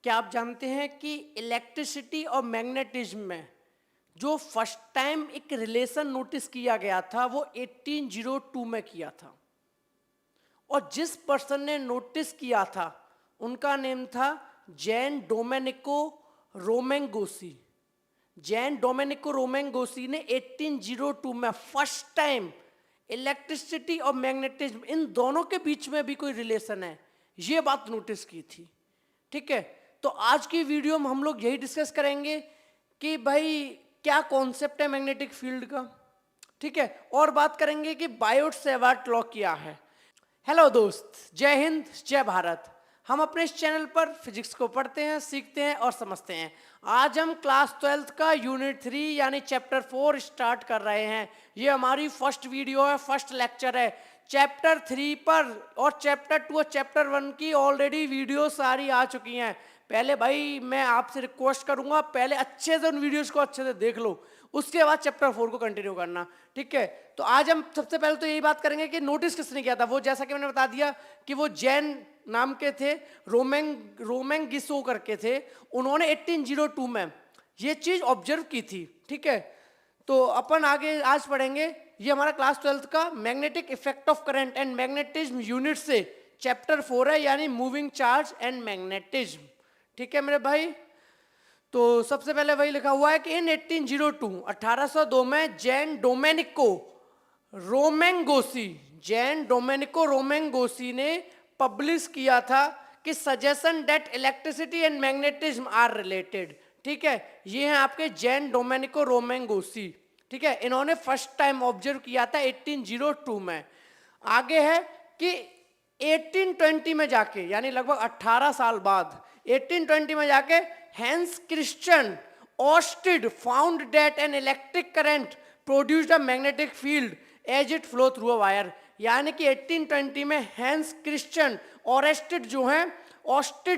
क्या आप जानते हैं कि इलेक्ट्रिसिटी और मैग्नेटिज्म में जो फर्स्ट टाइम एक रिलेशन नोटिस किया गया था वो 1802 में किया था। और जिस पर्सन ने नोटिस किया था उनका नेम था जैन डोमेनिको रोमेंगोसी। जैन डोमेनिको रोमेंगोसी ने 1802 में फर्स्ट टाइम इलेक्ट्रिसिटी और मैग्नेटिज्म इन दोनों के बीच में भी कोई रिलेशन है ये बात नोटिस की थी। ठीक है, तो आज की वीडियो में हम लोग यही डिस्कस करेंगे कि भाई क्या कॉन्सेप्ट है मैग्नेटिक फील्ड का। ठीक है, और बात करेंगे कि बायोट सेवार्ट लॉ क्या है। हेलो दोस्त, जय हिंद जय भारत। हम अपने इस चैनल पर फिजिक्स को पढ़ते हैं, सीखते हैं और समझते हैं। आज हम क्लास 12th का यूनिट 3 यानी चैप्टर 4 स्टार्ट कर रहे हैं। ये हमारी फर्स्ट वीडियो है, फर्स्ट लेक्चर है चैप्टर 3 पर। और चैप्टर 2 और चैप्टर 1 की ऑलरेडी वीडियो सारी आ चुकी हैं। पहले भाई मैं आपसे रिक्वेस्ट करूंगा पहले अच्छे से उन वीडियोस को अच्छे से देख लो, उसके बाद चैप्टर 4 को कंटिन्यू करना। ठीक है, तो आज हम सबसे पहले तो यही बात करेंगे कि नोटिस किसने किया था। वो जैसा कि मैंने बता दिया कि वो जैन नाम के थे, रोमेंगिसो करके थे। उन्होंने 1802 में ये चीज ऑब्जर्व की थी। ठीक है, तो अपन आगे आज पढ़ेंगे। ये हमारा क्लास 12th का magnetic effect of current and magnetism unit से चैप्टर 4 है, यानी मूविंग चार्ज एंड मैग्नेटिज्म। ठीक है मेरे भाई, तो सबसे पहले वही लिखा हुआ है कि इन 1802 में जैन डोमेनिको रोमेंगोसी ने पब्लिश किया था कि suggestion that electricity and magnetism are related. ठीक है, ये हैं आपके जैन डोमेनिको रोमेंगोसी। ठीक है, इन्होंने फर्स्ट टाइम ऑब्जर्व किया था 1802 में। आगे है कि 1820 में जाके, यानी लगभग 18 साल बाद 1820 में जाके Hans Christian Oersted found that an electric current produced a magnetic field as it flow through a wire. यानी कि 1820 में हैंस क्रिश्चियन ऑस्टिड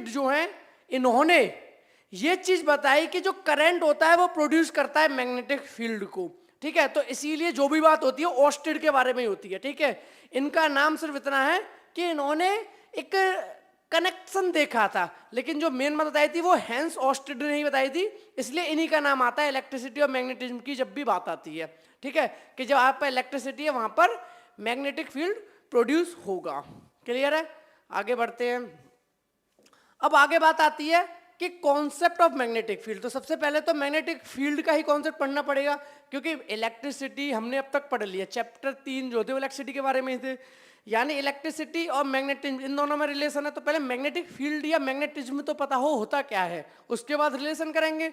जो हैं इन्होंने ये चीज बताई कि जो करंट होता है वो प्रोड्यूस करता है मैग्नेटिक फील्ड को। ठीक है, तो इसीलिए जो भी बात होती है ऑस्टिड के बारे में ही होती है। ठीक है, इनका नाम सिर्फ इतना है कि इन्होंने एक कनेक्शन देखा था, लेकिन जो मेन बात बताई थी वो हैंस ऑस्टिड ने ही बताई थी, इसलिए इन्हीं का नाम आता है इलेक्ट्रिसिटी और मैग्नेटिज्म की जब भी बात आती है। ठीक है, कि जब आप पर इलेक्ट्रिसिटी है वहां पर मैग्नेटिक फील्ड प्रोड्यूस होगा। क्लियर है, आगे बढ़ते हैं। अब आगे बात आती है कि कॉन्सेप्ट ऑफ मैग्नेटिक फील्ड। तो सबसे पहले तो मैग्नेटिक फील्ड का ही कॉन्सेप्ट पढ़ना पड़ेगा, क्योंकि इलेक्ट्रिसिटी हमने अब तक पढ़ लिया। चैप्टर 3 जो थे वो इलेक्ट्रिसिटी के बारे में ही थे, यानी इलेक्ट्रिसिटी और मैग्नेटिज्म इन दोनों में रिलेशन है। तो पहले मैग्नेटिक फील्ड या मैग्नेटिज्म तो पता हो होता क्या है, उसके बाद रिलेशन करेंगे।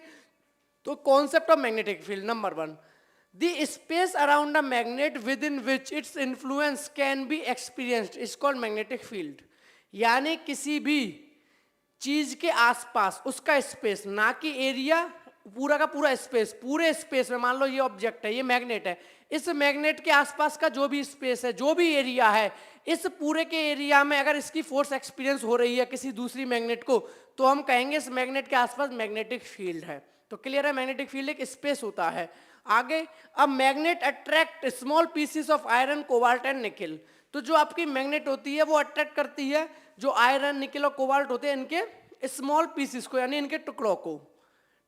तो concept of magnetic field, number 1, the space around a magnet with in which its influence can be experienced is called magnetic field. यानी किसी भी चीज के आसपास उसका स्पेस, ना कि एरिया, पूरा का पूरा स्पेस, पूरे स्पेस में मान लो ये ऑब्जेक्ट है, ये मैग्नेट है, इस मैग्नेट के आसपास का जो भी स्पेस है, जो भी एरिया है, इस पूरे के एरिया में अगर इसकी फोर्स एक्सपीरियंस हो रही है किसी दूसरी मैग्नेट को, तो हम कहेंगे इस मैग्नेट के आसपास मैग्नेटिक फील्ड है। तो क्लियर है, मैग्नेटिक फील्ड एक स्पेस होता है। आगे, अब magnet attract small pieces of iron, cobalt and nickel. तो जो आपकी मैग्नेट होती है वो अट्रैक्ट करती है जो आयरन, निकल और कोबाल्ट होते हैं इनके स्मॉल पीसेस को, यानी इनके टुकड़ों को।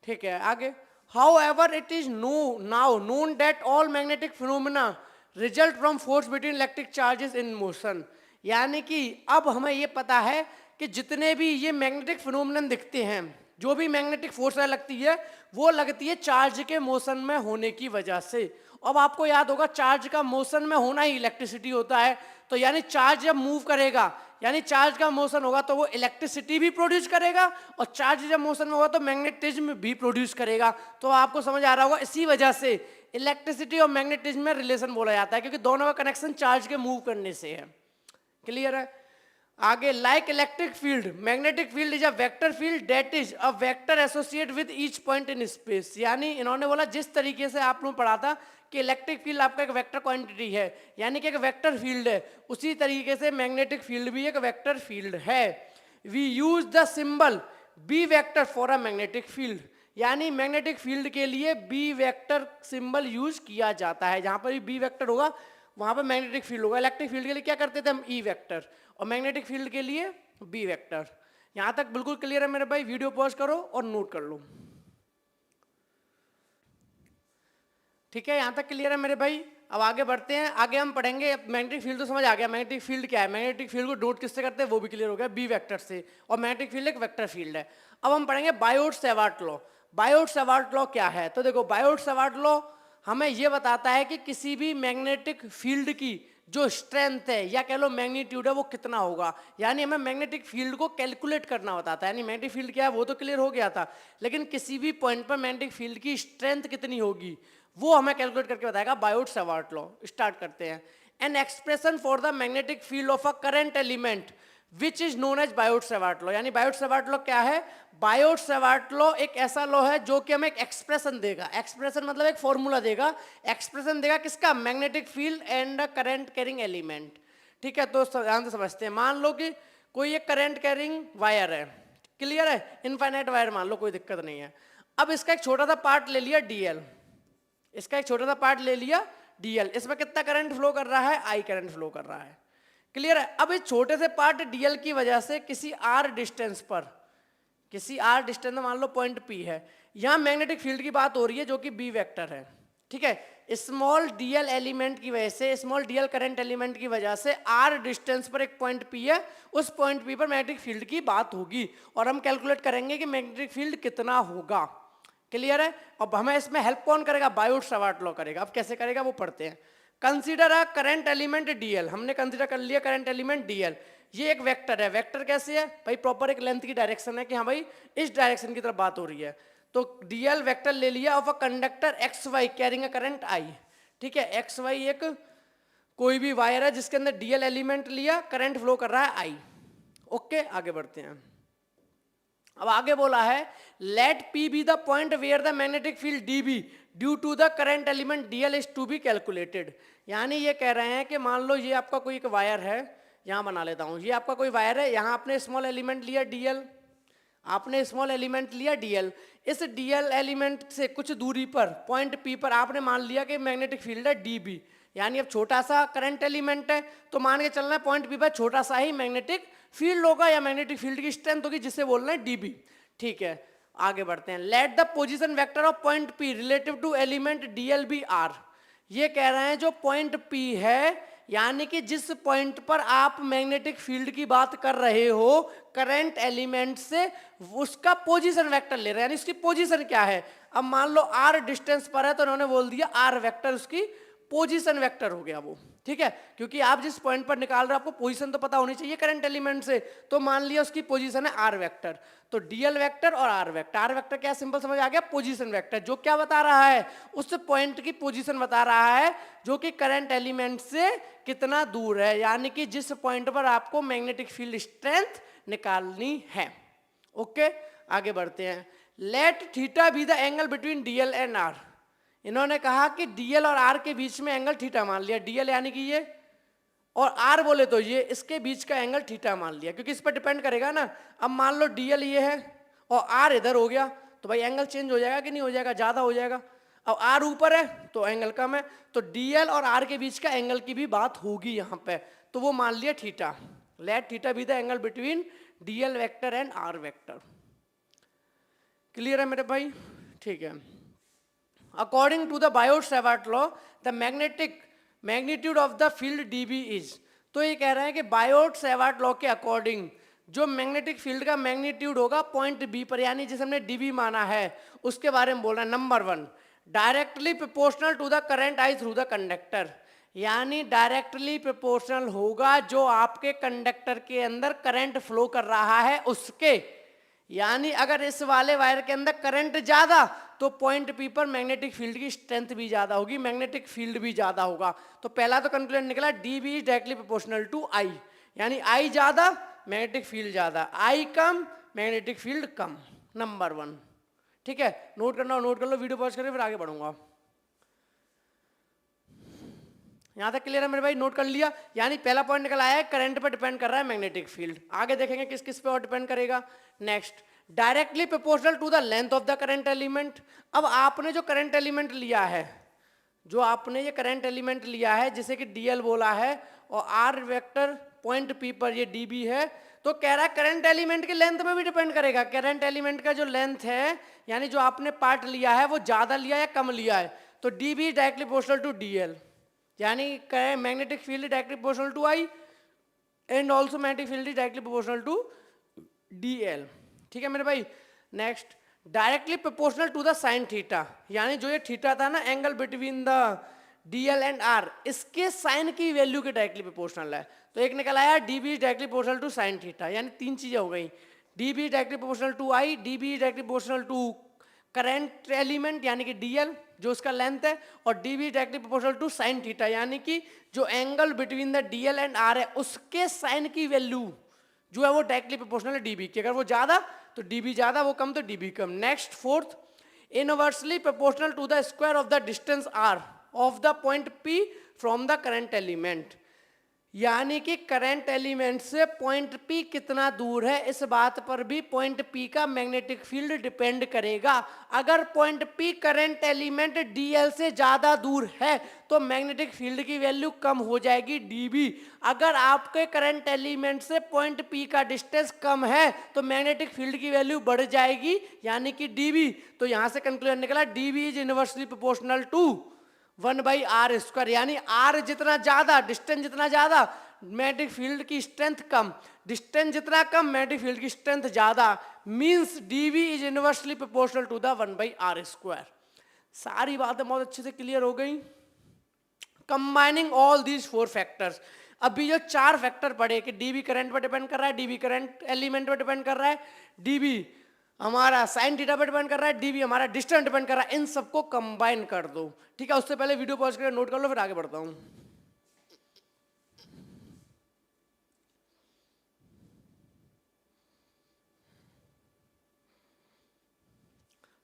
ठीक है, आगे, however it is now known that all magnetic phenomena result from force between electric charges in motion. यानी कि अब हमें ये पता है कि जितने भी ये मैग्नेटिक फिनोमेनन दिखते हैं, जो भी मैग्नेटिक फोर्स लगती है वो लगती है चार्ज के मोशन में होने की वजह से। अब आपको याद होगा चार्ज का मोशन में होना ही इलेक्ट्रिसिटी होता है। तो यानी चार्ज जब मूव करेगा, यानी चार्ज का मोशन होगा, तो वो इलेक्ट्रिसिटी भी प्रोड्यूस करेगा, और चार्ज जब मोशन में होगा तो मैग्नेटिज्म भी प्रोड्यूस करेगा। तो आपको समझ आ रहा होगा, इसी वजह से इलेक्ट्रिसिटी और मैग्नेटिज्म में रिलेशन बोला जाता है, क्योंकि दोनों का कनेक्शन चार्ज के मूव करने से है। क्लियर है, आगे, like electric field magnetic field is a vector field that is a vector associate with each point in space. यानी इन्होंने बोला जिस तरीके से आप लोग पढ़ा था कि इलेक्ट्रिक फील्ड आपका एक वेक्टर क्वांटिटी है, यानी कि एक वेक्टर फील्ड है, उसी तरीके से मैग्नेटिक फील्ड भी एक वेक्टर फील्ड है। We use the symbol B vector for a magnetic field. यानी मैग्नेटिक फील्ड के लिए बी वेक्टर सिंबल यूज किया जाता है। जहां पर भी बी वेक्टर होगा वहां पर मैग्नेटिक फील्ड होगा। इलेक्ट्रिक फील्ड के लिए क्या करते थे हम, ई वेक्टर, और मैग्नेटिक फील्ड के लिए बी वेक्टर। यहां तक बिल्कुल क्लियर है मेरे भाई? वीडियो पॉज करो और नोट कर लो। ठीक है, यहां तक क्लियर है मेरे भाई? अब आगे बढ़ते हैं, आगे हम पढ़ेंगे। मैग्नेटिक फील्ड तो समझ आ गया, मैग्नेटिक फील्ड क्या है, मैग्नेटिक फील्ड को डोट किससे करते हैं वो भी क्लियर हो गया, बी वेक्टर से, और मैग्नेटिक फील्ड एक वेक्टर फील्ड है। अब हम पढ़ेंगे बायोट-सैवर्ट लॉ। बायोट-सैवर्ट लॉ क्या है? तो देखो, बायोट-सैवर्ट लॉ हमें ये बताता है कि किसी भी मैग्नेटिक फील्ड की जो स्ट्रेंथ है या कह लो मैग्नीट्यूड है वो कितना होगा, यानी हमें मैग्नेटिक फील्ड को कैलकुलेट करना बताता है। यानी मैग्नेटिक फील्ड क्या है वो तो क्लियर हो गया था, लेकिन किसी भी पॉइंट पर मैग्नेटिक फील्ड की स्ट्रेंथ कितनी होगी वो हमें कैलकुलेट करके बताएगा बायोट-सैवर्ट लॉ। स्टार्ट करते हैं। An expression for the magnetic field of a current element which is known as Biot Savart law. यानी बायोट-सैवर्ट लॉ क्या है? बायोट-सैवर्ट लॉ एक ऐसा लॉ है जो कि हमें एक एक्सप्रेशन देगा। एक्सप्रेशन मतलब एक फॉर्मूला देगा, एक्सप्रेशन देगा किसका? Magnetic field and current carrying element. ठीक है, तो ध्यान से समझते हैं। मान लो कि कोई एक करंट कैरिंग वायर है, क्लियर है, इनफाइनाइट वायर मान लो, कोई दिक्कत नहीं है। अब इसका एक छोटा सा पार्ट ले लिया डीएल, इसका एक छोटा सा पार्ट ले लिया डीएल, इसमें कितना करंट फ्लो कर रहा है? आई करंट फ्लो कर रहा है, क्लियर है। अब इस छोटे से पार्ट डीएल की वजह से किसी आर डिस्टेंस पर, किसी आर डिस्टेंस में मान लो पॉइंट पी है, यहां मैग्नेटिक फील्ड की बात हो रही है जो कि बी वेक्टर है। ठीक है, स्मॉल डीएल एलिमेंट की वजह से, स्मॉल डीएल करंट एलिमेंट की वजह से आर डिस्टेंस पर एक पॉइंट पी है, उस पॉइंट पी पर मैग्नेटिक फील्ड की बात होगी और हम कैलकुलेट करेंगे कि मैग्नेटिक फील्ड कितना होगा, क्लियर है। अब हमें इसमें हेल्प कौन करेगा? बायोट-सैवर्ट लॉ करेगा। अब कैसे करेगा वो पढ़ते हैं। Consider a current element DL, हमने कंसीडर कर लिया करंट एलिमेंट डीएल, ये एक वेक्टर है। वेक्टर कैसे है भाई? प्रॉपर एक लेंथ की डायरेक्शन है कि हाँ भाई इस डायरेक्शन की तरफ बात हो रही है। तो डीएल वेक्टर ले लिया of a conductor X Y carrying a current I. ठीक है, एक्स वाई एक कोई भी वायर है जिसके अंदर डीएल एलिमेंट लिया, करंट फ्लो कर रहा है आई। ओके, आगे बढ़ते हैं। अब आगे बोला है let P be the point where the magnetic field D B due to the current element dl is to be calculated. यानी ये कह रहे हैं कि मान लो ये आपका कोई एक वायर है, यहाँ बना लेता हूँ, ये आपका कोई वायर है, यहाँ आपने स्मॉल एलिमेंट लिया डीएल, आपने स्मॉल एलिमेंट लिया डीएल, इस डीएल एलिमेंट से कुछ दूरी पर पॉइंट पी पर आपने मान लिया कि मैग्नेटिक फील्ड है डीबी। यानी अब छोटा सा करंट एलिमेंट है तो मान के चलना है पॉइंट पी पर छोटा सा ही मैग्नेटिक फील्ड होगा या मैग्नेटिक फील्ड की स्ट्रेंथ होगी, जिसे बोलना है डीबी। ठीक है, आगे बढ़ते हैं। Let the position vector of point P relative to element dl be R. ये कह रहे हैं जो पॉइंट पी है, यानी कि जिस पॉइंट पर आप मैग्नेटिक फील्ड की बात कर रहे हो करंट एलिमेंट से, उसका पोजीशन वेक्टर ले रहे हैं, यानी उसकी पोजीशन क्या है। अब मान लो आर डिस्टेंस पर है तो उन्होंने बोल दिया आर वेक्टर उसकी पोजीशन वेक्टर हो गया वो। ठीक है, क्योंकि आप जिस पॉइंट पर निकाल रहे हो आपको पोजीशन तो पता होनी चाहिए करंट एलिमेंट से, तो मान लिया उसकी पोजीशन है आर वेक्टर। तो डीएल वेक्टर और आर वेक्टर, आर वेक्टर क्या सिंपल समझ आ गया, पोजीशन वेक्टर, जो क्या बता रहा है, उस पॉइंट की पोजीशन बता रहा है जो कि करंट एलिमेंट से कितना दूर है, यानी कि जिस पॉइंट पर आपको मैग्नेटिक फील्ड स्ट्रेंथ निकालनी है। ओके, आगे बढ़ते हैं। Let theta be the angle between dl and R. इन्होंने कहा कि डीएल और आर के बीच में एंगल थीटा मान लिया, डीएल यानी कि ये और आर बोले तो ये, इसके बीच का एंगल थीटा मान लिया, क्योंकि इस पर डिपेंड करेगा ना। अब मान लो डीएल ये है और आर इधर हो गया तो भाई एंगल चेंज हो जाएगा कि नहीं हो जाएगा? ज़्यादा हो जाएगा। अब आर ऊपर है तो एंगल कम है, तो डीएल और आर के बीच का एंगल की भी बात होगी यहाँ पे, तो वो मान लिया theta. Let theta be the angle between dl vector and R vector. Clear है मेरे भाई? ठीक है। According to the Biot-Savart law, the magnetic magnitude of the field dB is, तो ये कह रहे हैं कि बायोट-सैवर्ट लॉ के अकॉर्डिंग जो मैग्नेटिक फील्ड का मैग्नीट्यूड होगा पॉइंट बी पर, यानी जिसे हमने डीबी माना है उसके बारे में बोल रहे हैं। Number 1, directly proportional to the current I through the conductor, यानी डायरेक्टली प्रोपोर्शनल होगा जो आपके कंडक्टर के अंदर करंट फ्लो कर रहा है उसके। यानी अगर इस वाले वायर के अंदर करंट ज्यादा तो पॉइंट पी पर मैग्नेटिक फील्ड की स्ट्रेंथ भी ज्यादा होगी, मैग्नेटिक फील्ड भी ज्यादा होगा। तो पहला तो कंक्लूजन निकला D B is directly proportional to I, यानी आई ज्यादा मैग्नेटिक फील्ड ज्यादा, आई कम मैग्नेटिक फील्ड कम। नंबर 1, ठीक है, नोट करना हो नोट कर लो, वीडियो पॉज करके फिर आगे बढ़ूंगा। यहां तक क्लियर है मेरे भाई? नोट कर लिया। यानी पहला पॉइंट निकल आया है करंट पर डिपेंड कर रहा है मैग्नेटिक फील्ड। आगे देखेंगे किस किस पे और डिपेंड करेगा। Next, directly proportional to the length of the current element. अब आपने जो करंट एलिमेंट लिया है, जो आपने ये करंट एलिमेंट लिया है जिसे कि डीएल बोला है और आर वेक्टर पॉइंट पी पर ये डीबी है, तो कह रहा है करंट एलिमेंट के लेंथ पे भी डिपेंड करेगा। करंट एलिमेंट का जो लेंथ है यानी जो आपने पार्ट लिया है वो ज्यादा लिया या कम लिया है, तो D B directly proportional to D L, यानी magnetic field directly proportional to I and also magnetic field directly proportional to D L. ठीक है मेरे भाई। Next, directly proportional to the sine theta, यानी जो ये थीटा था ना angle between the D L and R, इसके साइन की वैल्यू के डायरेक्टली प्रोपोर्शनल है। तो एक निकल आया D B directly proportional to sine theta, यानी तीन चीजें हो गई, D B directly proportional to I, D B directly proportional to current element यानी कि डी एल जो उसका लेंथ है, और D B directly proportional to sine theta यानी कि जो angle between the D L and R है उसके साइन की वैल्यू जो है वो डायरेक्टली प्रोपोर्शनल है डीबी की। अगर वो ज्यादा तो डीबी ज्यादा, वो कम तो डीबी कम। Next fourth, inversely proportional to the square of the distance R of the point P from the current element, यानी कि करंट एलिमेंट से पॉइंट पी कितना दूर है इस बात पर भी पॉइंट पी का मैग्नेटिक फील्ड डिपेंड करेगा। अगर point P current element dl से ज्यादा दूर है तो मैग्नेटिक फील्ड की वैल्यू कम हो जाएगी डीबी। अगर आपके करंट एलिमेंट से पॉइंट पी का डिस्टेंस कम है तो मैग्नेटिक फील्ड की वैल्यू बढ़ जाएगी यानी कि डीबी। तो यहां से कंक्लूजन निकला dB is inversely proportional to 1/r², यानी आर जितना ज्यादा, डिस्टेंस जितना ज्यादा, मैग्नेटिक फील्ड की स्ट्रेंथ कम, डिस्टेंस जितना कम मैग्नेटिक फील्ड की स्ट्रेंथ ज्यादा, means dB is inversely proportional to the 1/r²। सारी बातें बहुत अच्छे से क्लियर हो गई। कंबाइनिंग ऑल दीज 4 फैक्टर्स, अभी जो 4 फैक्टर पढ़े कि डीबी करंट पर डिपेंड कर रहा है, डीबी करंट एलिमेंट पर डिपेंड कर रहा है, डीबी हमारा साइन थीटा पर डिपेंड कर रहा है, डीबी हमारा डिस्टेंस डिपेंड कर रहा है, इन सबको कंबाइन कर दो। ठीक है, उससे पहले वीडियो पॉज करके नोट कर लो, फिर आगे बढ़ता हूं।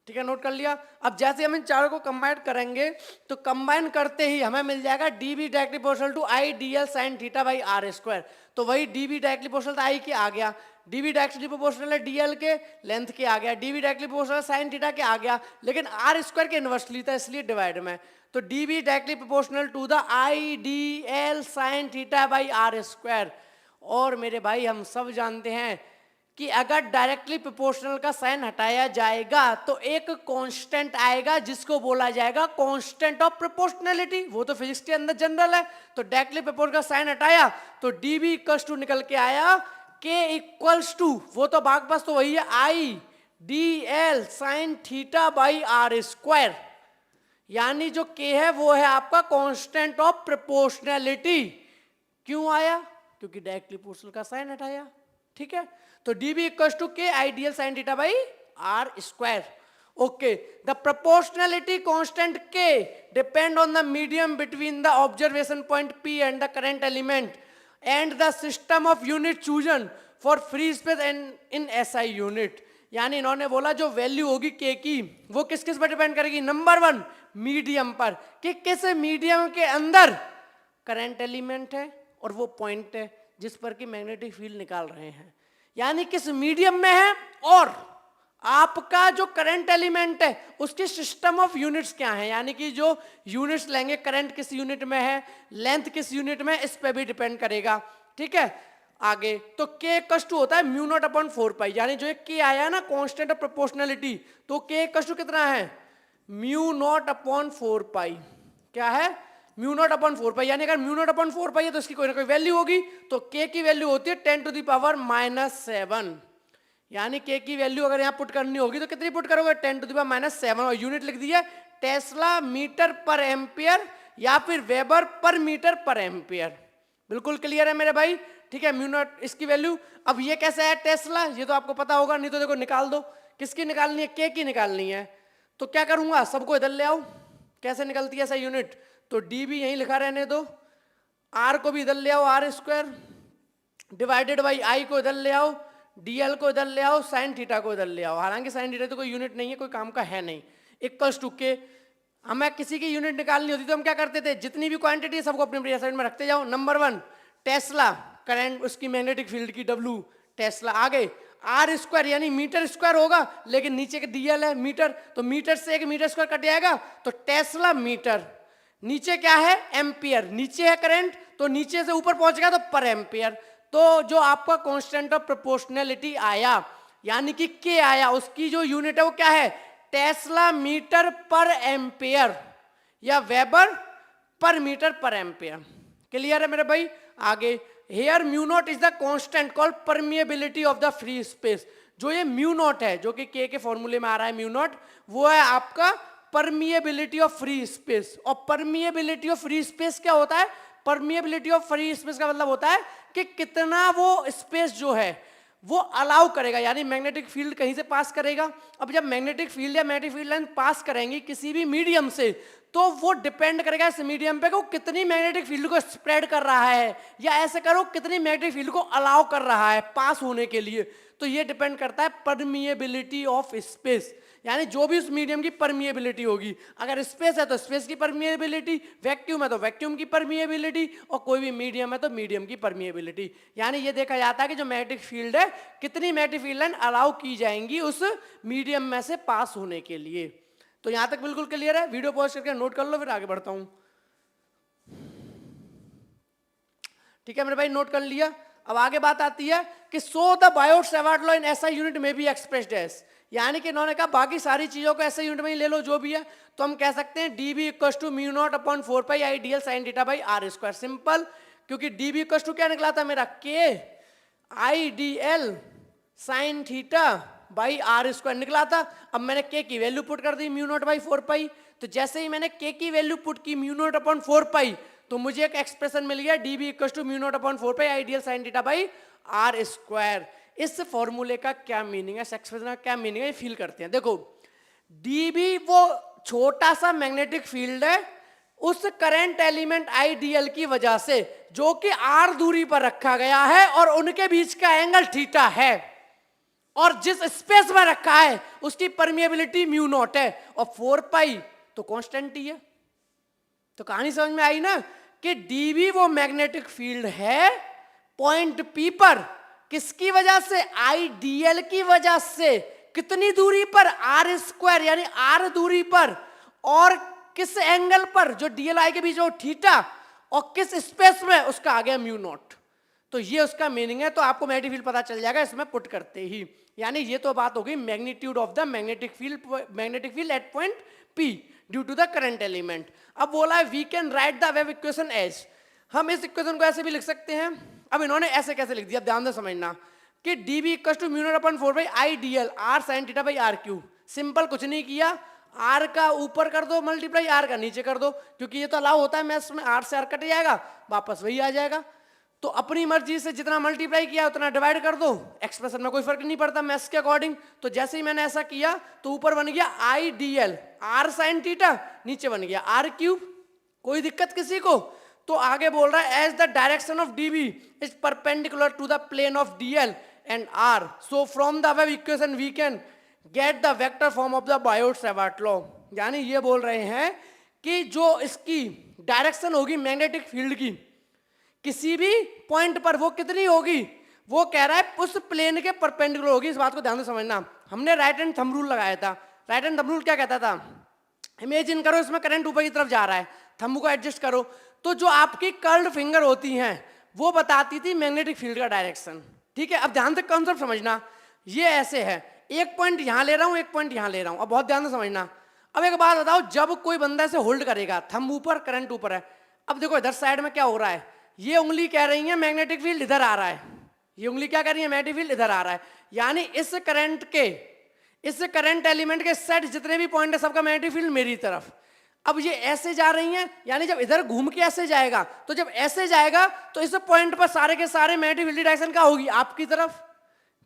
ठीक है, नोट कर लिया। अब जैसे हम इन चारों को कंबाइन करेंगे तो कंबाइन करते ही हमें मिल जाएगा dB directly proportional to I D L sine theta by r²। तो वही डीबी डायरेक्टली प्रोपोर्शनल आई के आ गया, डीबी डायरेक्टली प्रोपोर्शनल है डीएल के लेंथ के आ गया, dB directly proportional sign theta के आ गया, लेकिन r² के इनवर्सली था इसलिए डिवाइड में। तो dB directly proportional to the I D L sine theta by r²। और मेरे भाई हम सब जानते हैं कि अगर डायरेक्टली प्रोपोर्शनल का साइन हटाया जाएगा तो एक कांस्टेंट आएगा जिसको बोला जाएगा कांस्टेंट ऑफ प्रोपोर्शनलिटी। वो तो फिजिक्स के अंदर जनरल है। तो डायरेक्टली प्रोपोर्शनल का साइन हटाया तो डीबी इक्वल्स टू निकल के आया के इक्वल्स टू, वो तो भाग पास तो वही है, आई D L sine theta by r²। यानी जो के है वो है आपका कांस्टेंट ऑफ प्रोपोर्शनलिटी। क्यों आया? क्योंकि डायरेक्टली प्रोपोर्शनल का साइन हटाया। ठीक है, तो dB इक्वल्स टू के ideal sign theta by r²। Okay, the proportionality constant k depend on the medium between the observation point P and the current element and the system of unit chosen for free space and in SI unit. यानी इन्होंने बोला जो value होगी k की वो किस किस पर डिपेंड करेगी? नंबर 1 मीडियम पर, कि किस मीडियम के अंदर करंट एलिमेंट है और वो पॉइंट है जिस पर कि मैग्नेटिक फील्ड निकाल रहे हैं, यानी किस मीडियम में है, और आपका जो करंट एलिमेंट है उसकी सिस्टम ऑफ यूनिट्स क्या है, यानी कि जो यूनिट्स लेंगे, करंट किस यूनिट में है, लेंथ किस यूनिट में, इस पे भी डिपेंड करेगा। ठीक है, आगे तो k इक्वल्स टू होता है म्यू नॉट अपॉन 4 यानी जो एक k आया ना कांस्टेंट ऑफ प्रोपोर्शनलिटी, तो k इक्वल्स टू कितना है? म्यू नॉट अपॉन 4 क्या है? म्यू नॉट अपॉन 4 यानी अगर म्यू नॉट अपॉन 4 है तो इसकी कोई ना कोई वैल्यू होगी। तो k की वैल्यू होती है 10⁻⁻⁷। यानी k की वैल्यू अगर यहाँ पुट करनी होगी तो कितनी पुट करोगे? 10⁻⁷। और यूनिट लिख दिया टेस्ला मीटर पर एम्पियर या फिर वेबर पर मीटर पर एम्पियर। बिल्कुल क्लियर है मेरे भाई? ठीक है, म्यू नॉट इसकी वैल्यू। अब ये कैसे है टेस्ला, ये तो आपको पता होगा, नहीं तो देखो निकाल दो। किसकी निकालनी है? k की निकालनी है। तो क्या करूंगा, सबको इधर ले आओ। कैसे निकलती है ऐसा यूनिट? तो dB यहीं लिखा रहने दो, r को भी इधर ले आओ r² डिवाइडेड बाई i को इधर ले आओ, dl को इधर ले आओ, साइन थीटा को इधर ले आओ। हालांकि साइन थीटा तो कोई यूनिट नहीं है, कोई काम का है नहीं। इक्वल्स टू के। हमें किसी की यूनिट निकालनी होती तो हम क्या करते थे? जितनी भी क्वांटिटी है सबको अपने अपने असाइनमेंट में रखते जाओ। नंबर 1 टेस्ला करंट, उसकी मैग्नेटिक फील्ड की W टेस्ला। आगे r² यानी मीटर स्क्वायर होगा, लेकिन नीचे के dl है मीटर, तो मीटर से एक मीटर स्क्वायर कट जाएगा तो टेस्ला मीटर। नीचे क्या है? एम्पियर। नीचे है करंट तो नीचे से ऊपर पहुंचेगा तो पर एम्पियर। तो जो आपका कांस्टेंट ऑफ प्रोपोर्शनैलिटी आया यानी कि के आया, उसकी जो यूनिट है वो क्या है, टेस्ला मीटर पर एम्पेयर या वेबर पर मीटर पर एम्पेयर। क्लियर है मेरे भाई? आगे here mu naught is the constant called permeability of the free space. जो ये म्यू नॉट है जो कि के फॉर्मूले में आ रहा है म्यू नॉट, वो है आपका परमिएबिलिटी ऑफ फ्री स्पेस। और परमिएबिलिटी ऑफ फ्री स्पेस क्या होता है? परमिएबिलिटी ऑफ फ्री स्पेस का मतलब होता है कि कितना वो स्पेस जो है वो अलाउ करेगा, यानी मैग्नेटिक फील्ड कहीं से पास करेगा। अब जब मैग्नेटिक फील्ड या मैग्नेटिक फील्ड लाइन पास करेंगी किसी भी मीडियम से, तो वो डिपेंड करेगा इस मीडियम पे कि वो कितनी मैग्नेटिक फील्ड को स्प्रेड कर रहा है, या ऐसे करो कितनी मैग्नेटिक फील्ड को अलाउ कर रहा है पास होने के लिए। तो ये डिपेंड करता है परमिएबिलिटी ऑफ स्पेस, यानी जो भी उस मीडियम की परमिएबिलिटी होगी। अगर स्पेस है तो स्पेस की परमिएबिलिटी, वैक्यूम है तो वैक्यूम की परमिएबिलिटी, और कोई भी मीडियम है तो मीडियम की परमिएबिलिटी। यानी ये देखा जाता है कि जो मैग्नेटिक फील्ड है कितनी मैग्नेटिक फील्ड लाइन अलाउ की जाएंगी उस मीडियम में से पास होने के लिए। तो यहां तक बिल्कुल क्लियर है? वीडियो पॉज करके नोट कर लो, फिर आगे बढ़ता हूं। ठीक है मेरे भाई, नोट कर लिया। अब आगे बात आती है कि so the Biot Savart law in SI unit में भी एक्सप्रेस्ड एज, यानी कि इन्होंने कहा बाकी सारी चीजों को ऐसे यूनिट में ही ले लो जो भी है। तो हम कह सकते हैं dB equals to mu naught upon 4 pi I D L sine theta by R square. Simple, क्योंकि dB इक्वल्स टू क्या निकला था मेरा, K I D L sine theta by R square निकला था। अब मैंने के की वैल्यू पुट कर दी म्यू नॉट बाई 4 पाई। तो जैसे ही मैंने के की वैल्यू पुट की म्यू नॉट अपॉन 4 पाई, तो मुझे एक एक्सप्रेशन मिल गया dB equals to mu naught upon 4 pi I D L sine theta by R square. इस फॉर्मूले का क्या मीनिंग है, इस एक्सप्रेशन का क्या मीनिंग है, ये फील करते हैं। देखो dB वो छोटा सा मैग्नेटिक फील्ड है उस करंट एलिमेंट आईडीएल की वजह से, जो कि आर दूरी पर रखा गया है और उनके बीच का एंगल थीटा है, और जिस स्पेस में रखा है उसकी परमिएबिलिटी म्यू नॉट है, और 4 पाई तो कांस्टेंट ही है। तो कहानी समझ में आई ना कि dB वो मैग्नेटिक फील्ड है पॉइंट P पर, किसकी वजह से, आईडीएल की वजह से। कितनी दूरी पर, आर स्क्वायर यानी आर दूरी पर, और किस एंगल पर, जो डीएल के बीच हो थीटा, और किस स्पेस में, उसका आ गया म्यू नॉट। तो ये उसका मीनिंग है। तो आपको मैग्नेटिक फील्ड पता चल जाएगा इसमें पुट करते ही। यानी ये तो बात हो गई magnitude of the magnetic field at point P due to the current element. अब बोला है we can write the wave equation as, हम इस इक्वेशन को ऐसे भी लिख सकते हैं। अब इन्होंने ऐसे कैसे लिख दिया, ध्यान से समझना कि dB equals to mu naught upon 4 by I D L R sine theta by R cube. Simple, कुछ नहीं किया, आर का ऊपर कर दो मल्टीप्लाई, आर का नीचे कर दो, क्योंकि ये तो अलाउ होता है मैथ्स में, आर से आर कट जाएगा, वापस वही आ जाएगा। तो अपनी मर्जी से जितना मल्टीप्लाई किया उतना डिवाइड कर दो, एक्सप्रेशन में कोई फर्क नहीं पड़ता मैथ्स के अकॉर्डिंग। तो जैसे ही मैंने ऐसा किया तो ऊपर बन गया आई D L R sine theta, नीचे बन गया आर क्यूब। कोई दिक्कत किसी को? तो आगे बोल रहा है as the direction of dB is perpendicular to the plane of dl and r, so from the wave equation we can get the vector form of the Biot Savart law. यानी ये बोल रहे हैं कि जो इसकी डायरेक्शन होगी मैग्नेटिक फील्ड की किसी भी पॉइंट पर, वो कितनी होगी, वो कह रहा है उस प्लेन के परपेंडिकुलर होगी। इस बात को ध्यान से समझना। हमने राइट हैंड थंब रूल लगाया था। राइट हैंड थंब रूल क्या कहता था, इमेजिन करो इसमें करंट ऊपर की तरफ जा रहा है, थंब को एडजस्ट करो, तो जो आपकी कर्ल्ड फिंगर होती हैं वो बताती थी मैग्नेटिक फील्ड का डायरेक्शन। ठीक है, अब ध्यान से कॉन्सेप्ट समझना। ये ऐसे है, एक पॉइंट यहां ले रहा हूं, एक पॉइंट यहां ले रहा हूं। अब बहुत ध्यान से समझना। अब एक बात बताओ, जब कोई बंदा ऐसे होल्ड करेगा, थंब ऊपर करंट ऊपर है, अब देखो इधर साइड में क्या हो रहा है, ये उंगली कह रही है मैग्नेटिक फील्ड इधर आ रहा है, ये उंगली क्या कह रही है, मैग्नेटिक फील्ड इधर आ रहा है। यानी इस करंट एलिमेंट के सेट जितने भी पॉइंट है सबका मैग्नेटिक फील्ड मेरी तरफ। अब ये ऐसे जा रही हैं, यानी जब इधर घूम के ऐसे जाएगा, तो जब ऐसे जाएगा तो इस पॉइंट पर सारे के सारे मैग्नेटिक फील्ड डायरेक्शन क्या होगी, आपकी तरफ।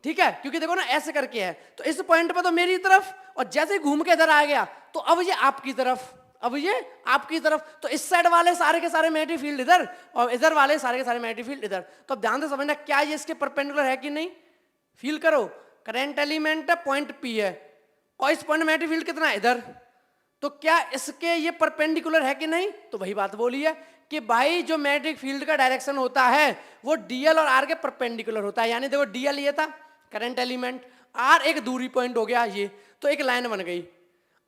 ठीक है, क्योंकि देखो ना ऐसे करके है, तो इस पॉइंट पर तो मेरी तरफ, और जैसे ही घूम के इधर आ गया तो अब ये आपकी तरफ, अब ये आपकी तरफ। तो इस साइड वाले सारे के सारे मैग्नेटिक फील्ड इधर, और इधर वाले सारे के सारे मैग्नेटिक फील्ड इधर। तो अब ध्यान से समझना, क्या ये इसके परपेंडिकुलर है कि नहीं। फील करो, करंट एलिमेंट पॉइंट P है, और इस पॉइंट मैग्नेटिक फील्ड कितना है, इधर। तो क्या इसके ये परपेंडिकुलर है कि नहीं। तो वही बात बोली है कि भाई जो मैग्नेटिक फील्ड का डायरेक्शन होता है वो डीएल और आर के परपेंडिकुलर होता है। यानी देखो डीएल ये था करंट एलिमेंट, आर एक दूरी पॉइंट हो गया ये, तो एक लाइन बन गई।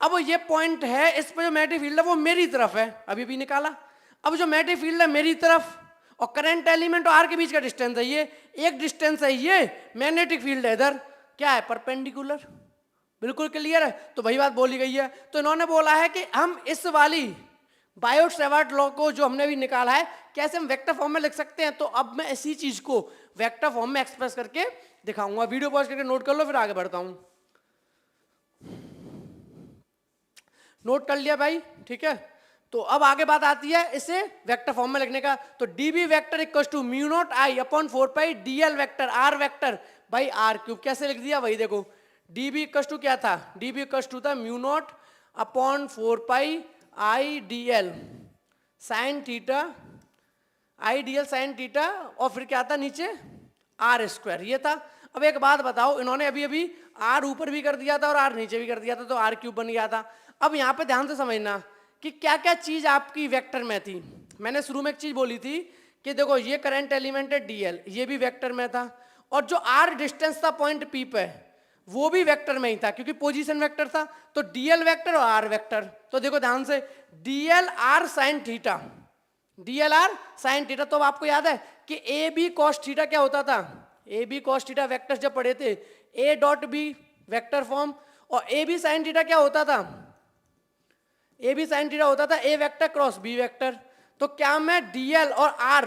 अब ये पॉइंट है, इस पर जो मैग्नेटिक फील्ड है वो मेरी तरफ है, अभी भी निकाला। अब जो मैग्नेटिक फील्ड है मेरी तरफ, और करंट एलिमेंट और आर के बीच का डिस्टेंस है ये, एक डिस्टेंस है, ये मैग्नेटिक फील्ड है, इधर क्या है, परपेंडिकुलर। बिल्कुल क्लियर है, तो वही बात बोली गई है। तो इन्होंने बोला है कि हम इस वाली बायोट-सैवर्ट लॉ को जो हमने भी निकाला है कैसे हम वेक्टर फॉर्म में लिख सकते हैं। तो अब मैं इसी चीज को वेक्टर फॉर्म में एक्सप्रेस करके दिखाऊंगा। वीडियो पॉज करके नोट कर लो, फिर आगे बढ़ता हूं। नोट कर लिया भाई, ठीक है। तो अब आगे बात आती है इसे वेक्टर फॉर्म में लिखने का। तो db vector equal to mu naught I upon 4 pi dl vector r vector by r cube. कैसे लिख दिया वही देखो, db इक्वल टू क्या था, db इक्वल टू था म्यू नॉट अपॉन 4 पाई आई dl साइन थीटा, आई dl साइन थीटा, और फिर क्या था नीचे r स्क्वायर, ये था। अब एक बात बताओ, इन्होंने अभी अभी r ऊपर भी कर दिया था और r नीचे भी कर दिया था, तो r क्यूब बन गया था। अब यहाँ पे ध्यान से समझना कि क्या क्या चीज आपकी वेक्टर में थी। मैंने शुरू में एक चीज बोली थी कि देखो ये करंट एलिमेंट है dl, ये भी वेक्टर में था, और जो r डिस्टेंस था पॉइंट p पे वो भी वेक्टर में ही था क्योंकि पोजीशन वेक्टर था। तो dl वेक्टर और r वेक्टर, तो देखो ध्यान से dl r sine theta, dl r sign theta. तो अब आपको याद है कि a b cos थीटा क्या होता था, a b cos theta vector जब पढ़े थे, a dot b vector form, और a b साइन थीटा क्या होता था, ए बी साइन थीटा होता था A vector cross B vector. तो क्या मैं डीएल और R,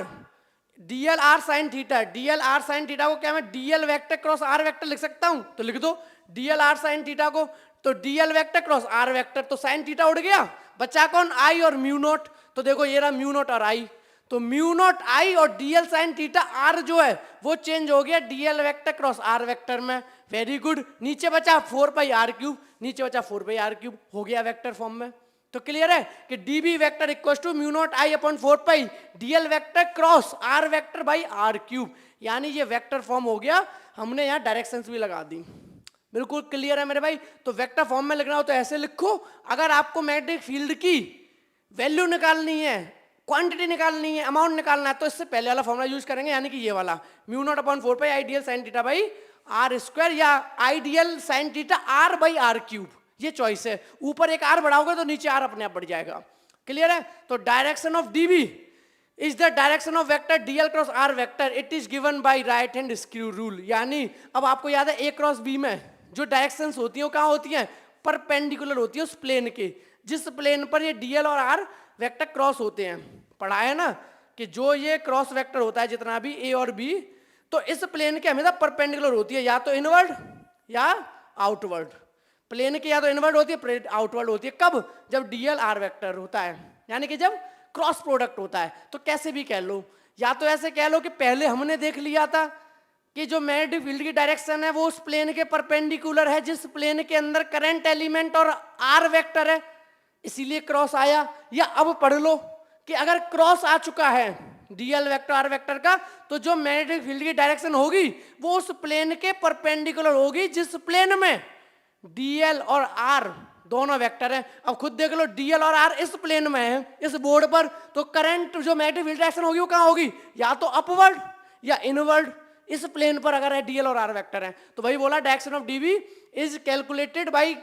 dl R sine theta, dl R sine theta को क्या मैं dl vector cross R vector लिख सकता हूं, तो लिख दो डीएल आर साइन थीटा को। तो dl vector cross R vector, तो साइन थीटा उड़ गया, बचा कौन, आई और म्यू नॉट। तो देखो ये रहा म्यू नॉट और आई, तो म्यू नॉट आई और डीएल साइन थीटा आर जो है वो चेंज हो गया DL vector cross R vector में। Very good. नीचे बचा 4 पाई आर क्यूब, नीचे बचा 4 पाई आर क्यूब, हो गया वेक्टर फॉर्म में। तो क्लियर है कि db vector equal to mu naught I upon 4 pi dl vector cross r vector by r cube, यानी ये वेक्टर फॉर्म हो गया। हमने यहाँ डायरेक्शंस भी लगा दी। बिल्कुल क्लियर है मेरे भाई। तो वेक्टर फॉर्म में लिखना हो तो ऐसे लिखो। अगर आपको मैग्नेटिक फील्ड की वैल्यू निकालनी है, क्वांटिटी निकालनी है, अमाउंट निकालना है, तो इससे पहले वाला फॉर्मूला यूज करेंगे, यानी कि ये वाला mu naught upon 4 pi I dl sign theta by r square, या आई dl sine theta r by r cube, ये चॉइस है। ऊपर एक आर बढ़ाओगे तो नीचे आर अपने आप बढ़ जाएगा। क्लियर है। तो direction of DB is the direction of vector DL cross R vector, it is given by right hand screw rule. यानी अब आपको याद है ए क्रॉस बी में जो डायरेक्शंस होती हैं वो कहाँ होती हैं, परपेंडिकुलर होती है उस प्लेन के, जिस प्लेन पर ये डीएल और आर वेक्टर क्रॉस होते हैं। पढ़ा है ना कि जो ये क्रॉस वेक्टर होता है जितना भी ए और बी, तो इस प्लेन के हमेशा परपेंडिकुलर होती है, या तो इनवर्ड या आउटवर्ड। प्लेन की या तो इनवर्ड होती है, आउटवर्ड होती है। कब, जब डीएल आर वेक्टर होता है, यानी कि जब क्रॉस प्रोडक्ट होता है। तो कैसे भी कह लो, या तो ऐसे कह लो कि पहले हमने देख लिया था कि जो मैग्नेटिक फील्ड की डायरेक्शन है वो उस प्लेन के परपेंडिकुलर है जिस प्लेन के अंदर करंट एलिमेंट और आर वेक्टर है, इसीलिए क्रॉस आया। या अब पढ़ लो कि अगर क्रॉस आ चुका है डीएल वेक्टर आर वेक्टर का, तो जो मैग्नेटिक फील्ड की डायरेक्शन होगी वो उस प्लेन के परपेंडिकुलर होगी जिस प्लेन में डीएल और आर दोनों वेक्टर हैं। अब खुद देख लो, डीएल और आर इस प्लेन में है, इस बोर्ड पर, तो करंट जो मैग्नेटिक फील्ड डायरेक्शन होगी वो कहाँ होगी, या तो अपवर्ड या इनवर्ड, इस प्लेन पर अगर है डीएल और आर वेक्टर है। तो वही बोला direction of DB is calculated by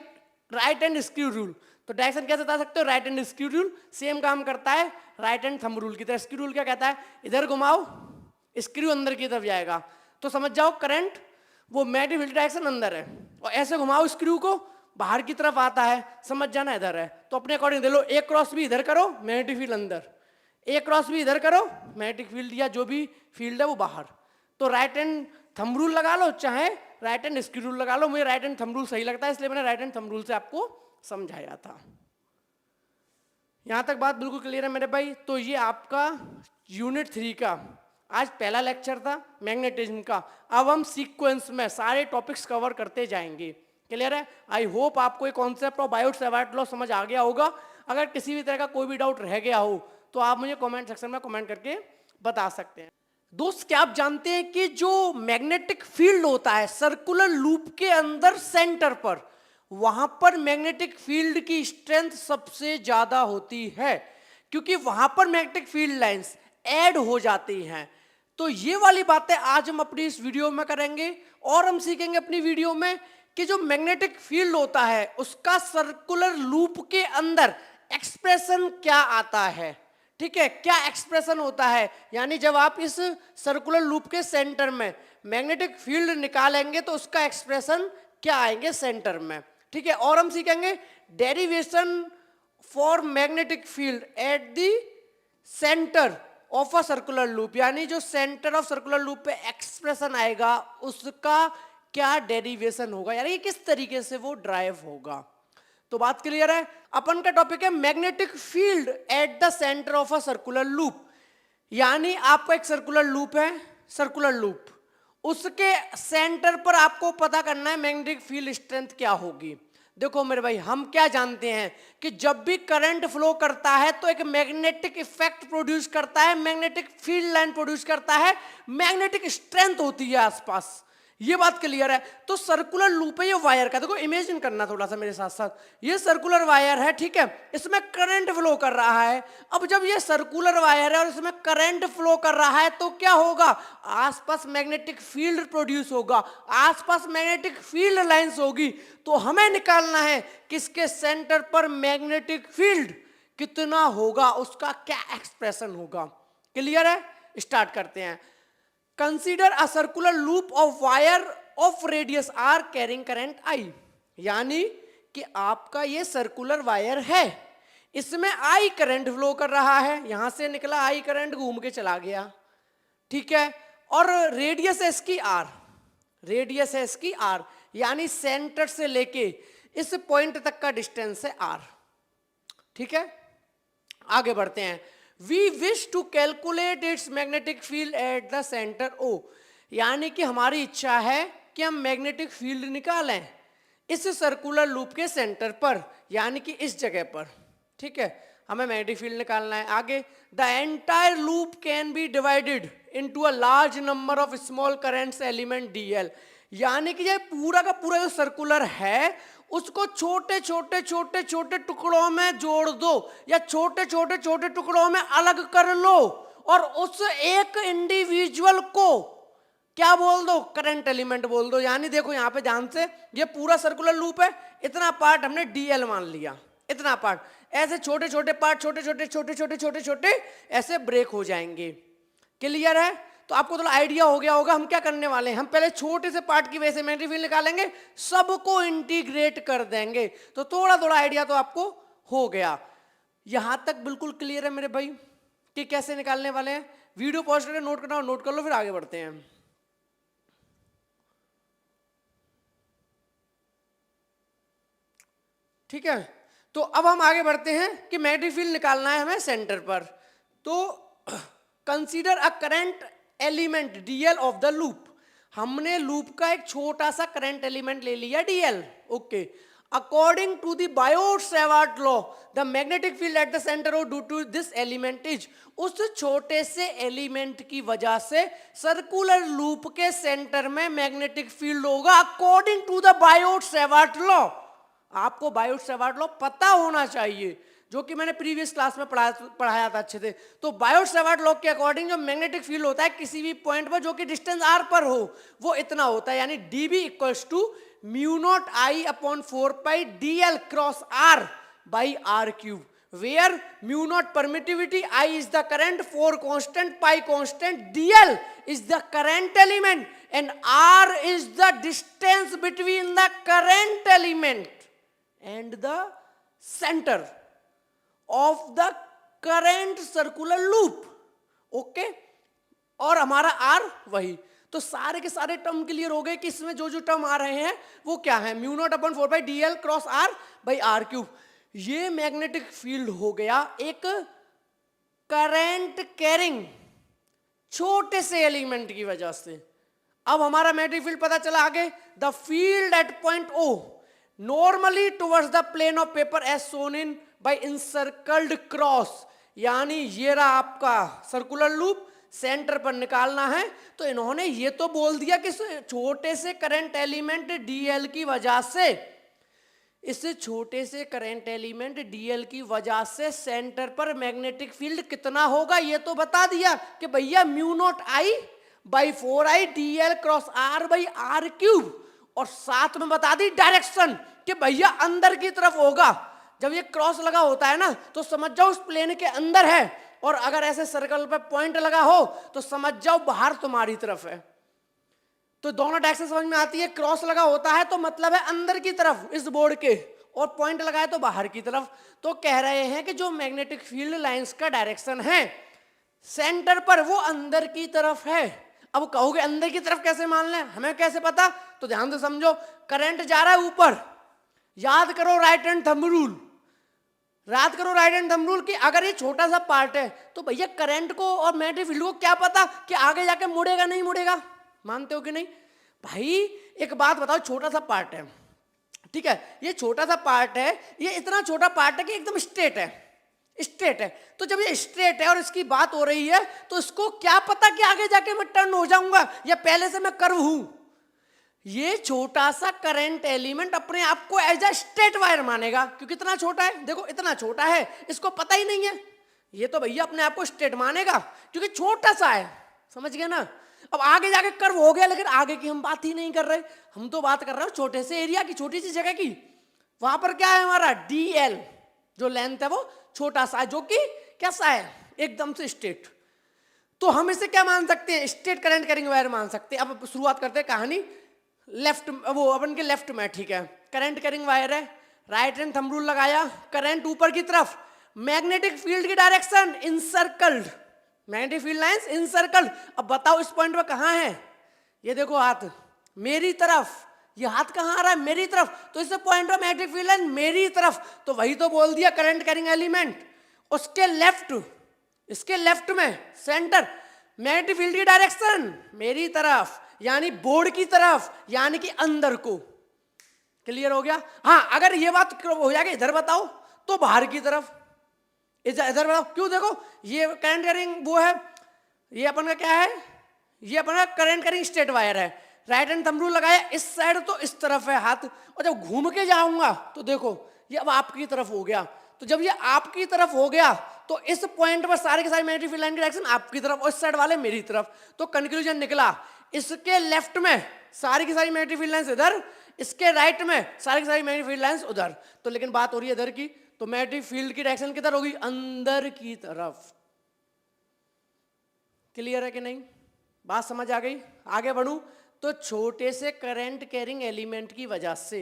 right hand screw rule. तो डायरेक्शन कैसे बता सकते हो, right hand screw rule same काम करता है राइट हैंड थंब रूल की तरह। स्क्रू रूल क्या कहता है, इधर घुमाओ स्क्रू अंदर की तरफ जाएगा, तो समझ जाओ करंट वो मैग्नेटिक फील्ड डायरेक्शन अंदर है, और ऐसे घुमाओ स्क्रू को बाहर की तरफ आता है, समझ जाना इधर है। तो अपने अकॉर्डिंग दे लो, ए क्रॉस भी इधर करो मैग्नेटिक फील्ड अंदर, ए क्रॉस भी इधर करो मैग्नेटिक फील्ड या जो भी फील्ड है वो बाहर। तो राइट हैंड थंब रूल लगा लो, चाहे राइट हैंड स्क्रू रूल लगा लो। मुझे राइट हैंड थंब रूल सही लगता है, इसलिए मैंने राइट हैंड थंब रूल से आपको समझाया था। यहां तक बात बिल्कुल क्लियर है मेरे भाई। तो ये आपका यूनिट 3 का आज पहला लेक्चर था मैग्नेटिज्म का। अब हम सीक्वेंस में सारे टॉपिक्स कवर करते जाएंगे। क्लियर है। आई होप आपको ये कॉन्सेप्ट ऑफ बायोट-सैवर्ट लॉ समझ आ गया होगा। अगर किसी भी तरह का कोई भी डाउट रह गया हो तो आप मुझे कमेंट सेक्शन में कमेंट करके बता सकते हैं। दोस्त, क्या आप जानते हैं कि जो मैग्नेटिक फील्ड होता है सर्कुलर लूप के अंदर सेंटर पर, वहां पर मैग्नेटिक फील्ड की स्ट्रेंथ सबसे ज्यादा होती है, क्योंकि वहां पर मैग्नेटिक फील्ड लाइंस ऐड हो जाती हैं। तो ये वाली बातें आज हम अपनी इस वीडियो में करेंगे, और हम सीखेंगे अपनी वीडियो में कि जो मैग्नेटिक फील्ड होता है उसका सर्कुलर लूप के अंदर एक्सप्रेशन क्या आता है। ठीक है, क्या एक्सप्रेशन होता है, यानी जब आप इस सर्कुलर लूप के सेंटर में मैग्नेटिक फील्ड निकालेंगे तो उसका एक्सप्रेशन क्या आएंगे सेंटर में। ठीक है, और हम सीखेंगे derivation for magnetic field at the centre of a circular loop, यानी जो सेंटर ऑफ सर्कुलर लूप पे एक्सप्रेशन आएगा उसका क्या डेरिवेशन होगा, यानी किस तरीके से वो ड्राइव होगा। तो बात क्लियर है। अपन का टॉपिक है magnetic field at the centre of a circular loop, यानी आपका एक सर्कुलर लूप है, सर्कुलर लूप, उसके सेंटर पर आपको पता करना है मैग्नेटिक फील्ड स्ट्रेंथ क्या होगी। देखो मेरे भाई, हम क्या जानते हैं कि जब भी करंट फ्लो करता है तो एक मैग्नेटिक इफेक्ट प्रोड्यूस करता है, मैग्नेटिक फील्ड लाइन प्रोड्यूस करता है, मैग्नेटिक स्ट्रेंथ होती है आसपास, ये बात क्लियर है। तो सर्कुलर लूप है ये वायर का, देखो इमेजिन करना थोड़ा सा मेरे साथ साथ, ये सर्कुलर वायर है, ठीक है, इसमें करंट फ्लो कर रहा है। अब जब ये सर्कुलर वायर है और इसमें करंट फ्लो कर रहा है तो क्या होगा, आसपास मैग्नेटिक फील्ड प्रोड्यूस होगा, आसपास मैग्नेटिक फील्ड लाइंस होगी। तो हमें निकालना है किसके सेंटर पर मैग्नेटिक फील्ड कितना होगा, उसका क्या एक्सप्रेशन होगा। क्लियर है, स्टार्ट करते हैं। Consider a circular loop of wire of radius R carrying current I, यानी कि आपका ये सर्कुलर वायर है, इसमें आई करंट फ्लो कर रहा है, यहां से निकला आई करंट घूम के चला गया, ठीक है, और रेडियस है इसकी आर, रेडियस है इसकी आर, यानी सेंटर से लेके इस पॉइंट तक का डिस्टेंस है आर। ठीक है, आगे बढ़ते हैं। We wish to calculate its magnetic field at the center O, यानी कि हमारी इच्छा है कि हम मैग्नेटिक फील्ड निकालें इस सर्कुलर लूप के सेंटर पर, यानी कि इस जगह पर। ठीक है, हमें मैग्नेटिक फील्ड निकालना है। आगे, the entire loop can be divided into a large number of small currents element DL, यानी कि ये पूरा का पूरा जो सर्कुलर है उसको छोटे छोटे छोटे छोटे टुकड़ों में जोड़ दो या छोटे छोटे छोटे टुकड़ों में अलग कर लो और उस एक इंडिविजुअल को क्या बोल दो, करंट एलिमेंट बोल दो। यानी देखो यहां पे ध्यान से, ये पूरा सर्कुलर लूप है, इतना पार्ट हमने डीएल मान लिया, इतना पार्ट, ऐसे छोटे छोटे पार्ट छोटे छोटे छोटे छोटे छोटे छोटे ऐसे ब्रेक हो जाएंगे। क्लियर है, तो आपको थोड़ा आइडिया हो गया होगा हम क्या करने वाले हैं। हम पहले छोटे से पार्ट की वजह से मैग्नेटिक फील्ड निकालेंगे, सबको इंटीग्रेट कर देंगे, तो थोड़ा थोड़ा आइडिया तो आपको हो गया। यहां तक बिल्कुल क्लियर है मेरे भाई कि कैसे निकालने वाले हैं। वीडियो पॉज करके नोट करना, नोट कर लो, फिर आगे बढ़ते हैं। ठीक है, तो अब हम आगे बढ़ते हैं कि मैग्नेटिक फील्ड निकालना है हमें सेंटर पर। तो consider a current element DL of the loop, हमने लूप का एक छोटा सा करंट एलिमेंट ले लिया DL. Okay, according to the Biot Savart law the magnetic field at the centre of due to this element is, उस छोटे से एलिमेंट की वजह से सर्कुलर लूप के सेंटर में मैग्नेटिक फील्ड होगा according to the Biot Savart law. आपको बायोट-सेवर्ट लॉ पता होना चाहिए, जो कि मैंने प्रीवियस क्लास में पढ़ाया था अच्छे से। तो बायोट-सेवर्ट लॉ के अकॉर्डिंग जो मैग्नेटिक फील्ड होता है किसी भी पॉइंट पर जो कि डिस्टेंस आर पर हो वो इतना होता है, यानी dB equals to mu naught I upon 4 pi DL cross R by R cube, where mu naught permittivity, I is the current, 4 constant, pi constant, DL is the current element and R is the distance between the current element and the centre of the current circular loop. Okay, और हमारा are वही। तो सारे के सारे term clear हो गए कि इसमें जो जो टर्म आ रहे हैं वो क्या है, mu naught upon 4 by DL cross R by R cube. ये मैग्नेटिक फील्ड हो गया एक करंट कैरिंग छोटे से एलिमेंट की वजह से। अब हमारा मैग्नेटिक फील्ड पता चला। आगे, the field at point O normally towards the plane of paper as shown in by encircled cross, यानी ये रहा आपका सर्कुलर लूप, सेंटर पर निकालना है। तो इन्होंने ये तो बोल दिया कि छोटे से करंट एलिमेंट डीएल की वजह से, इस छोटे से करंट एलिमेंट डीएल की वजह से सेंटर पर मैग्नेटिक फील्ड कितना होगा ये तो बता दिया कि भैया mu naught I by 4i DL cross R by R cube, और साथ में बता दी डायरेक्शन कि भैया अंदर की तरफ होगा। जब ये क्रॉस लगा होता है ना तो समझ जाओ उस प्लेन के अंदर है, और अगर ऐसे सर्कल पे पॉइंट लगा हो तो समझ जाओ बाहर तुम्हारी तरफ है। तो दोनों डायरेक्शन समझ में आती है। क्रॉस लगा होता है तो मतलब है अंदर की तरफ इस बोर्ड के, और पॉइंट लगाए तो बाहर की तरफ। तो कह रहे हैं कि जो मैग्नेटिक फील्ड लाइंस का डायरेक्शन है सेंटर पर वो अंदर की तरफ है। अब कहोगे अंदर की तरफ कैसे मान लें, हमें कैसे पता? तो ध्यान से समझो, करंट जा रहा है ऊपर, याद करो राइट हैंड थंब रूल, याद करो राइट हैंड थंब रूल कि अगर ये छोटा सा पार्ट है तो भैया करंट को और मैग्नेटिक फील्ड को क्या पता कि आगे जाके मुड़ेगा नहीं मुड़ेगा, मानते हो कि नहीं? भाई एक बात बताओ, छोटा सा पार्ट है, ठीक है, ये छोटा सा पार्ट है, ये इतना छोटा पार्ट है कि एकदम स्ट्रेट है, स्ट्रेट है। तो जब ये स्ट्रेट है और इसकी बात हो रही है तो इसको क्या पता कि आगे जाके मैं टर्न हो जाऊंगा या पहले से मैं कर्व हूं। ये छोटा सा करंट एलिमेंट अपने आप को एज अ स्ट्रेट वायर मानेगा क्योंकि इतना छोटा है, देखो इतना छोटा है, इसको पता ही नहीं है, ये तो भैया अपने आप को स्ट्रेट मानेगा क्योंकि छोटा सा है, समझ गए ना? अब आगे जाके कर्व हो गया, लेकिन आगे की हम बात ही नहीं कर रहे, हम तो बात कर रहे हो छोटे से एरिया की, छोटी सी जगह की। वहां पर क्या है हमारा DL, जो लेंथ है वो छोटा सा, जो कि कैसा है, एकदम से स्ट्रेट। तो हम इसे क्या मान सकते हैं, स्ट्रेट करंट कैरिंग वायर मान सकते हैं। अब शुरुआत करते हैं कहानी लेफ्ट, वो अपन के लेफ्ट में, ठीक है, करंट कैरिंग वायर है, राइट हैंड थंब रूल लगाया, करंट ऊपर की तरफ, मैग्नेटिक फील्ड की डायरेक्शन इनसर्कल्ड, मैग्नेटिक फील्ड लाइंस इनसर्कल्ड। अब बताओ इस पॉइंट पर कहां है, ये देखो हाथ मेरी तरफ, ये हाथ कहां आ रहा है, मेरी तरफ, तो इस पॉइंट पर मैग्नेटिक फील्ड लाइन मेरी तरफ, तो वही तो बोल दिया करंट कैरिंग एलिमेंट। उसके लेफ्ट, इसके लेफ्ट में सेंटर, मैग्नेटिक फील्ड की डायरेक्शन मेरी तरफ, यानी बोर्ड की तरफ, यानी कि अंदर को। क्लियर हो गया? हाँ, अगर ये बात हो जाएगी इधर बताओ तो बाहर की तरफ, इधर बताओ क्यों? देखो ये करंट कैरिंग वो है, ये अपन का क्या है, ये अपन का करंट कैरिंग स्ट्रेट वायर है, राइट हैंड थंब रूल लगाया, इस साइड तो इस तरफ है हाथ, और जब घूम के जाऊंगा तो देखो ये अब आपकी तरफ हो गया। तो जब ये आपकी तरफ हो गया तो इस पॉइंट पर सारे के सारे मैग्नेटिक फील्ड लाइन की डायरेक्शन आपकी तरफ और इस साइड वाले मेरी तरफ। तो कंक्लूजन निकला, इसके लेफ्ट में सारी की सारी मैग्नेटिक फील्ड लाइंस इधर, इसके राइट में सारी की सारी मैग्नेटिक फील्ड लाइंस उधर। तो लेकिन बात हो रही है इधर की, तो मैग्नेटिक फील्ड की डायरेक्शन किधर होगी, अंदर की तरफ। क्लियर है कि नहीं? बात समझ आ गई? आगे बढ़ूं तो छोटे से करंट कैरिंग एलिमेंट की वजह से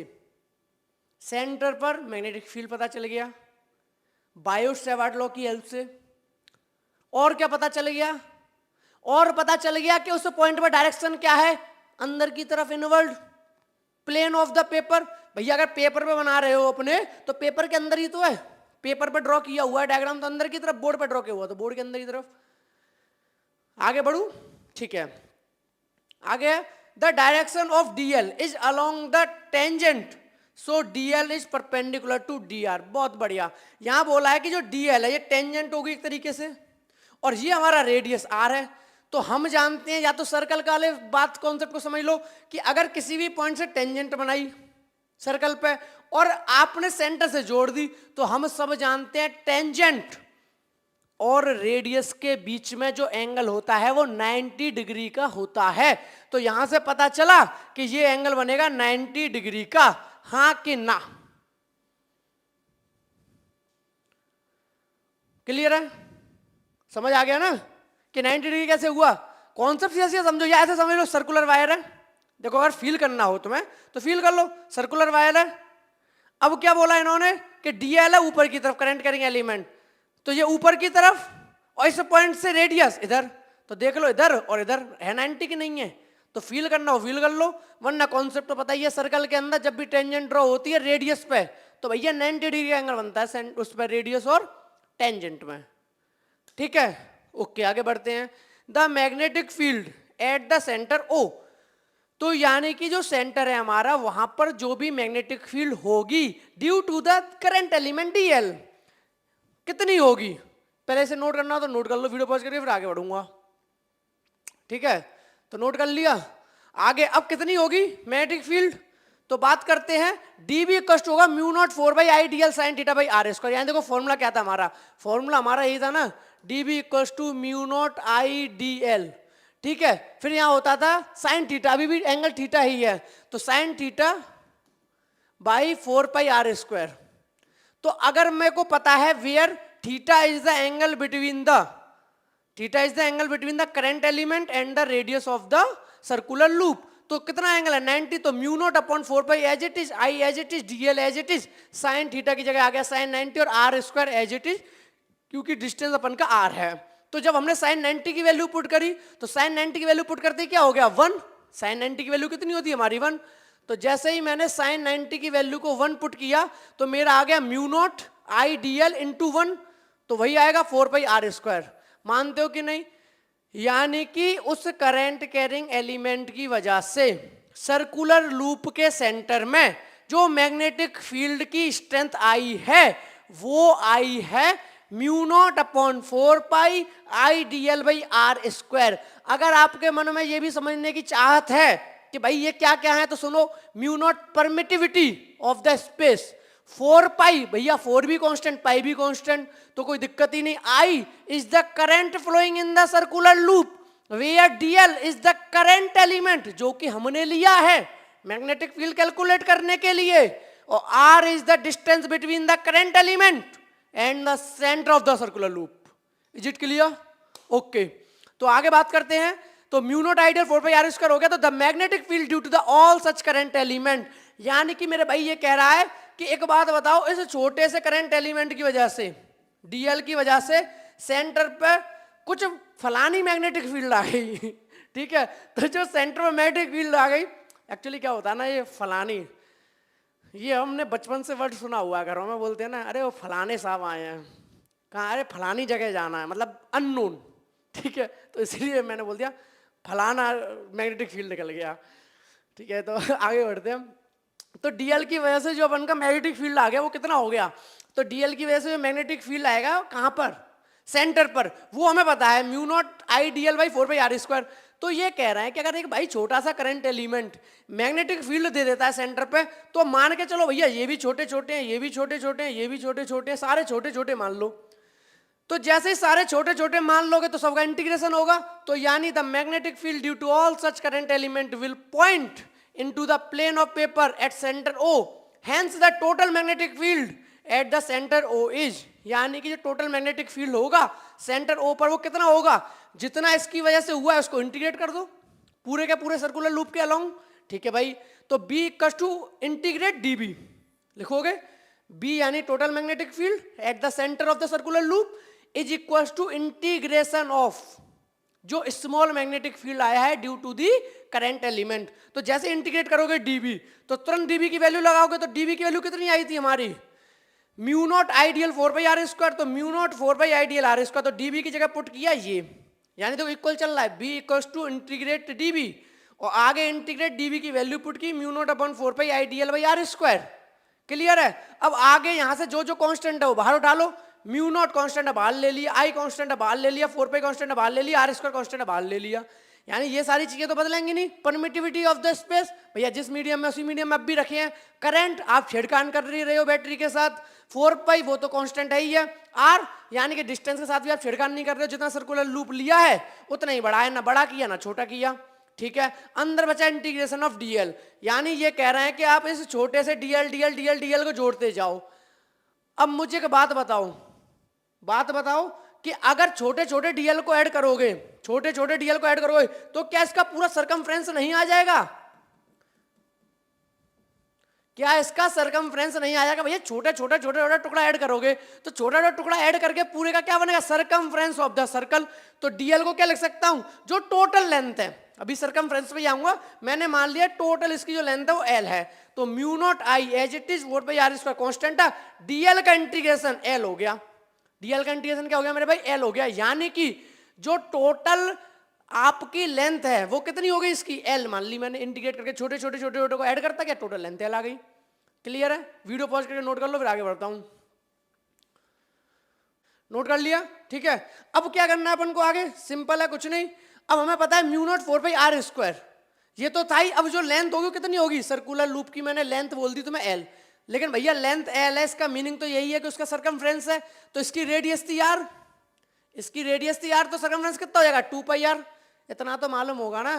सेंटर पर मैग्नेटिक फील्ड पता चल गया बायो-सेवर्ट लॉ की हेल्प से। और क्या पता चल गया? और पता चल गया कि उस पॉइंट पर डायरेक्शन क्या है, अंदर की तरफ, inward, plane of the paper. भैया अगर पेपर पे बना रहे हो अपने तो पेपर के अंदर ही तो है, पेपर पे ड्रॉ किया हुआ है डायग्राम तो अंदर की तरफ, बोर्ड पे ड्रॉ किया हुआ तो बोर्ड के अंदर की तरफ। आगे बढ़ू, ठीक है, आगे, the direction of DL is along the tangent, so DL is perpendicular to DR। बहुत बढ़िया, यहां बोला है कि जो DL है ये टेंजेंट होगी एक तरीके से, और ये हमारा रेडियस R है। तो हम जानते हैं, या तो सर्कल का वाले बात कॉन्सेप्ट को समझ लो कि अगर किसी भी पॉइंट से टेंजेंट बनाई सर्कल पे और आपने सेंटर से जोड़ दी तो हम सब जानते हैं टेंजेंट और रेडियस के बीच में जो एंगल होता है वो 90 डिग्री का होता है। तो यहां से पता चला कि ये एंगल बनेगा 90 डिग्री का, हां कि ना? क्लियर है? समझ आ गया ना कि 90 डिग्री कैसे हुआ? कॉन्सेप्ट ऐसे समझो, या ऐसे समझ लो सर्कुलर वायर है, देखो अगर फील करना हो तुम्हें तो फील कर लो, सर्कुलर वायर है। अब क्या बोला इन्होंने कि DL है ऊपर की तरफ करंट कैरिंग एलिमेंट, तो ये ऊपर की तरफ और इस पॉइंट से रेडियस इधर, तो देख लो इधर और इधर है 90 की नहीं है, तो फील करना हो फील कर लो, वरना कॉन्सेप्ट तो पता ही है, सर्कल के अंदर जब भी टेंजेंट ड्रॉ होती है रेडियस पे तो भैया 90 डिग्री का एंगल बनता है उस पर, रेडियस और टेंजेंट में। ठीक है, ओके, आगे बढ़ते हैं। The magnetic field at the centre O, तो यानी कि जो सेंटर है हमारा वहां पर जो भी मैग्नेटिक फील्ड होगी due to the current element DL, कितनी होगी पहले से नोट करना हो तो नोट कर लो, वीडियो पॉज करके फिर आगे बढ़ूंगा। ठीक है, तो नोट कर लिया। आगे अब कितनी होगी मैग्नेटिक फील्ड, तो बात करते हैं dB कष्ट होगा mu not 4/I dl sin theta by R square. यहाँ देखो फॉर्मूला क्या था हमारा, फॉर्मूला हमारा यही था ना, dB equals to mu naught I dl। ठीक है, फिर यहाँ होता था साइन थीटा, अभी भी एंगल थीटा ही है, तो sine theta by 4πr square. तो अगर मेरे को पता है where theta is the angle between the theta is the angle between the current element and the radius of the circular loop. तो कितना एंगल है 90, तो mu naught upon 4 pi as it is, I as it is, DL as it is, sine theta की जगह आ गया sine 90 और R square as it is, क्योंकि डिस्टेंस अपन का आर है। तो जब हमने साइन 90 की वैल्यू पुट करी तो साइन 90 की वैल्यू पुट करते क्या हो गया 1, साइन 90 की वैल्यू कितनी होती है हमारी 1। तो जैसे ही मैंने साइन 90 की वैल्यू को 1 पुट किया तो मेरा आ गया म्यू नॉट आई डी एल इंटू 1, तो वही आएगा 4 पाई आर स्क्वायर। मानते हो कि नहीं? यानी कि उस करंट कैरिंग एलिमेंट की वजह से सर्कुलर लूप के सेंटर में जो मैग्नेटिक फील्ड की स्ट्रेंथ आई है वो आई है mu naught upon 4 pi I D L by R square. अगर आपके मन में ये भी समझने की चाहत है कि भाई ये क्या क्या है तो सुनो, mu naught permittivity of the space, 4 पाई, भैया 4 भी कांस्टेंट पाई भी कांस्टेंट, तो कोई दिक्कत ही नहीं। I is the current flowing in the circular loop where DL is the current element, जो कि हमने लिया है मैग्नेटिक फील्ड कैलकुलेट करने के लिए, और R is the distance between the current element and the centre of the circular loop. Is it clear? Okay, तो आगे बात करते हैं। तो mu naught ideal 4 pi R square हो गया। तो the magnetic field due to the all such current element, यानी कि मेरे भाई ये कह रहा है कि एक बात बताओ, इस छोटे से करंट एलिमेंट की वजह से डीएल की वजह से सेंटर पे कुछ फलानी मैग्नेटिक फील्ड आ गई ठीक है, तो जो सेंटर में मैग्नेटिक फील्ड आ गई, एक्चुअली क्या होता है ना, ये फलानी, ये हमने बचपन से वर्ड सुना हुआ है, घरों में बोलते हैं ना, अरे वो फलाने साहब आए हैं, कहाँ, अरे फलानी जगह जाना है, मतलब अननोन, ठीक है, तो इसलिए मैंने बोल दिया फलाना मैग्नेटिक फील्ड निकल गया, ठीक है। तो आगे बढ़ते हैं। तो डीएल की वजह से जो अपन का मैग्नेटिक फील्ड आ गया वो कितना हो गया, तो डीएल की वजह से जो मैग्नेटिक फील्ड आएगा कहाँ पर, सेंटर पर, वो हमें पता है mu naught I DL by 4 pi R square. तो ये कह रहे हैं कि अगर एक भाई छोटा सा करंट एलिमेंट मैग्नेटिक फील्ड दे देता है सेंटर पे, तो मान के चलो भैया ये भी छोटे छोटे हैं, ये भी छोटे छोटे हैं, ये भी छोटे छोटे हैं, सारे छोटे छोटे मान लो। तो जैसे ही सारे छोटे छोटे मान लोगे तो सबका इंटीग्रेशन होगा, तो यानी the magnetic field due to all such current element will point into the plane of paper at center O, hence the total magnetic field at the center O is, यानी कि जो टोटल मैग्नेटिक फील्ड होगा centre O पर वो कितना होगा, जितना इसकी वजह से हुआ है उसको इंटीग्रेट कर दो पूरे के पूरे सर्कुलर लूप के अलोंग, ठीक है भाई। तो B equal to integrate dB लिखोगे, B यानी total magnetic field at the centre of the circular loop is equal to integration of जो स्मॉल मैग्नेटिक फील्ड आया है due to the current element. तो जैसे इंटीग्रेट करोगे डीबी तो तुरंत डीबी की वैल्यू लगाओगे, तो डीबी की वैल्यू कितनी आई थी हमारी, mu naught ideal 4 pi R square, तो mu naught 4 pi I D L R square, तो डीबी की जगह पुट किया ये, यानी तो इक्वल चल रहा है, B equal to integrate DB, और आगे इंटीग्रेट डीबी की वैल्यू पुट की mu naught upon 4 pi I DL by R square. Clear है? अब आगे यहां से जो जो कांस्टेंट है वो बाहर डालो, म्यू नॉट कांस्टेंट है बाहर ले लिया, आई कांस्टेंट है बाहर ले लिया, 4 पाई कांस्टेंट है बाहर ले लिया, आर स्क्वायर कांस्टेंट है बाहर ले लिया, यानी ये सारी चीजें तो बदलेंगी नहीं। परमिटिविटी ऑफ द स्पेस, भैया जिस मीडियम में उसी मीडियम में अब भी रखे हैं। करंट आप छेड़खान कर रहे हो बैटरी के साथ, 4 पाई वो तो कांस्टेंट है ही है, आर यानी कि डिस्टेंस के साथ भी आप छेड़खान नहीं कर रहे हो, जितना सर्कुलर लूप लिया है उतना ही बड़ा है, ना बड़ा किया ना छोटा किया, ठीक है। अंदर बचा इंटीग्रेशन ऑफ डीएल, यानी ये कह रहे हैं कि आप इस छोटे से डीएल डीएल डीएल डीएल को जोड़ते जाओ। अब मुझे एक बात बताओ कि अगर छोटे छोटे डीएल को ऐड करोगे, छोटे छोटे डीएल को ऐड करोगे तो क्या इसका पूरा सरकमफ्रेंस नहीं आ जाएगा, क्या इसका सरकमफ्रेंस नहीं आ जाएगा? भैया छोटे छोटे छोटे छोटे टुकड़ा ऐड करोगे तो छोटा छोटा टुकड़ा ऐड करके पूरे का क्या बनेगा, सरकमफ्रेंस ऑफ द सर्कल। तो डीएल को क्या लिख सकता हूं, जो टोटल लेंथ है, अभी सरकमफ्रेंस पे आऊंगा, मैंने मान लिया टोटल इसकी जो लेंथ है वो एल है, तो mu naught I as it is 4 pi R square constant है, डीएल का इंटीग्रेशन एल हो गया, डीएल का इंटीग्रेशन क्या हो गया मेरे भाई, एल हो गया, यानी कि जो टोटल आपकी लेंथ है वो कितनी हो गई इसकी, एल मान ली मैंने, इंटीग्रेट करके छोटे छोटे छोटे छोटे को ऐड करता क्या, टोटल लेंथ एल आ गई। क्लियर है? वीडियो पॉज करके नोट कर लो, फिर आगे बढ़ता हूं। नोट कर लिया? ठीक है। अब क्या करना है अपन को आगे, सिंपल है, कुछ नहीं। अब हमें पता है mu naught 4 pi R square, ये तो था ही। अब जो लेंथ होगी कितनी होगी, सर्कुलर लूप की मैंने लेंथ बोल दी तुम्हें एल, लेकिन भैया लेंथ एल है, इसका मीनिंग तो यही है कि उसका सरकमफ्रेंस है, तो इसकी रेडियस थी आर, इसकी रेडियस थी आर, तो सरकमफ्रेंस कितना हो जाएगा 2 पाई आर। इतना तो मालूम होगा ना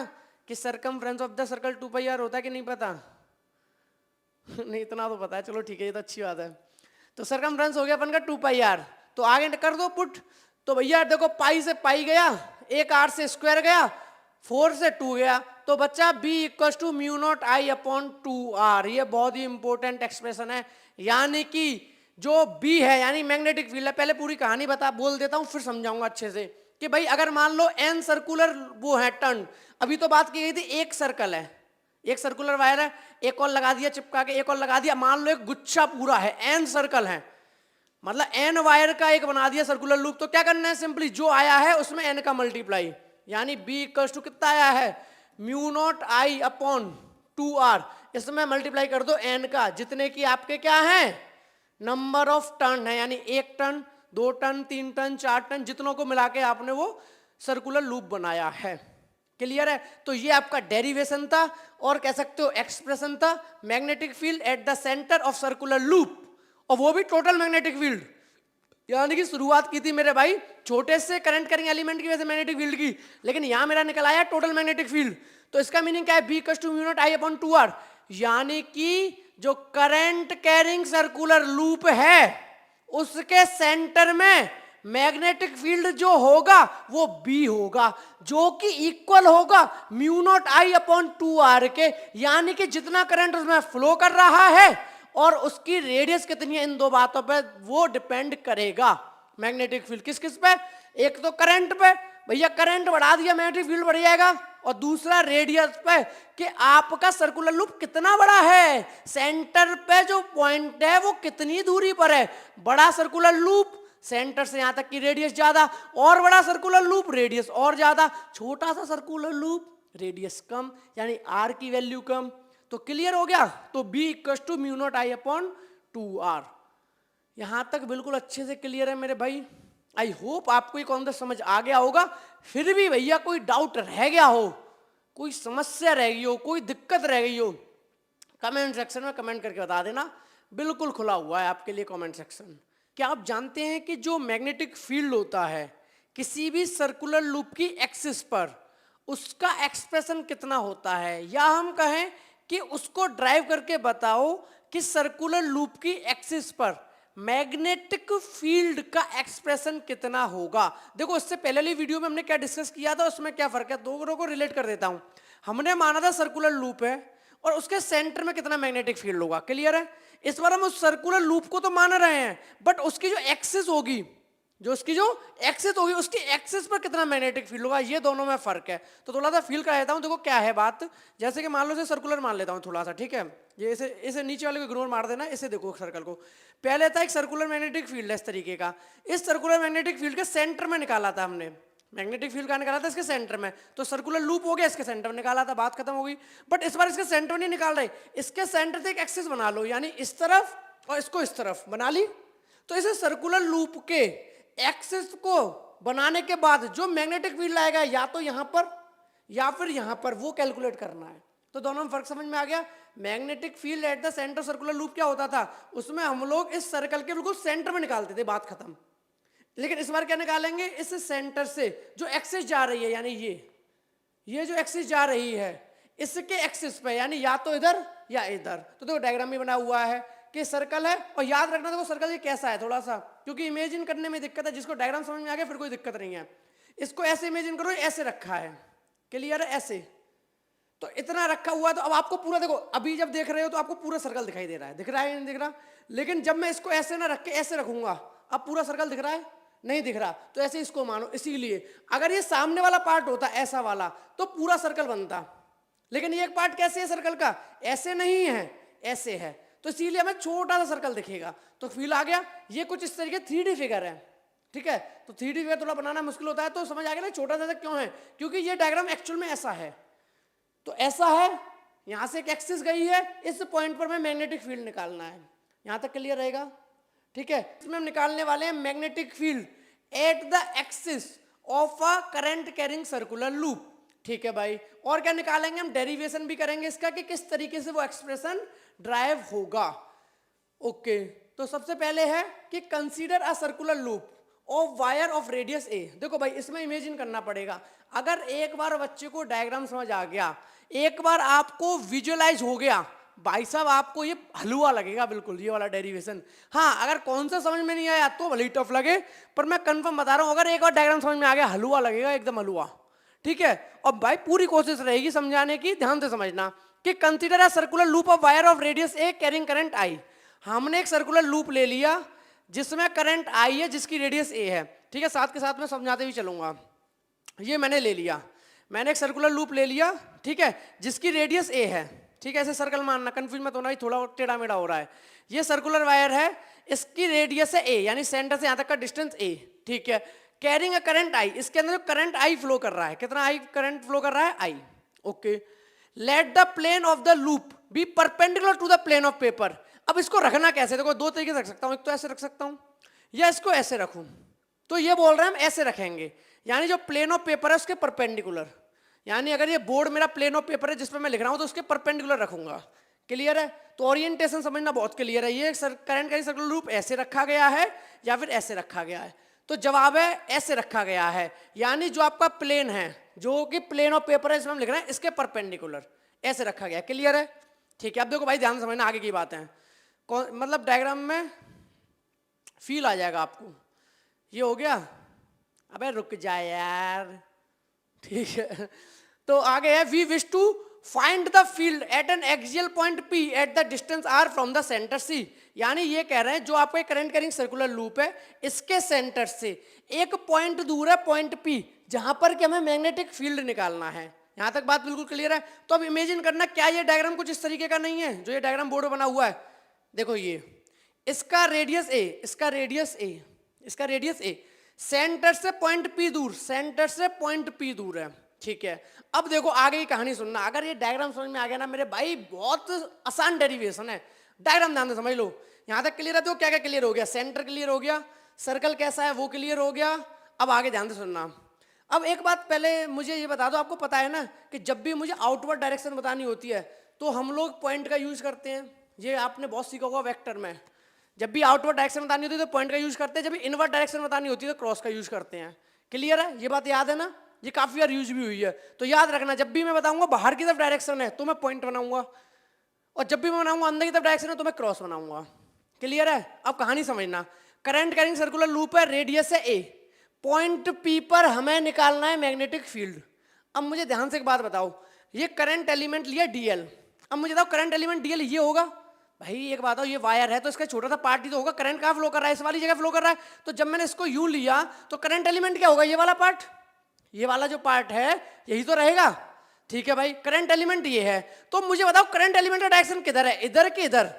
कि circumference of the circle 2 pi R होता है कि नहीं पता नहीं, इतना तो पता है, चलो ठीक है, ये तो अच्छी बात है। तो सरकमफ्रेंस हो गया अपन का 2 पाई आर, तो आगे कर दो पुट, तो भैया देखो पाई से पाई गया, एक आर से स्क्वायर गया, 4 से 2 गया, तो बच्चा b equal to mu naught I upon 2r। ये बहुत ही इंपॉर्टेंट एक्सप्रेशन है, यानी कि जो b है यानी मैग्नेटिक फील्ड है। पहले पूरी कहानी बता बोल देता हूं फिर समझाऊंगा अच्छे से कि भाई अगर मान लो n सर्कुलर वो है टर्न, अभी तो बात की गई थी एक सर्कल है, एक सर्कुलर वायर है, एक और लगा दिया चिपका के, एक और लगा दिया, मान लो एक गुच्छा पूरा है, n सर्कल है, मतलब n वायर का एक बना दिया सर्कुलर लूप। तो क्या करना है, सिंपली जो आया है उसमें n का मल्टीप्लाई, यानी b इक्वल टू कितना आया है, mu naught I upon 2r, इसमें मल्टीप्लाई कर दो n का, जितने की आपके क्या है नंबर ऑफ टर्न है, यानी 1 टर्न 2 टर्न 3 टर्न 4 टर्न, जितनों को मिला के आपने वो सर्कुलर लूप बनाया है। क्लियर है? तो ये आपका डेरिवेशन था और कह सकते हो एक्सप्रेशन था, magnetic field at the centre of circular loop, और वो भी टोटल मैग्नेटिक फील्ड, यानी कि शुरुआत की थी मेरे भाई छोटे से करंट कैरिंग एलिमेंट की वजह से मैग्नेटिक फील्ड की, लेकिन यहां मेरा निकल आया टोटल मैग्नेटिक फील्ड। तो इसका मीनिंग क्या है, b equal to mu naught I upon 2r, यानी कि जो करंट कैरिंग सर्कुलर लूप है उसके सेंटर में मैग्नेटिक फील्ड जो होगा वो b होगा, जो कि इक्वल होगा mu naught I upon 2r के, यानी कि जितना करंट उसमें फ्लो कर रहा है और उसकी रेडियस कितनी है, इन दो बातों पे वो डिपेंड करेगा मैग्नेटिक फील्ड। किस किस पे, एक तो करंट पे, भैया करंट बढ़ा दिया मैग्नेटिक फील्ड बढ़ जाएगा, और दूसरा रेडियस पे कि आपका सर्कुलर लूप कितना बड़ा है, सेंटर पे जो पॉइंट है वो कितनी दूरी पर है। बड़ा सर्कुलर लूप सेंटर से यहां तक की रेडियस ज्यादा, और बड़ा सर्कुलर लूप रेडियस और ज्यादा, छोटा सा सर्कुलर लूप रेडियस कम, यानी आर की वैल्यू कम। तो क्लियर हो गया, तो b equal to mu naught I upon 2r। यहां तक बिल्कुल अच्छे से क्लियर है मेरे भाई। आई होप आपको ये कॉन्सेप्ट समझ आ गया होगा। फिर भी भैया कोई डाउट रह गया हो, कोई समस्या रह गई हो, कोई दिक्कत रह गई हो, कमेंट सेक्शन में कमेंट करके बता देना, बिल्कुल खुला हुआ है आपके लिए कमेंट सेक्शन। क्या आप जानते हैं कि जो मैग्नेटिक फील्ड होता है किसी भी सर्कुलर लूप की एक्सिस पर, उसका एक्सप्रेशन कितना होता है, या हम कहें कि उसको ड्राइव करके बताओ कि सर्कुलर लूप की एक्सिस पर मैग्नेटिक फील्ड का एक्सप्रेशन कितना होगा। देखो इससे पहले वाली वीडियो में हमने क्या डिस्कस किया था, उसमें क्या फर्क है, दोनों को रिलेट कर देता हूं। हमने माना था सर्कुलर लूप है और उसके सेंटर में कितना मैग्नेटिक फील्ड होगा। क्लियर है? इस बार हम उस सर्कुलर लूप को तो मान रहे हैं, बट उसकी जो एक्सिस होगी, जो उसकी जो एक्सिस होगी, उसकी एक्सिस पर कितना मैग्नेटिक फील्ड होगा, ये दोनों में फर्क है। तो थोड़ा सा फील कर लेता हूं। देखो क्या है बात, जैसे कि मान लो इसे सर्कुलर मान लेता हूं थोड़ा सा, ठीक है, ये इसे नीचे वाले को इग्नोर मार देना, इसे देखो सर्कल को। पहले था एक सर्कुलर मैग्नेटिक फील्ड है इस तरीके का, इस सर्कुलर मैग्नेटिक फील्ड के सेंटर में निकाला था हमने, मैग्नेटिक फील्ड का निकाला था इसके सेंटर में, तो सर्कुलर लूप हो गया, इसके सेंटर में निकाला था, बात खत्म हो गई। बट इस बार इसके सेंटर में नहीं निकाल रहे, इसके सेंटर से एक एक्सिस बना लो, यानी इस तरफ और इसको इस तरफ बना ली। तो इसे सर्कुलर लूप के एक्सिस को बनाने के बाद जो मैग्नेटिक फील्ड आएगा या तो यहां पर या फिर यहां पर, वो कैलकुलेट करना है। तो दोनों में फर्क समझ में आ गया। Magnetic field at the centre circular loop क्या होता था, उसमें हम लोग इस सर्कल के बिल्कुल सेंटर में निकालते थे, बात खत्म। लेकिन इस बार क्या निकालेंगे, इस सेंटर से जो एक्सिस जा रही है, यानी ये जो एक्सिस जा रही है इसके एक्सिस पे, यानी या तो इधर या इधर। तो देखो डायग्राम भी बना हुआ है कि सर्कल है, और याद रखना देखो सर्कल ये कैसा है, थोड़ा सा क्योंकि इमेजिन करने में दिक्कत है, जिसको डायग्राम समझ में आ गया फिर कोई दिक्कत नहीं है। इसको ऐसे इमेजिन करो, ऐसे रखा है, क्लियर है, ऐसे। तो इतना रखा हुआ है, तो अब आपको पूरा देखो, अभी जब देख रहे हो तो आपको पूरा सर्कल दिखाई दे रहा है, दिख रहा है नहीं दिख रहा, लेकिन जब मैं इसको ऐसे ना रख के ऐसे रखूंगा, अब पूरा सर्कल दिख रहा है, नहीं दिख रहा, तो ऐसे इसको मानो। इसीलिए अगर ये सामने वाला पार्ट होता ऐसा वाला तो पूरा सर्कल बनता, लेकिन ये एक पार्ट कैसे है सर्कल का, ऐसे नहीं है, ऐसे है, तो इसीलिए हमें छोटा सा सर्कल दिखेगा। तो फील आ गया, ये कुछ इस तरीके 3D फिगर है, ठीक है। तो 3D फिगर थोड़ा बनाना मुश्किल होता है, तो समझ आ गया ना छोटा सा क्यों है, क्योंकि ये डायग्राम एक्चुअल में ऐसा है। तो ऐसा है, यहां से एक एक्सिस गई है, इस पॉइंट पर मैं मैग्नेटिक फील्ड निकालना है, यहां तक क्लियर रहेगा, ठीक है। इसमें हम निकालने वाले हैं magnetic field at the axis of a current carrying circular loop, ठीक है भाई। और क्या निकालेंगे हम, डेरिवेशन भी करेंगे इसका कि किस तरीके से वो एक्सप्रेशन ड्राइव होगा। ओके, तो सबसे पहले है कि consider a circular loop of wire of radius A. देखो भाई इसमें इमेजिन करना पड़ेगा, अगर एक बार बच्चे को डायग्राम समझ आ गया, एक बार आपको विजुअलाइज हो गया, भाई साहब आपको ये हलवा लगेगा बिल्कुल, ये वाला डेरिवेशन। हाँ, अगर कौन सा समझ में नहीं आया तो भले ही टफ लगे, पर मैं कंफर्म बता रहा हूँ, अगर एक बार डायग्राम समझ में आ गया हलवा लगेगा, एकदम हलवा। ठीक है, और भाई पूरी कोशिश रहेगी समझाने की, ध्यान से समझना कि consider a circular loop of wire of radius A carrying current आई। हमने एक सर्कुलर लूप ले लिया जिसमें करंट आई है, जिसकी रेडियस ए है। ठीक है, साथ के साथ में समझाते भी चलूंगा। ये मैंने ले लिया, मैंने एक सर्कुलर लूप ले लिया, ठीक है, जिसकी रेडियस ए है। ठीक है, ऐसे सर्कल मानना, कंफ्यूज मत होना, थोड़ा टेढ़ा मेढ़ा हो रहा है। ये सर्कुलर वायर है, इसकी रेडियस है ए, यानी सेंटर से यहां तक का डिस्टेंस ए। ठीक है, कैरिंग अ करंट आई, इसके अंदर जो करंट आई फ्लो कर रहा है, कितना आई करंट फ्लो कर रहा है, I. Okay, let the plane of the loop be perpendicular to the plane of paper. अब इसको रखना कैसे, देखो दो तरीके से रख सकता हूं, एक तो ऐसे रख सकता हूं या इसको ऐसे रखूं। तो ये बोल रहे हैं हम ऐसे रखेंगे, यानी जो प्लेन ऑफ पेपर है उसके परपेंडिकुलर, यानी अगर ये बोर्ड मेरा प्लेन ऑफ पेपर है जिस पे मैं लिख रहा हूं तो उसके परपेंडिकुलर रखूंगा। क्लियर है? तो ओरिएंटेशन समझना बहुत क्लियर है। ये करंट का सर्कुलर लूप ऐसे रखा गया है या फिर ऐसे रखा गया है, तो जवाब है ऐसे रखा गया है, यानी जो आपका प्लेन है, जो कि प्लेन ऑफ पेपर है इसमें हम लिख रहे हैं, इसके परपेंडिकुलर ऐसे रखा गया। क्लियर है? ठीक है, अब देखो भाई ध्यान से समझना, आगे की बात है, मतलब डायग्राम में फील आ जाएगा आपको। ये हो गया, अबे रुक जाए यार। ठीक है, तो आगे है, we wish to find the field at an axial point P at the distance R from the centre C. यानी ये कह रहे हैं जो आपका करंट कैरिंग सर्कुलर लूप है, इसके सेंटर से एक पॉइंट दूर है, पॉइंट पी, जहां पर कि हमें मैग्नेटिक फील्ड निकालना है। यहां तक बात बिल्कुल क्लियर है? तो अब इमेजिन करना, क्या ये डायग्राम कुछ इस तरीके का नहीं है जो ये डायग्राम बोर्ड बना हुआ है? देखो ये, इसका रेडियस ए, इसका रेडियस ए, इसका रेडियस ए, सेंटर से पॉइंट पी दूर, सेंटर से पॉइंट पी दूर है। ठीक है, अब देखो आगे की कहानी सुनना, अगर ये डायग्राम समझ में आ गया ना मेरे भाई, बहुत आसान डेरिवेशन है। डायग्राम ध्यान से समझ लो, यहां तक क्लियर है? तो क्या क्या क्लियर हो गया? सेंटर क्लियर हो गया, सर्कल कैसा है वो क्लियर हो गया। अब आगे ध्यान से सुनना। अब एक बात पहले मुझे ये बता दो, आपको पता है ना कि जब भी मुझे आउटवर्ड डायरेक्शन बतानी होती है तो हम लोग पॉइंट का यूज करते हैं। ये आपने बहुत सीखा होगा वेक्टर में, जब भी आउटवर्ड डायरेक्शन बतानी होती है तो पॉइंट का यूज करते हैं, जब भी इनवर्ड डायरेक्शन बतानी होती है तो क्रॉस का यूज करते हैं। क्लियर है? ये बात याद है ना? ये काफी बार यूज भी हुई है, तो याद रखना, जब भी मैं बताऊंगा बाहर की तरफ डायरेक्शन है तो मैं पॉइंट बनाऊंगा, और जब भी मैं बनाऊंगा अंदर की तरफ डायरेक्शन है तो मैं क्रॉस बनाऊंगा। क्लियर है? अब कहानी समझना, करंट कैरिंग सर्कुलर लूप है, रेडियस है ए, पॉइंट पी पर हमें निकालना है मैग्नेटिक फील्ड। अब मुझे ध्यान से एक बात बताओ, ये करंट एलिमेंट लिया डीएल, अब मुझे बताओ करंट एलिमेंट डीएल ये होगा भाई, एक बात हो, ये वायर है तो इसका छोटा सा पार्ट ही तो होगा, करंट कहाँ फ्लो कर रहा है? इस वाली जगह फ्लो कर रहा है, तो जब मैंने इसको यूं लिया तो करंट एलिमेंट क्या होगा? ये वाला पार्ट, ये वाला जो पार्ट है यही तो रहेगा। ठीक है भाई, करंट एलिमेंट ये है, तो मुझे बताओ करंट एलिमेंट का डायरेक्शन किधर है? इधर के इधर?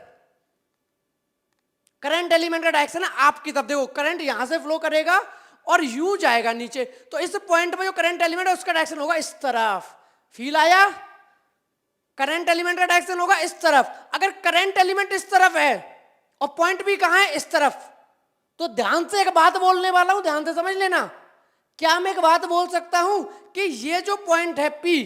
करंट एलिमेंट का डायरेक्शन है आपकी तरफ। देखो करंट यहां से फ्लो करेगा और यूं जाएगा नीचे, तो इस पॉइंट पर जो करंट एलिमेंट है उसका डायरेक्शन होगा इस तरफ। फील आया? करंट एलिमेंट का डायरेक्शन होगा इस तरफ। अगर करंट एलिमेंट इस तरफ है और पॉइंट भी कहां है? इस तरफ, तो ध्यान से एक बात बोलने वाला हूं, ध्यान से समझ लेना। क्या मैं एक बात बोल सकता हूं कि ये जो पॉइंट है P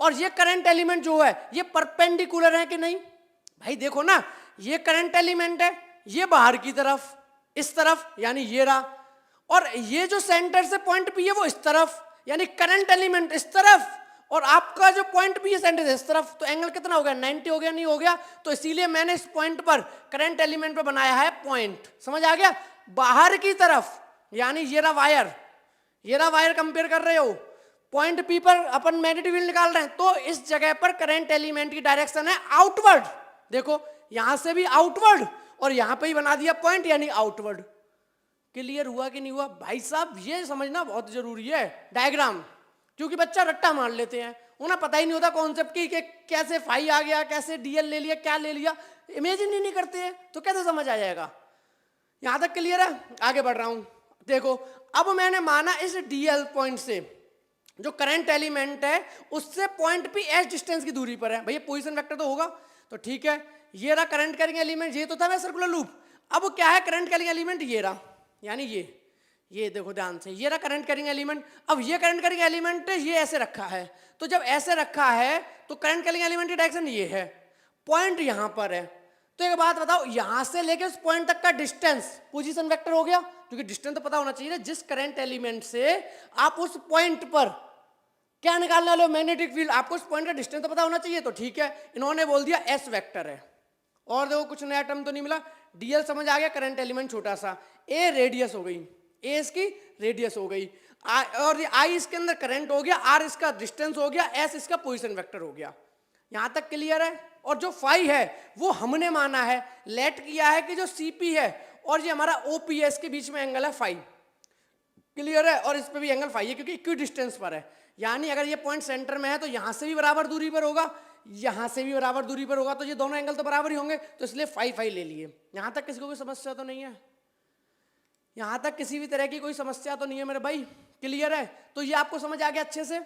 और ये करंट एलिमेंट जो है ये परपेंडिकुलर है कि नहीं? भाई देखो ना, ये करंट एलिमेंट है, ये बाहर की तरफ, इस तरफ, यानी ये रहा, और ये जो सेंटर से पॉइंट P है वो इस तरफ, यानी करंट एलिमेंट इस तरफ, और आपका जो पॉइंट P है सेंटर से इस तरफ, तो एंगल कितना हो गया? 90 हो गया, नहीं हो गया? तो इसीलिए मैंने इस पॉइंट पर करंट एलिमेंट पर बनाया है पॉइंट। समझ आ गया? बाहर की तरफ, यानी ये रहा वायर, ये रहा वायर, कंपेयर कर रहे हो, पॉइंट P पर अपन मैग्नेटिक फील्ड निकाल रहे हैं, तो इस जगह पर करंट एलिमेंट की डायरेक्शन है आउटवर्ड। देखो यहां से भी आउटवर्ड और यहां पे ही बना दिया पॉइंट, यानी आउटवर्ड। क्लियर हुआ कि नहीं हुआ? भाई साहब ये समझना बहुत जरूरी है डायग्राम, क्योंकि बच्चा रट्टा मार लेते हैं, उन्हें पता ही नहीं होता कॉन्सेप्ट की कि कैसे फाई आ गया, कैसे डीएल ले लिया, क्या ले लिया, इमेजिन ही नहीं करते हैं तो कैसे समझ आ जाएगा? यहां तक क्लियर है? आगे बढ़ रहा हूं। देखो अब मैंने माना इस डीएल पॉइंट से जो करंट एलिमेंट है उससे पॉइंट P एस डिस्टेंस की दूरी पर है। भैया पोजीशन वेक्टर तो होगा, तो ठीक है, ये रहा करंट कैरिंग एलिमेंट, ये तो था वह सर्कुलर लूप। अब क्या है करंट कैरिंग एलिमेंट? ये रहा, यानी ये देखो ध्यान से, ये रहा करंट कैरिंग एलिमेंट। अब ये करंट कैरिंग एलिमेंट ये ऐसे रखा है, तो जब ऐसे रखा है तो करंट कैरिंग एलिमेंट की डायरेक्शन ये है, पॉइंट यहां पर है। तो एक बात बताओ, यहां से लेके उस पॉइंट तक का डिस्टेंस पोजीशन वेक्टर हो गया, क्योंकि डिस्टेंस तो पता होना चाहिए ना, जिस करंट एलिमेंट से आप उस पॉइंट पर क्या निकालने वाले हो? Magnetic field. आपको इस पॉइंट का डिस्टेंस तो पता होना चाहिए, तो ठीक है, इन्होंने बोल दिया एस वेक्टर है। और देखो कुछ नया टर्म तो नहीं मिला, डीएल समझ आ गया, करंट एलिमेंट छोटा सा, ए रेडियस हो गई, ए इसकी रेडियस हो गई, और आई इसके अंदर करंट हो गया, आर इसका डिस्टेंस हो गया, एस इसका पोजीशन वेक्टर हो गया। यहां तक क्लियर है? और जो फाई है वो हमने माना है, लेट किया है कि जो सीपी है और ये हमारा ओपीएस के बीच में एंगल है फाई। क्लियर है? और इस पे भी एंगल फाई है क्योंकि इक्वी डिस्टेंस पर है, यानी अगर ये पॉइंट सेंटर में है तो यहां से भी बराबर दूरी पर होगा, यहां से भी बराबर दूरी पर होगा, तो ये दोनों एंगल तो बराबर ही होंगे, तो इसलिए फाई फाई ले लिए। यहां तक किसी को कोई समस्या तो नहीं है? यहां तक किसी भी तरह की कोई समस्या तो नहीं है मेरे भाई? क्लियर है? तो ये आपको समझ आ गया अच्छे से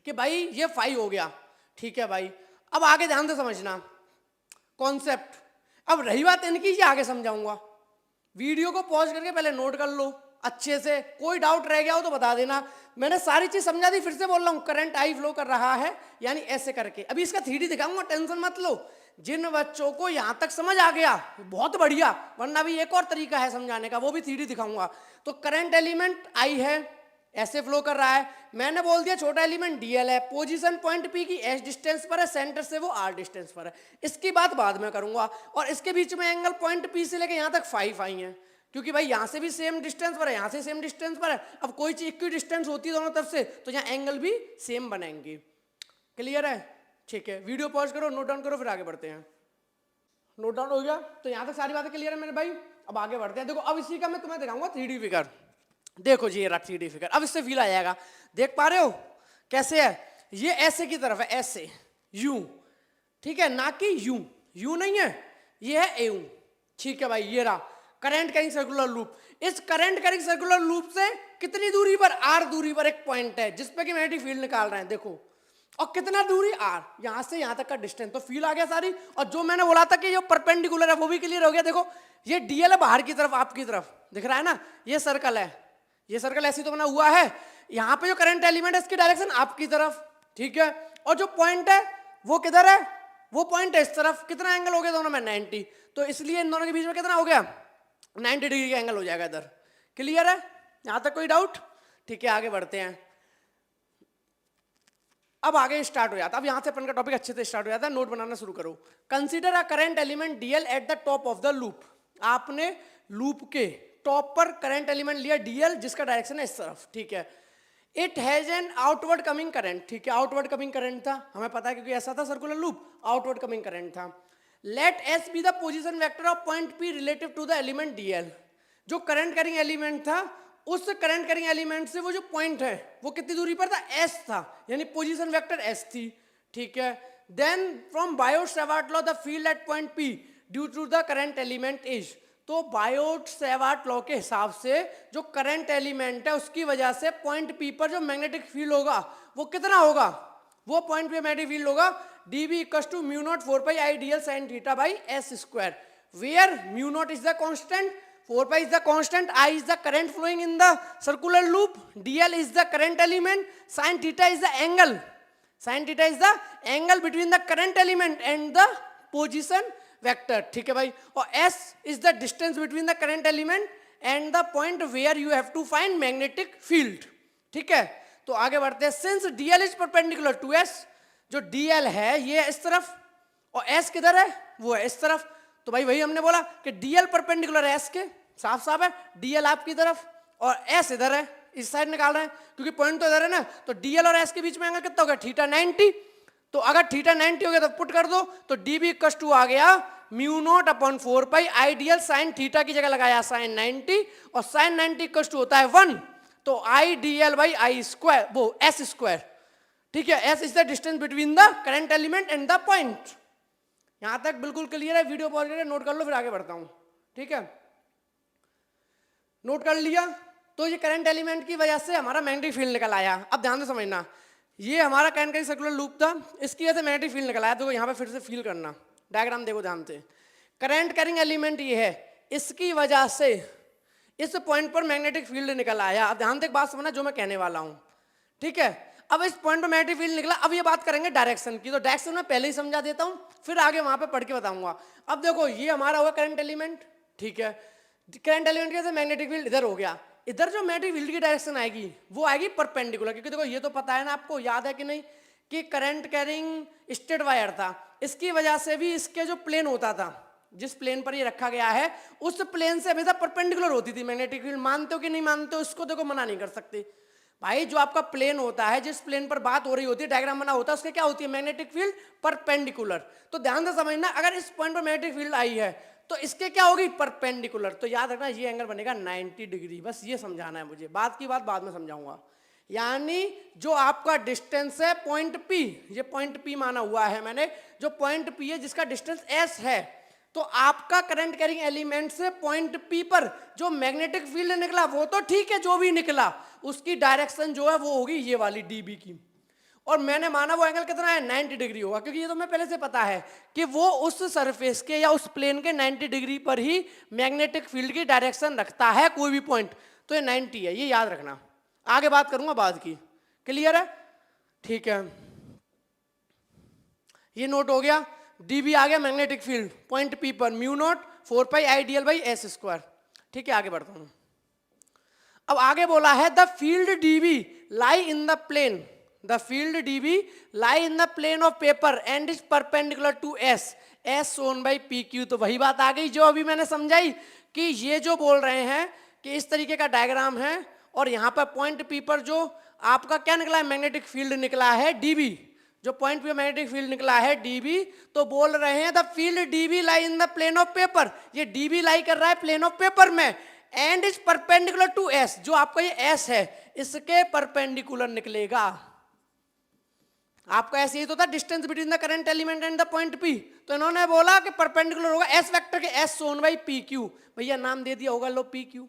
कि भाई ये फाई हो गया। ठीक है भाई, अब आगे ध्यान से समझना कॉन्सेप्ट। अब रही बात इनकी, ये आगे समझाऊंगा, वीडियो को पॉज करके पहले नोट कर लो अच्छे से, कोई डाउट रह गया हो तो बता देना। मैंने सारी चीज समझा दी, फिर से बोल रहा हूं, करंट आई फ्लो कर रहा है यानी ऐसे करके। अभी इसका 3D दिखाऊंगा, टेंशन मत लो। जिन बच्चों को यहां तक समझ आ गया बहुत बढ़िया, वरना भी एक और तरीका है समझाने का, वो भी 3D दिखाऊंगा। तो करंट एलिमेंट आई है, ऐसे फ्लो कर रहा है, मैंने बोल दिया छोटा एलिमेंट डीएल है, पोजीशन पॉइंट पी की एस डिस्टेंस पर है, सेंटर से वो आर डिस्टेंस पर है। इसकी बात बाद में करूंगा। और इसके बीच में एंगल पॉइंट पी से लेके यहां तक 5 आई है, क्योंकि भाई यहां से भी सेम डिस्टेंस पर है, यहां से सेम डिस्टेंस पर है। अब कोई चीज इक्वी डिस्टेंस होती है दोनों तरफ से, तो यहाँ एंगल भी सेम बनेंगे। क्लियर है? ठीक है, वीडियो पॉज करो, नोट डाउन करो, फिर आगे बढ़ते हैं। नोट डाउन हो गया? तो यहां तक सारी बातें क्लियर है मेरे भाई? अब आगे बढ़ते हैं। देखो अब इसी का मैं तुम्हें दिखाऊंगा 3D फिगर। देखो जी ये रहा 3D फिगर, अब इससे फील आ जाएगा। देख पा रहे हो कैसे है? ये ऐसे की तरफ है, ऐसे यू, ठीक है, ना कि यू, यू नहीं है, ये है एयू। ठीक है भाई, ये रहा करंट कैरिंग सर्कुलर लूप। इस करंट कैरिंग सर्कुलर लूप से कितनी दूरी पर? आर दूरी पर एक पॉइंट है जिसपे कि मैग्नेटिक फील्ड निकाल रहे हैं, देखो। और कितना दूरी? आर, यहां से यहां तक का डिस्टेंस। तो फील आ गया सारी। और जो मैंने बोला था कि ये परपेंडिकुलर है वो भी क्लियर हो गया। देखो ये डीएल है बाहर की तरफ, आपकी तरफ दिख रहा है ना, ये सर्कल है, ये सर्कल ऐसी तो बना हुआ है। यहां पे जो करंट एलिमेंट है इसकी डायरेक्शन आपकी तरफ, ठीक है। और जो पॉइंट है वो किधर है? वो पॉइंट है इस तरफ। कितना एंगल हो गया दोनों में? 90। तो इसलिए इन दोनों के बीच में कितना हो गया? 90 डिग्री का एंगल हो जाएगा इधर। क्लियर है? यहां तक कोई डाउट? ठीक है, आगे बढ़ते हैं। अब आगे स्टार्ट हो जाता है, अब यहां से अपन का टॉपिक अच्छे से स्टार्ट हो जाता है। नोट बनाना शुरू करो। Consider a current element DL at the top of the loop. आपने लूप के टॉप पर करंट एलिमेंट लिया डीएल, जिसका डायरेक्शन है इस तरफ, ठीक है। It has an outward coming current, ठीक है, आउटवर्ड कमिंग करंट था, हमें पता है क्योंकि ऐसा था circular loop, outward coming current था। Let S be the position vector of point P relative to the element DL. जो करंट कैरिंग एलिमेंट था, उस करंट कैरिंग एलिमेंट से वो जो पॉइंट है वो कितनी दूरी पर था? एस था, यानी पोजीशन वेक्टर एस थी, ठीक है। Then from Biot Savart law the field at point P due to the current element is. तो बायोट-सावर्ट लॉ के हिसाब से जो करंट एलिमेंट है उसकी वजह से पॉइंट पी पर जो मैग्नेटिक फील्ड होगा वो कितना होगा? वो पॉइंट पे मैग्नेटिक फील्ड होगा dB equals to mu naught 4 pi I DL sine theta by S square, where mu naught is the constant, 4 pi is the constant, I is the current flowing in the circular loop, dl is the current element, sin theta is the angle, sin theta is the angle between the current element and the position vector, ठीक है भाई। और s is the distance between the current element and the point where you have to find magnetic field, ठीक है। तो आगे बढ़ते हैं। since dl is perpendicular to s, जो dl है ये इस तरफ और s किधर है? वो है इस तरफ। तो भाई वही हमने बोला कि dl परपेंडिकुलर है s के, साफ साफ है। dl आपकी तरफ और s इधर है, इस साइड निकाल रहे हैं क्योंकि पॉइंट तो इधर है ना। तो dl और s के बीच में एंगल कितना हो गया? थीटा 90। तो अगर थीटा 90 हो गया तो पुट कर दो, तो dB इक्वल्स टू आ गया mu naught upon 4 pi I DL sine theta की जगह लगाया साइन 90, और साइन 90 इक्वल्स टू होता है 1, तो आई डीएल बाई आई स्क्वायर, वो एस स्क्वायर, ठीक है। S is the distance between the current element and the point. यहां तक बिल्कुल क्लियर है? वीडियो पॉज करके नोट कर लो, फिर आगे बढ़ता हूं, ठीक है। नोट कर लिया? तो ये करंट एलिमेंट की वजह से हमारा मैग्नेटिक फील्ड निकल आया। अब ध्यान से समझना, ये हमारा करंट कैरिंग सर्कुलर लूप था, इसकी वजह से मैग्नेटिक फील्ड निकल आया। तो यहाँ पे फिर से फील करना, डायग्राम देखो ध्यान से। करंट कैरिंग एलिमेंट ये है, इसकी वजह से इस पॉइंट पर मैग्नेटिक फील्ड निकल आया। अब ध्यान से एक बात समझना जो मैं कहने वाला हूँ, ठीक है। अब इस पॉइंट पर मैग्नेटिक फील्ड निकला, अब ये बात करेंगे डायरेक्शन की। तो डायरेक्शन मैं पहले ही समझा देता हूँ, फिर आगे वहां पे पढ़ के बताऊंगा। अब देखो ये हमारा हुआ करंट एलिमेंट, ठीक है। करंट एलिमेंट के मैग्नेटिक फील्ड इधर हो गया, इधर जो मैग्नेटिक फील्ड की डायरेक्शन आएगी वो आएगी परपेंडिकुलर, क्योंकि देखो ये तो पता है ना आपको, याद है कि नहीं, कि करंट कैरिंग स्ट्रेट वायर था, इसकी वजह से भी इसके जो प्लेन होता था, जिस प्लेन पर ये रखा गया है उस प्लेन से हमेशा परपेंडिकुलर होती थी मैग्नेटिक फील्ड। मानते हो कि नहीं मानते हो, इसको देखो मना नहीं कर सकते भाई। जो आपका प्लेन होता है, जिस प्लेन पर बात हो रही होती है, डायग्राम बना होता है, उसके क्या होती है, मैग्नेटिक फील्ड परपेंडिकुलर। तो ध्यान से समझना, अगर इस पॉइंट पर मैग्नेटिक फील्ड आई है तो इसके क्या होगी, परपेंडिकुलर। तो याद रखना ये एंगल बनेगा 90 डिग्री, बस ये समझाना है मुझे, बात की बात बाद में समझाऊंगा। यानी जो आपका डिस्टेंस है पॉइंट पी, ये पॉइंट पी माना हुआ है मैंने, जो पॉइंट पी है जिसका डिस्टेंस एस है, तो आपका करंट कैरिंग एलिमेंट से पॉइंट पी पर जो मैग्नेटिक फील्ड निकला वो तो ठीक है, जो भी निकला उसकी डायरेक्शन जो है वो होगी ये वाली डीबी की। और मैंने माना वो एंगल कितना है, 90 डिग्री होगा, क्योंकि ये तो मैं पहले से पता है कि वो उस सरफेस के या उस प्लेन के 90 डिग्री पर ही मैग्नेटिक फील्ड की डायरेक्शन रखता है कोई भी पॉइंट। तो ये 90 है, ये याद रखना। आगे बात करूंगा बाद की, क्लियर है, ठीक है। ये नोट हो गया, डीबी आ गया मैग्नेटिक फील्ड पॉइंट पी पर, mu naught 4 pi I DL by S square. ठीक है, आगे बढ़ता हूं। अब आगे बोला है the field DB lie in the plane, the field DB lie in the plane of paper and is perpendicular to S, S shown by P Q. तो वही बात आ गई जो अभी मैंने समझाई, कि ये जो बोल रहे हैं कि इस तरीके का डायग्राम है और यहाँ पर पॉइंट पी पर जो आपका क्या निकला है, मैग्नेटिक फील्ड निकला है डीबी, जो पॉइंट पे मैग्नेटिक फील्ड निकला है डीबी, तो बोल रहे हैं the field DB lie in the plane of paper, ये डीबी लाई कर रहा है प्लेन ऑफ पेपर में, and is perpendicular to S, जो आपका ये एस है इसके परपेंडिकुलर निकलेगा। आपका ऐसे ही तो था, distance between the current element and the point P, तो इन्होंने बोला कि परपेंडिकुलर होगा एस वेक्टर के, S shown by P Q, भैया नाम दे दिया होगा लो पी क्यू।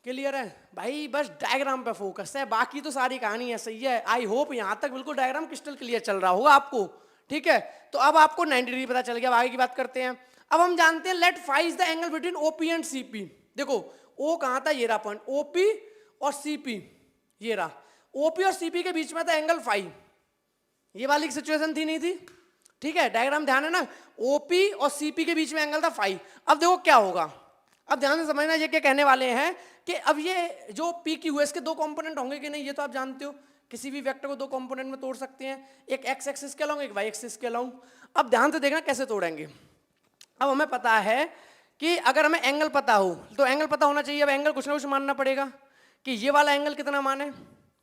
क्लियर है भाई, बस डायग्राम पे फोकस है, बाकी तो सारी कहानी है, सही है। आई होप यहां तक बिल्कुल डायग्राम क्रिस्टल क्लियर चल रहा होगा आपको, ठीक है। तो अब आपको 90 डिग्री पता चल गया, अब आगे की बात करते हैं। अब हम जानते हैं let phi is the angle between OP and CP. देखो ओ कहां था, ये रहा पॉइंट, ओपी और सीपी ये रहा, ओपी और सीपी के बीच में था एंगल फाई, ये वाली सिचुएशन थी नहीं थी, ठीक है। डायग्राम ध्यान है ना, ओपी और सीपी के बीच में एंगल था फाई। अब देखो क्या होगा, अब ध्यान से समझना, ये क्या कहने वाले हैं कि अब ये जो पी क्यू है इसके दो कंपोनेंट होंगे कि नहीं, ये तो आप जानते हो, किसी भी वेक्टर को दो कंपोनेंट में तोड़ सकते हैं, एक एक्स एक्सिस के अलोंग, एक वाई एक्सिस के अलोंग। अब ध्यान से देखना कैसे तोड़ेंगे। अब हमें पता है कि अगर हमें एंगल पता हो तो एंगल पता होना चाहिए, अब एंगल कुछ ना कुछ मानना पड़ेगा कि ये वाला एंगल कितना मान है,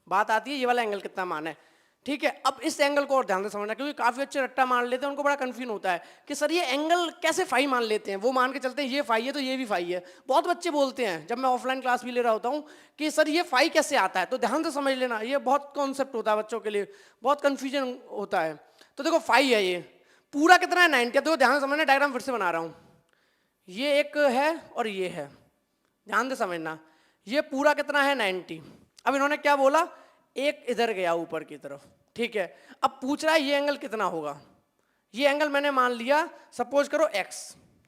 बात आती है ये वाला एंगल कितना मान है, ठीक है। अब इस एंगल को और ध्यान से समझना, क्योंकि काफी अच्छे रट्टा मान लेते हैं, उनको बड़ा कंफ्यूजन होता है कि सर ये एंगल कैसे फाई मान लेते हैं, वो मान के चलते हैं ये फाई है तो ये भी फाई है। बहुत बच्चे बोलते हैं जब मैं ऑफलाइन क्लास भी ले रहा होता हूँ कि सर ये फाई कैसे आता है, तो ध्यान से समझ लेना, ये बहुत कॉन्सेप्ट होता है बच्चों के लिए, बहुत कन्फ्यूजन होता है। तो देखो फाई है, ये पूरा कितना है 90, देखो ध्यान से समझना, डायग्राम फिर से बना रहा हूँ, ये एक है और ये है, ध्यान से समझना, ये पूरा कितना है 90। अब इन्होंने क्या बोला, एक इधर गया ऊपर की तरफ, ठीक है। अब पूछ रहा है ये एंगल कितना होगा, ये एंगल मैंने मान लिया सपोज करो x,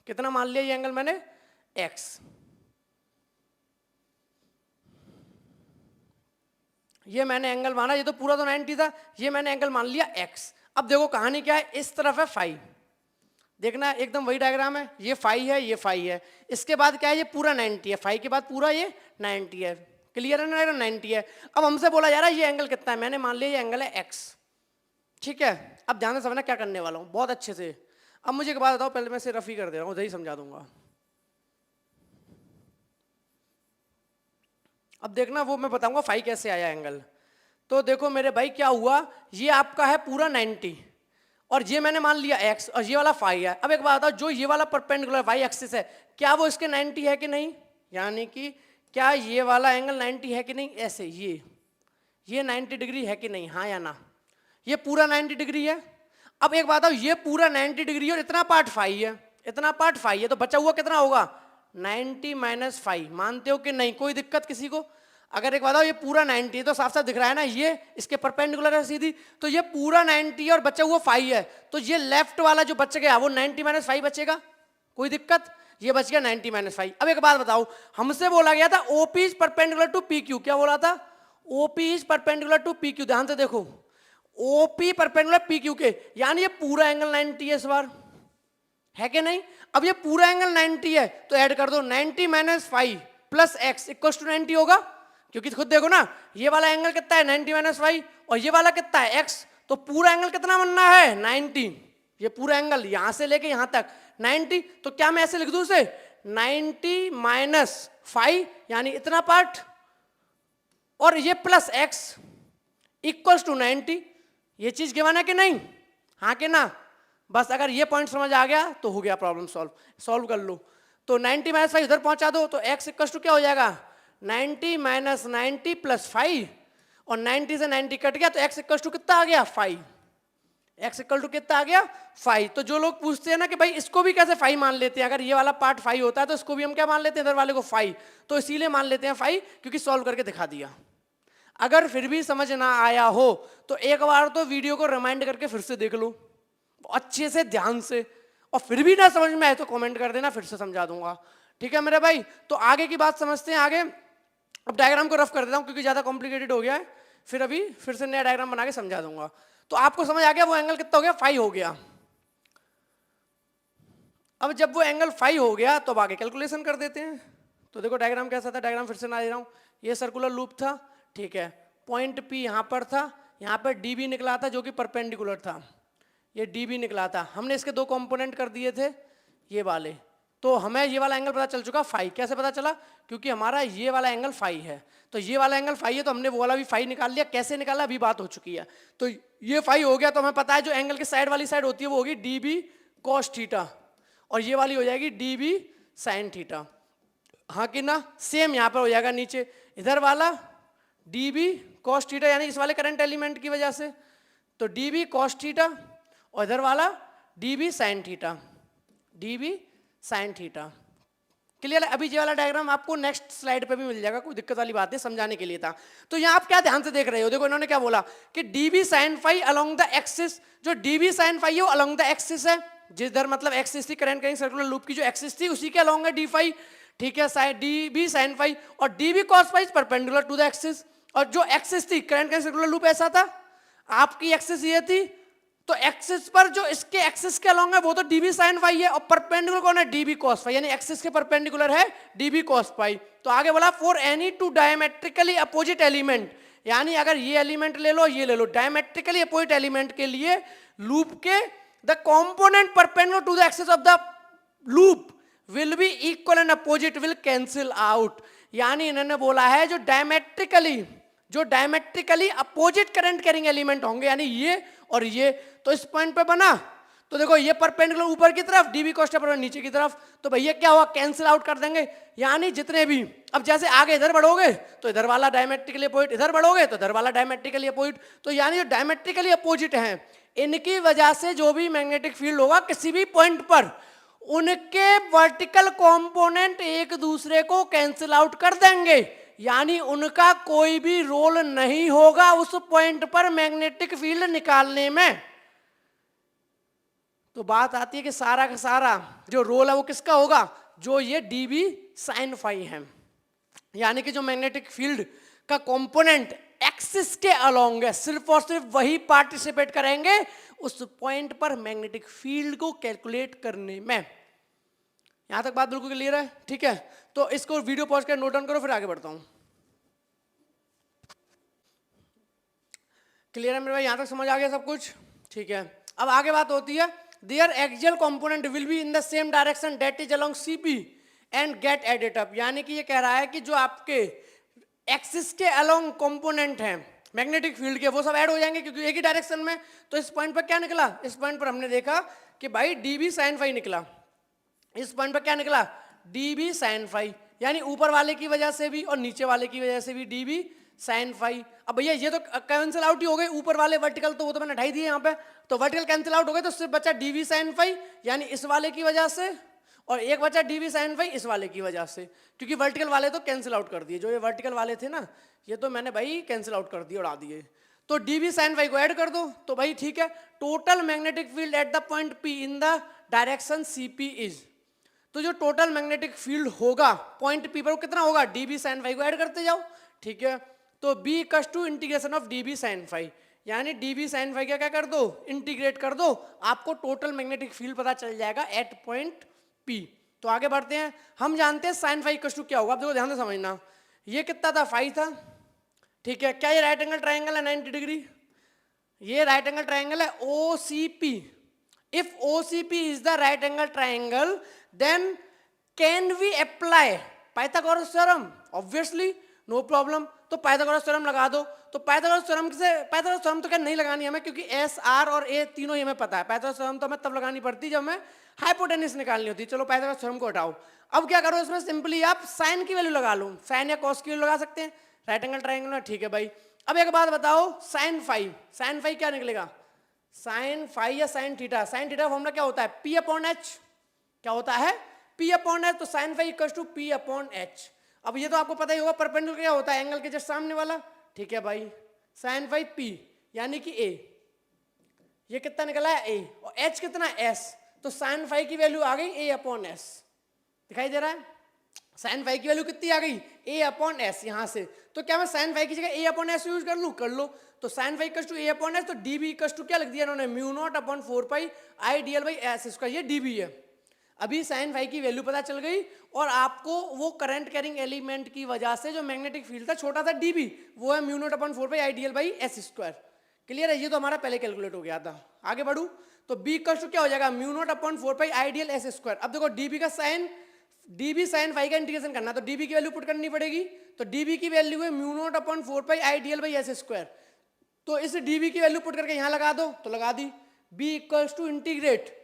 कितना मान लिया ये एंगल मैंने x, ये मैंने एंगल माना, ये तो पूरा तो 90 था, ये मैंने एंगल मान लिया x। अब देखो कहानी क्या है, इस तरफ है फाई, देखना एकदम वही डायग्राम है, ये फाई है ये फाई है, इसके बाद क्या है ये पूरा 90 है, फाई के बाद पूरा ये 90 है, क्लियर है ना, 90 है। अब हमसे बोला जा रहा है ये एंगल कितना है, मैंने मान लिया ये एंगल है x, ठीक है। अब ध्यान से समझना क्या करने वाला हूँ बहुत अच्छे से। अब मुझे एक बात बताओ, पहले मैं इसे रफ ही कर दे रहा हूँ, उधर ही समझा दूंगा। अब देखना वो मैं बताऊंगा फाई कैसे आया एंगल। तो देखो मेरे भाई क्या हुआ, ये आपका है पूरा 90 और ये मैंने मान लिया x और ये वाला फाई है। अब एक बात बताओ, जो ये वाला परपेंडिकुलर वाई एक्सिस है क्या वो इसके 90 है कि नहीं, यानी कि क्या ये वाला एंगल 90 है कि नहीं, ऐसे ये 90 डिग्री है कि नहीं, हाँ या ना, ये पूरा 90 डिग्री है। अब एक बात बताओ, ये पूरा 90 डिग्री और इतना पार्ट फाई है, इतना पार्ट फाई है, तो बचा हुआ कितना होगा 90 माइनस फाई, मानते हो कि नहीं, कोई दिक्कत किसी को। अगर एक बताओ ये पूरा 90 तो साफ साफ दिख रहा है ना, ये इसके परपेंडिकुलर है सीधी, तो ये पूरा 90 और बचा हुआ फाई है, तो ये लेफ्ट वाला जो बच गया वो 90 माइनस फाई बचेगा, कोई दिक्कत, ये बच गया 90 माइनस फाई। अब एक बात बताओ, हमसे बोला गया था OP is perpendicular to P Q, क्या बोला था, OP is perpendicular to P Q, ध्यान से देखो ओपी परपेंडिकुलर पी क्यू के, यानी ये पूरा एंगल 90 है इस बार, है कि नहीं। अब ये पूरा एंगल 90 है तो ऐड कर दो 90 minus 5 plus X equal to 90 होगा, क्योंकि खुद देखो ना ये वाला एंगल कितना है 90 माइनस 5 और ये वाला कितना है एक्स, तो पूरा एंगल कितना बनना है 90। ये पूरा एंगल यहां से लेके यहां तक 90, तो क्या मैं ऐसे लिख दूं उसे 90 माइनस 5 यानी इतना पार्ट और ये प्लस एक्स इक्वल्स टू 90। ये चीज गिवन है कि नहीं, हाँ कि ना। बस अगर ये पॉइंट समझ आ गया तो हो गया प्रॉब्लम सॉल्व कर लो। तो 90 माइनस 5 इधर पहुंचा दो तो x इक्वल्स टू क्या हो जाएगा 90 माइनस 90 प्लस 5 और 90 से 90 कट गया तो x इक्वल्स टू कितना आ गया 5। x इक्वल टू कितना आ गया 5। तो जो लोग पूछते हैं ना कि भाई इसको भी कैसे 5 मान लेते हैं, अगर ये वाला पार्ट 5 होता है तो इसको भी हम क्या मान लेते हैं इधर वाले को 5, तो इसीलिए मान लेते हैं 5 क्योंकि सॉल्व करके दिखा दिया। अगर फिर भी समझ ना आया हो तो एक बार तो वीडियो को रिमाइंड करके फिर से देख लो अच्छे से ध्यान से, और फिर भी ना समझ में आए तो कमेंट कर देना, फिर से समझा दूंगा। ठीक है मेरे भाई, तो आगे की बात समझते हैं। आगे अब डायग्राम को रफ कर देता हूं क्योंकि ज्यादा कॉम्प्लिकेटेड हो गया है, फिर अभी फिर से नया डायग्राम बना के समझा दूंगा। तो आपको समझ आ गया वो एंगल कितना हो गया 5 हो गया। अब जब वो एंगल 5 हो गया तो अब आगे कैलकुलेशन कर देते हैं। तो देखो डायग्राम कैसा था, डायग्राम फिर से ना दे रहा हूं। ये सर्कुलर लूप था, ठीक है, पॉइंट P यहां पर था, यहां पर DB निकला था जो कि परपेंडिकुलर था, ये DB निकला था। हमने इसके दो कंपोनेंट कर दिए थे ये वाले, तो हमें ये वाला एंगल पता चल चुका 5। कैसे पता चला, क्योंकि हमारा ये वाला एंगल 5 है, तो ये वाला एंगल 5 है तो हमने वो वाला भी 5 निकाल लिया। कैसे निकाला अभी बात हो चुकी है। तो ये 5 हो गया तो हमें पता है जो एंगल के साइड वाली साइड होती है वो होगी DB cos थीटा और ये वाली हो जाएगी DB sin थीटा, हाँ कि ना। सेम यहाँ पर हो जाएगा नीचे, इधर वाला DB cos थीटा यानी इस वाले करंट एलिमेंट की वजह से, तो DB cos थीटा और इधर वाला DB sin theta, DB sin theta. Clear है। अभी ये वाला डायग्राम आपको नेक्स्ट स्लाइड पे भी मिल जाएगा, कोई दिक्कत वाली बात नहीं, समझाने के लिए था। तो यहाँ आप क्या ध्यान से देख रहे हो, देखो इन्होंने क्या बोला कि DB sin phi along the axis, जो DB sin phi है वो along the axis है, जिधर मतलब एक्सिस थी करंट करेंगे सर्कुलर लूप की जो एक्सिस थी उसी के along है d phi, ठीक है, DB sin phi और DB cos phi perpendicular to the axis. और जो एक्सिस थी करंट करेंगे सर्कुलर लूप ऐसा था, आपकी एक्सिस ये थी, तो एक्सिस पर जो इसके एक्सिस के अलोंग है वो तो DB sin phi है और परपेंडिकुलर कौन है DB cos phi, यानी एक्सिस के परपेंडिकुलर है DB cos phi। तो आगे बोला for any two diametrically opposite element, यानी अगर ये एलिमेंट ले लो ये ले लो, डायमेट्रिकली अपोजिट एलिमेंट के लिए लूप के the component perpendicular to the axis of the loop will be equal and opposite will cancel out. यानी इन्होंने बोला है जो diametrically opposite current carrying element होंगे यानी ये और ये, तो इस पॉइंट पे बना, तो देखो ये परपेंडिकुलर ऊपर की तरफ DB cos थीटा नीचे की तरफ, तो भैया क्या हुआ कैंसिल आउट कर देंगे। यानी जितने भी, अब जैसे आगे इधर बढ़ोगे तो इधर वाला डायमेट्रिकली अपोजिट, इधर बढ़ोगे तो इधर वाला डायमेट्रिकली अपोजिट, तो यानी जो डायमेट्रिकली अपोजिट हैं इनकी वजह से जो भी मैग्नेटिक फील्ड होगा किसी भी पॉइंट पर उनके वर्टिकल कंपोनेंट एक दूसरे को कैंसिल आउट कर देंगे, यानी उनका कोई भी रोल नहीं होगा उस पॉइंट पर मैग्नेटिक फील्ड निकालने में। तो बात आती है कि सारा का सारा जो रोल है वो किसका होगा, जो ये DB sin phi है, यानी कि जो मैग्नेटिक फील्ड का कंपोनेंट एक्सिस के अलोंग है सिर्फ और सिर्फ वही पार्टिसिपेट करेंगे उस पॉइंट पर मैग्नेटिक फील्ड को कैलकुलेट करने में। यहां तक बात बिल्कुल क्लियर है, ठीक है। तो इसको वीडियो पॉज कर नोट डाउन करो, फिर आगे बढ़ता हूं। क्लियर है मेरे भाई, यहां तक समझ आ गया सब कुछ, ठीक है। अब आगे बात होती है their axial component will be in the same direction that is along CP and get added up, यानी कि ये कह रहा है कि जो आपके एक्सिस के अलोंग कंपोनेंट हैं मैग्नेटिक फील्ड के वो सब ऐड हो जाएंगे क्योंकि एक ही डायरेक्शन में। तो इस पॉइंट पर क्या निकला, इस पॉइंट पर हमने देखा कि भाई DB sin phi निकला, इस पॉइंट पर क्या निकला DB sin phi, यानी ऊपर वाले की वजह से भी और नीचे वाले की वजह से भी DB sin phi। अब भैया ये तो कैंसिल आउट ही हो गए, ऊपर वाले वर्टिकल तो वो तो मैंने हटाई दिए यहाँ पे, तो वर्टिकल कैंसिल आउट हो गए तो सिर्फ बचा DB sin phi यानी इस वाले की वजह से, और एक बचा DB sin phi इस वाले की वजह से, क्योंकि वर्टिकल वाले तो कैंसिल आउट कर दिए, जो ये वर्टिकल वाले थे ना ये तो मैंने भाई कैंसिल आउट कर दिए, उड़ा दिए। तो DB sin phi को ऐड कर दो तो भाई ठीक है, total magnetic field at the point P in the direction CP is, तो जो टोटल मैग्नेटिक फील्ड होगा पॉइंट P पर वो कितना होगा DB sin phi को ऐड करते जाओ, ठीक है। तो B equals to integration of DB sin phi, यानी dB sin phi क्या कर दो, इंटीग्रेट कर दो, आपको टोटल मैग्नेटिक फील्ड पता चल जाएगा एट पॉइंट P। तो आगे बढ़ते हैं, हम जानते हैं sin phi इक्वल टू क्या होगा। आप देखो ध्यान से समझना, ये कितना था, फाई था, ठीक है। क्या ये राइट एंगल ट्राइंगल है 90 डिग्री? ये राइट एंगल ट्राइंगल है OCP। If OCP is the right angle triangle then can we apply Pythagoras theorem? Obviously no problem. तो पाइथागोरस थ्योरम लगा दो। तो पाइथागोरस थ्योरम तो क्या नहीं लगानी हमें, क्योंकि एस आर और ए तीनों ही हमें पता है। पाइथागोरस थ्योरम तो हमें तब लगानी पड़ती जब हमें हाइपोटेन्यूस निकालनी होती। चलो पाइथागोरस थ्योरम को हटाओ। अब क्या करो, इसमें सिंपली आप साइन की वैल्यू लगा लो, साइन या कॉस की वैल्यू लगा सकते हैं राइट एंगल ट्राइंगल में, ठीक है भाई। अब एक बात बताओ, साइन फाई क्या निकलेगा, साइन फाई या sine theta? Sine theta formula क्या होता है, पी अपॉन एच। क्या होता है, पी अपॉन एच। तो sine phi equal to P upon H. अब ये तो आपको पता ही होगा, परपेंडिकुलर क्या होता है, एंगल के जस्ट सामने वाला, ठीक है भाई। साइन फाई पी यानी कि ए, ये कितना निकला है ए, और एच कितना एस। तो साइन फाई की वैल्यू आ गई ए अपॉन एस, दिखाई दे रहा है। साइन फाई की वैल्यू कितनी आ गई, ए अपॉन एस यहां से। तो क्या मैं साइन फाई की जगह ए अपॉन एस यूज कर लूं, कर लो। तो sine phi equal to A upon S, तो डीबी इक्वल टू क्या लिख दिया इन्होंने, mu naught upon 4 pi I D L by S square, ये डीबी है। अभी साइन फाई की वैल्यू पता चल गई, और आपको वो करंट कैरिंग एलिमेंट की वजह से जो मैग्नेटिक फील्ड था छोटा था डीबी, वो है mu naught upon 4 pi I D L by S square. Clear है, ये तो हमारा पहले कैलकुलेट हो गया था। आगे बढ़ू तो बी इक्वल टू क्या हो जाएगा, mu naught upon 4 pi I D L S square. अब देखो डीबी का साइन, डीबी साइन फाई का इंटीग्रेशन करना, तो डीबी की वैल्यू पुट करनी पड़ेगी। तो डीबी की वैल्यू है mu naught upon 4 pi I D L by S square. तो इस डीबी की वैल्यू पुट करके यहां लगा दो, तो लगा दी। B equals to integrate,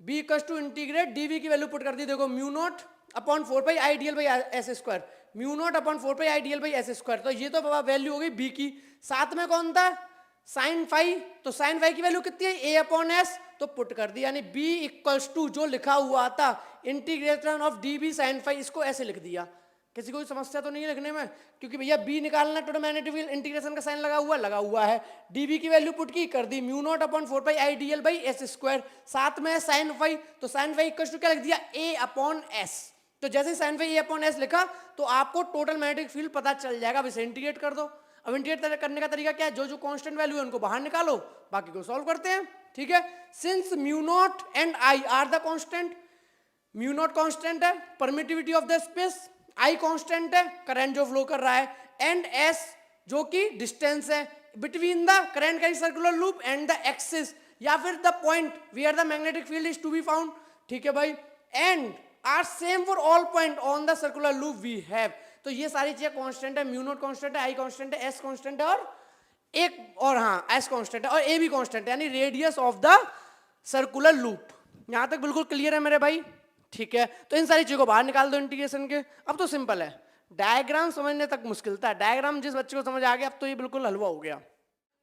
B equals to integrate DB की वैल्यू पुट कर दी, देखो mu naught upon 4 pi I D L by S square, mu naught upon 4 pi I D L by S square. तो ये तो value हो गई B की। साथ में कौन था, साइन फाई। तो साइन फाई की वैल्यू कितनी है, ए अपॉन एस, तो पुट कर दी। यानी बी इक्वल्स टू जो लिखा हुआ था integration of D B sine phi, इसको ऐसे लिख दिया। किसी को समस्या तो नहीं है लिखने में, क्योंकि भैया बी निकालना, टोटल मैग्नेटिक फील्ड इंटीग्रेशन का साइन लगा हुआ है। डीबी की वैल्यू पुट की, कर दी mu naught upon 4 pi I D L by S square. साथ में साइन फाई, तो साइन फाई इक्वल्स टू क्या लिख दिया, ए अपॉन एस। तो जैसे sine phi A upon S लिखा, तो आपको टोटल मैग्नेटिक फील्ड पता चल जाएगा। अब इसे इंटीग्रेट कर दो। अब इंटीग्रेट करने का तरीका क्या है, जो जो कांस्टेंट वैल्यू है उनको बाहर निकालो, बाकी को सॉल्व करते हैं, ठीक है। Since mu naught and I are the constant, mu naught constant है permittivity of the space, I constant है करंट जो फ्लो कर रहा है, एंड एस जो कि डिस्टेंस है between the current carrying circular loop and the axis, या फिर the point where the magnetic field is to be found, ठीक है भाई। And are same for all point on the circular loop we have. तो ये सारी चीजें constant है, म्यू नॉट कांस्टेंट है, आई कांस्टेंट है, एस कांस्टेंट है, और हाँ एस कांस्टेंट है, और ए भी कांस्टेंट है, यानी radius of the circular loop. यहां तक बिल्कुल क्लियर है मेरे भाई, ठीक है। तो इन सारी चीजों को बाहर निकाल दो इंटीग्रेशन के। अब तो सिंपल है, डायग्राम समझने तक मुश्किल था, डायग्राम जिस बच्चे को समझ आ गया अब तो ये बिल्कुल हलवा हो गया।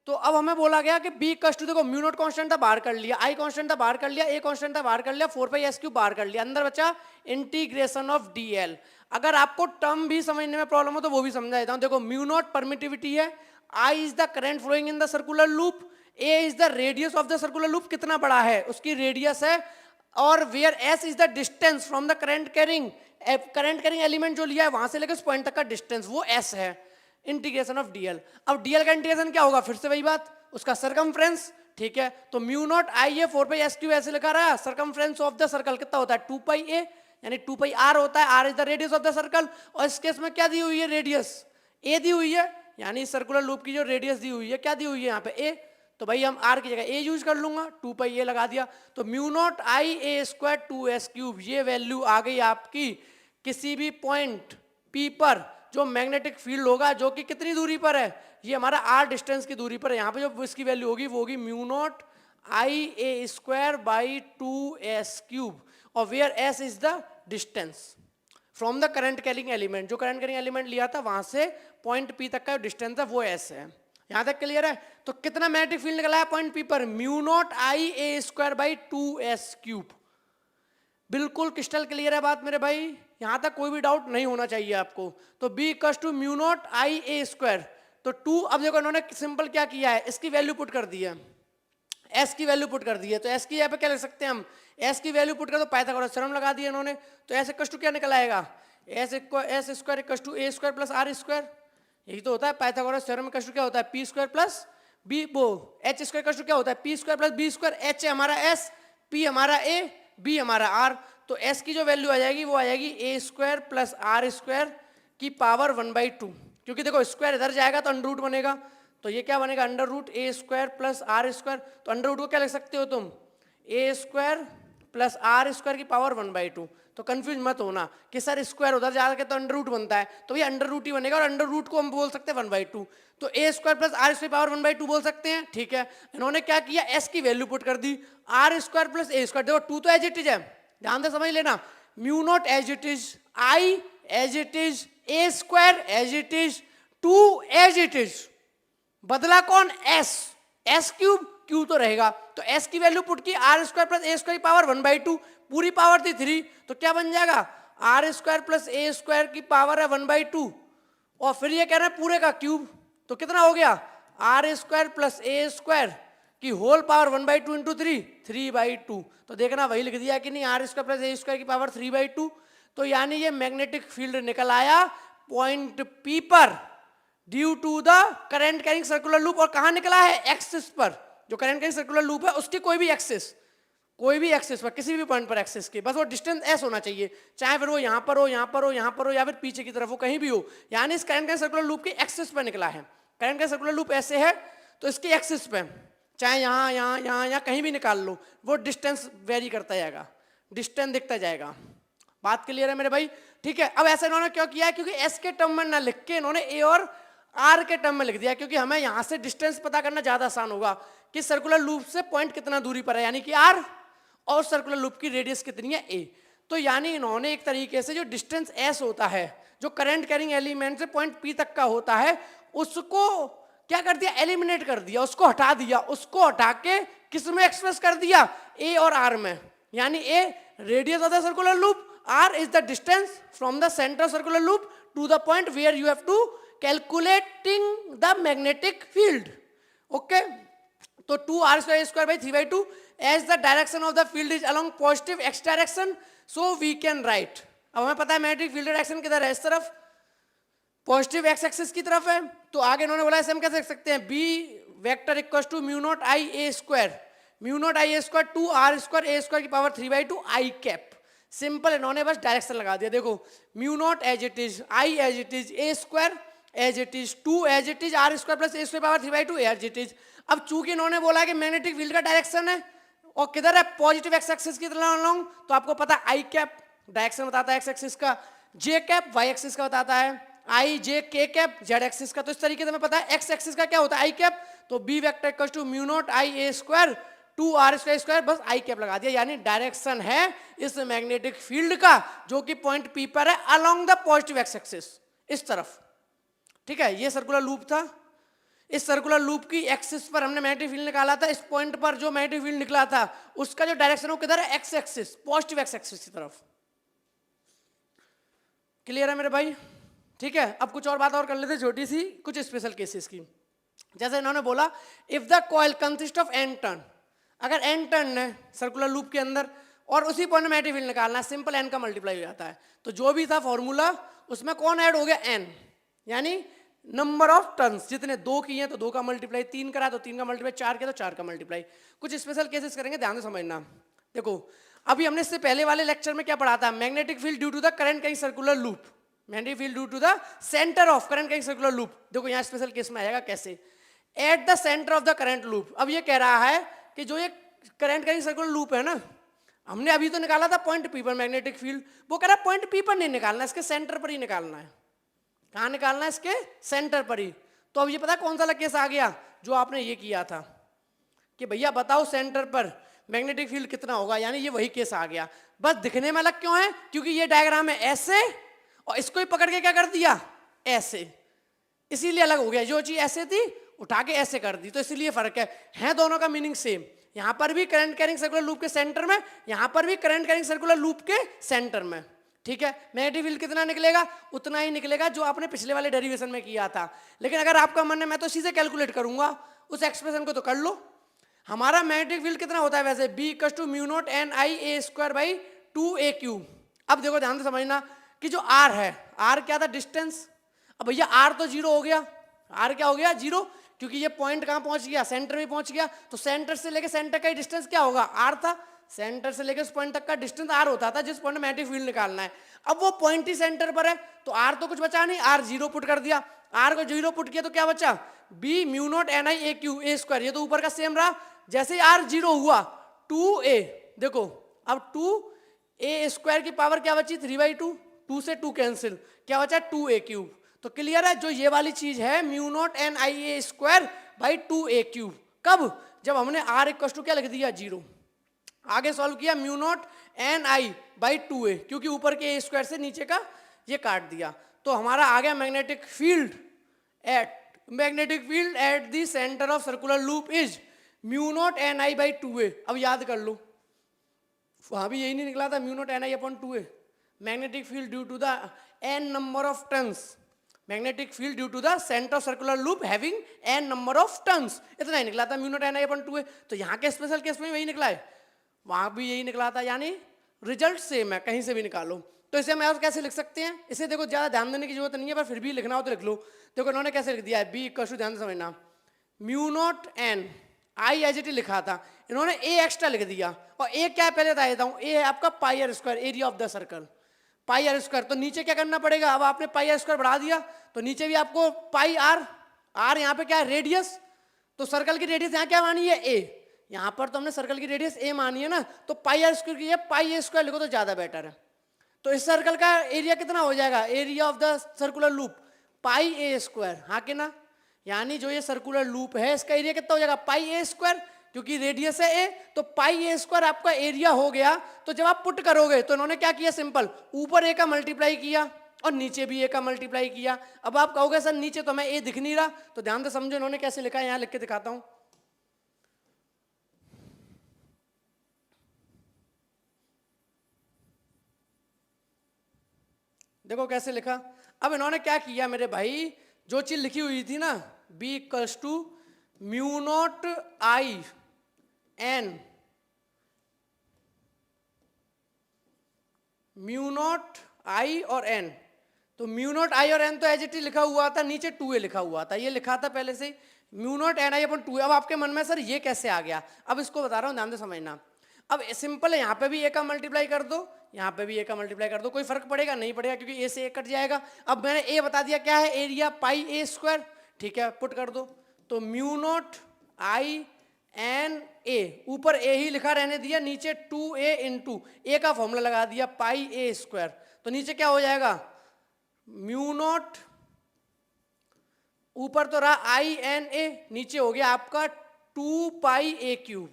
तो अब हमें बोला गया कि बी इक्वल्स टू, देखो म्यू नॉट कांस्टेंट था बाहर कर लिया, आई कांस्टेंट था बाहर कर लिया, ए कांस्टेंट था बाहर कर लिया, 4 पाई एस क्यूब बाहर कर लिया, अंदर बचा इंटीग्रेशन ऑफ डीएल। अगर आपको टर्म भी समझने में प्रॉब्लम हो तो वो भी समझा देता हूं। देखो म्यू नॉट परमिटिविटी है, I is the current flowing in the circular loop, a is the radius of the circular loop, कितना बड़ा है उसकी रेडियस है, और where S is the distance from the current carrying element जो लिया है वहां से लेकर उस पॉइंट तक का डिस्टेंस, वो एस है। इंटीग्रेशन ऑफ डीएल, अब डीएल का इंटीग्रेशन क्या होगा, फिर से वही बात, उसका सरकमफ्रेंस, ठीक है। तो म्यू नॉट आई है 4 पाई एस क्यूब ऐसे लिखा रहा है, सरकमफ्रेंस ऑफ द सर्कल कितना होता है 2 पाई ए, यानी 2 पाई आर होता है, R is the radius of the circle, और इस केस में क्या दी हुई है, रेडियस ए दी हुई है, यानी सर्कुलर लूप की जो रेडियस दी हुई है क्या दी हुई है यहाँ पे ए। तो भाई हम आर की जगह ए यूज कर लूंगा, 2 पाई ए लगा दिया। तो mu naught I A square 2 S cube, ये वैल्यू आ गई आपकी किसी भी पॉइंट पी पर जो मैग्नेटिक फील्ड होगा, जो कि कितनी दूरी पर है, ये हमारा आर डिस्टेंस की दूरी पर है। यहाँ पे जो इसकी वैल्यू होगी वो होगी mu naught I A square by 2 S cube, और where S is the distance from the current carrying element, जो करंट कैरिंग एलिमेंट लिया था वहां से पॉइंट पी तक का डिस्टेंस है वो एस है। यहां तक क्लियर है। तो कितना मैग्नेटिक फील्ड निकला है पॉइंट पी पर, mu naught I A square by 2 S cube. बिल्कुल क्रिस्टल क्लियर है बात मेरे भाई, यहां तक कोई भी डाउट नहीं होना चाहिए आपको। तो B equals to mu naught I A square, तो 2, अब देखो इन्होंने सिंपल क्या किया है, इसकी वैल्यू पुट कर दी है, एस की वैल्यू पुट कर दी है। तो एस की यहाँ पे क्या लिख सकते हैं हम, एस की वैल्यू पुट कर दो, पाइथागोरस थ्योरम लगा दिया इन्होंने। तो एस इक्वल्स टू क्या निकल आएगा, S square equals to A square plus R square, यही तो होता है पाइथागोरस थ्योरम इक्वल्स टू क्या होता है, पी स्क्वायर प्लस बी वो एच स्क्वायर का क्या होता है P square plus B square, H है हमारा एस, पी हमारा ए, बी हमारा आर। तो एस की जो वैल्यू आ जाएगी वो आ जाएगी A square plus R square की पावर 1/2, क्योंकि देखो स्क्वायर इधर जाएगा तो अंडर रूट बनेगा, तो ये क्या बनेगा under root A square plus R square. तो अंडर रूट को क्या लिख सकते हो तुम, A square plus R square की पावर 1/2। तो कंफ्यूज मत होना कि सर स्क्वायर उधर जाके तो अंडर रूट बनता है, तो ये अंडर रूट ही बनेगा और अंडर रूट को हम बोल सकते हैं 1/2। तो a square plus R square power 1/2 बोल सकते हैं, ठीक है। इन्होंने क्या किया, एस की वैल्यू पुट कर दी, आर स्क्वायर प्लस ए स्क्वायर, देखो टू तो एज इट इज है, ध्यान से समझ लेना, mu naught as it is, I as it is, A square as it is, two as it is, बदला कौन एस, एस क्यूब, क्यू तो रहेगा, तो एस की वैल्यू पुट की आर स्क्वायर प्लस ए स्क्वायर की पावर 1/2, पूरी पावर थी 3, तो क्या बन जाएगा आर स्क्वायर प्लस ए स्क्वायर की पावर है 1/2, और फिर ये कह रहे हैं पूरे का क्यूब, तो कितना हो गया आर स्क्वायर प्लस ए स्क्वायर की होल पावर 1/2 इंटू 3/2। तो देखना वही लिख दिया कि नहीं, आर स्क्वायर प्लस ए स्क्वायर की पावर 3/2। तो यानी ये मैग्नेटिक फील्ड निकल आया पॉइंट पी पर due to the current carrying circular loop, और कहां निकला है एक्सिस पर, जो करंट कैरिंग सर्कुलर लूप है उसकी कोई भी एक्सिस पर, किसी भी पॉइंट पर एक्सिस के, बस वो डिस्टेंस एस होना चाहिए, चाहे फिर वो यहां पर हो, यहां पर हो, यहां पर हो, या फिर पीछे की तरफ हो, कहीं भी हो, यानी इस करंट कैरिंग सर्कुलर लूप की एक्सिस पर निकला है। करंट कैरिंग सर्कुलर लूप ऐसे है तो इसकी एक्सिस पे, चाहे यहाँ यहाँ यहाँ यहाँ कहीं भी निकाल लो, वो डिस्टेंस वेरी करता जाएगा, डिस्टेंस दिखता जाएगा। बात क्लियर है मेरे भाई, ठीक है। अब ऐसा इन्होंने क्यों किया है, क्योंकि एस के टर्म में ना लिख के इन्होंने ए और आर के टर्म में लिख दिया, क्योंकि हमें यहां से डिस्टेंस पता करना ज्यादा आसान होगा कि सर्कुलर लूप से पॉइंट कितना दूरी पर है, यानी कि आर, और सर्कुलर लूप की रेडियस कितनी है ए। तो यानी इन्होंने एक तरीके से जो डिस्टेंस एस होता है, जो करंट कैरिंग एलिमेंट से पॉइंट पी तक का होता है, उसको क्या कर दिया, एलिमिनेट कर दिया, उसको हटा दिया, उसको हटा के किस में एक्सप्रेस कर दिया, ए और आर में, यानी a radius of the circular loop, R is the distance from the centre circular loop to the point where you have to calculating the magnetic field, okay. तो 2r square square by 3/2 as the direction of the field is along positive x direction, so we can write, अब हमें पता है magnetic field direction किधर है, इस तरफ, positive x axis की तरफ है, तो आगे इन्होंने बोला ऐसे हम कैसे लिख सकते हैं, B vector equals to mu naught I A square, mu naught I A square 2r square A square की पावर 3/2 आई कैप, सिंपल, इन्होंने बस डायरेक्शन लगा दिया, देखो mu naught as it is, I as it is, A square as it is, 2 as it is, R square plus A square power 3/2 as it is. अब चूंकि इन्होंने बोला कि मैग्नेटिक फील्ड का डायरेक्शन है और किधर है, पॉजिटिव एक्स एक्सिस की तरफ अलोंग, तो आपको पता है आई कैप डायरेक्शन बताता है एक्स एक्सिस का, जे कैप वाई एक्सिस का बताता है, आई जे के कैप जेड एक्सिस का। तो इस तरीके से हमें पता है एक्स एक्सिस का क्या होता है आई कैप, तो B vector equals to mu naught I A square 2r square square, बस आई कैप लगा दिया, यानी डायरेक्शन है इस मैग्नेटिक फील्ड का जो कि पॉइंट पी पर है along the positive x axis, इस तरफ, ठीक है। ये सर्कुलर लूप था, इस सर्कुलर लूप की एक्सिस पर हमने मैग्नेटिक फील्ड निकाला था, इस पॉइंट पर जो मैग्नेटिक फील्ड निकला था उसका जो डायरेक्शन है वो किधर है, x axis, positive x axis की तरफ। क्लियर है मेरे भाई, ठीक है। अब कुछ और बात और कर लेते, छोटी सी कुछ स्पेशल केसेस की। जैसे इन्होंने बोला if the coil consist of N turn, अगर एन टर्न है सर्कुलर लूप के अंदर और उसी पॉइंट में मैग्नेटिक फील्ड निकालना है, सिंपल एन का मल्टीप्लाई हो जाता है, तो जो भी था फॉर्मूला उसमें कौन ऐड हो गया, एन, यानी नंबर ऑफ टर्न्स, जितने 2 किए हैं तो 2 का मल्टीप्लाई, 3 करा तो 3 का मल्टीप्लाई, 4 किया तो 4 का मल्टीप्लाई। कुछ स्पेशल केसेस करेंगे, ध्यान से समझना। देखो अभी हमने इससे पहले वाले लेक्चर में क्या पढ़ा था, magnetic field due to the current carrying circular loop, magnetic field due to the centre of current carrying circular loop. देखो यहाँ स्पेशल केस में आएगा कैसे, at the centre of the current loop. अब ये कह रहा है कि जो ये करंट कैरिंग सर्कुलर लूप है ना, हमने अभी तो निकाला था पॉइंट पी पर मैग्नेटिक फील्ड, वो कह रहा है पॉइंट पी पर नहीं निकालना, इसके सेंटर पर ही निकालना है। कहाँ निकालना है, इसके सेंटर पर ही। तो अब ये पता कौन सा केस आ गया, जो आपने ये किया था कि भैया बताओ सेंटर पर मैग्नेटिक फील्ड कितना होगा, यानी ये वही केस आ गया। बस दिखने में अलग क्यों है, क्योंकि ये डायग्राम है ऐसे और इसको ही पकड़ के क्या कर दिया ऐसे, इसीलिए अलग हो गया। जो चीज ऐसे थी उठा के ऐसे कर दी, तो इसीलिए फर्क है दोनों का मीनिंग सेम। यहां पर भी करंट कैरिंग सर्कुलर लूप के सेंटर में, यहां पर भी करंट कैरिंग सर्कुलर लूप के सेंटर में, ठीक है। मैग्नेटिक फील्ड कितना निकलेगा, उतना ही निकलेगा जो आपने पिछले वाले डेरिवेशन में किया था। लेकिन अगर आपका मन है मैं तो सीधे कैलकुलेट करूंगा, उस एक्सप्रेशन को तो कर लो। हमारा मैग्नेटिक फील्ड कितना होता है वैसे, B equals to mu naught N I A square by 2a cube. अब देखो ध्यान से समझना कि जो r है, r क्या था डिस्टेंस, अब भैया r तो 0 हो गया, r क्या हो गया 0, क्योंकि ये पॉइंट कहाँ पहुंच गया, सेंटर में पहुंच गया, तो सेंटर से लेके सेंटर का डिस्टेंस क्या होगा, आर था। सेंटर से लेके उस पॉइंट तक का डिस्टेंस आर होता था जिस पॉइंट में मैग्नेटिक फील्ड निकालना है। अब वो पॉइंट ही सेंटर पर है तो आर तो कुछ बचा नहीं, आर जीरो पुट कर दिया। आर को जीरो पुट किया तो क्या बचा, B mu naught N I A Q A square, ये तो ऊपर का सेम रहा। जैसे ही आर जीरो हुआ 2a, देखो अब 2a स्क्वायर की पावर क्या बची 3/2, 2 से 2 कैंसिल, क्या बचा 2a क्यूब। तो क्लियर है, जो ये वाली चीज है mu naught N I A square by 2a cube, कब, जब हमने आर इक्वल टू क्या लिख दिया 0। आगे सॉल्व किया mu naught N I by 2a, क्योंकि ऊपर के ए स्क्वायर से नीचे का ये काट दिया, तो हमारा आ गया magnetic field at the centre of circular loop is mu naught N I by 2a। अब याद कर लो, वहां भी यही नहीं निकला था mu naught N I upon 2a। Magnetic field due to the n number of turns, magnetic field due to the centre of circular loop having n number of turns, इतना ही निकला था mu naught N I upon 2a। तो यहाँ के special case में वही निकला है, वहां भी यही निकला था, यानी रिजल्ट सेम है, कहीं से भी निकालो। तो इसे हम और कैसे लिख सकते हैं, इसे देखो ज्यादा ध्यान देने की जरूरत नहीं है, पर फिर भी लिखना हो तो लिख लो। देखो इन्होंने कैसे लिख दिया है, बी इक्वल टू, ध्यान से समझना, mu naught N I as it लिखा था, इन्होंने ए एक्स्ट्रा लिख दिया, और ए क्या है पहले बता देता हूँ, ए है आपका pi R square, area of the circle, pi R square. तो नीचे क्या करना पड़ेगा, अब आपने पाई आर स्क्वायर बढ़ा दिया तो नीचे भी आपको पाई आर, आर यहाँ पे क्या है रेडियस, तो सर्कल की रेडियस यहाँ क्या मानी है ए, यहाँ पर तो हमने सर्कल की रेडियस ए मानी है ना, तो पाई आर स्क्वायर की पाई ए स्क्वायर लिखो तो ज्यादा बेटर है। तो इस सर्कल का एरिया कितना हो जाएगा, area of the circular loop pi a square, हाँ कि ना, यानी जो ये सर्कुलर लूप है इसका एरिया कितना हो जाएगा पाई ए स्क्वायर, क्योंकि रेडियस है ए, तो पाई ए स्क्वायर आपका एरिया हो गया। तो जब आप पुट करोगे तो इन्होंने क्या किया, सिंपल ऊपर ए का मल्टीप्लाई किया और नीचे भी ए का मल्टीप्लाई किया। अब आप कहोगे सर नीचे तो हमें ए दिख नहीं रहा, तो ध्यान से समझो इन्होंने कैसे लिखा है, यहाँ लिख के दिखाता हूं। देखो कैसे लिखा, अब इन्होंने क्या किया मेरे भाई, जो चीज लिखी हुई थी ना, B equals to mu naught I N, mu naught I और एन, तो म्यू नॉट आई और एन तो एज इट इज लिखा हुआ था, नीचे 2a लिखा हुआ था, ये लिखा था पहले से म्यू नॉट एन आई अपन 2a। अब आपके मन में सर ये कैसे आ गया, अब इसको बता रहा हूँ, ध्यान से समझना। अब सिंपल है, यहाँ पे भी ए का मल्टीप्लाई कर दो, यहाँ पे भी ए का मल्टीप्लाई कर दो, कोई फर्क पड़ेगा नहीं पड़ेगा, क्योंकि ए से ए कट जाएगा। अब मैंने ए बता दिया क्या है, एरिया पाई ए स्क्वायर, ठीक है, पुट कर दो, तो mu naught I N A, ऊपर ए ही लिखा रहने दिया, नीचे 2a इंटू ए का फॉर्मूला लगा दिया पाई ए स्क्वायर, तो नीचे क्या हो जाएगा म्यू नॉट, ऊपर तो रहा आई एन ए, नीचे हो गया आपका 2 पाई ए क्यूब,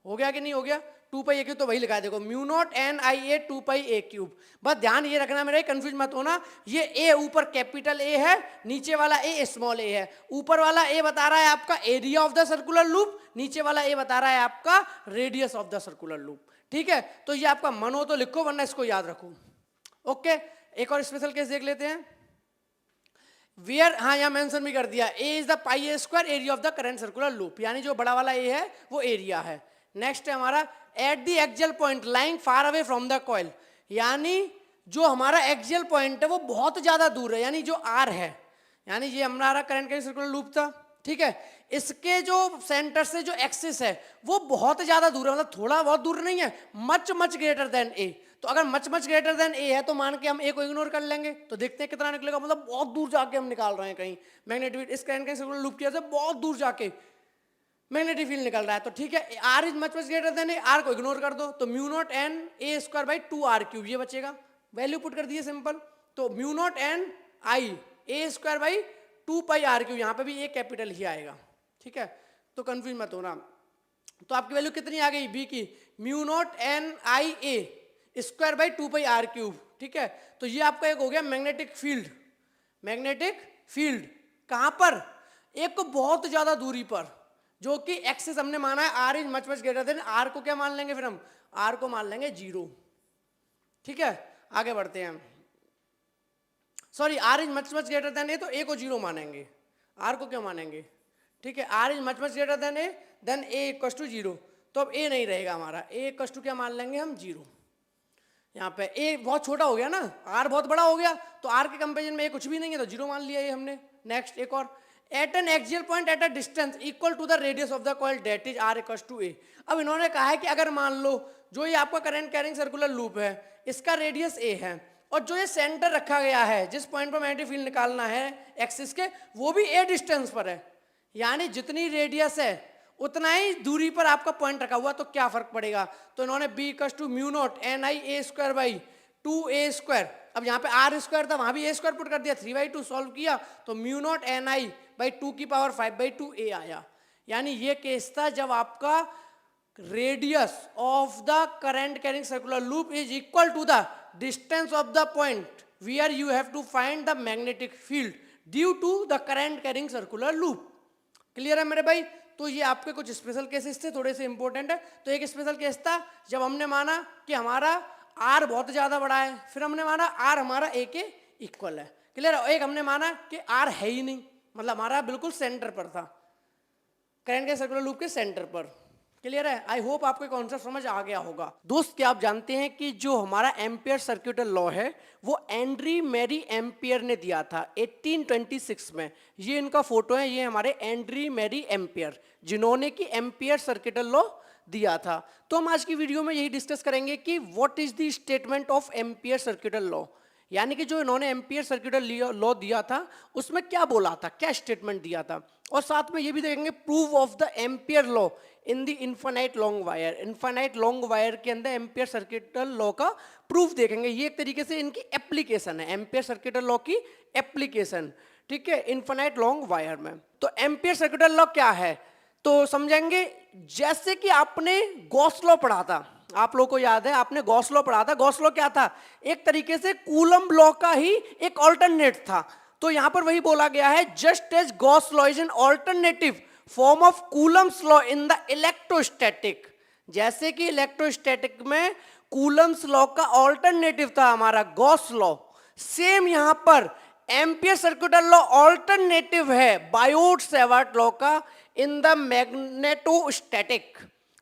हो गया कि नहीं हो गया, 2 पाई ए क्यूब, तो वही लिखा है देखो mu naught N I A 2 pi A cube. बस ध्यान ये रखना मेरे, कंफ्यूज मत होना, ये ए ऊपर कैपिटल ए है, नीचे वाला ए स्मॉल ए है, ऊपर वाला ए बता रहा है आपका area of the circular loop, नीचे वाला ए बता रहा है आपका radius of the circular loop, ठीक है। तो ये आपका मन हो तो लिखो, वरना इसको याद रखो, ओके। एक और स्पेशल केस देख लेते हैं, वेयर, हाँ यहाँ मेंशन भी कर दिया, a is the pi a square area of the current circular loop, यानी जो बड़ा वाला ए है वो एरिया है। नेक्स्ट है हमारा at the axial point lying far away from the coil, यानी जो हमारा एक्सियल पॉइंट है वो बहुत ज्यादा दूर है, यानी जो आर है, यानी ये हमारा करंट का सर्कुलर लूप था, ठीक है, इसके जो सेंटर से जो एक्सिस है वो बहुत ज्यादा दूर है, मतलब थोड़ा बहुत दूर नहीं है, much much greater than a. तो अगर मच मच ग्रेटर देन ए है तो मान के हम ए को इग्नोर कर लेंगे, तो देखते हैं कितना निकलेगा, मतलब बहुत दूर जाके हम निकाल रहे हैं कहीं मैग्नेटिक फील्ड, इस करंट के सर्कुलर लूप की वजह से बहुत दूर जाके मैग्नेटिक फील्ड निकल रहा है। तो ठीक है, R is much much greater than A, R को इग्नोर कर दो, तो mu naught N A square by 2 R cube, ये बचेगा, वैल्यू पुट कर दिए सिंपल, तो mu naught N I A square by 2 pi R cube, यहाँ पे भी ए कैपिटल ही आएगा, ठीक है, तो कंफ्यूज मत होना। तो आपकी वैल्यू कितनी आ गई बी की, mu naught N I A square by 2 pi R cube, ठीक है। तो ये आपका एक हो गया मैग्नेटिक फील्ड, मैग्नेटिक फील्ड कहाँ पर, एक को बहुत ज्यादा दूरी पर, जो कि एक्सिस हमने माना है R is much much greater than, R को क्या मान लेंगे फिर हम, आर को मान लेंगे 0, ठीक है। आगे बढ़ते हैं, sorry R is much much greater than a, तो ए को 0 मानेंगे, आर को क्या मानेंगे, ठीक है, R is much much greater than A, then A equal to 0, तो अब ए नहीं रहेगा हमारा, ए इक्वल टू क्या मान लेंगे हम 0, यहाँ पे ए बहुत छोटा हो गया ना, आर बहुत बड़ा हो गया, तो आर के कंपेरिजन में ए कुछ भी नहीं है, तो 0 मान लिया ये हमने। नेक्स्ट एक और, at an axial point at a distance equal to the radius of the coil that is R equal to a. अब इन्होंने कहा है कि अगर मान लो जो ये आपका करंट कैरिंग सर्कुलर लूप है इसका रेडियस ए है और जो ये सेंटर रखा गया है जिस पॉइंट पर मैग्नेटिक फील्ड निकालना है एक्सिस के वो भी ए डिस्टेंस पर है, यानी जितनी रेडियस है उतना ही दूरी पर आपका पॉइंट रखा हुआ, तो क्या फर्क पड़ेगा। तो इन्होंने B equal to mu naught N I A square by 2a²। अब यहाँ पे आर स्क्वायर था वहां भी ए स्क्वायर पुट कर दिया, 3/2 सॉल्व किया तो mu naught N I by 2⁵/2a आया। यानी ये केस था जब आपका radius of the current carrying circular loop is equal to the distance of the point where you have to find the magnetic field due to the current carrying circular loop. Clear है मेरे भाई। तो ये आपके कुछ special cases थे, थोड़े से इंपॉर्टेंट है। तो एक स्पेशल केस था जब हमने माना कि हमारा आर बहुत ज्यादा बड़ा है, फिर हमने माना आर हमारा ए के इक्वल है। क्लियर है। एक हमने माना कि आर है ही नहीं, मतलब हमारा बिल्कुल सेंटर पर था, करंट के सर्कुलर लूप के सेंटर पर। क्लियर है। आई होप आपको कॉन्सेप्ट समझ आ गया होगा। दोस्त क्या आप जानते हैं कि जो हमारा एम्पियर सर्क्यूटल लॉ है वो एंड्री मैरी एम्पियर ने दिया था 1826 में। ये इनका फोटो है, ये हमारे एंड्री मैरी एम्पियर जिन्होंने कि एम्पियर सर्क्यूटल लॉ दिया था। तो हम आज की वीडियो में यही डिस्कस करेंगे कि what is the statement of ampere circuital law, यानी कि जो इन्होंने एम्पियर सर्क्यूटल लॉ दिया था उसमें क्या बोला था, क्या स्टेटमेंट दिया था। और साथ में ये भी देखेंगे prove of the ampere law in the infinite long wire. Infinite long wire के अंदर एम्पियर सर्क्यूटल लॉ का प्रूफ देखेंगे। ये एक तरीके से इनकी एप्लीकेशन है, एम्पियर सर्क्यूटल लॉ की एप्लीकेशन, ठीक है, इनफाइनाइट लॉन्ग वायर में। तो एम्पियर सर्क्यूटल लॉ क्या है तो समझेंगे। जैसे कि आपने गॉस लॉ पढ़ा था, आप लोगों को याद है आपने गॉस लॉ पढ़ा था। गॉस लॉ क्या था, एक तरीके से कूलम्ब लॉ का ही एक ऑल्टरनेट था। तो यहां पर वही बोला गया है, just as Gauss law is an alternative form of Coulomb's law in the electrostatic. जैसे कि इलेक्ट्रोस्टैटिक में कूलम्स लॉ का ऑल्टरनेटिव था हमारा गॉस लॉ, सेम यहां पर एम्पियर सर्क्यूटल लॉ ऑल्टरनेटिव है बायोट सेवर्ट लॉ का इन द मैग्नेटोस्टैटिक।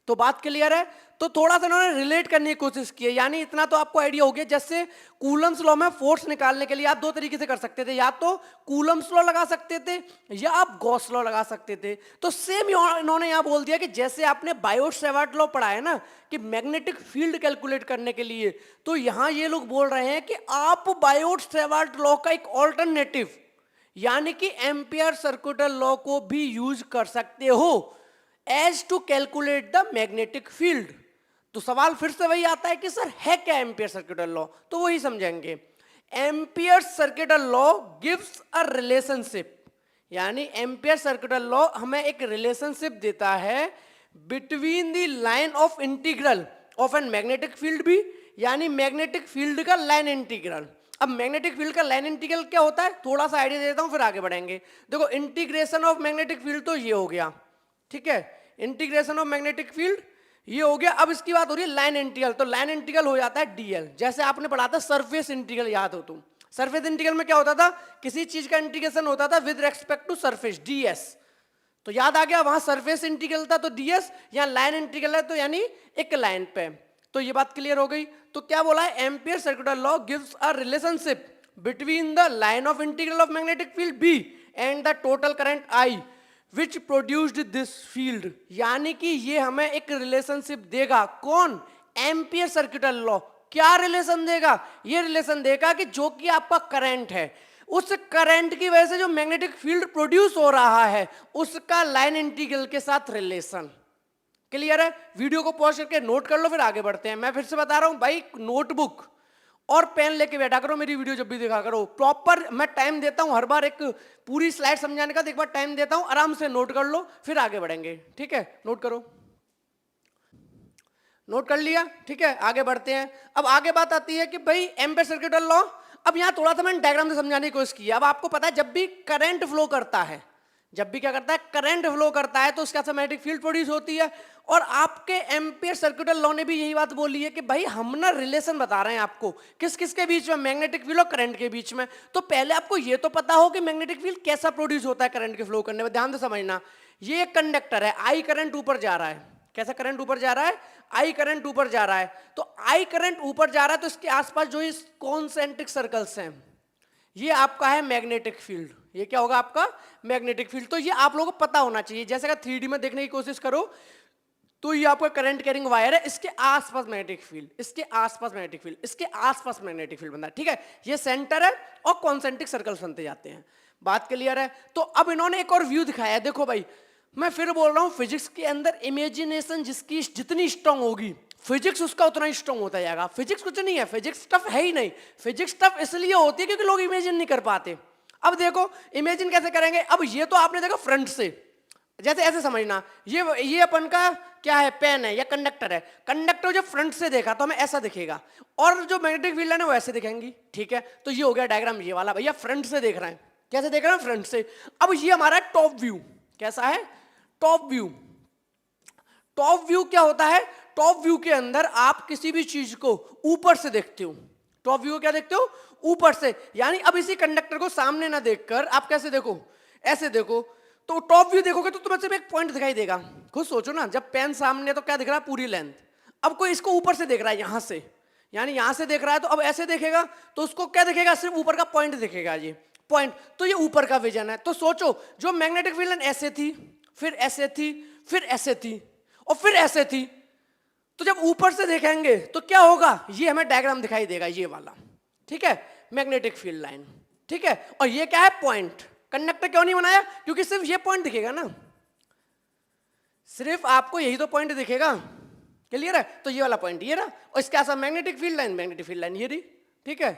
तो बात क्लियर है। तो थोड़ा सा इन्होंने रिलेट करने की कोशिश की है, यानी इतना तो आपको आइडिया हो गया। जैसे कूलम्स लॉ में फोर्स निकालने के लिए आप दो तरीके से कर सकते थे, या तो कूलम्स लॉ लगा सकते थे या आप गॉस लॉ लगा सकते थे। तो सेम इन्होंने यहां बोल दिया कि जैसे आपने बायोट सेवर्ट लॉ पढ़ा है ना कि मैग्नेटिक फील्ड कैलकुलेट करने के लिए, तो यहां ये लोग बोल रहे हैं कि आप बायोट सेवर्ट लॉ का एक ऑल्टरनेटिव यानी कि एम्पियर सर्क्यूटल लॉ को भी यूज कर सकते हो as to calculate the magnetic field. तो सवाल फिर से वही आता है कि सर है क्या एम्पियर सर्क्यूटल लॉ, तो वही समझेंगे। Ampere circuital law gives a relationship, यानी एम्पियर सर्क्यूटल लॉ हमें एक रिलेशनशिप देता है between the line of integral of an magnetic field भी, यानी मैग्नेटिक फील्ड का लाइन इंटीग्रल। अब मैग्नेटिक फील्ड का लाइन इंटीग्रल क्या होता है, थोड़ा सा आइडिया देता हूं फिर आगे बढ़ेंगे। देखो इंटीग्रेशन ऑफ मैग्नेटिक फील्ड तो ये हो गया, ठीक है, इंटीग्रेशन ऑफ मैग्नेटिक फील्ड ये हो गया। अब इसकी बात हो रही है लाइन इंटीग्रल, तो लाइन इंटीग्रल हो जाता है डीएल। जैसे आपने पढ़ा था सरफेस इंटीग्रल, याद हो तुम, सरफेस इंटीग्रल में क्या होता था, किसी चीज का इंटीग्रेशन होता था with respect to surface, DS. तो याद आ गया, वहां सरफेस इंटीग्रल था तो डीएस, यहां लाइन इंटीग्रल है तो यानी एक लाइन पे। तो ये बात क्लियर हो गई। तो क्या बोला है, Ampere circuital law gives a relationship between the line of integral of magnetic field B and the total current I which produced this field. यानी कि ये हमें एक रिलेशनशिप देगा, कौन, एम्पियर सर्क्यूटल लॉ। क्या रिलेशन देगा, ये रिलेशन देगा कि जो कि आपका करंट है उस करंट की वजह से जो मैग्नेटिक फील्ड प्रोड्यूस हो रहा है उसका लाइन इंटीग्रल के साथ रिलेशन। क्लियर है। वीडियो को पॉज करके नोट कर लो फिर आगे बढ़ते हैं। मैं फिर से बता रहा हूं भाई, नोटबुक और पेन लेके बैठा करो, मेरी वीडियो जब भी देखा करो प्रॉपर। मैं टाइम देता हूं हर बार, एक पूरी स्लाइड समझाने का एक बार टाइम देता हूं, आराम से नोट कर लो फिर आगे बढ़ेंगे, ठीक है। नोट करो, नोट कर लिया, ठीक है, आगे बढ़ते हैं। अब आगे बात आती है कि भाई एम्पियर सर्क्यूटल लॉ। अब यहां थोड़ा सा मैंने डायग्राम से समझाने की कोशिश की। अब आपको पता है जब भी करंट फ्लो करता है, जब भी क्या करता है, करंट फ्लो करता है, तो उसके साथ मैग्नेटिक फील्ड प्रोड्यूस होती है। और आपके एम्पियर सर्क्यूटल लॉ ने भी यही बात बोली है कि भाई हम ना रिलेशन बता रहे हैं आपको किस किस के बीच में, मैग्नेटिक फील्ड और करंट के बीच में। तो पहले आपको ये तो पता हो कि मैग्नेटिक फील्ड कैसा प्रोड्यूस होता है करंट के फ्लो करने में। ध्यान से समझना, ये एक कंडक्टर है, आई करंट ऊपर जा रहा है। कैसा करंट ऊपर जा रहा है, आई करंट ऊपर जा रहा है। तो आई करंट ऊपर जा रहा है तो इसके आसपास जो इस कॉन्सेंट्रिक सर्कल्स हैं, ये आपका है मैग्नेटिक फील्ड, ये क्या होगा आपका मैग्नेटिक फील्ड। तो ये आप लोगों को पता होना चाहिए। जैसे अगर 3D में देखने की कोशिश करो तो ये आपका करंट कैरिंग वायर है, इसके आसपास मैग्नेटिक फील्ड, इसके आसपास मैग्नेटिक फील्ड, इसके आसपास मैग्नेटिक फील्ड बनता है, ठीक है। ये सेंटर है और कॉन्सेंट्रिक सर्कल्स बनते जाते हैं। बात क्लियर है। तो अब इन्होंने एक और व्यू दिखाया है। देखो भाई, मैं फिर बोल रहा हूं, फिजिक्स के अंदर इमेजिनेशन जिसकी जितनी स्ट्रांग होगी, फिजिक्स उसका उतना ही स्ट्रांग होता जाएगा। फिजिक्स कुछ नहीं है, फिजिक्स टफ है ही नहीं। फिजिक्स टफ इसलिए होती है क्योंकि लोग इमेजिन नहीं कर पाते। अब देखो इमेजिन कैसे करेंगे। अब ये तो आपने देखा फ्रंट से, जैसे ऐसे समझना, ये अपन का क्या है, पेन है या कंडक्टर है। कंडक्टर जब फ्रंट से देखा तो हमें ऐसा दिखेगा, और जो मैग्नेटिक फील्ड है ना वो ऐसे दिखेंगी, ठीक है। तो ये हो गया डायग्राम ये वाला, भैया फ्रंट से देख रहे हैं। कैसे देख रहे हैं, फ्रंट से। अब ये हमारा टॉप व्यू, कैसा है, टॉप व्यू। टॉप व्यू क्या होता है, टॉप व्यू के अंदर आप किसी भी चीज को ऊपर से देखते हो। टॉप व्यू क्या देखते हो, ऊपर से। यानी अब इसी कंडक्टर को सामने ना देखकर आप कैसे देखो, ऐसे देखो। तो टॉप व्यू देखोगे तो तुम्हें सिर्फ एक पॉइंट दिखाई देगा। खुद सोचो ना, जब पेन सामने तो क्या दिख रहा है, पूरी लेंथ। अब कोई इसको ऊपर से देख रहा है, यहां से, यानी यहां से देख रहा है, तो अब ऐसे देखेगा तो उसको क्या दिखेगा, सिर्फ ऊपर का पॉइंट दिखेगा, ये पॉइंट। तो ये ऊपर का विजन है। तो सोचो, जो मैग्नेटिक फील्ड ऐसे थी, फिर ऐसे थी, फिर ऐसे थी, और फिर ऐसे थी, तो जब ऊपर से देखेंगे तो क्या होगा, ये हमें डायग्राम दिखाई देगा, ये वाला, ठीक है, मैग्नेटिक फील्ड लाइन, ठीक है। और ये क्या है, पॉइंट। कंडक्टर क्यों नहीं बनाया, क्योंकि सिर्फ ये पॉइंट दिखेगा ना, सिर्फ आपको यही तो पॉइंट दिखेगा। क्लियर है। तो ये वाला पॉइंट ये रहा, और इसके आसपास magnetic field line, magnetic field line ये रही, ठीक है।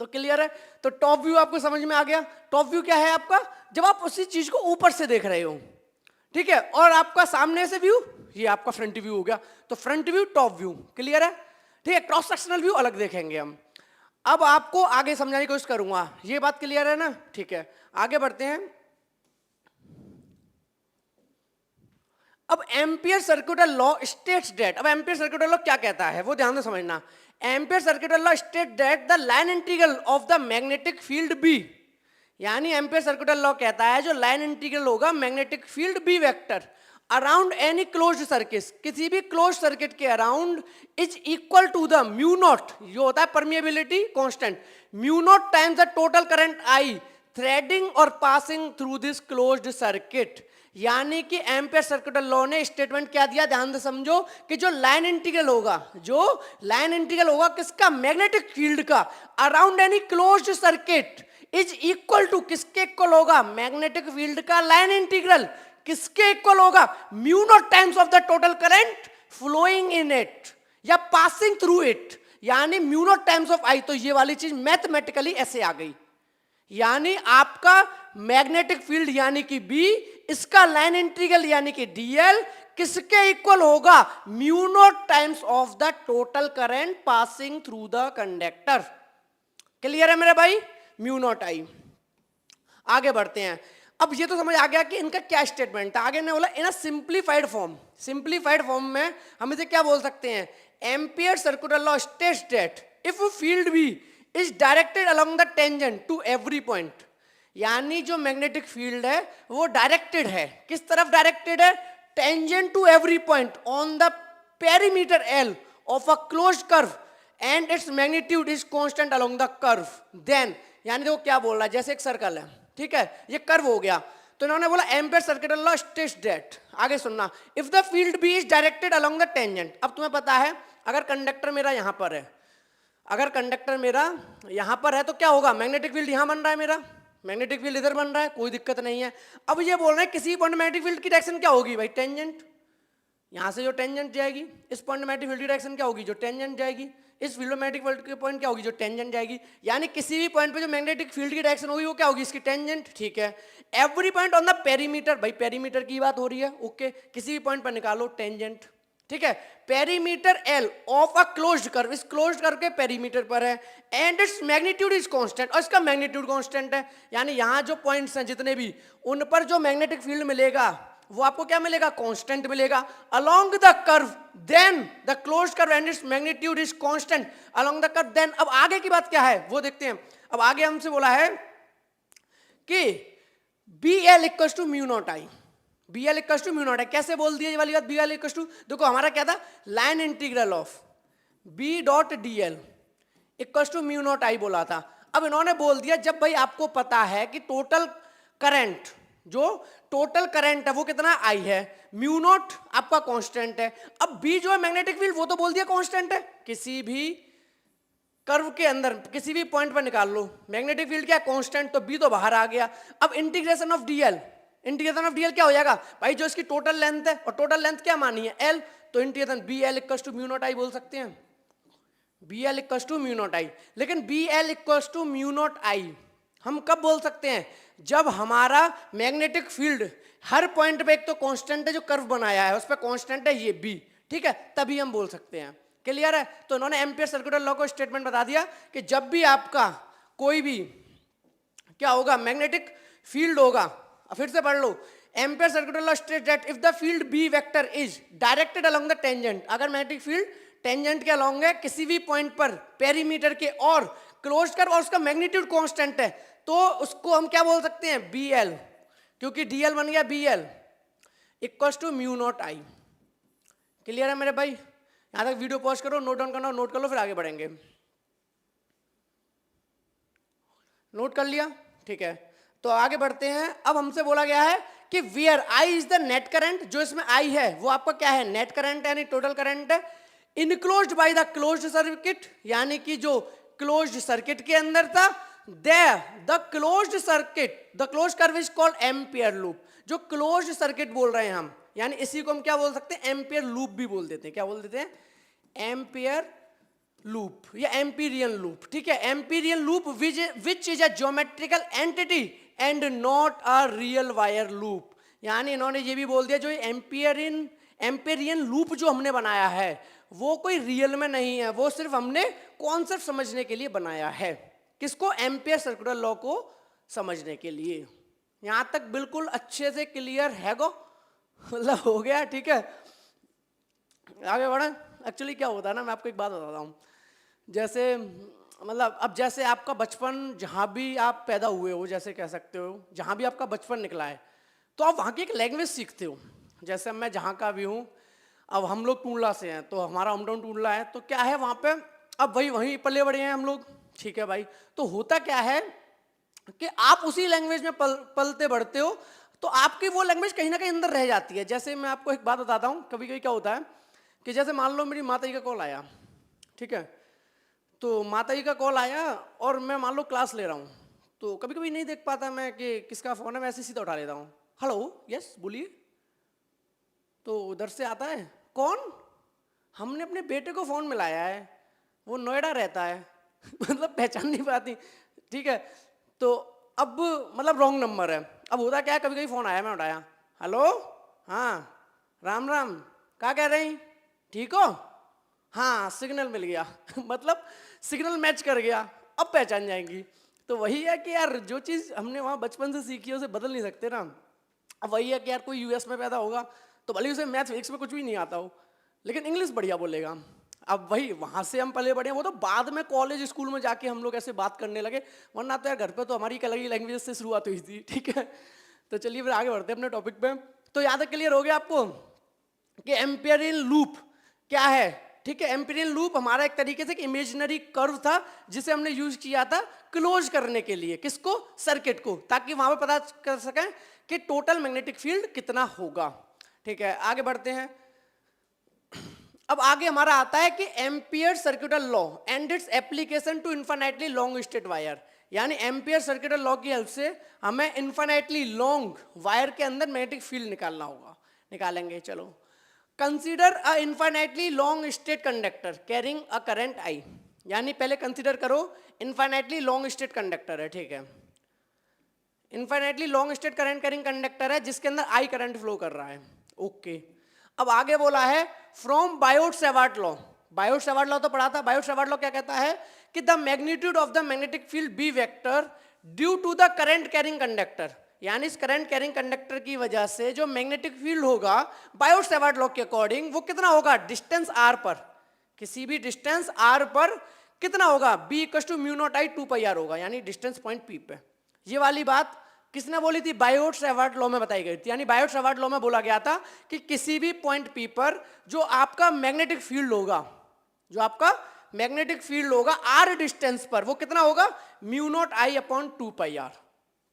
तो क्लियर है। तो टॉप व्यू आपको समझ में आ गया। टॉप व्यू क्या है आपका, जब आप उसी चीज को ऊपर से देख रहे हो, ठीक है। और आपका सामने से व्यू, ये आपका फ्रंट व्यू हो गया। तो front view, top view, clear है, ठीक है। क्रॉस सेक्शनल व्यू अलग देखेंगे हम। अब आपको आगे समझाने की कोशिश करूंगा, ये बात क्लियर है ना, ठीक है। आगे बढ़ते हैं। अब Ampere circular law states that, अब एम्पियर सर्कुलर लॉ क्या कहता है वो ध्यान से समझना। Ampere circular law state that the line integral of the magnetic field B, यानी एम्पियर सर्कुलर लॉ कहता है जो लाइन इंटीग्रल होगा magnetic field B vector around any closed circuit, किसी भी क्लोज सर्किट के around, is equal to the mu naught, जो होता है permeability constant, mu naught times the total current I threading और passing through this closed circuit. यानी कि Ampere circular law ने स्टेटमेंट क्या दिया, ध्यान से समझो, कि जो लाइन इंटीग्रल होगा, जो लाइन इंटीग्रल होगा किसका, मैग्नेटिक फील्ड का, around any closed circuit is equal to, किसके इक्वल होगा, मैग्नेटिक फील्ड का लाइन इंटीग्रल किसके इक्वल होगा, mu naught times of the total current flowing in it या पासिंग थ्रू इट, यानी mu naught times of I. तो ये वाली चीज मैथमेटिकली ऐसे आ गई, यानी आपका मैग्नेटिक फील्ड यानी कि बी, इसका लाइन इंटीग्रल यानी कि डीएल किसके इक्वल होगा, mu naught times of the total current passing through the conductor. Clear है मेरे भाई, म्यू नॉट आई। आगे बढ़ते हैं। अब ये तो समझ आ गया कि इनका क्या स्टेटमेंट था। आगे ने बोला in a simplified form, simplified form में हम इसे क्या बोल सकते हैं, Ampere circular law states that if field B is directed along the tangent to every point, यानी जो मैग्नेटिक फील्ड है वो डायरेक्टेड है, किस तरफ डायरेक्टेड है, tangent to every point on the perimeter L of a closed curve and its magnitude is constant along the curve, then, यानी देखो क्या बोल रहा है, जैसे एक सर्कल है, ठीक है, ये कर्व हो गया, तो इन्होंने बोला Ampere circular law states that, आगे सुनना, if the field B is directed along the tangent. अब तुम्हें पता है अगर कंडक्टर मेरा यहां पर है, अगर कंडक्टर मेरा यहां पर है तो क्या होगा, मैग्नेटिक फील्ड यहां बन रहा है, मेरा मैग्नेटिक फील्ड इधर बन रहा है, कोई दिक्कत नहीं है। अब ये बोल रहे हैं किसी पॉइंट मैग्नेटिक फील्ड की डायरेक्शन क्या होगी भाई, टेंजेंट, यहां से जो टेंजेंट जाएगी, इस पॉइंट मैग्नेटिक फील्ड की डायरेक्शन क्या होगी, जो टेंजेंट जाएगी, इस फील्ड मैग्नेटिक फील्ड की पॉइंट क्या होगी, जो टेंजेंट जाएगी, यानी किसी भी पॉइंट पे जो मैग्नेटिक फील्ड की डायरेक्शन होगी वो क्या होगी, इसकी टेंजेंट, ठीक है। Every point on the perimeter, भाई पेरीमीटर की बात हो रही है, ओके, किसी भी पॉइंट पर निकालो टेंजेंट, ठीक है, perimeter L of a closed curve, इस क्लोज्ड कर्व के पेरीमीटर पर है, and its magnitude is constant, और इसका मैग्नीट्यूड कांस्टेंट है, यानी यहां जो पॉइंट्स हैं जितने भी, उन पर जो मैग्नेटिक फील्ड मिलेगा वो आपको क्या मिलेगा, कांस्टेंट मिलेगा along the curve, then the closed curve and its magnitude is constant along the curve, then. अब आगे की बात क्या है वो देखते हैं। अब आगे हमसे बोला है कि B L equal to mu naught I, B L equal to mu naught I, कैसे बोल दिया ये वाली बात, बी एल इक्वल टू, देखो हमारा क्या था, line integral of B dot D L equal to mu naught I बोला था। अब इन्होंने बोल दिया जब भाई आपको पता है कि टोटल करंट, जो टोटल करंट है वो कितना आई है, म्यू नॉट आपका कांस्टेंट है। अब बी जो है मैग्नेटिक फील्ड वो तो बोल दिया कांस्टेंट है, किसी भी कर्व के अंदर किसी भी पॉइंट पर निकाल लो, मैग्नेटिक फील्ड क्या कांस्टेंट, तो बी तो बाहर आ गया। अब integration of DL, integration of DL क्या हो जाएगा भाई, जो इसकी टोटल लेंथ है और टोटल लेंथ क्या मानी है एल, तो integration B L equal to mu naught I बोल सकते हैं, B L equal to mu naught I. लेकिन B L equal to mu naught I हम कब बोल सकते हैं, जब हमारा मैग्नेटिक फील्ड हर पॉइंट पे एक तो कांस्टेंट है जो कर्व बनाया है उस पर कांस्टेंट है ये बी, ठीक है, तभी हम बोल सकते हैं। क्लियर है? तो इन्होंने एम्पियर सर्कुलर लॉ को स्टेटमेंट बता दिया कि जब भी आपका कोई भी क्या होगा मैग्नेटिक फील्ड होगा, फिर से पढ़ लो, Ampere circular law states that if the field B vector is directed along the tangent, अगर मैग्नेटिक फील्ड टेंजेंट के अलोंग है किसी भी पॉइंट पर पेरीमीटर के और क्लोज कर और उसका मैग्नीट्यूड कांस्टेंट है, तो उसको हम क्या बोल सकते हैं बी एल, क्योंकि डी एल बन गया B L equal to mu naught I. Clear है मेरे भाई? यहां तक वीडियो पॉज करो, नोट डाउन करना, नोट कर लो, फिर आगे बढ़ेंगे। नोट कर लिया? ठीक है, तो आगे बढ़ते हैं। अब हमसे बोला गया है कि wear I is the net current, जो इसमें आई है वो आपका क्या है नेट करंट यानी टोटल करंट है, enclosed by the closed circuit, यानी कि जो क्लोज्ड सर्किट के अंदर था, the closed circuit the close curve is called ampere loop, जो क्लोज्ड सर्किट बोल रहे हैं हम, यानी इसी को हम क्या बोल सकते हैं एम्पियर लूप भी बोल देते हैं, क्या बोल देते हैं एम्पियर लूप या एम्पीरियन लूप, ठीक है। Amperian loop which is a geometrical entity and not a real wire loop, यानी इन्होंने ये भी बोल दिया जो एम्पीरियन लूप जो हमने बनाया है वो कोई रियल में नहीं है, वो सिर्फ हमने कॉन्सेप्ट समझने के लिए बनाया है। किसको? एम्पियर सर्कुलर लॉ को समझने के लिए। यहां तक बिल्कुल अच्छे से क्लियर है गो, मतलब हो गया, ठीक है। आगे बढ़े। एक्चुअली क्या होता है ना, मैं आपको एक बात बताता हूँ, जैसे मतलब अब जैसे आपका बचपन जहाँ भी आप पैदा हुए हो, जैसे कह सकते हो जहाँ भी आपका बचपन निकला है, तो आप वहाँ की एक लैंग्वेज सीखते हो। जैसे मैं जहाँ का भी हूँ, अब हम लोग टूंडला से हैं, तो हमारा होम टाउन टूंडला है, तो क्या है वहाँ पे अब वहीं पले बड़े हैं हम लोग, ठीक है भाई। तो होता क्या है कि आप उसी लैंग्वेज में पलते बढ़ते हो, तो आपकी वो लैंग्वेज कहीं ना कहीं अंदर रह जाती है। जैसे मैं आपको एक बात बताता हूँ, कभी कभी क्या होता है कि जैसे मान लो मेरी माता जी का कॉल आया, ठीक है, तो माता जी का कॉल आया और मैं मान लो क्लास ले रहा हूँ, तो कभी कभी नहीं देख पाता मैं कि किसका फ़ोन है, मैं ऐसे सीधा उठा लेता हूँ, हेलो यस बोलिए, तो उधर से आता है कौन, हमने अपने बेटे को फ़ोन मिलाया है, वो नोएडा रहता है मतलब पहचान नहीं पाती, ठीक है। तो अब मतलब रॉन्ग नंबर है। अब होता क्या है, कभी कभी फ़ोन आया, मैं उठाया, हेलो हाँ राम राम, क्या कह रही, ठीक हो, हाँ सिग्नल मिल गया मतलब सिग्नल मैच कर गया, अब पहचान जाएंगी। तो वही है कि यार जो चीज़ हमने वहाँ बचपन से सीखी है उसे बदल नहीं सकते ना। अब वही है कि यार कोई यूएस में पैदा होगा तो भले उसे मैथ फिजिक्स में कुछ भी नहीं आता हो, लेकिन इंग्लिश बढ़िया बोलेगा। अब वही वहाँ से हम पले बढ़े, वो तो बाद में कॉलेज स्कूल में जाके हम लोग ऐसे बात करने लगे, वरना तो यार घर पे तो हमारी एक अलग ही लैंग्वेज से शुरुआत हुई थी, ठीक है। तो चलिए फिर आगे बढ़ते हैं अपने टॉपिक पे। तो यहाँ तक क्लियर हो गया आपको कि एम्पियरियन लूप क्या है, ठीक है। एम्पियरियन लूप हमारा एक तरीके से इमेजिनरी कर्व था जिसे हमने यूज किया था क्लोज करने के लिए, किसको, सर्किट को, ताकि वहां पे पता कर सकें कि टोटल मैग्नेटिक फील्ड कितना होगा, ठीक है। आगे बढ़ते हैं। अब आगे हमारा आता है कि Ampere circular law and its application to infinitely long straight wire, यानी एम्पियर सर्कुलर लॉ की हेल्प से हमें इन्फिनिटली लॉन्ग वायर के अंदर मैग्नेटिक फील्ड निकालना होगा, निकालेंगे। चलो, consider a infinitely long straight conductor carrying a current I, यानी पहले कंसीडर करो इन्फिनिटली लॉन्ग स्ट्रेट कंडक्टर है, ठीक है, infinitely long straight current carrying conductor है जिसके अंदर आई करंट फ्लो कर रहा है, ओके। अब आगे बोला है from Biot Savart law, Biot Savart law तो पढ़ा था। बायोट-सेवार्ट लॉ क्या कहता है कि the magnitude of the magnetic field B vector due to the current carrying conductor, यानी इस करंट कैरिंग कंडक्टर की वजह से जो मैग्नेटिक फील्ड होगा बायोट-सेवार्ट लॉ के अकॉर्डिंग वो कितना होगा, डिस्टेंस आर पर, किसी भी डिस्टेंस आर पर कितना होगा, B equal to mu naught I 2πr होगा, यानी डिस्टेंस पॉइंट पी पे। ये वाली बात किसने बोली थी, बायोट-सेवार्ट लॉ में बताई गई थी। यानी बायोट-सेवार्ट लॉ में बोला गया था कि किसी भी पॉइंट पी पर जो आपका मैग्नेटिक फील्ड होगा, जो आपका मैग्नेटिक फील्ड होगा आर डिस्टेंस पर, वो कितना होगा mu naught I upon 2πr।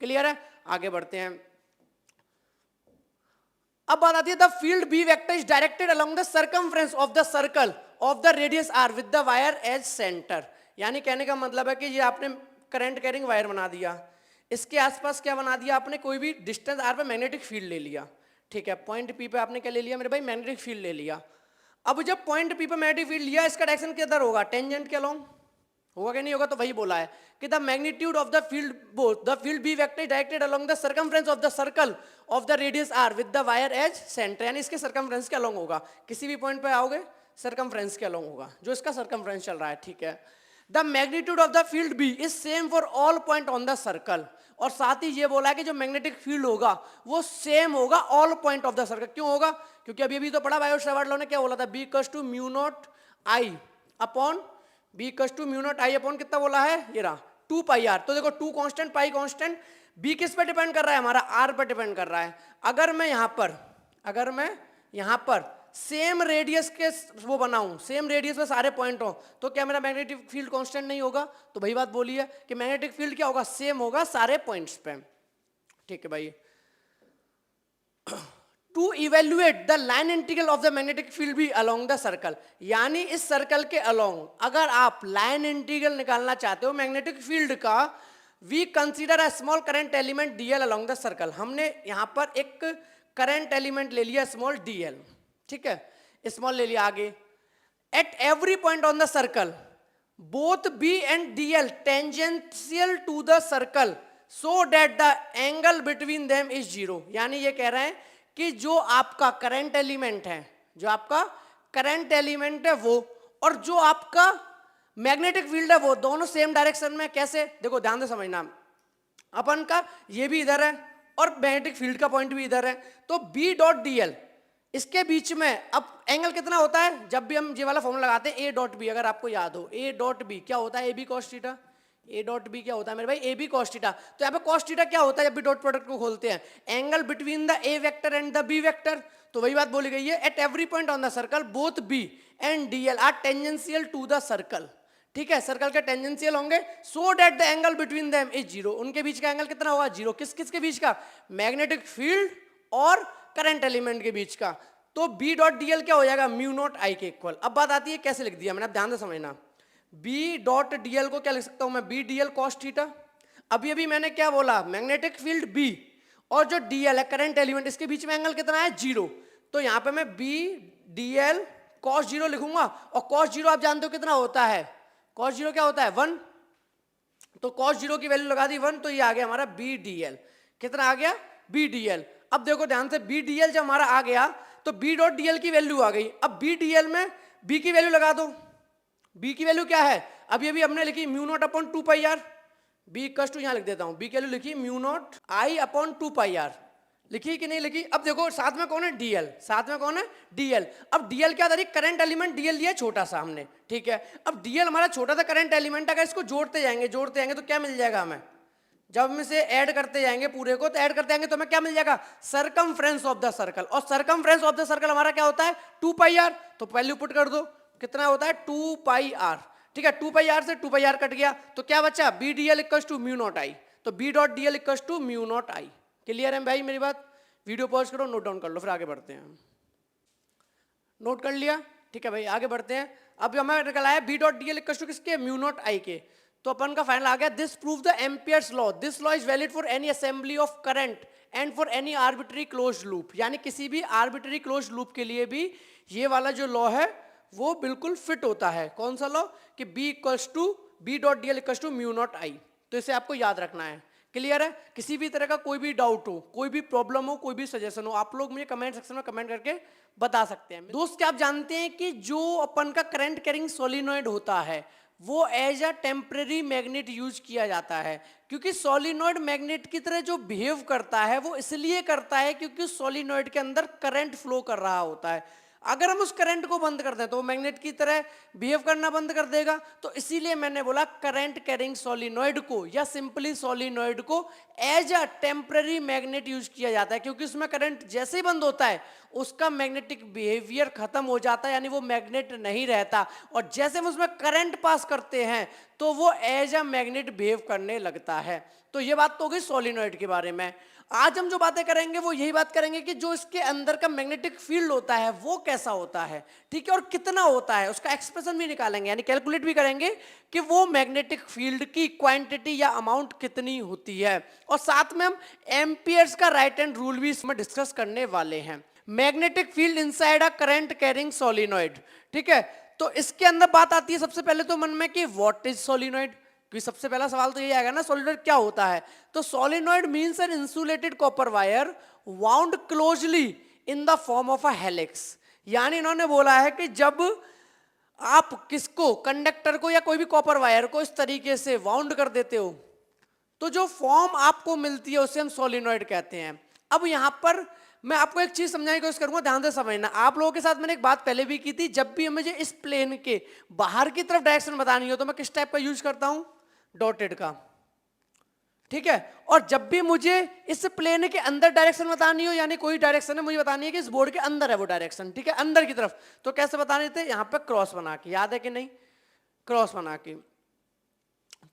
Clear है, आगे बढ़ते हैं। अब बात आती है the field B vector is directed along the circumference of the circle of the radius R with the wire as centre. यानी कहने का मतलब है कि ये आपने करंट कैरिंग वायर बना दिया, इसके आसपास क्या बना दिया आपने, कोई भी डिस्टेंस आर पे मैग्नेटिक फील्ड ले लिया, ठीक है। पॉइंट पी पे आपने क्या ले लिया मेरे भाई, मैग्नेटिक फील्ड ले लिया। अब जब पॉइंट पी पे मैग्नेटिक फील्ड लिया, इसका डायरेक्शन किधर होगा, टेंजेंट के अलोंग होगा कि नहीं होगा, तो वही बोला है कि the magnitude of the field both the field B vector directed along the circumference of the circle of the radius R with the wire as centre. यानी इसके सर्कमफ्रेंस के अलोंग होगा, किसी भी पॉइंट पे आओगे सर्कमफ्रेंस के अलोंग होगा, जो इसका सर्कमफ्रेंस चल रहा है, ठीक है। The magnitude of the field B is same for all point on the circle, और साथ ही ये बोला है कि जो मैग्नेटिक फील्ड होगा वो सेम होगा all point of the circle. क्यों होगा, क्योंकि अभी तो पढ़ा बायो-सावर्ट लॉ ने क्या बोला था, B equals to mu naught I upon B equals to mu naught I upon कितना बोला है, ये रहा 2πr। तो देखो 2 कांस्टेंट पाई कांस्टेंट, बी किस पे डिपेंड कर रहा है, हमारा आर पर डिपेंड कर रहा है। अगर मैं यहां पर सेम रेडियस के वो बनाऊं, सेम रेडियस में सारे पॉइंट हो, तो क्या मेरा मैग्नेटिक फील्ड कांस्टेंट नहीं होगा। तो वही बात बोली है कि मैग्नेटिक फील्ड क्या होगा, सेम होगा सारे पॉइंट्स पे, ठीक है भाई। To evaluate the line integral of the magnetic field भी अलोंग द सर्कल, यानी इस सर्कल के अलोंग अगर आप लाइन इंटीग्रल निकालना चाहते हो मैग्नेटिक फील्ड का, we consider a small current element DL along the circle. हमने यहां पर एक करंट एलिमेंट ले लिया स्मॉल डीएल, ठीक है, स्मॉल ले लिया। आगे at every point on the circle both B and DL tangential to the circle so that the angle between them is zero. यानी ये कह रहे हैं कि जो आपका करंट एलिमेंट है, जो आपका करंट एलिमेंट है वो, और जो आपका मैग्नेटिक फील्ड है वो, दोनों सेम डायरेक्शन में। कैसे, देखो ध्यान से समझना, अपन का ये भी इधर है और मैग्नेटिक फील्ड का पॉइंट भी इधर है, तो बी डॉट डी एल इसके बीच में अब एंगल कितना होता है, जब भी हम ये वाला फॉर्मूला लगाते हैं ए डॉट बी, अगर आपको याद हो ए डॉट बी क्या होता है, A B cos theta. A dot B क्या होता है मेरे भाई, ए बी कॉस थीटा। तो यहाँ पे कॉस थीटा क्या होता है, जब भी डॉट प्रोडक्ट को खोलते हैं, angle between the A vector and the B vector. तो वही बात बोली गई है, at every point on the circle both B and D L are tangential to the circle, ठीक है, सर्कल के टेंजेंशियल होंगे, so that the angle between them is zero. उनके बीच का एंगल कितना होगा, जीरो। किस किस के बीच का, मैग्नेटिक फील्ड और करंट एलिमेंट के बीच का। तो बी डॉट डी एल क्या हो जाएगा, म्यू नॉट आई के इक्वल। अब बात आती है कैसे लिख दिया मैंने, अब ध्यान से समझना। बी डॉट डी एल को क्या लिख सकता हूं मैं, B D L cos theta. अभी अभी मैंने क्या बोला, मैग्नेटिक फील्ड बी और जो डी एल है करंट एलिमेंट, इसके बीच में एंगल कितना है, जीरो। तो यहां पे मैं B D L cos zero लिखूंगा, और कॉस जीरो आप जानते हो कितना होता है, कॉस जीरो क्या होता है 1। तो कॉस जीरो की वैल्यू लगा दी 1, तो ये आ गया हमारा बी डी एल। कितना आ गया, बी डी एल। अब देखो ध्यान से, बी डी एल जब हमारा आ गया तो बी डॉट डी एल की वैल्यू आ गई। अब बी डी एल में बी की वैल्यू लगा दो। बी की वैल्यू क्या है, अभी अभी हमने लिखी mu naught upon 2πr। B equal to, यहां लिख देता हूं, बी की वैल्यू लिखी mu naught I upon 2πr, लिखी कि नहीं लिखी। अब देखो साथ में कौन है, डीएल, साथ में कौन है, डीएल। अब डीएल क्या था, करंट एलिमेंट डीएल लिया छोटा सा हमने, ठीक है। अब डीएल हमारा छोटा सा करंट एलिमेंट, अगर इसको जोड़ते जाएंगे तो क्या मिल जाएगा हमें, जब हम इसे ऐड करते जाएंगे पूरे को, तो ऐड करते जाएंगे तो हमें क्या मिल जाएगा, सर्कमफ्रेंस ऑफ द सर्कल। और सर्कमफ्रेंस ऑफ द सर्कल हमारा क्या होता है, 2πr। तो वैल्यू पुट कर दो, कितना होता है 2πr, ठीक है। 2πr से 2πr कट गया, तो क्या बचा, B D L equal to mu naught I. तो B dot D L equal to mu naught I. Clear है भाई मेरी बात, वीडियो पॉज करो, नोट डाउन कर लो, फिर आगे बढ़ते हैं। नोट कर लिया, ठीक है भाई, आगे बढ़ते हैं। अब हमें निकला है B dot D L equal to किसके, म्यू नॉट आई के। तो अपन का फाइनल आ गया, this prove the Ampere's law, this law is valid for any assembly of current and for any arbitrary closed loop. यानी किसी भी आर्बिट्ररी क्लोज्ड लूप के लिए भी ये वाला जो लॉ है वो बिल्कुल फिट होता है। कौन सा लॉ, कि B equals to B dot D L equals to mu naught I. तो इसे आपको याद रखना है। क्लियर है, किसी भी तरह का कोई भी डाउट हो, कोई भी प्रॉब्लम हो, कोई भी सजेशन हो, आप लोग मुझे कमेंट सेक्शन में कमेंट करके बता सकते हैं। दोस्त क्या आप जानते हैं कि जो अपन का करंट कैरिंग सोलिनॉइड होता है वो as a temporary magnet use किया जाता है, क्योंकि सोलिनॉइड मैग्नेट की तरह जो बिहेव करता है वो इसलिए करता है क्योंकि सोलिनॉइड के अंदर करंट फ्लो कर रहा होता है। अगर हम उस करंट को बंद कर दें तो वो मैग्नेट की तरह बिहेव करना बंद कर देगा। तो इसीलिए मैंने बोला करंट कैरिंग सोलिनॉइड को या सिंपली सोलिनॉइड को as a temporary magnet use किया जाता है, क्योंकि उसमें करंट जैसे ही बंद होता है उसका मैग्नेटिक बिहेवियर खत्म हो जाता है, यानी वो मैग्नेट नहीं रहता, और जैसे हम उसमें करंट पास करते हैं तो वो एज अ मैग्नेट बिहेव करने लगता है। तो ये बात तो हो गई सोलिनॉइड के बारे में। आज हम जो बातें करेंगे वो यही बात करेंगे कि जो इसके अंदर का मैग्नेटिक फील्ड होता है वो कैसा होता है, ठीक है, और कितना होता है, उसका एक्सप्रेशन भी निकालेंगे, यानी कैलकुलेट भी करेंगे कि वो मैग्नेटिक फील्ड की क्वांटिटी या अमाउंट कितनी होती है, और साथ में हम एम्पियर्स का राइट हैंड रूल भी इसमें डिस्कस करने वाले हैं। Magnetic field inside a current carrying solenoid, ठीक है। तो इसके अंदर बात आती है सबसे पहले तो मन में कि व्हाट इज सोलिनॉइड, क्योंकि सबसे पहला सवाल तो ये आएगा ना सोलिनॉइड क्या होता है। तो solenoid means an insulated copper wire wound closely in the form of a helix, यानी इन्होंने बोला है कि जब आप किसको, कंडक्टर को या कोई भी कॉपर वायर को इस तरीके से वाउंड कर देते हो तो जो फॉर्म आपको मिलती है उसे हम सोलिनॉइड कहते हैं। अब यहां पर मैं आपको एक चीज समझाने की कोशिश करूंगा, ध्यान से समझना। आप लोगों के साथ मैंने एक बात पहले भी की थी, जब भी मुझे इस प्लेन के बाहर की तरफ डायरेक्शन बतानी हो तो मैं किस टाइप का यूज करता हूं, डॉटेड का, ठीक है। और जब भी मुझे इस प्लेन के अंदर डायरेक्शन बतानी हो, यानी कोई डायरेक्शन है मुझे बतानी है कि इस बोर्ड के अंदर है वो डायरेक्शन, ठीक है, अंदर की तरफ, तो कैसे बताने थे, यहां पे क्रॉस बना के, याद है कि नहीं, क्रॉस बना के।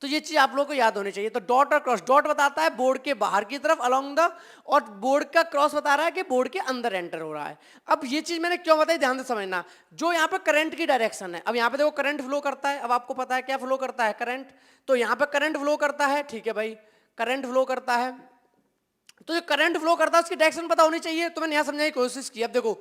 तो ये चीज आप लोगों को याद होनी चाहिए। तो डॉट और क्रॉस, डॉट बताता है बोर्ड के बाहर की तरफ अलोंग द, और बोर्ड का क्रॉस बता रहा है कि बोर्ड के अंदर एंटर हो रहा है। अब ये चीज मैंने क्यों बताई, ध्यान से समझना। जो यहाँ पे करंट की डायरेक्शन है, अब यहाँ पे देखो करंट फ्लो करता है, अब आपको पता है क्या फ्लो करता है, करंट। तो यहाँ पे करंट फ्लो करता है, ठीक है भाई, करंट फ्लो करता है। तो जो करंट फ्लो करता है उसकी डायरेक्शन पता होनी चाहिए, तो मैंने यहाँ समझाने की कोशिश की। अब देखो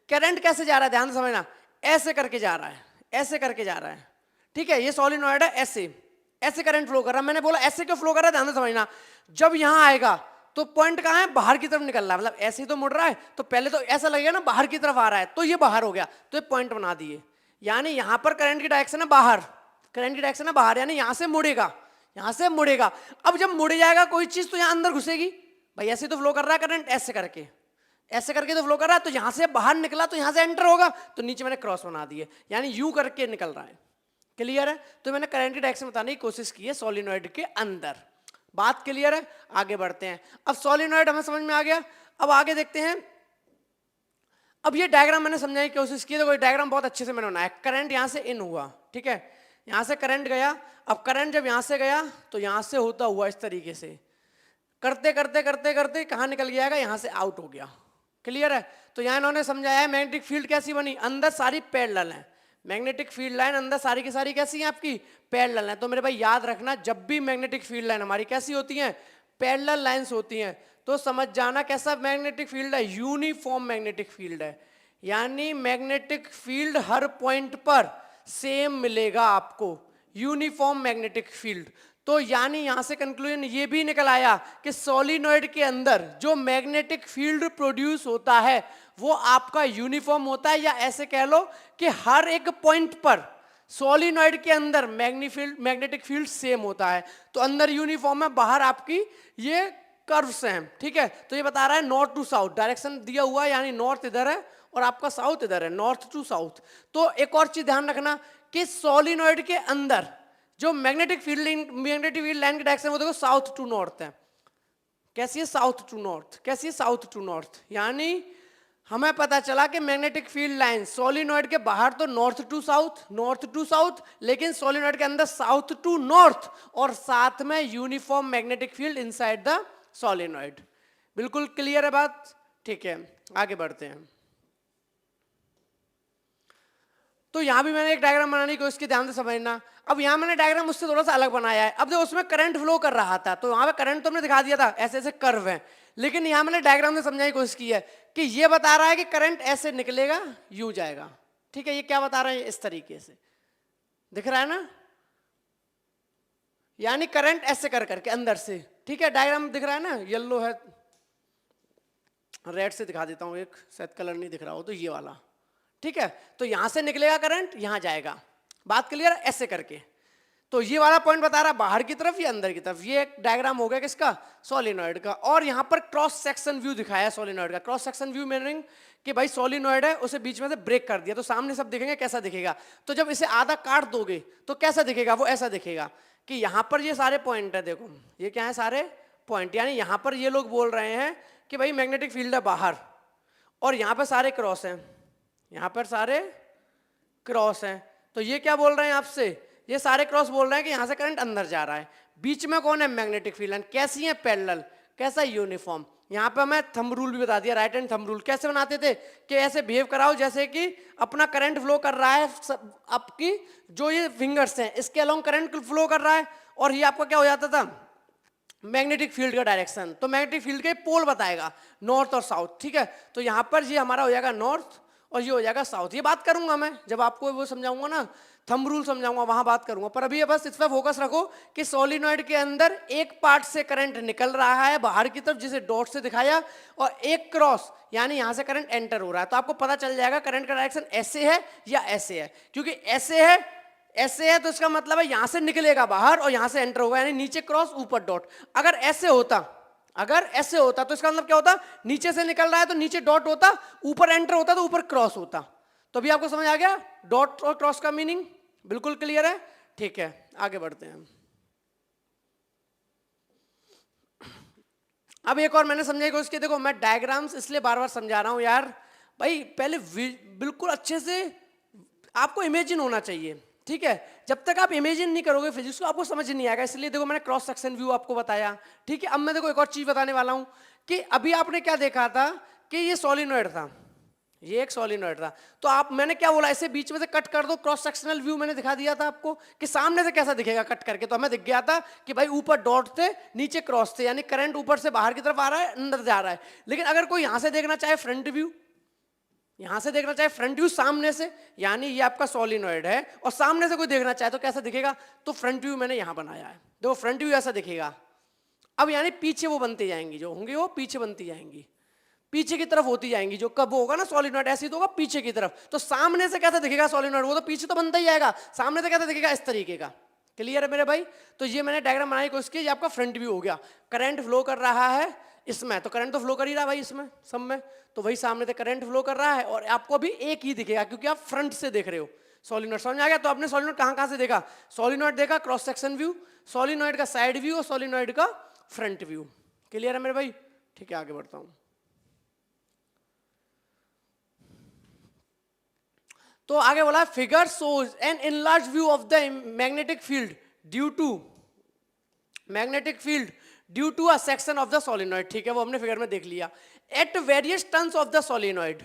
करंट कैसे जा रहा है, ध्यान से समझना, ऐसे करके जा रहा है, ऐसे करके जा रहा है, ठीक है, ये सोलिनॉइड है, ऐसे ऐसे करंट फ्लो कर रहा है। मैंने बोला ऐसे क्यों फ्लो कर रहा है, ध्यान से समझना। जब यहां आएगा तो पॉइंट कहां है, बाहर की तरफ निकल रहा है, मतलब ऐसे ही तो मुड़ रहा है, तो पहले तो ऐसा लगेगा ना बाहर की तरफ आ रहा है, तो ये बाहर हो गया, तो ये पॉइंट बना दिए, यानी यहां पर करंट की डायरेक्शन है बाहर, करंट की डायरेक्शन है बाहर, यानी यहां से मुड़ेगा, यहां से मुड़ेगा। अब जब मुड़ जाएगा कोई चीज तो यहां अंदर घुसेगी, भाई ऐसे तो फ्लो कर रहा है करंट, ऐसे करके, ऐसे करके तो फ्लो कर रहा है, तो यहां से बाहर निकला तो यहां से एंटर होगा, तो नीचे मैंने क्रॉस बना दिए, यानी यू करके निकल रहा है। क्लियर है। तो मैंने करंट की डायरेक्शन बताने की कोशिश की है सोलिनॉइड के अंदर। बात क्लियर है, आगे बढ़ते हैं। अब सोलिनॉइड हमें समझ में आ गया, अब आगे देखते हैं। अब ये डायग्राम मैंने समझाने की कोशिश की, तो डायग्राम बहुत अच्छे से मैंने बनाया। करंट यहां से इन हुआ, ठीक है, यहां से करंट गया। अब करंट जब यहां से गया तो यहां से होता हुआ इस तरीके से करते करते करते करते कहां निकल गया, यहां से आउट हो गया। क्लियर है। तो यहां इन्होंने समझाया है मैग्नेटिक फील्ड कैसी बनी, अंदर सारी पैरेलल है, मैग्नेटिक फील्ड लाइन अंदर सारी की सारी कैसी है आपकी, पैरेलल है। तो मेरे भाई याद रखना, जब भी मैग्नेटिक फील्ड लाइन हमारी कैसी होती हैं, पैरेलल लाइंस होती हैं, तो समझ जाना कैसा मैग्नेटिक फील्ड है, यूनिफॉर्म मैग्नेटिक फील्ड है, यानी मैग्नेटिक फील्ड हर पॉइंट पर सेम मिलेगा आपको, यूनिफॉर्म मैग्नेटिक फील्ड। तो यानी यहां से कंक्लूजन ये भी निकल आया कि सोलिनॉइड के अंदर जो मैग्नेटिक फील्ड प्रोड्यूस होता है वो आपका यूनिफॉर्म होता है, या ऐसे कह लो कि हर एक पॉइंट पर सोलिनॉइड के अंदर मैग्नेटिक फील्ड सेम होता है। तो अंदर यूनिफॉर्म है, बाहर आपकी ये कर्व्स हैं, ठीक है। तो ये बता रहा है नॉर्थ टू साउथ, डायरेक्शन दिया हुआ है, यानी नॉर्थ इधर है और आपका साउथ इधर है, नॉर्थ टू साउथ। तो एक और चीज ध्यान रखना कि सोलिनॉइड के अंदर जो मैग्नेटिक फील्ड लाइन की डायरेक्शन वो देखो साउथ टू नॉर्थ है। कैसी है, साउथ टू नॉर्थ, कैसी है, साउथ टू नॉर्थ। यानी हमें पता चला कि मैग्नेटिक फील्ड लाइन सोलिनॉइड के बाहर तो नॉर्थ टू साउथ, लेकिन सोलिनॉइड के अंदर साउथ टू नॉर्थ, और साथ में uniform magnetic field inside the solenoid. बिल्कुल क्लियर है बात, ठीक है, आगे बढ़ते हैं। तो यहां भी मैंने एक डायग्राम बनाने की कोशिश की, ध्यान से समझना। अब यहां मैंने डायग्राम उससे थोड़ा सा अलग बनाया है। अब देखो उसमें करंट फ्लो कर रहा था, तो वहां पे करंट तो हमने दिखा दिया था, ऐसे ऐसे कर्व है, लेकिन यहां मैंने डायग्राम में समझाने की कोशिश की है कि ये बता रहा है कि करंट ऐसे निकलेगा, यूं जाएगा, ठीक है। ये क्या बता रहा है, इस तरीके से दिख रहा है ना, यानी करंट ऐसे कर करके अंदर से, ठीक है, डायग्राम दिख रहा है ना, येलो है, रेड से दिखा देता हूं, एक शायद कलर नहीं दिख रहा हो तो ये वाला, ठीक है। तो यहां से निकलेगा करंट, यहां जाएगा, बात क्लियर है, ऐसे करके। तो ये वाला पॉइंट बता रहा है बाहर की तरफ या अंदर की तरफ। ये एक डायग्राम हो गया किसका, सोलिनॉइड का। और यहां पर क्रॉस सेक्शन व्यू दिखाया है सोलिनॉइड का। क्रॉस सेक्शन व्यू मीनिंग कि भाई सोलिनॉइड है, उसे बीच में से ब्रेक कर दिया तो सामने सब दिखेंगे, कैसा दिखेगा? तो जब इसे आधा काट दोगे तो कैसा दिखेगा? वो ऐसा दिखेगा कि यहां पर ये सारे पॉइंट है, देखो ये क्या है, सारे पॉइंट, यानी यहां पर ये लोग बोल रहे हैं कि भाई मैग्नेटिक फील्ड है बाहर, और यहां पर सारे क्रॉस हैं, यहां पर सारे क्रॉस हैं। तो ये क्या बोल रहे हैं आपसे? ये सारे क्रॉस बोल रहे हैं कि यहां से करंट अंदर जा रहा है। बीच में कौन है? Magnetic field. कैसी है? पैरेलल। कैसा? यूनिफॉर्म। यहाँ पे मैं थंब रूल भी बता दिया, राइट हैंड थंब रूल। कैसे बनाते थे कि ऐसे बिहेव कराओ जैसे कि अपना करंट फ्लो कर रहा है, आपकी जो ये फिंगर्स हैं इसके अलोंग करंट फ्लो कर रहा है, और ये आपका क्या हो जाता था? मैग्नेटिक फील्ड का डायरेक्शन। तो मैग्नेटिक फील्ड के पोल बताएगा, नॉर्थ और साउथ, ठीक है। तो यहाँ पर ये हमारा हो जाएगा नॉर्थ और ये हो जाएगा साउथ। ये बात करूंगा मैं जब आपको वो समझाऊंगा ना, थंब रूल समझाऊंगा, वहां बात करूंगा। पर अभी बस इस पर फोकस रखो कि सोलिनॉइड के अंदर एक पार्ट से करंट निकल रहा है बाहर की तरफ, जिसे डॉट से दिखाया, और एक क्रॉस यानी यहां से करंट एंटर हो रहा है। तो आपको पता चल जाएगा करंट का डायरेक्शन ऐसे है या ऐसे है। क्योंकि ऐसे है तो इसका मतलब है यहां से निकलेगा बाहर और यहां से एंटर होगा, यानी नीचे क्रॉस ऊपर डॉट। अगर ऐसे होता तो इसका मतलब क्या होता? नीचे से निकल रहा है तो नीचे डॉट होता, ऊपर एंटर होता तो ऊपर क्रॉस होता। तो अभी आपको समझ आ गया डॉट और क्रॉस का मीनिंग? बिल्कुल क्लियर है, ठीक है। आगे बढ़ते हैं। अब एक और मैंने समझाई उसके, देखो मैं डायग्राम्स इसलिए बार बार समझा रहा हूं यार, भाई पहले बिल्कुल अच्छे से आपको इमेजिन होना चाहिए, ठीक है। जब तक आप इमेजिन नहीं करोगे फिजिक्स को, आपको समझ नहीं आएगा। इसलिए देखो मैंने क्रॉस सेक्शन व्यू आपको बताया, ठीक है। अब मैं देखो एक और चीज बताने वाला हूं कि अभी आपने क्या देखा था कि ये सोलिनॉइड था, ये एक सोलिनॉइड था। तो आप, मैंने क्या बोला, इसे बीच में से कट कर दो, क्रॉस सेक्शनल व्यू मैंने दिखा दिया था आपको कि सामने से कैसा दिखेगा कट करके। तो हमें दिख गया था कि भाई ऊपर डॉट थे, नीचे क्रॉस थे, यानी करंट ऊपर से बाहर की तरफ आ रहा है, अंदर जा रहा है। लेकिन अगर कोई यहां से देखना चाहे फ्रंट व्यू, यहां से देखना चाहे फ्रंट व्यू सामने से, यानी ये आपका सोलिनॉइड है, और सामने से कोई देखना चाहे तो कैसा दिखेगा? तो फ्रंट व्यू मैंने यहां बनाया है, देखो फ्रंट व्यू ऐसा दिखेगा। अब यानी पीछे वो बनती जाएंगी, जो होंगी वो पीछे बनती जाएंगी, पीछे की तरफ होती जाएंगी। जो कब होगा ना सोलिनॉइड, ऐसी तो होगा पीछे की तरफ। तो सामने से कैसा दिखेगा सोलिनॉइड? वो तो पीछे तो बनता ही जाएगा, सामने से कैसा दिखेगा? इस तरीके का। क्लियर है मेरे भाई? तो ये मैंने डायग्राम बनाने की कोशिश की, ये आपका फ्रंट व्यू हो गया। करंट फ्लो कर रहा है इसमें, तो करंट तो फ्लो कर ही रहा भाई इसमें सब में, तो वही सामने से करंट फ्लो कर रहा है, और आपको भी एक ही दिखेगा क्योंकि आप फ्रंट से देख रहे हो सोलिनॉइड। समझ आ गया? तो आपने सोलिनॉइड कहां से देखा? सोलिनॉइड देखा क्रॉस सेक्शन व्यू, सोलिनॉइड का साइड व्यू और सोलिनॉइड का फ्रंट व्यू। क्लियर है मेरे भाई? ठीक है, आगे बढ़ता हूं। तो आगे बोला figure shows an enlarge view of the magnetic field due to a section of the solenoid. ठीक है, वो हमने फिगर में देख लिया। At various turns of the solenoid,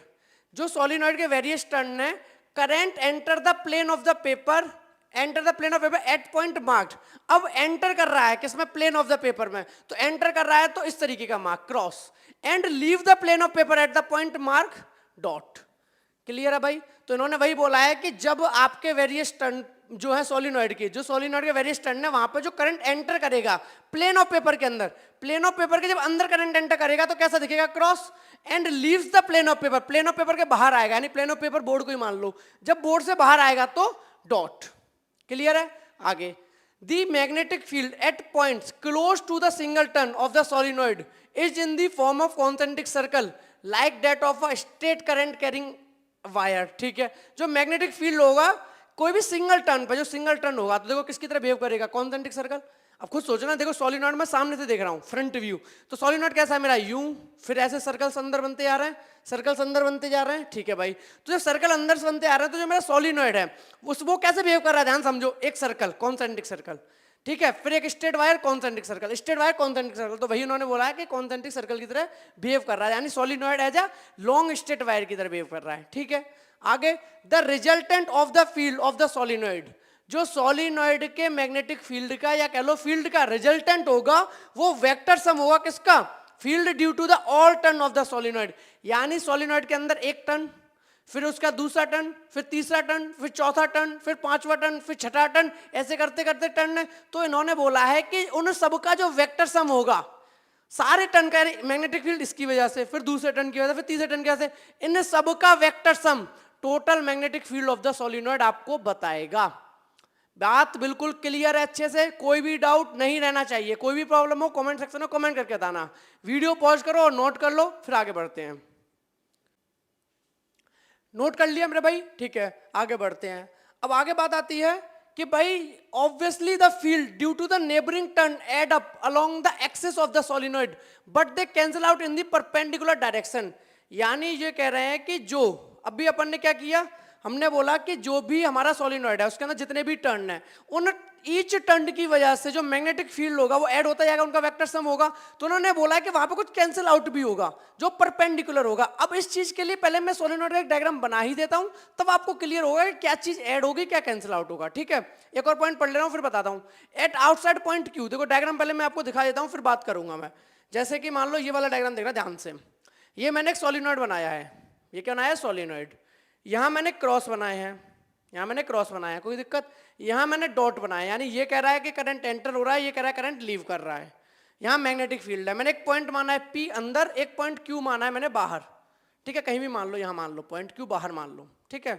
जो सोलिनॉइड के वेरियस टर्न है, current enter the plane of the paper, at point marked. अब एंटर कर रहा है किसमें? प्लेन ऑफ द पेपर में। तो एंटर कर रहा है तो इस तरीके का mark, cross, and leave the plane of paper at the point mark dot. Clear है भाई? तो इन्होंने वही बोला है कि जब आपके वेरियस टर्न जो है सोलिनॉइड की, जो सोलिनॉइड के वेरियस टर्न है, वहां पर जो करंट एंटर करेगा प्लेन ऑफ पेपर के अंदर, प्लेन ऑफ पेपर के जब अंदर करंट एंटर करेगा तो कैसा दिखेगा? Cross, and leaves the plane of paper, plane of paper के बाहर आएगा, यानी प्लेन ऑफ पेपर बोर्ड को ही मान लो, जब बोर्ड से बाहर आएगा तो डॉट। क्लियर है? आगे, the magnetic field at points close to the single turn of the solenoid is in the form of concentric circle like that of a straight current carrying wire. ठीक है, जो magnetic field होगा कोई भी single turn पे, जो single turn होगा तो देखो किसकी तरह बिहेव करेगा? Concentric circle. अब खुद सोचना, देखो सोलिनॉइड में सामने से देख रहा हूं, फ्रंट व्यू, तो सोलिनॉइड कैसा है मेरा? यूं, फिर ऐसे सर्कल्स अंदर बनते जा रहे हैं, सर्कल्स अंदर बनते जा रहे हैं। ठीक है भाई, तो जब सर्कल अंदर से बनते आ रहे हैं तो जो मेरा सोलिनॉइड है वो कैसे बिहेव कर रहा है? ध्यान समझो, एक सर्कल कॉन्सेंट्रिक सर्कल, ठीक है, फिर एक straight wire concentric circle, straight wire concentric circle. तो वही उन्होंने बोला है कि कॉन्सेंट्रिक सर्कल की तरह बिहेव कर रहा है, यानी solenoid as a long straight wire की तरह बिहेव कर रहा है। ठीक है, आगे, the resultant of the field of the solenoid, जो सोलिनॉइड के मैग्नेटिक फील्ड का या कह लो फील्ड का रिजल्टेंट होगा वो वेक्टर सम होगा किसका? Field due to the all turn of the solenoid, यानी सोलिनॉइड के अंदर एक टर्न, फिर उसका दूसरा टर्न, फिर तीसरा टर्न, फिर चौथा टर्न, फिर पांचवा टर्न, फिर छठा टर्न, ऐसे करते करते टर्न है। तो इन्होंने बोला है कि उन सबका जो वेक्टर सम होगा सारे टर्न का, मैग्नेटिक फील्ड इसकी वजह से, फिर दूसरे टर्न की वजह से, फिर तीसरे टर्न की वजह से, इन सबका vector sum total magnetic field of the solenoid आपको बताएगा। बात बिल्कुल क्लियर है अच्छे से, कोई भी डाउट नहीं रहना चाहिए। कोई भी प्रॉब्लम हो कमेंट सेक्शन में कमेंट करके बताना। वीडियो पॉज करो और नोट कर लो, फिर आगे बढ़ते हैं। नोट कर लिया मेरे भाई, ठीक है आगे बढ़ते हैं। अब आगे बात आती है कि भाई obviously the field due to the neighbouring turn add up along the axis of the solenoid but they cancel out in the perpendicular direction. यानी ये कह रहे हैं कि जो अभी अपन ने क्या किया, हमने बोला कि जो भी हमारा सोलिनॉइड है उसके अंदर जितने भी टर्न है, उन ईच टर्न की वजह से जो मैग्नेटिक फील्ड होगा वो ऐड होता जाएगा, उनका वेक्टर सम होगा। तो उन्होंने बोला कि वहां पे कुछ कैंसिल आउट भी होगा जो परपेंडिकुलर होगा। अब इस चीज के लिए पहले मैं सोलिनॉइड का एक डायग्राम बना ही देता हूं, तब आपको क्लियर होगा कि क्या चीज ऐड होगी क्या कैंसिल आउट होगा। ठीक है, एक और पॉइंट पढ़ ले रहा हूं फिर बताता हूं। एट आउटसाइड पॉइंट क्यू, देखो डायग्राम पहले मैं आपको दिखा देता हूं फिर बात करूंगा मैं। जैसे कि मान लो ये वाला डायग्राम देखना ध्यान से, ये मैंने एक सोलिनॉइड बनाया है, ये क्या बनाया है सोलिनॉइड, यहां मैंने क्रॉस बनाए हैं, यहां मैंने क्रॉस बनाया है, कोई दिक्कत, यहां मैंने डॉट बनाया, यानी ये कह रहा है कि करंट एंटर हो रहा है, ये कह रहा है करंट लीव कर रहा है। यहां मैग्नेटिक फील्ड है, मैंने एक पॉइंट माना है P अंदर, एक पॉइंट Q माना है मैंने बाहर। ठीक है, कहीं भी मान लो, यहां मान लो पॉइंट Q बाहर मान लो, ठीक है,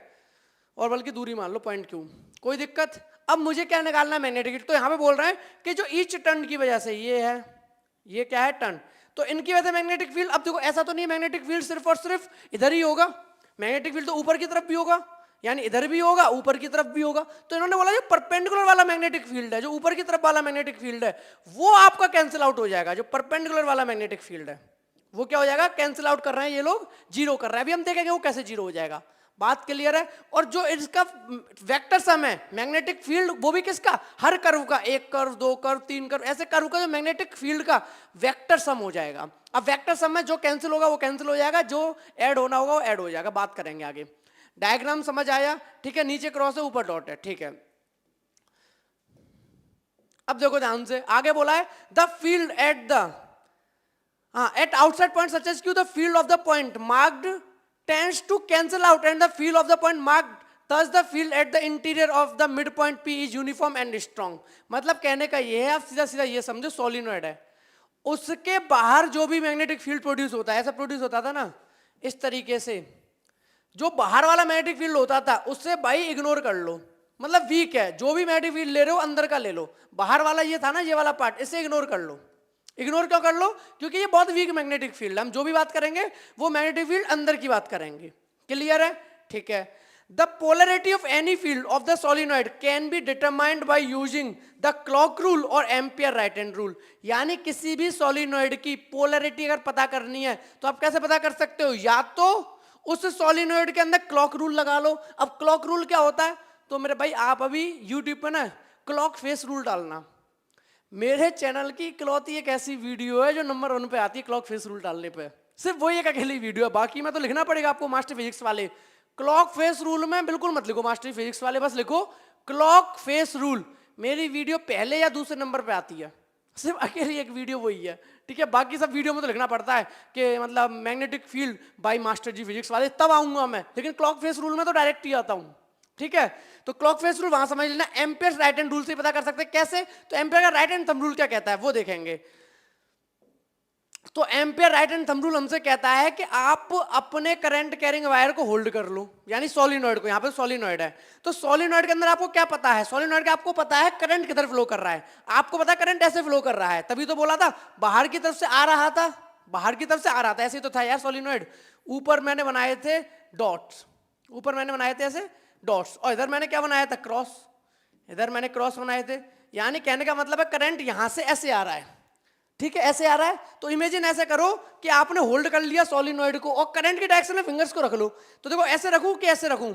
और बल्कि दूरी मान लो पॉइंट Q, कोई दिक्कत। अब मुझे क्या निकालना है मैग्नेटिक फील्ड, तो यहां पे बोल रहे हैं कि जो ईच टर्न की वजह से ये है, ये क्या है टर्न, तो इनकी वजह से मैग्नेटिक फील्ड। अब देखो ऐसा तो नहीं मैग्नेटिक फील्ड सिर्फ और सिर्फ इधर ही होगा, मैग्नेटिक फील्ड तो ऊपर की तरफ भी होगा, यानी इधर भी होगा ऊपर की तरफ भी होगा। तो इन्होंने बोला जो परपेंडिकुलर वाला मैग्नेटिक फील्ड है, जो ऊपर की तरफ वाला मैग्नेटिक फील्ड है, वो आपका कैंसिल आउट हो जाएगा। जो परपेंडिकुलर वाला मैग्नेटिक फील्ड है वो क्या हो जाएगा, कैंसिल आउट कर रहे हैं ये लोग, जीरो कर रहे हैं। अभी हम देखेंगे वो कैसे जीरो हो जाएगा, बात क्लियर है। और जो इसका वेक्टर सम है मैग्नेटिक फील्ड, वो भी किसका, हर कर्व का, एक कर्व, दो कर्व, तीन कर्व, ऐसे कर्व का जो मैग्नेटिक फील्ड का वेक्टर सम हो जाएगा। अब वेक्टर सम में जो कैंसिल होगा वो कैंसिल हो जाएगा, जो ऐड होना होगा वो ऐड हो जाएगा, बात करेंगे आगे। डायग्राम समझ आया, ठीक है, नीचे क्रॉस है ऊपर डॉट है, ठीक है। अब देखो ध्यान से, आगे बोला है the field at the at outside point such as q, the field of the point marked tends to cancel out and the field of the point marked, thus the field at the interior of the midpoint P is uniform and strong। मतलब कहने का ये है, आप सीधा सीधा ये समझो सोलिनॉइड है, उसके बाहर जो भी मैग्नेटिक फील्ड प्रोड्यूस होता है, ऐसा प्रोड्यूस होता था ना इस तरीके से, जो बाहर वाला मैग्नेटिक फील्ड होता था उससे भाई इग्नोर कर लो, मतलब वीक है, जो भी मैग्नेटिक फील्ड ले रहे हो अंदर का ले लो, बाहर वाला ये था ना ये वाला पार्ट, इसे इग्नोर कर लो। इग्नोर क्यों कर लो, क्योंकि ये बहुत वीक मैग्नेटिक फील्ड है, हम जो भी बात करेंगे वो मैग्नेटिक फील्ड अंदर की बात करेंगे, क्लियर है, ठीक है। The polarity of any field of the solenoid can be determined by using the clock rule और एम्पियर राइट हैंड रूल। यानी किसी भी सोलिनॉइड की पोलरिटी अगर पता करनी है तो आप कैसे पता कर सकते हो, या तो उस सोलिनॉइड के अंदर क्लॉक रूल लगा लो। अब क्लॉक रूल क्या होता है, तो मेरे भाई आप अभी यूट्यूब पे ना क्लॉक फेस रूल डालना, मेरे चैनल की इकलौती एक ऐसी वीडियो है जो नंबर 1 पे आती है क्लॉक फेस रूल डालने पे, सिर्फ वही एक अकेली वीडियो है, बाकी में तो लिखना पड़ेगा आपको मास्टर फिजिक्स वाले। क्लॉक फेस रूल में बिल्कुल मत लिखो मास्टर फिजिक्स वाले, बस लिखो क्लॉक फेस रूल, मेरी वीडियो पहले या दूसरे नंबर पे आती है, सिर्फ अकेली एक वीडियो वही है, ठीक है। बाकी सब वीडियो में तो लिखना पड़ता है कि मतलब magnetic field by master ji physics वाले, तब आऊंगा मैं, लेकिन क्लॉक फेस रूल में तो डायरेक्ट ही आता हूँ, ठीक है। तो क्लॉक फेस रूल वहां समझ लेना, एम्पियर राइट हैंड रूल से पता कर सकते हैं। कैसे, तो एम्पियर का राइट हैंड थंब रूल क्या कहता है वो देखेंगे। तो ampere right hand thumb rule हमसे कहता है कि आप अपने करंट कैरिंग वायर को होल्ड कर लो, यानी सोलिनॉइड को, यहाँ पे सोलिनॉइड है, तो सोलिनॉइड के अंदर आपको क्या पता है, सोलिनॉइड का आपको पता है करंट किधर फ्लो कर रहा है, आपको पता है करंट ऐसे फ्लो कर रहा है, तभी तो बोला था बाहर की तरफ से आ रहा था, बाहर की तरफ से आ रहा था, ऐसे ही तो था यार सोलिनॉइड। ऊपर मैंने बनाए थे डॉट्स, ऊपर मैंने बनाए थे ऐसे डॉट्स, और इधर मैंने क्या बनाया था क्रॉस, इधर मैंने क्रॉस बनाए थे। यानी कहने का मतलब है करंट यहां से ऐसे आ रहा है, ठीक है, ऐसे आ रहा है। तो इमेजिन ऐसे करो कि आपने होल्ड कर लिया सोलिनॉइड को और करंट की डायरेक्शन में फिंगर्स को रख लो, तो देखो ऐसे रखूं कि ऐसे रखूं,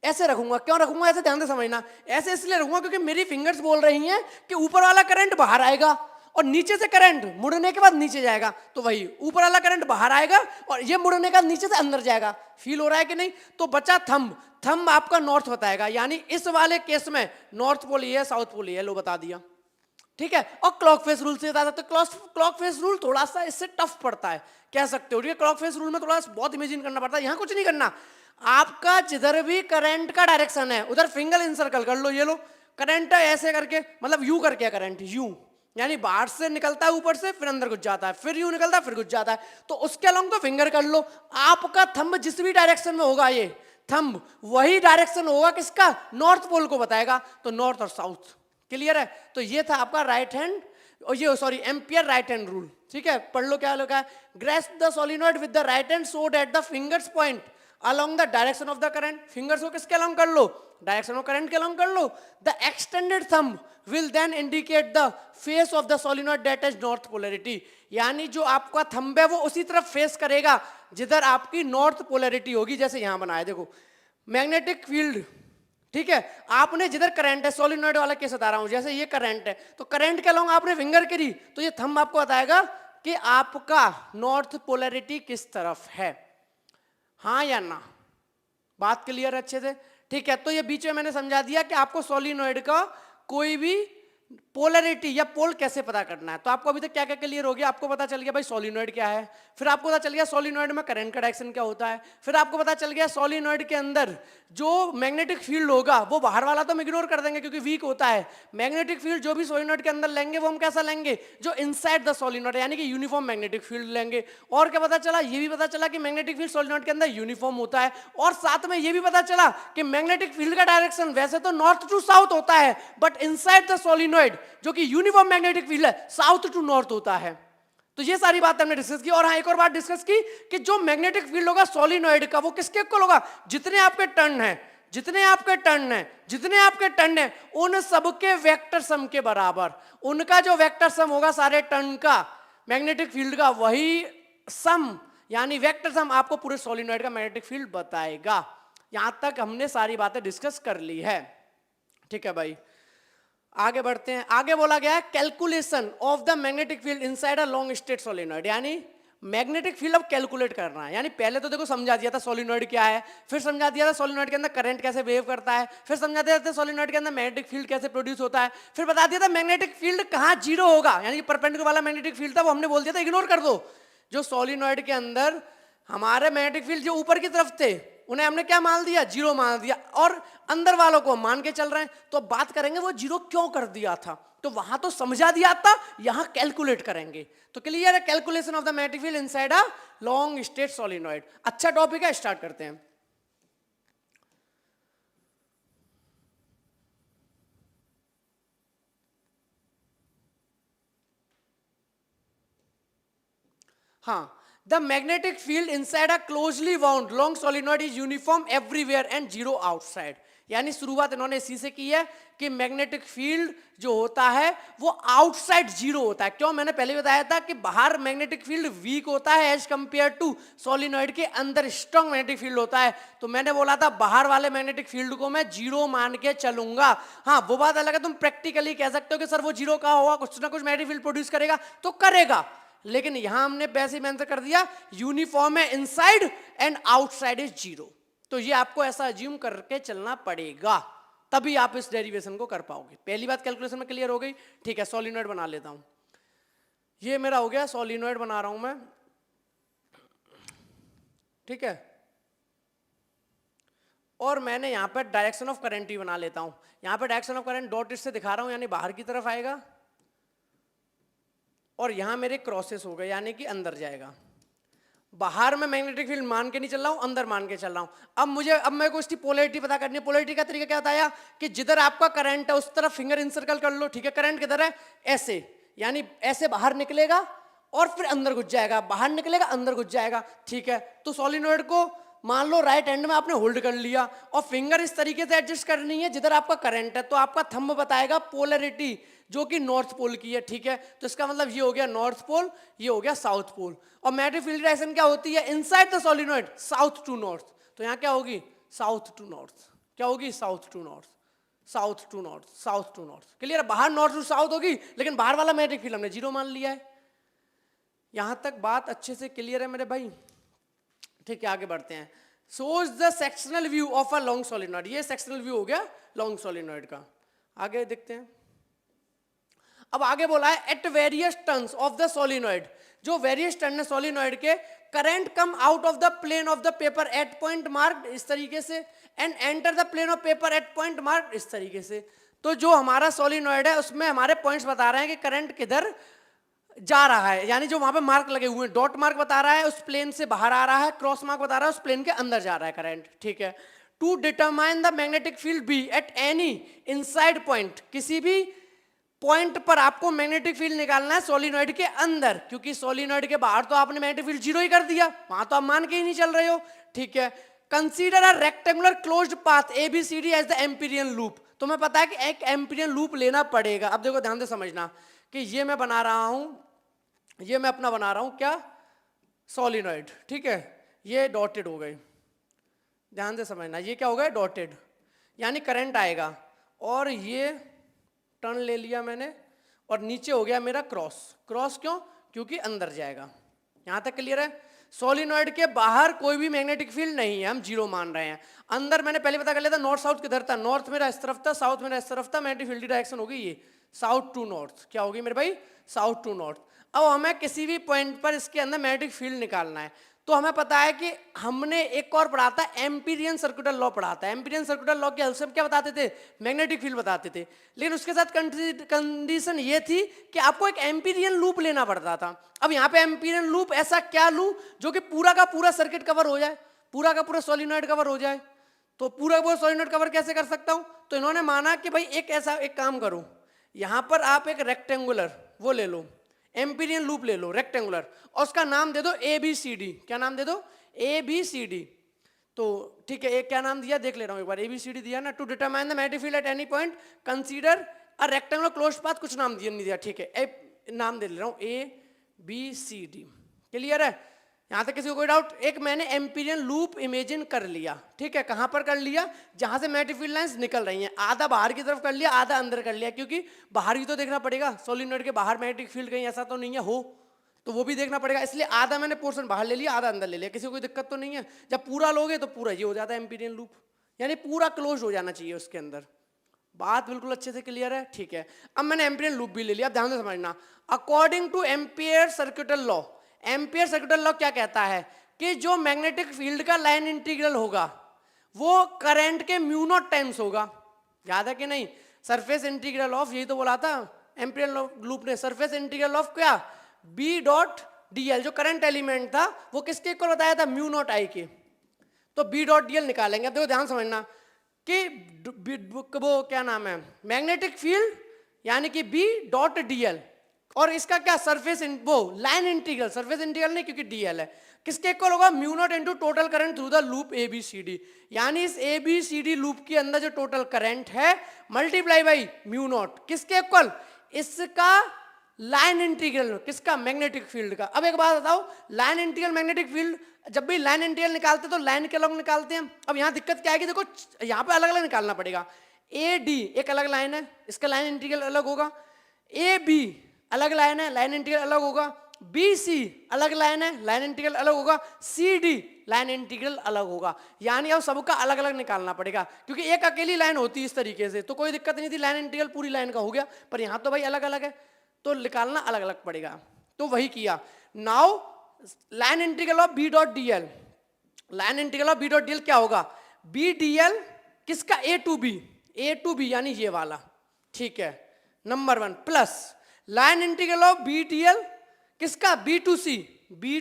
ऐसे रखूंगा। क्यों रखूंगा ऐसे, ध्यान से समझना, ऐसे इसलिए रखूंगा क्योंकि मेरी फिंगर्स बोल रही हैं कि ऊपर वाला करंट बाहर आएगा और नीचे से करंट मुड़ने के बाद नीचे जाएगा, तो वही ऊपर वाला करंट बाहर आएगा और ये मुड़ने का नीचे से अंदर जाएगा। फील हो रहा है कि नहीं। तो बचा थंब, थंब आपका नॉर्थ बताएगा, यानी इस वाले केस में नॉर्थ पोल ये है, साउथ पोल ये है, लो बता दिया, ठीक है। और क्लॉक फेस रूल से बता सकते, क्लॉक फेस रूल थोड़ा सा इससे टफ पड़ता है कह सकते हो, ठीक है। क्लॉक फेस रूल में थोड़ा बहुत इमेजिन करना पड़ता है, यहाँ कुछ नहीं करना, आपका जिधर भी करंट का डायरेक्शन है उधर फिंगर इंसर्कल कर लो, ये लो करंट ऐसे करके, मतलब यू करके करंट, यू यानी बाहर से निकलता है ऊपर से, फिर अंदर घुस जाता है, फिर यूं निकलता है, फिर घुस जाता है, तो उसके अलोंग तो फिंगर कर लो। आपका थंब जिस भी डायरेक्शन में होगा, ये थंब वही डायरेक्शन होगा किसका, नॉर्थ पोल को बताएगा, तो नॉर्थ और साउथ, क्लियर है। तो ये था आपका राइट हैंड, और ये sorry ampere right hand rule, ठीक है। पढ़ लो क्या लिखा है, grasp the solenoid with the right hand so that the fingers point along the direction of the current, fingers को किसके along कर लो, direction of current के along कर लो. The extended thumb will then indicate the face of the solenoid that has north polarity. यानी जो आपका thumb है वो उसी तरफ फेस करेगा जिधर आपकी नॉर्थ पोलैरिटी होगी. जैसे यहां बनाया देखो, मैग्नेटिक फील्ड, ठीक है, आपने जिधर करंट है, सोलिनॉइड वाला केस बता रहा हूं, जैसे ये करंट है तो करंट के अलॉन्ग आपने फिंगर करी तो ये थंब आपको बताएगा कि आपका नॉर्थ पोलैरिटी किस तरफ है. हाँ या ना, बात क्लियर अच्छे से, ठीक है. तो ये बीच में मैंने समझा दिया कि आपको सोलिनॉइड का कोई भी पोलैरिटी या पोल कैसे पता करना है. तो आपको अभी तक क्या क्या क्लियर हो गया, आपको पता चल गया भाई सोलिनॉइड क्या है, फिर आपको पता चल गया सोलिनॉइड में करंट का डायरेक्शन क्या होता है, फिर आपको पता चल गया सोलिनॉइड के अंदर जो मैग्नेटिक फील्ड होगा वो बाहर वाला तो हम इग्नोर कर देंगे क्योंकि वीक होता है. मैग्नेटिक फील्ड जो भी सोलिनॉइड के अंदर लेंगे वो हम कैसा लेंगे, जो इनसाइड द सोलिनॉइड, यानी कि यूनिफॉर्म मैग्नेटिक फील्ड लेंगे. और क्या पता चला, ये भी पता चला कि मैग्नेटिक फील्ड सोलिनॉइड के अंदर यूनिफॉर्म होता है. और साथ में ये भी पता चला कि मैग्नेटिक फील्ड का डायरेक्शन वैसे तो नॉर्थ टू साउथ होता है, बट इनसाइड द सोलिनॉइड जो कि यूनिफॉर्म मैग्नेटिक फील्ड है साउथ टू नॉर्थ होता है. तो ये सारी बात हमने डिस्कस की. और हाँ, एक और बात डिस्कस की कि जो मैग्नेटिक फील्ड होगा सोलिनॉइड का वो किसके इक्वल होगा, जितने आपके टर्न हैं, जितने आपके टर्न हैं, जितने आपके टर्न हैं उन सबके वेक्टर सम के बराबर. उनका जो वेक्टर सम होगा सारे टर्न का मैग्नेटिक फील्ड का, वही सम यानी वेक्टर सम आपको पूरे सोलिनॉइड का मैग्नेटिक फील्ड बताएगा. यहां तक हमने सारी बातें डिस्कस कर ली है, ठीक है भाई. आगे बढ़ते हैं. आगे बोला गया है calculation of the magnetic field inside a long state solenoid, यानी मैग्नेटिक फील्ड अब कैलकुलेट करना है. यानी पहले तो देखो समझा दिया था सोलिनॉइड क्या है, फिर समझा दिया था सोलिनॉइड के अंदर करंट कैसे वेव करता है, फिर समझा दिया था सोलिनॉइड के अंदर मैग्नेटिक फील्ड कैसे प्रोड्यूस होता है, फिर बता दिया था मैग्नेटिक फील्ड कहाँ जीरो होगा, यानी परपेंडिकुलर वाला मैग्नेटिक फील्ड था वो हमने बोल दिया था इग्नोर कर दो. जो सोलिनॉइड के अंदर हमारे मैग्नेटिक फील्ड जो ऊपर की तरफ थे उन्हें हमने क्या मान दिया, जीरो मान दिया, और अंदर वालों को मान के चल रहे हैं. तो बात करेंगे वो जीरो क्यों कर दिया था, तो वहां तो समझा दिया था, यहां कैलकुलेट करेंगे. तो क्लियर है, calculation of the magnetic field inside a long state solenoid. अच्छा टॉपिक है, स्टार्ट करते हैं. हाँ, the magnetic field inside a closely wound long solenoid is uniform everywhere and zero outside. यानी शुरुआत इन्होंने इसी से की है कि मैग्नेटिक फील्ड जो होता है वो आउटसाइड जीरो होता है. क्यों, मैंने पहले बताया था कि बाहर मैग्नेटिक फील्ड वीक होता है एज कंपेयर टू सोलिनॉइड के अंदर स्ट्रॉन्ग मैग्नेटिक फील्ड होता है. तो मैंने बोला था बाहर वाले मैग्नेटिक फील्ड को मैं जीरो मान के चलूंगा. हाँ, वो बात अलग है, तुम प्रैक्टिकली कह सकते हो कि सर वो जीरो का होगा, कुछ ना कुछ मैग्नेटिक फील्ड प्रोड्यूस करेगा, तो करेगा, लेकिन यहां हमने वैसे ही आंसर कर दिया यूनिफॉर्म है inside and outside is zero. तो ये आपको ऐसा अज्यूम करके चलना पड़ेगा, तभी आप इस डेरिवेशन को कर पाओगे. पहली बात कैलकुलेशन में क्लियर हो गई, ठीक है. सोलिनॉइड बना लेता हूं, ये मेरा हो गया सोलिनॉइड बना रहा हूं मैं, ठीक है. और मैंने यहां पर डायरेक्शन ऑफ करंट भी बना लेता हूं. यहां पर डायरेक्शन ऑफ करंट डॉट से दिखा रहा हूं, यानी बाहर की तरफ आएगा, और यहां मेरे क्रॉसेस हो गए यानी कि अंदर जाएगा. बाहर में मैग्नेटिक फील्ड मान के नहीं चल रहा हूं, अंदर मान के चल रहा हूं. अब मेरे को इसकी पोलैरिटी पता करनी है. पोलैरिटी का तरीका क्या बताया कि जिधर आपका करंट है उस तरफ फिंगर इंसर्कल कर लो, ठीक है. करंट किधर है, ऐसे, यानी ऐसे बाहर निकलेगा और फिर अंदर घुस जाएगा, बाहर निकलेगा अंदर घुस जाएगा, ठीक है. तो सोलिनॉइड को मान लो राइट हैंड में आपने होल्ड कर लिया और फिंगर इस तरीके से एडजस्ट करनी है जिधर आपका करंट है, तो आपका थंब बताएगा पोलैरिटी जो कि नॉर्थ पोल की है, ठीक है. तो इसका मतलब ये हो गया नॉर्थ पोल, ये हो गया साउथ पोल. और मैग्नेटिक फील्ड डायरेक्शन क्या होती है inside the solenoid, south to north. तो यहाँ क्या होगी, साउथ टू नॉर्थ. क्या होगी, south to north, south to north, south to north. Clear है, बाहर नॉर्थ टू साउथ होगी, लेकिन बाहर वाला मैग्नेटिक फील्ड हमने जीरो मान लिया है. यहां तक बात अच्छे से क्लियर है मेरे भाई, ठीक है. आगे बढ़ते हैं. shows the sectional view of a long solenoid. ये सेक्शनल व्यू हो गया लॉन्ग सोलिनॉइड का. आगे देखते हैं. अब आगे बोला है at various turns of the solenoid, जो वेरियस टर्न है सोलिनॉइड के, current come out of the plane of the paper at point marked इस तरीके से and enter the plane of paper at point marked इस तरीके से. तो जो हमारा सोलिनॉइड है उसमें हमारे पॉइंट्स बता रहे हैं कि करंट किधर जा रहा है, यानी जो वहां पे मार्क लगे हुए हैं, डॉट मार्क बता रहा है उस प्लेन से बाहर आ रहा है, क्रॉस मार्क बता रहा है उस प्लेन के अंदर जा रहा है करंट, ठीक है. To determine the magnetic field B at any inside point, किसी भी पॉइंट पर आपको मैग्नेटिक फील्ड निकालना है सोलिनॉइड के अंदर, क्योंकि सोलिनॉइड के बाहर तो आपने मैग्नेटिक फील्ड जीरो ही कर दिया, वहां तो आप मान के ही नहीं चल रहे हो, ठीक है. Consider a rectangular closed path ABCD as the Amperian loop. तो मैं पता है कि एक एम्पीरियन लूप लेना पड़ेगा। अब देखो ध्यान से समझना कि ये मैं बना रहा हूं, ये मैं अपना बना रहा हूं क्या, सोलिनॉइड, ठीक है, ये डॉटेड हो गए, ध्यान से समझना, ये क्या हो गया, डॉटेड, यानी करंट आएगा, और ये टर्न ले लिया मैंने, और नीचे हो गया मेरा क्रॉस। क्रॉस क्यों, क्योंकि अंदर जाएगा। यहां तक क्लियर है। सोलिनॉइड के बाहर कोई भी मैग्नेटिक फील्ड नहीं है, हम जीरो मान रहे हैं। अंदर मैंने पहले पता कर लिया था नॉर्थ साउथ किधर था, नॉर्थ मेरा इस तरफ था, साउथ मेरा इस तरफ था, मैग्नेटिक फील्ड की डायरेक्शन होगी ये साउथ टू नॉर्थ। क्या होगी मेरे भाई, साउथ टू नॉर्थ। अब हमें किसी भी पॉइंट पर इसके अंदर मैग्नेटिक फील्ड निकालना है, तो हमें पता है कि हमने एक और पढ़ा था, एम्पीरियन सर्कुलर लॉ पढ़ा था। एम्पीरियन सर्कुलर लॉ के हेल्प से हम क्या बताते थे, मैग्नेटिक फील्ड बताते थे। लेकिन उसके साथ कंडीशन ये थी कि आपको एक एम्पीरियन लूप लेना पड़ता था। अब यहाँ पे एम्पीरियन लूप ऐसा क्या लूं जो कि पूरा का पूरा सर्किट कवर हो जाए, पूरा का पूरा सोलिनॉइड कवर हो जाए। तो पूरा का पूरा सोलिनॉइड कवर कैसे कर सकता हूं, तो इन्होंने माना कि भाई एक ऐसा एक काम करो, यहां पर आप एक रेक्टेंगुलर वो ले लो, एम्पीरियन लूप ले लो रेक्टेंगुलर, और उसका नाम दे दो ABCD। क्या नाम दे दो, ABCD। तो ठीक है, एक क्या नाम दिया देख ले रहा हूं एक बार, ABCD दिया ना। To determine the magnetic field at any point consider a rectangular closed path, कुछ नाम दिया नहीं दिया, ठीक है, नाम दे ले रहा हूं ABCD। क्लियर है, यहां तक किसी को कोई डाउट। एक मैंने एम्पीरियन लूप इमेजिन कर लिया, ठीक है, कहां पर कर लिया, जहां से मैग्नेटिक फील्ड लाइंस निकल रही हैं, आधा बाहर की तरफ कर लिया, आधा अंदर कर लिया, क्योंकि बाहर भी तो देखना पड़ेगा, सोलिनॉइड के बाहर मैग्नेटिक फील्ड कहीं ऐसा तो नहीं है हो, तो वो भी देखना पड़ेगा, इसलिए आधा मैंने पोर्शन बाहर ले लिया, आधा अंदर ले लिया। किसी को कोई दिक्कत तो नहीं है, जब पूरा लोगे तो पूरा ये हो जाता है एम्पीरियन लूप, यानी पूरा क्लोज हो जाना चाहिए उसके अंदर। बात बिल्कुल अच्छे से क्लियर है, ठीक है। अब मैंने एम्पीरियन लूप भी ले लिया, ध्यान से समझना। According two ampere circuital law, ampere circuital law क्या कहता है कि जो मैग्नेटिक फील्ड का लाइन इंटीग्रल होगा वो करंट के म्यू नॉट टाइम्स होगा, याद है कि नहीं, सरफेस इंटीग्रल ऑफ, यही तो बोला था एम्पियर लूप ने, सरफेस इंटीग्रल ऑफ क्या, B डॉट DL, जो करंट एलिमेंट था वो किसके इक्वल बताया था, म्यू नॉट आई के। तो B डॉट DL निकालेंगे। अब देखो ध्यान समझना कि वो क्या नाम है, मैग्नेटिक फील्ड यानी कि B डॉट DL, और इसका क्या सरफेस वो लाइन इंटीग्रल, सरफेस इंटीग्रल नहीं क्योंकि DL है, किसके इक्वल होगा, mu not into total current through the loop ABCD। यानी इस ABCD लूप के अंदर जो टोटल करंट है मल्टीप्लाई बाई म्यू नॉट, किसके इक्वल, इसका लाइन इंटीग्रल, किसका, मैग्नेटिक फील्ड का। अब एक बात बताओ, लाइन इंटीग्रल मैग्नेटिक फील्ड, जब भी लाइन इंटीग्रल निकालते तो लाइन के अलग निकालते हैं। अब यहाँ दिक्कत क्या आएगी, देखो यहाँ पे अलग अलग निकालना पड़ेगा। AD एक अलग लाइन है, इसका लाइन इंटीग्रल अलग होगा, AB अलग लाइन है, लाइन इंटीग्रल अलग होगा, BC अलग लाइन है, लाइन इंटीग्रल अलग होगा, CD लाइन इंटीग्रल अलग होगा। यानी अब सबका अलग अलग निकालना पड़ेगा, क्योंकि एक अकेली लाइन होती है इस तरीके से तो कोई दिक्कत नहीं थी, लाइन इंटीग्रल पूरी लाइन का हो गया, पर यहाँ तो भाई अलग अलग है तो निकालना अलग अलग पड़ेगा। तो वही किया। Now line integral of B dot DL, line integral of B dot DL क्या होगा, BDL किसका, A टू बी यानी ये वाला, ठीक है, number 1 plus line integral of BDL किसका, B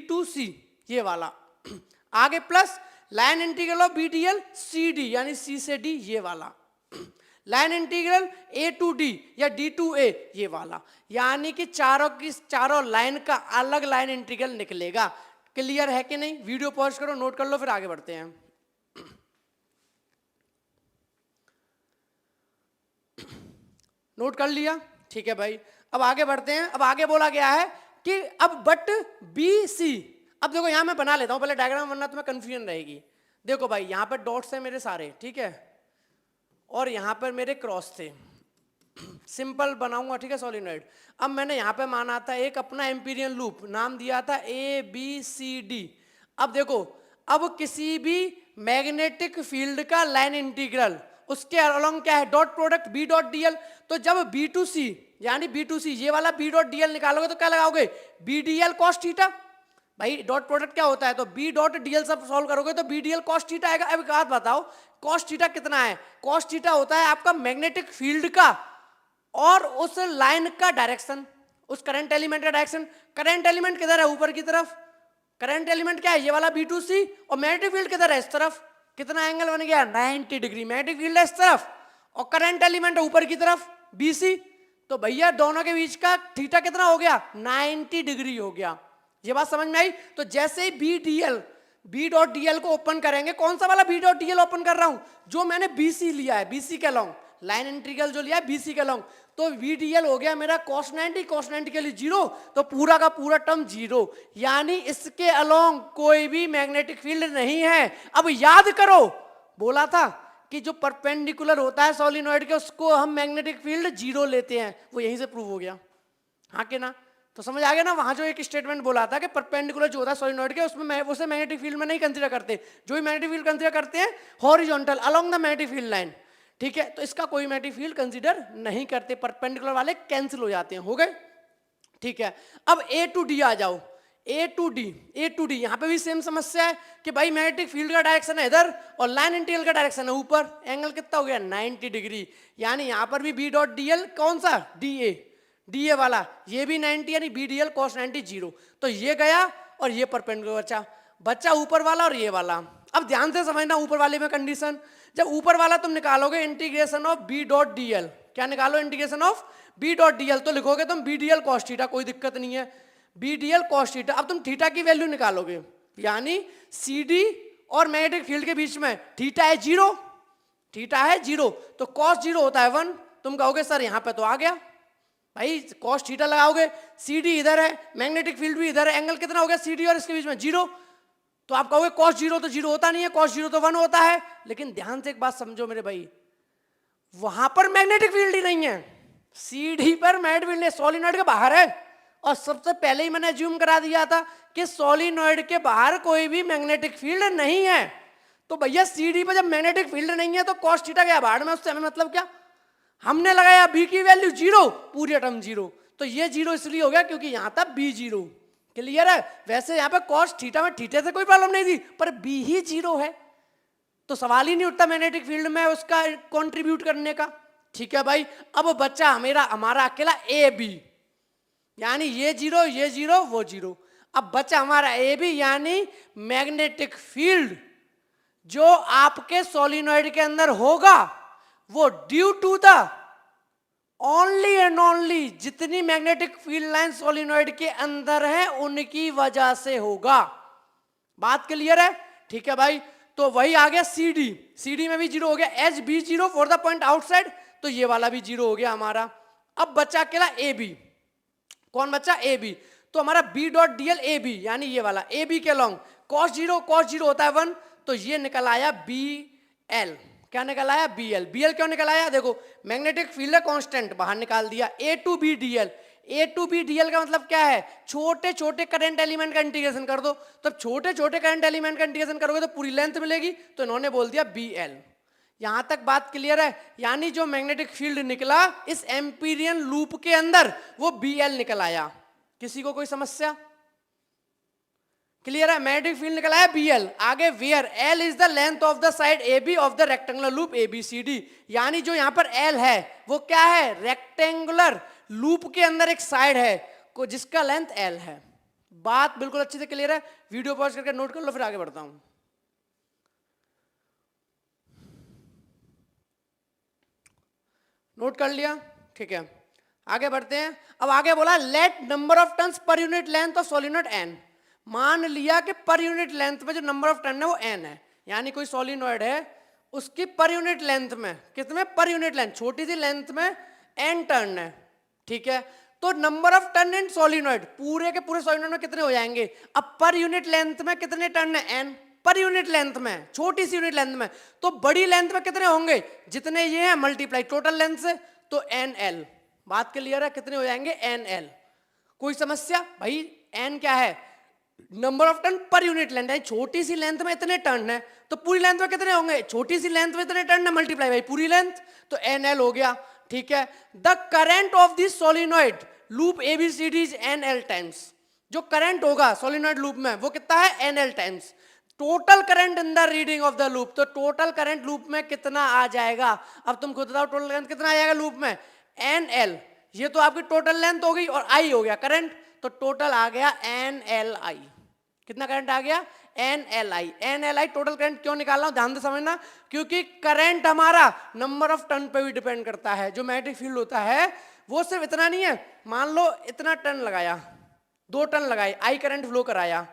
टू सी ये वाला, आगे plus line integral of BDL CD यानी C से D ये वाला, line integral A to D या D टू A ये वाला, यानी कि चारों लाइन का अलग लाइन इंटीग्रल निकलेगा। क्लियर है कि नहीं, वीडियो पॉज करो, नोट कर लो, फिर आगे बढ़ते हैं। नोट कर लिया, ठीक है भाई, अब आगे बढ़ते हैं। अब आगे बोला गया है कि अब बट BC, अब देखो यहां मैं बना लेता हूं पहले डायग्राम, वरना तुम्हें कंफ्यूजन रहेगी। देखो भाई यहां पर डॉट्स है मेरे सारे, ठीक है, और यहां पर मेरे क्रॉस थे, सिंपल बनाऊंगा, ठीक है, सोलिनॉइड। अब मैंने यहां पे माना था एक अपना एम्पीरियन लूप, नाम दिया था ABCD। अब देखो, अब किसी भी मैग्नेटिक फील्ड का लाइन इंटीग्रल, उसके अलोंग क्या है, dot product B dot DL। तो जब B टू C यानी B टू C ये वाला B डॉट DL निकालोगे तो क्या लगाओगे, BDL cos थीटा। भाई डॉट प्रोडक्ट क्या होता है, तो B डॉट DL सब सॉल्व करोगे तो BDL cos थीटा आएगा। अब एक बात बताओ, cos थीटा कितना है, cos थीटा होता है आपका मैग्नेटिक फील्ड का और उस लाइन का डायरेक्शन, उस करंट एलिमेंट का डायरेक्शन। करंट एलिमेंट किधर है, ऊपर की तरफ, करंट एलिमेंट क्या है, ये वाला B टू C, और मैग्नेटिक फील्ड किधर है, इस तरफ। कितना एंगल बन गया, 90 डिग्री। मैग्नेटिक फील्ड है इस तरफ और करंट एलिमेंट है ऊपर की तरफ BC, तो भैया दोनों के बीच का थीटा कितना हो गया, 90 डिग्री हो गया। ये बात समझ में आई। तो जैसे ही BDL बी डॉट डीएल को ओपन करेंगे, कौन सा वाला बी डॉट डीएल ओपन कर रहा हूं, जो मैंने बीसी लिया है, बीसी के अलोंग, लाइन इंटीग्रल जो लिया है बीसी के अलोंग, तो वीडीएल हो गया मेरा cos 90 के लिए जीरो, तो पूरा का पूरा टर्म जीरो, यानी इसके अलोंग कोई भी मैग्नेटिक फील्ड नहीं है। अब याद करो, बोला था कि जो परपेंडिकुलर होता है सोलिनॉइड के उसको हम मैग्नेटिक फील्ड जीरो लेते हैं, वो यहीं से प्रूव हो गया, हाँ के ना। तो समझ आ गया ना, वहां जो एक स्टेटमेंट बोला था कि परपेंडिकुलर जो होता है सोलिनॉइड के उसमें उसे मैग्नेटिक फील्ड में नहीं कंसीडर करते, जो भी मैग्नेटिक फील्ड कंसीडर करते हैं horizontal along the magnetic field line, ठीक है। तो इसका कोई मैग्नेटिक फील्ड कंसीडर नहीं करते, परपेंडिकुलर वाले कैंसिल हो जाते हैं, हो गए, ठीक है। अब ए टू डी आ जाओ, ए टू डी यहाँ पे भी सेम समस्या है कि भाई मैग्नेटिक फील्ड का डायरेक्शन है इधर और लाइन इंटीग्रल का डायरेक्शन है ऊपर, एंगल कितना हो गया 90 डिग्री, यानी यहाँ पर भी बी डॉट डी एल कौन सा डी ए वाला, ये भी 90 यानी B D L cos 90 zero, तो ये गया और ये परपेंडिकुलर बच्चा ऊपर वाला और ये वाला। अब ध्यान से समझना ऊपर वाले में कंडीशन, जब ऊपर वाला तुम निकालोगे integration of B dot D L, क्या निकालो integration of B dot D L, तो लिखोगे तुम B D L cos theta, कोई दिक्कत नहीं है, B D L cos theta. अब तुम थीटा की वैल्यू निकालोगे, यानी सी डी और मैग्नेटिक फील्ड के बीच में थीटा है जीरो, तो कॉस जीरो होता है 1, तुम कहोगे सर यहाँ पे तो आ गया, भाई कॉस थीटा लगाओगे, सी डी इधर है, मैग्नेटिक फील्ड भी इधर है, एंगल कितना हो गया सी डी और इसके बीच में जीरो, तो आप कहोगे कॉस जीरो तो जीरो होता नहीं है, कॉस जीरो तो 1 होता है, लेकिन ध्यान से एक बात समझो मेरे भाई, वहां पर मैग्नेटिक फील्ड ही नहीं है, सी डी पर मैग्नेटिक फील्ड सोलिनॉइड के बाहर है, और सबसे पहले ही मैंने अज्यूम करा दिया था कि सोलिनॉइड के बाहर कोई भी मैग्नेटिक फील्ड नहीं है, तो भैया सी डी पर जब मैग्नेटिक फील्ड नहीं है तो कॉस थीटा गया बाहर में, उससे हमें मतलब क्या, हमने लगाया बी की वैल्यू जीरो, पूरी टर्म जीरो, तो ये जीरो इसलिए हो गया क्योंकि यहां था बी जीरो, क्लियर है। वैसे यहाँ पे कॉस थीटा में थीटे से कोई प्रॉब्लम नहीं थी, पर बी ही जीरो है, तो सवाल ही नहीं उठता मैग्नेटिक फील्ड में उसका कंट्रीब्यूट करने का, ठीक है भाई। अब बच्चा हमारा अकेला ए बी, यानी ये जीरो वो जीरो, अब बच्चा हमारा ए बी, यानी मैग्नेटिक फील्ड जो आपके सोलिनॉइड के अंदर होगा वो due to the only and only जितनी मैग्नेटिक फील्ड लाइन सोलिनॉइड के अंदर है उनकी वजह से होगा, बात क्लियर है, ठीक है भाई। तो वही आ गया सी डी में भी जीरो हो गया, H B zero for the point outside, तो ये वाला भी जीरो हो गया हमारा। अब बच्चा अकेला ए बी, कौन बच्चा ए बी, तो हमारा B dot D L A B, यानी ये वाला ए बी के लॉन्ग कॉस जीरो होता है 1, तो ये निकल आया बी एल, क्या निकल आया बी एल। क्यों निकल आया, देखो मैग्नेटिक फील्ड है कांस्टेंट, बाहर निकाल दिया, ए टू बी डी एल का मतलब क्या है, छोटे छोटे करंट एलिमेंट का इंटीग्रेशन कर दो, तो छोटे छोटे करंट एलिमेंट का इंटीग्रेशन करोगे तो पूरी लेंथ मिलेगी, तो इन्होंने बोल दिया बी एल। यहां तक बात क्लियर है, यानी जो मैग्नेटिक फील्ड निकला इस एम्पीरियन लूप के अंदर वो बी एल निकल आया, किसी को कोई समस्या, क्लियर है। मैग्नेटिक फील्ड निकला है बी एल, आगे where L is the length of the side A B of the rectangular loop A B C D, यानी जो यहां पर एल है वो क्या है, रेक्टेंगुलर लूप के अंदर एक साइड है को जिसका लेंथ एल है। बात बिल्कुल अच्छे से क्लियर है, वीडियो पॉज करके नोट कर लो, फिर आगे बढ़ता हूं। नोट कर लिया, ठीक है, आगे बढ़ते हैं। अब आगे बोला let number of turns per unit length of solenoid N, मान लिया कि पर यूनिट लेंथ में जो नंबर ऑफ टर्न है वो एन है, यानी कोई सोलिनॉइड है उसकी पर यूनिट लेंथ में कितने, पर यूनिट लेंथ छोटी सी लेंथ में एन टर्न है, ठीक है। तो number of turn in solenoid पूरे के पूरे सोलिनॉइड में कितने हो जाएंगे, अब पर यूनिट लेंथ में कितने टर्न है एन, पर यूनिट लेंथ में, छोटी सी यूनिट लेंथ में, तो बड़ी लेंथ में कितने होंगे, जितने ये हैं मल्टीप्लाई टोटल लेंथ से, तो एन एल। बात क्लियर है, कितने हो जाएंगे एन एल, कोई समस्या भाई। एन क्या है, नंबर ऑफ टर्न पर यूनिट लेंथ है, छोटी सी लेंथ में इतने टर्न है तो पूरी लेंथ में कितने होंगे, छोटी सी लेंथ में इतने टर्न है मल्टीप्लाई बाई पूरी लेंथ, तो एन एल हो गया, ठीक है। The current of this solenoid loop ABCD is N L times, जो करंट होगा सोलिनॉइड लूप में वो कितना है N L times total current in the reading of the loop, तो टोटल करंट लूप में कितना आ जाएगा, अब तुम खुद बताओ टोटल करंट कितना आ जाएगा लूप में, एन एल, ये तो आपकी टोटल लेंथ हो गई और आई हो गया करंट, तो टोटल आ गया एन एल आई, कितना करंट आ गया N L I. Total current क्यों निकाल रहा हूं, ध्यान से समझना, क्योंकि करंट हमारा नंबर ऑफ टर्न पे भी डिपेंड करता है। जो मैग्नेटिक फील्ड होता है वो सिर्फ इतना नहीं है, मान लो इतना टर्न लगाया, 2 टर्न लगाए, आई करंट फ्लो कराया,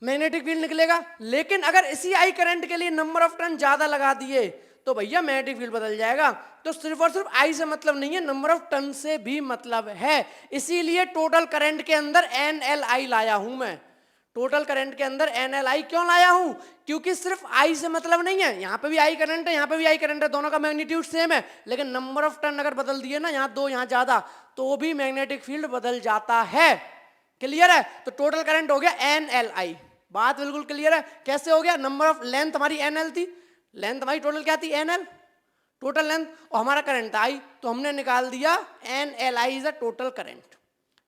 मैग्नेटिक फील्ड निकलेगा। लेकिन अगर इसी आई करंट के लिए नंबर ऑफ टर्न ज्यादा लगा दिए तो भैया मैग्नेटिक फील्ड बदल जाएगा। तो सिर्फ और सिर्फ आई से मतलब नहीं है, नंबर ऑफ टर्न से भी मतलब है। इसीलिए टोटल करंट के अंदर NLI लाया हूं मैं। टोटल करंट के अंदर NLI क्यों लाया हूं? क्योंकि सिर्फ आई से मतलब नहीं है, यहां पे भी आई करंट है, यहां पे भी आई करंट है, दोनों का मैग्नीट्यूड सेम है, लेकिन नंबर ऑफ टर्न अगर बदल दिए ना, यहां दो यहां ज्यादा, तो भी मैग्नेटिक फील्ड बदल जाता है। क्लियर है? तो टोटल करंट हो गया NLI। बात बिल्कुल क्लियर है? कैसे हो गया? नंबर ऑफ लेंथ हमारी NL थी, लेंथ हमारी टोटल क्या थी? NL, टोटल लेंथ, और हमारा करंट आई, तो हमने निकाल दिया NLI is a total current.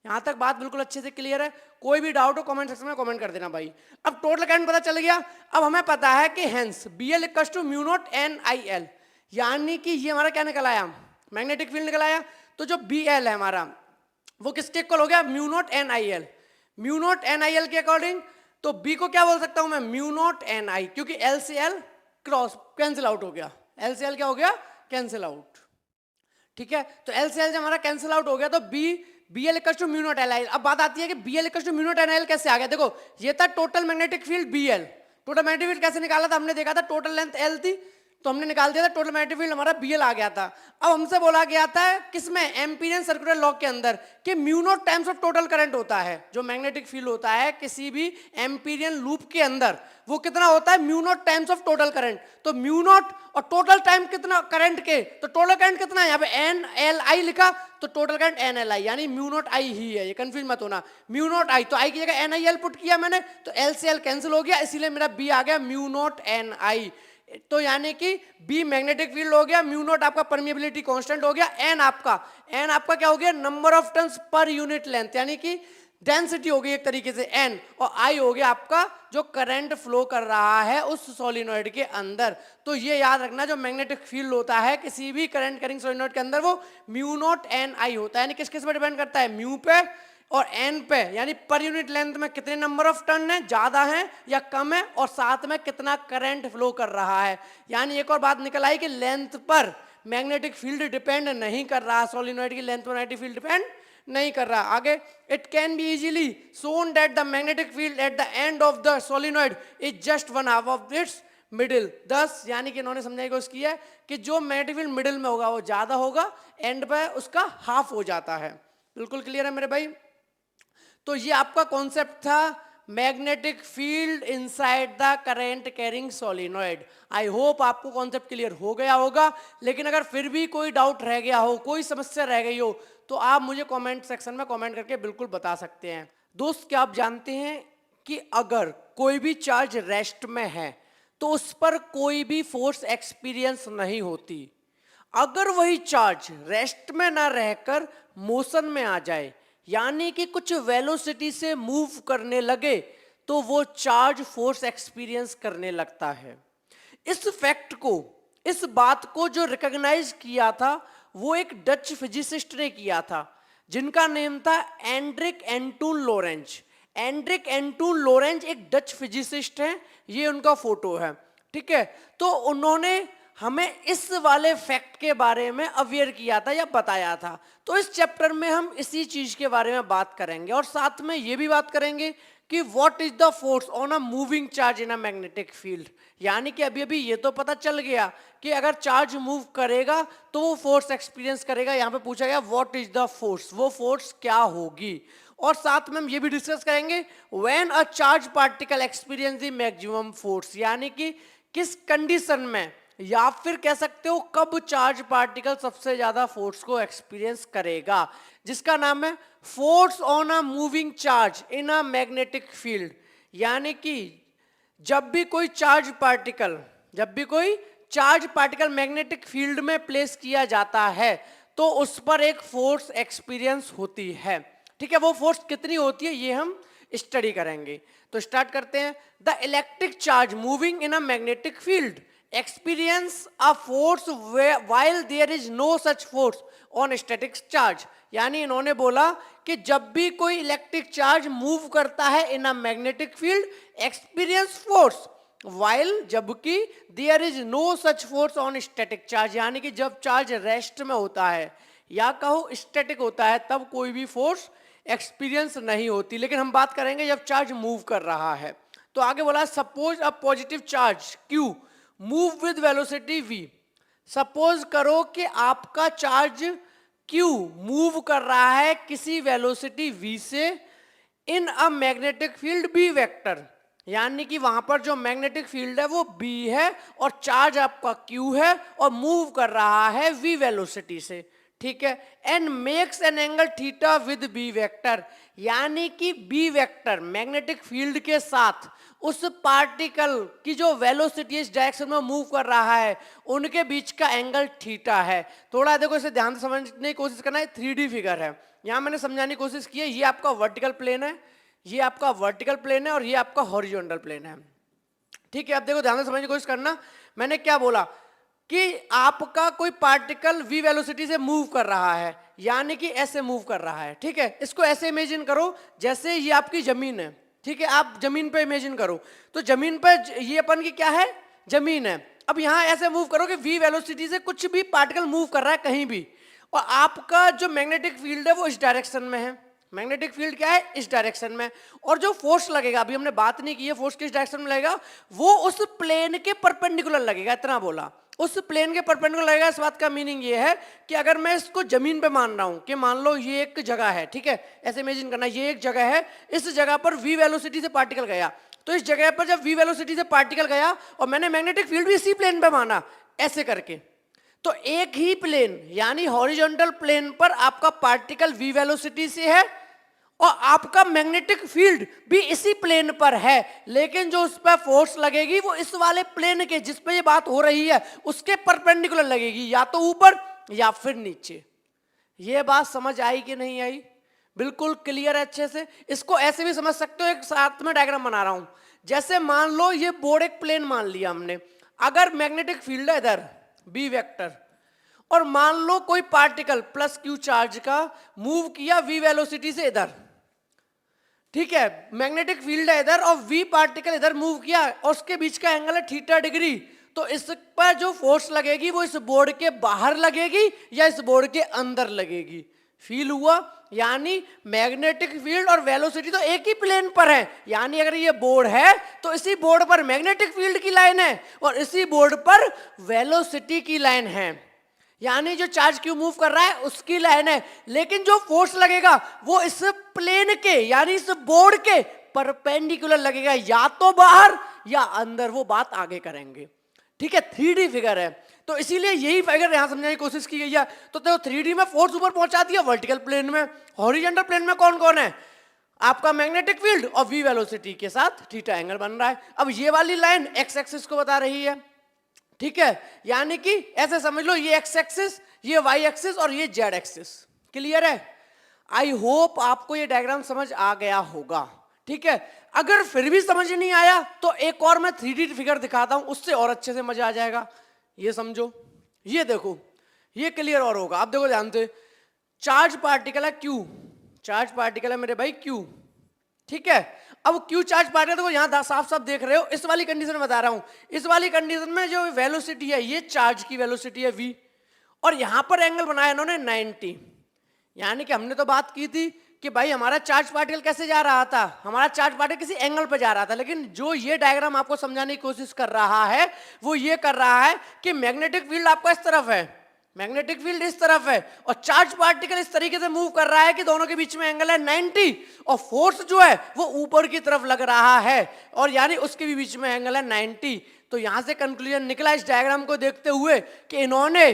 यहां तक बात बिल्कुल अच्छे से क्लियर है? कोई भी डाउट हो कमेंट सेक्शन में कमेंट कर देना भाई। अब टोटल करंट पता चल गया। अब हमें पता है कि hence BL equals to mu naught NIL, यानी कि ये हमारा क्या निकल आया? मैग्नेटिक फील्ड निकल आया। तो जो BL है हमारा वो किसके इक्वल हो गया? Mu naught NIL। Mu naught NIL के अकॉर्डिंग तो B को क्या बोल सकता हूं मैं? म्यू नॉट NI, क्योंकि L से L क्रॉस कैंसिल आउट हो गया, L से L क्या हो गया? Cancel out. ठीक है, तो L से L जब हमारा कैंसिल आउट हो गया तो BL equals to mu naught NIL। अब बात आती है कि BL equals to mu naught NIL कैसे आ गया? देखो ये था total magnetic field BL। Total magnetic field कैसे निकाला था? हमने देखा था टोटल लेंथ L थी, तो हमने निकाल दिया था टोटल मैग्नेटिक फील्ड हमारा BL आ गया था। अब हमसे बोला गया था किसमें? एम्पीरियन सर्कुलर लॉ के अंदर कि mu naught times of total current होता है। जो मैग्नेटिक फील्ड होता है किसी भी एम्पीरियन लूप के अंदर वो कितना होता है? Mu naught times of total current. तो म्यू नॉट और टोटल टाइम कितना करंट के, तो टोटल करंट कितना है? यहाँ पे NLI लिखा तो टोटल करंट NLI, यानी म्यू नॉट आई ही है, ये कंफ्यूज मत होना। म्यू नॉट आई, तो आई की जगह NIL पुट किया मैंने, तो L से L कैंसिल हो गया, इसीलिए मेरा B आ गया म्यू नॉट NI। तो यानी कि B मैग्नेटिक फील्ड हो गया, म्यू नॉट आपका परमिएबिलिटी कांस्टेंट हो गया, N आपका क्या हो गया? Number of turns per unit length, यानी कि डेंसिटी हो गई एक तरीके से N, और I हो गया आपका जो करंट फ्लो कर रहा है उस सोलिनॉइड के अंदर। तो ये याद रखना, जो मैग्नेटिक फील्ड होता है किसी भी करंट कैरिंग सोलिनॉइड के अंदर वो म्यू नॉट NI होता है। यानी किस किस पे डिपेंड करता है? म्यू पे और N पे, यानी पर यूनिट लेंथ में कितने नंबर ऑफ टर्न है, ज्यादा है या कम है, और साथ में कितना करंट फ्लो कर रहा है। यानी एक और बात निकल आई कि लेंथ पर मैग्नेटिक फील्ड डिपेंड नहीं कर रहा, सोलिनॉइड की लेंथ पर मैग्नेटिक फील्ड डिपेंड नहीं कर रहा। आगे, it can be easily shown that the magnetic field at the end of the solenoid is just one half of its middle. 10 यानी कि इन्होंने समझाने की कोशिश की है कि जो मैग्नेटिक फील्ड मिडिल में होगा वो ज्यादा होगा, एंड पे उसका हाफ हो जाता है। बिल्कुल क्लियर है मेरे भाई? तो ये आपका कॉन्सेप्ट था magnetic field inside the current carrying solenoid. I hope आपको कॉन्सेप्ट क्लियर हो गया होगा। लेकिन अगर फिर भी कोई डाउट रह गया हो, कोई समस्या रह गई हो, तो आप मुझे कमेंट सेक्शन में कमेंट करके बिल्कुल बता सकते हैं। दोस्त, क्या आप जानते हैं कि अगर कोई भी चार्ज रेस्ट में है तो उस पर कोई भी फोर्स एक्सपीरियंस नहीं होती। अगर वही चार्ज रेस्ट में ना रहकर मोशन में आ जाए, यानी कि कुछ वेलोसिटी से मूव करने लगे, तो वो चार्ज फोर्स एक्सपीरियंस करने लगता है। इस फैक्ट को, इस बात को जो रिकॉग्नाइज किया था वो एक डच फिजिसिस्ट ने किया था, जिनका नेम था एंड्रिक एंटून लोरेंज। एंड्रिक एंटून लोरेंज एक डच फिजिसिस्ट हैं, ये उनका फोटो है। ठीक है, तो उन्होंने हमें इस वाले फैक्ट के बारे में अवेयर किया था या बताया था। तो इस चैप्टर में हम इसी चीज के बारे में बात करेंगे, और साथ में ये भी बात करेंगे कि what is the force on a moving charge in a magnetic field. यानी कि अभी अभी ये तो पता चल गया कि अगर चार्ज मूव करेगा तो वो फोर्स एक्सपीरियंस करेगा। यहाँ पे पूछा गया व्हाट इज द फोर्स, वो फोर्स क्या होगी। और साथ में हम ये भी डिस्कस करेंगे when a charge particle experience the maximum force, यानी कि किस कंडीशन में, या फिर कह सकते हो कब चार्ज पार्टिकल सबसे ज्यादा फोर्स को एक्सपीरियंस करेगा, जिसका नाम है force on a moving charge in a magnetic field. यानी कि जब भी कोई चार्ज पार्टिकल मैग्नेटिक फील्ड में प्लेस किया जाता है तो उस पर एक फोर्स एक्सपीरियंस होती है। ठीक है, वो फोर्स कितनी होती है ये हम स्टडी करेंगे। तो स्टार्ट करते हैं। The electric charge moving in a magnetic field experience a force while there is no such force on static charge। यानी इन्होंने बोला कि जब भी कोई इलेक्ट्रिक चार्ज मूव करता है in a magnetic field, experience force while, जबकि there is no such force on static charge, यानी कि जब चार्ज रेस्ट में होता है या कहो स्टैटिक होता है तब कोई भी फोर्स एक्सपीरियंस नहीं होती। लेकिन हम बात करेंगे जब चार्ज मूव कर रहा है। तो आगे बोला suppose a positive charge Q move with velocity V। Suppose करो कि आपका चार्ज Q मूव कर रहा है किसी वेलोसिटी V से in a magnetic field B vector, यानी कि वहां पर जो मैग्नेटिक फील्ड है वो B है और चार्ज आपका Q है और मूव कर रहा है V वेलोसिटी से, ठीक है। And makes an angle theta with B vector, यानी कि बी वेक्टर मैग्नेटिक फील्ड के साथ उस पार्टिकल की जो वेलोसिटी इस डायरेक्शन में मूव कर रहा है उनके बीच का एंगल थीटा है। थोड़ा देखो इसे ध्यान से समझने की कोशिश करना है, 3D फिगर है। यहां मैंने समझाने की कोशिश की है, ये आपका वर्टिकल प्लेन है, ये आपका वर्टिकल प्लेन है और ये आपका हॉरिजॉन्टल प्लेन है, ठीक है। अब देखो ध्यान से समझने की कोशिश करना, मैंने क्या बोला कि आपका कोई पार्टिकल v वेलोसिटी से मूव कर रहा है, यानी कि ऐसे मूव कर रहा है, ठीक है। इसको ऐसे इमेजिन करो जैसे ये आपकी जमीन है, ठीक है। आप जमीन पे इमेजिन करो, तो जमीन पे ये अपन की क्या है, जमीन है। अब यहां ऐसे मूव करो कि v वेलोसिटी से कुछ भी पार्टिकल मूव कर रहा है कहीं भी, और आपका जो मैग्नेटिक फील्ड है वो इस डायरेक्शन में है। मैग्नेटिक फील्ड क्या है, इस डायरेक्शन में, और जो फोर्स लगेगा, अभी हमने बात नहीं की है फोर्स किस डायरेक्शन में लगेगा, वो उस प्लेन के परपेंडिकुलर लगेगा, इतना बोला, उस प्लेन के परपेंडिकुलर लगेगा। इस बात का मीनिंग ये है कि अगर मैं इसको जमीन पे मान रहा हूं कि मान लो ये एक जगह है, ठीक है, ऐसे इमेजिन करना, ये एक जगह है, इस जगह पर v वेलोसिटी से पार्टिकल गया, तो इस जगह पर जब v वेलोसिटी से पार्टिकल गया और मैंने मैग्नेटिक फील्ड भी इसी प्लेन पे माना ऐसे करके, तो एक ही प्लेन यानी हॉरिजॉन्टल प्लेन पर आपका पार्टिकल v वेलोसिटी से है और आपका मैग्नेटिक फील्ड भी इसी प्लेन पर है, लेकिन जो उस पर फोर्स लगेगी वो इस वाले प्लेन के जिस पे ये बात हो रही है उसके परपेंडिकुलर लगेगी, या तो ऊपर या फिर नीचे। ये बात समझ आई कि नहीं आई? बिल्कुल क्लियर है अच्छे से। इसको ऐसे भी समझ सकते हो, एक साथ में डायग्राम बना रहा हूं, जैसे मान लो ये बोर्ड एक प्लेन मान लिया हमने, अगर मैग्नेटिक फील्ड है इधर बी वेक्टर, और मान लो कोई पार्टिकल प्लस क्यू चार्ज का मूव किया वी वेलोसिटी से इधर, ठीक है, मैग्नेटिक फील्ड है इधर और वी पार्टिकल इधर मूव किया और उसके बीच का एंगल है थीटा डिग्री, तो इस पर जो फोर्स लगेगी वो इस बोर्ड के बाहर लगेगी या इस बोर्ड के अंदर लगेगी। फील हुआ? यानी मैग्नेटिक फील्ड और वेलोसिटी तो एक ही प्लेन पर है, यानी अगर ये बोर्ड है तो इसी बोर्ड पर मैग्नेटिक फील्ड की लाइन है और इसी बोर्ड पर वेलोसिटी की लाइन है, यानी जो चार्ज क्यू मूव कर रहा है उसकी लाइन है, लेकिन जो फोर्स लगेगा वो इस प्लेन के यानी इस बोर्ड के परपेंडिकुलर लगेगा, या तो बाहर या अंदर। वो बात आगे करेंगे, ठीक है। 3D फिगर है तो इसीलिए यही फिगर यहां समझने की कोशिश की गई है। तो 3D में फोर्स ऊपर पहुंचा दिया, वर्टिकल प्लेन में, हॉरिजॉन्टल प्लेन में कौन कौन है, आपका मैग्नेटिक फील्ड और वी वेलोसिटी के साथ थीटा एंगल बन रहा है। अब ये वाली लाइन एक्स एक्सिस को बता रही है, ठीक है, यानी कि ऐसे समझ लो ये एक्स एक्सिस, ये वाई एक्सिस और ये जेड एक्सिस। क्लियर है? आई होप आपको ये डायग्राम समझ आ गया होगा, ठीक है। अगर फिर भी समझ नहीं आया तो एक और मैं 3D फिगर दिखाता हूं, उससे और अच्छे से मजा आ जाएगा। ये समझो, ये देखो, ये क्लियर और होगा। आप देखो ध्यान से, चार्ज पार्टिकल है क्यू, चार्ज पार्टिकल है मेरे भाई क्यू, ठीक है। अब क्यू चार्ज पार्टिकल देखो यहां साफ साफ देख रहे हो, इस वाली कंडीशन बता रहा हूं, इस वाली कंडीशन में जो वेलोसिटी है ये चार्ज की वेलोसिटी है v, और यहां पर एंगल बनाया इन्होंने 90, यानी कि हमने तो बात की थी कि भाई हमारा चार्ज पार्टिकल कैसे जा रहा था, हमारा चार्ज पार्टिकल किसी एंगल पर जा रहा था, लेकिन जो ये डायग्राम आपको समझाने की कोशिश कर रहा है वो ये कर रहा है कि मैग्नेटिक फील्ड आपका इस तरफ है, मैग्नेटिक फील्ड इस तरफ है और चार्ज पार्टिकल इस तरीके से मूव कर रहा है कि दोनों के बीच में एंगल है 90 और फोर्स जो है वो ऊपर की तरफ लग रहा है और यानी उसके भी बीच में एंगल है 90। तो यहां से कंक्लूजन निकला इस डायग्राम को देखते हुए कि इन्होंने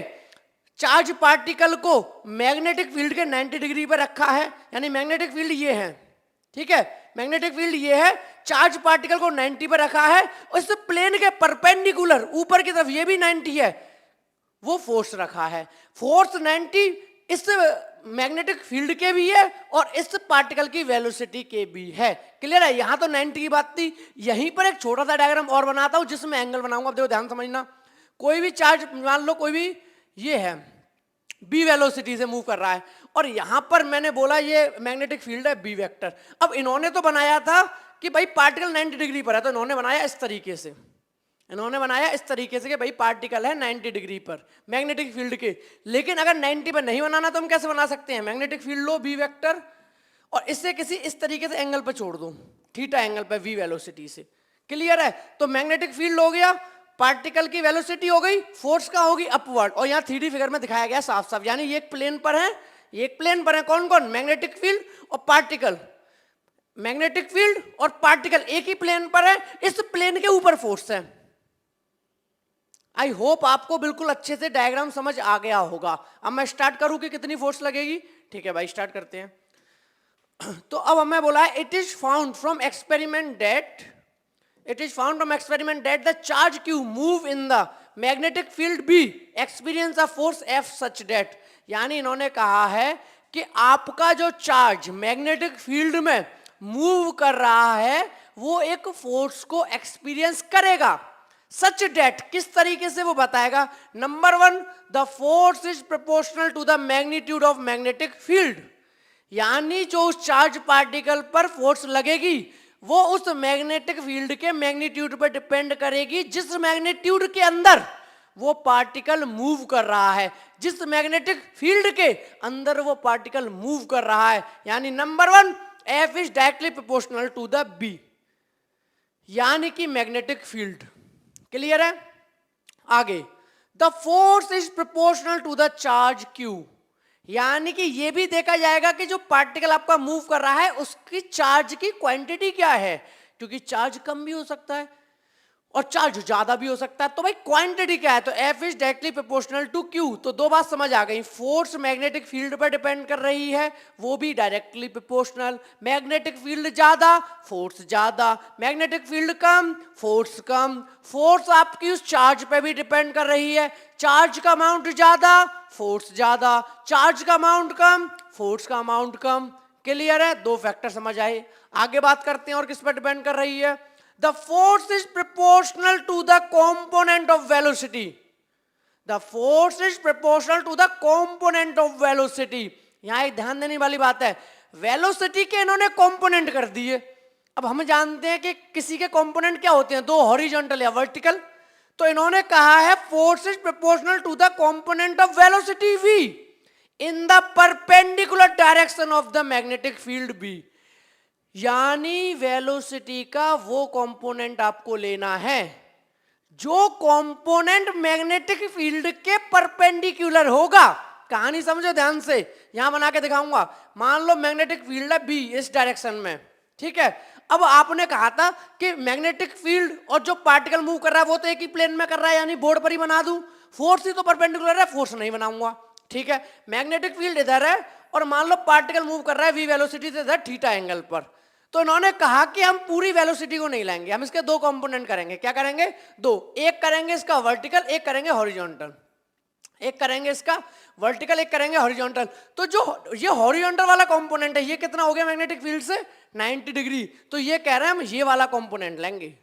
चार्ज पार्टिकल को मैग्नेटिक फील्ड के 90 डिग्री पर रखा है, यानी मैग्नेटिक फील्ड ये है, ठीक है, मैग्नेटिक फील्ड ये है, चार्ज पार्टिकल को 90 पर रखा है और इस प्लेन के परपेंडिकुलर ऊपर की तरफ ये भी 90 है, वो फोर्स रखा है। फोर्स 90 इस मैग्नेटिक फील्ड के भी है और इस पार्टिकल की वेलोसिटी के भी है। क्लियर है? यहां तो 90 की बात थी, यहीं पर एक छोटा सा डायग्राम और बनाता हूं जिसमें एंगल बनाऊंगा। अब देखो ध्यान समझना, कोई भी चार्ज मान लो, कोई भी ये है बी वेलोसिटी से मूव कर रहा है और यहां पर मैंने बोला ये मैग्नेटिक फील्ड है बी वेक्टर। अब इन्होंने तो बनाया था कि भाई पार्टिकल 90 डिग्री पर है, तो इन्होंने बनाया इस तरीके से, इन्होंने बनाया इस तरीके से कि भाई पार्टिकल है 90 डिग्री पर मैग्नेटिक फील्ड के, लेकिन अगर 90 पर नहीं बनाना तो हम कैसे बना सकते हैं, मैग्नेटिक फील्ड लो बी वेक्टर और इससे किसी इस तरीके से एंगल पर छोड़ दो, थीटा एंगल पर वी वेलोसिटी से। क्लियर है? तो मैग्नेटिक फील्ड हो गया, पार्टिकल की वेलोसिटी हो गई, फोर्स का होगी अपवर्ड, और यहाँ 3D फिगर में दिखाया गया साफ साफ, यानी ये एक प्लेन पर है, ये एक प्लेन पर है, कौन कौन? मैग्नेटिक फील्ड और पार्टिकल। मैग्नेटिक फील्ड और पार्टिकल एक ही प्लेन पर है, इस प्लेन के ऊपर फोर्स है। आई होप आपको बिल्कुल अच्छे से डायग्राम समझ आ गया होगा। अब मैं स्टार्ट करूं कि कितनी फोर्स लगेगी? ठीक है भाई, स्टार्ट करते हैं। तो अब हमें बोला है it is found from experiment that the charge Q move in the magnetic field B experience a force F such that, यानी इन्होंने कहा है कि आपका जो चार्ज मैग्नेटिक फील्ड में मूव कर रहा है वो एक फोर्स को एक्सपीरियंस करेगा। सच डेट किस तरीके से वो बताएगा? Number 1, the force is proportional to the magnitude of magnetic field, यानी जो उस चार्ज पार्टिकल पर फोर्स लगेगी वो उस मैग्नेटिक फील्ड के मैग्नीट्यूड पर डिपेंड करेगी, जिस मैग्नीट्यूड के अंदर वो पार्टिकल मूव कर रहा है, जिस मैग्नेटिक फील्ड के अंदर वो पार्टिकल मूव कर रहा है। यानी number 1, F is directly proportional to the B, यानी कि मैग्नेटिक फील्ड। क्लियर है? आगे, the force is proportional to the charge Q, यानी कि यह भी देखा जाएगा कि जो पार्टिकल आपका मूव कर रहा है उसकी चार्ज की क्वांटिटी क्या है, क्योंकि चार्ज कम भी हो सकता है और चार्ज ज्यादा भी हो सकता है, तो भाई क्वांटिटी क्या है? तो F is directly proportional to Q। तो दो बात समझ आ गई, फोर्स मैग्नेटिक फील्ड पर डिपेंड कर रही है, वो भी डायरेक्टली प्रोपोर्शनल। मैग्नेटिक फील्ड ज्यादा, फोर्स ज्यादा, मैग्नेटिक फील्ड कम, फोर्स कम। फोर्स आपकी उस चार्ज पे भी डिपेंड कर रही है, चार्ज का अमाउंट ज्यादा, फोर्स ज्यादा, चार्ज का अमाउंट कम, फोर्स का अमाउंट कम। क्लियर है? दो फैक्टर समझ आए। आगे बात करते हैं और किस पर डिपेंड कर रही है। The force is proportional to the component of velocity. The force is proportional to the component of velocity. यहाँ एक ध्यान देने वाली बात है, वेलोसिटी के इन्होंने कंपोनेंट कर दिए। अब हम जानते हैं कि किसी के कंपोनेंट क्या होते हैं, दो हॉरिजॉन्टल या वर्टिकल। तो इन्होंने कहा है force is proportional to the component of velocity v in the perpendicular direction of the magnetic field B, यानी वेलोसिटी का वो कंपोनेंट आपको लेना है जो कंपोनेंट मैग्नेटिक फील्ड के परपेंडिकुलर होगा। कहानी समझो ध्यान से, यहां बना के दिखाऊंगा। मान लो मैग्नेटिक फील्ड है B इस डायरेक्शन में, ठीक है। अब आपने कहा था कि मैग्नेटिक फील्ड और जो पार्टिकल मूव कर रहा है वो तो एक ही प्लेन में कर रहा है, यानी बोर्ड पर ही बना दूं। फोर्स ही तो परपेंडिकुलर है, फोर्स नहीं बनाऊंगा, ठीक है। मैग्नेटिक फील्ड इधर है और मान लो पार्टिकल मूव कर रहा है v वेलोसिटी से इधर थीटा एंगल पर। तो इन्होंने कहा कि हम पूरी वेलोसिटी को नहीं लाएंगे, हम इसके दो कंपोनेंट करेंगे। क्या करेंगे? दो, एक करेंगे इसका वर्टिकल, एक करेंगे हॉरिजॉन्टल। एक करेंगे इसका वर्टिकल, एक करेंगे हॉरिजॉन्टल। तो जो ये हॉरिजॉन्टल वाला कंपोनेंट है ये कितना हो गया मैग्नेटिक फील्ड से? 90 डिग्री। तो ये कह रहे हैं हम ये वाला कंपोनेंट लेंगे।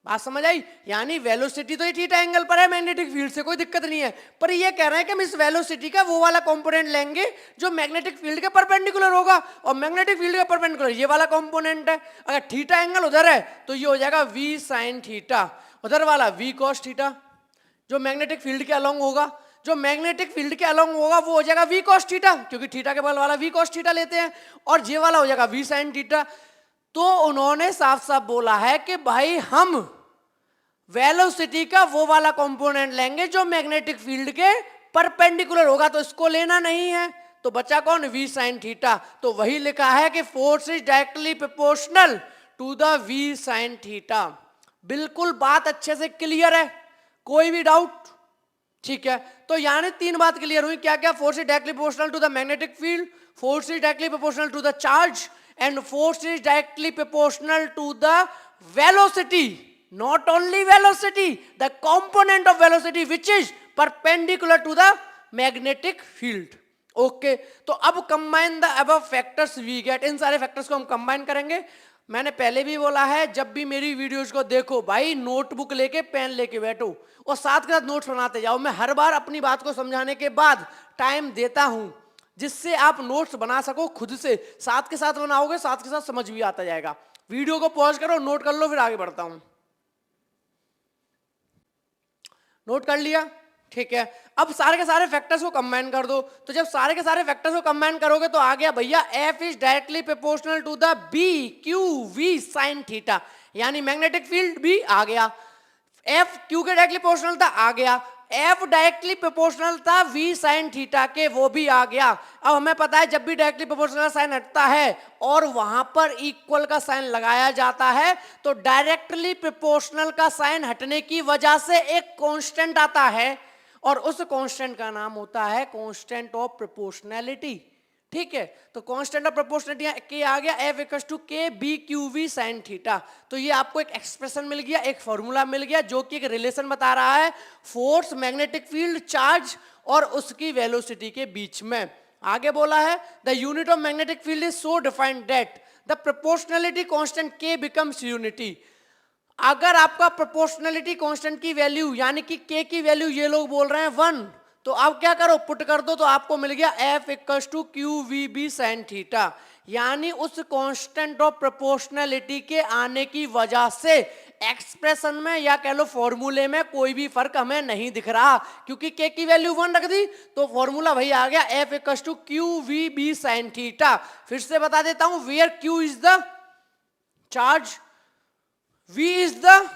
बात समझ आई? यानी वेलोसिटी तो ये थीटा एंगल पर है मैग्नेटिक फील्ड से, कोई दिक्कत नहीं है, पर ये कह रहे हैं कि हम इस वेलोसिटी का वो वाला कंपोनेंट लेंगे जो मैग्नेटिक फील्ड के परपेंडिकुलर होगा, और मैग्नेटिक फील्ड के परपेंडिकुलर ये वाला कंपोनेंट है। अगर थीटा एंगल उधर है तो ये हो जाएगा v sin थीटा, उधर वाला v cos थीटा, जो मैग्नेटिक फील्ड के अलोंग होगा। जो मैग्नेटिक फील्ड के अलोंग होगा वो हो जाएगा v cos थीटा, क्योंकि थीटा के बगल वाला v cos थीटा लेते हैं, और ये वाला हो जाएगा v sin थीटा। तो उन्होंने साफ साफ बोला है कि भाई हम वेलोसिटी का वो वाला कंपोनेंट लेंगे जो मैग्नेटिक फील्ड के परपेंडिकुलर होगा, तो इसको लेना नहीं है। तो बचा कौन? v sin theta. तो वही लिखा है कि force is directly proportional to the v sin theta. बिल्कुल बात अच्छे से क्लियर है, कोई भी डाउट? ठीक है, तो यानी तीन बात क्लियर हुई। क्या क्या? Force is directly proportional to the magnetic field, force is directly proportional to the charge, and force is directly proportional to the velocity. Not only velocity, the component of velocity which is perpendicular to the magnetic field. Okay, तो अब combine the above factors we get, इन सारे factors को हम combine करेंगे। मैंने पहले भी बोला है, जब भी मेरी वीडियोस को देखो भाई नोटबुक लेके पेन लेके बैठो और साथ के साथ नोट्स बनाते जाओ। मैं हर बार अपनी बात को समझाने के बाद टाइम देता हूं जिससे आप नोट्स बना सको खुद से। साथ के साथ बनाओगे, साथ के साथ समझ भी आता जाएगा। वीडियो को पॉज करो, नोट कर लो, फिर आगे बढ़ता हूं। नोट कर लिया? ठीक है, अब सारे के सारे फैक्टर्स को कंबाइन कर दो, तो जब सारे के सारे फैक्टर्स को कंबाइन करोगे तो आ गया भैया F is directly proportional to the B Q V sine theta, यानी मैग्नेटिक फील्ड भी आ गया, एफ क्यू के डायरेक्टली प्रोपोर्शनल था आ गया, एफ डायरेक्टली प्रोपोर्शनल था वी साइन थीटा के वो भी आ गया। अब हमें पता है जब भी डायरेक्टली प्रोपोर्शनल साइन हटता है और वहां पर इक्वल का साइन लगाया जाता है तो डायरेक्टली प्रोपोर्शनल का साइन हटने की वजह से एक कांस्टेंट आता है और उस कांस्टेंट का नाम होता है कांस्टेंट ऑफ प्रोपोर्शनैलिटी। ठीक है, तो कांस्टेंट ऑफ प्रोपोर्शनैलिटी के आ गया F equals to K B Q V sine theta. तो ये आपको एक एक्सप्रेशन मिल गया, एक फॉर्मूला मिल गया जो कि एक रिलेशन बता रहा है फोर्स, मैग्नेटिक फील्ड, चार्ज और उसकी वेलोसिटी के बीच में। आगे बोला है the unit of magnetic field is so defined that the proportionality constant के बिकम्स यूनिटी। अगर आपका प्रोपोर्शनैलिटी कांस्टेंट की वैल्यू यानी कि के की वैल्यू ये लोग बोल रहे हैं 1, तो आप क्या करो पुट कर दो, तो आपको मिल गया F equals to Q V B sine theta, यानी उस कांस्टेंट ऑफ प्रोपोर्शनैलिटी के आने की वजह से एक्सप्रेशन में या कह लो फॉर्मूले में कोई भी फर्क हमें नहीं दिख रहा, क्योंकि के की वैल्यू 1 रख दी तो फॉर्मूला वही आ गया F equals to Q V B sine theta. फिर से बता देता हूं, where Q is the charge, v is the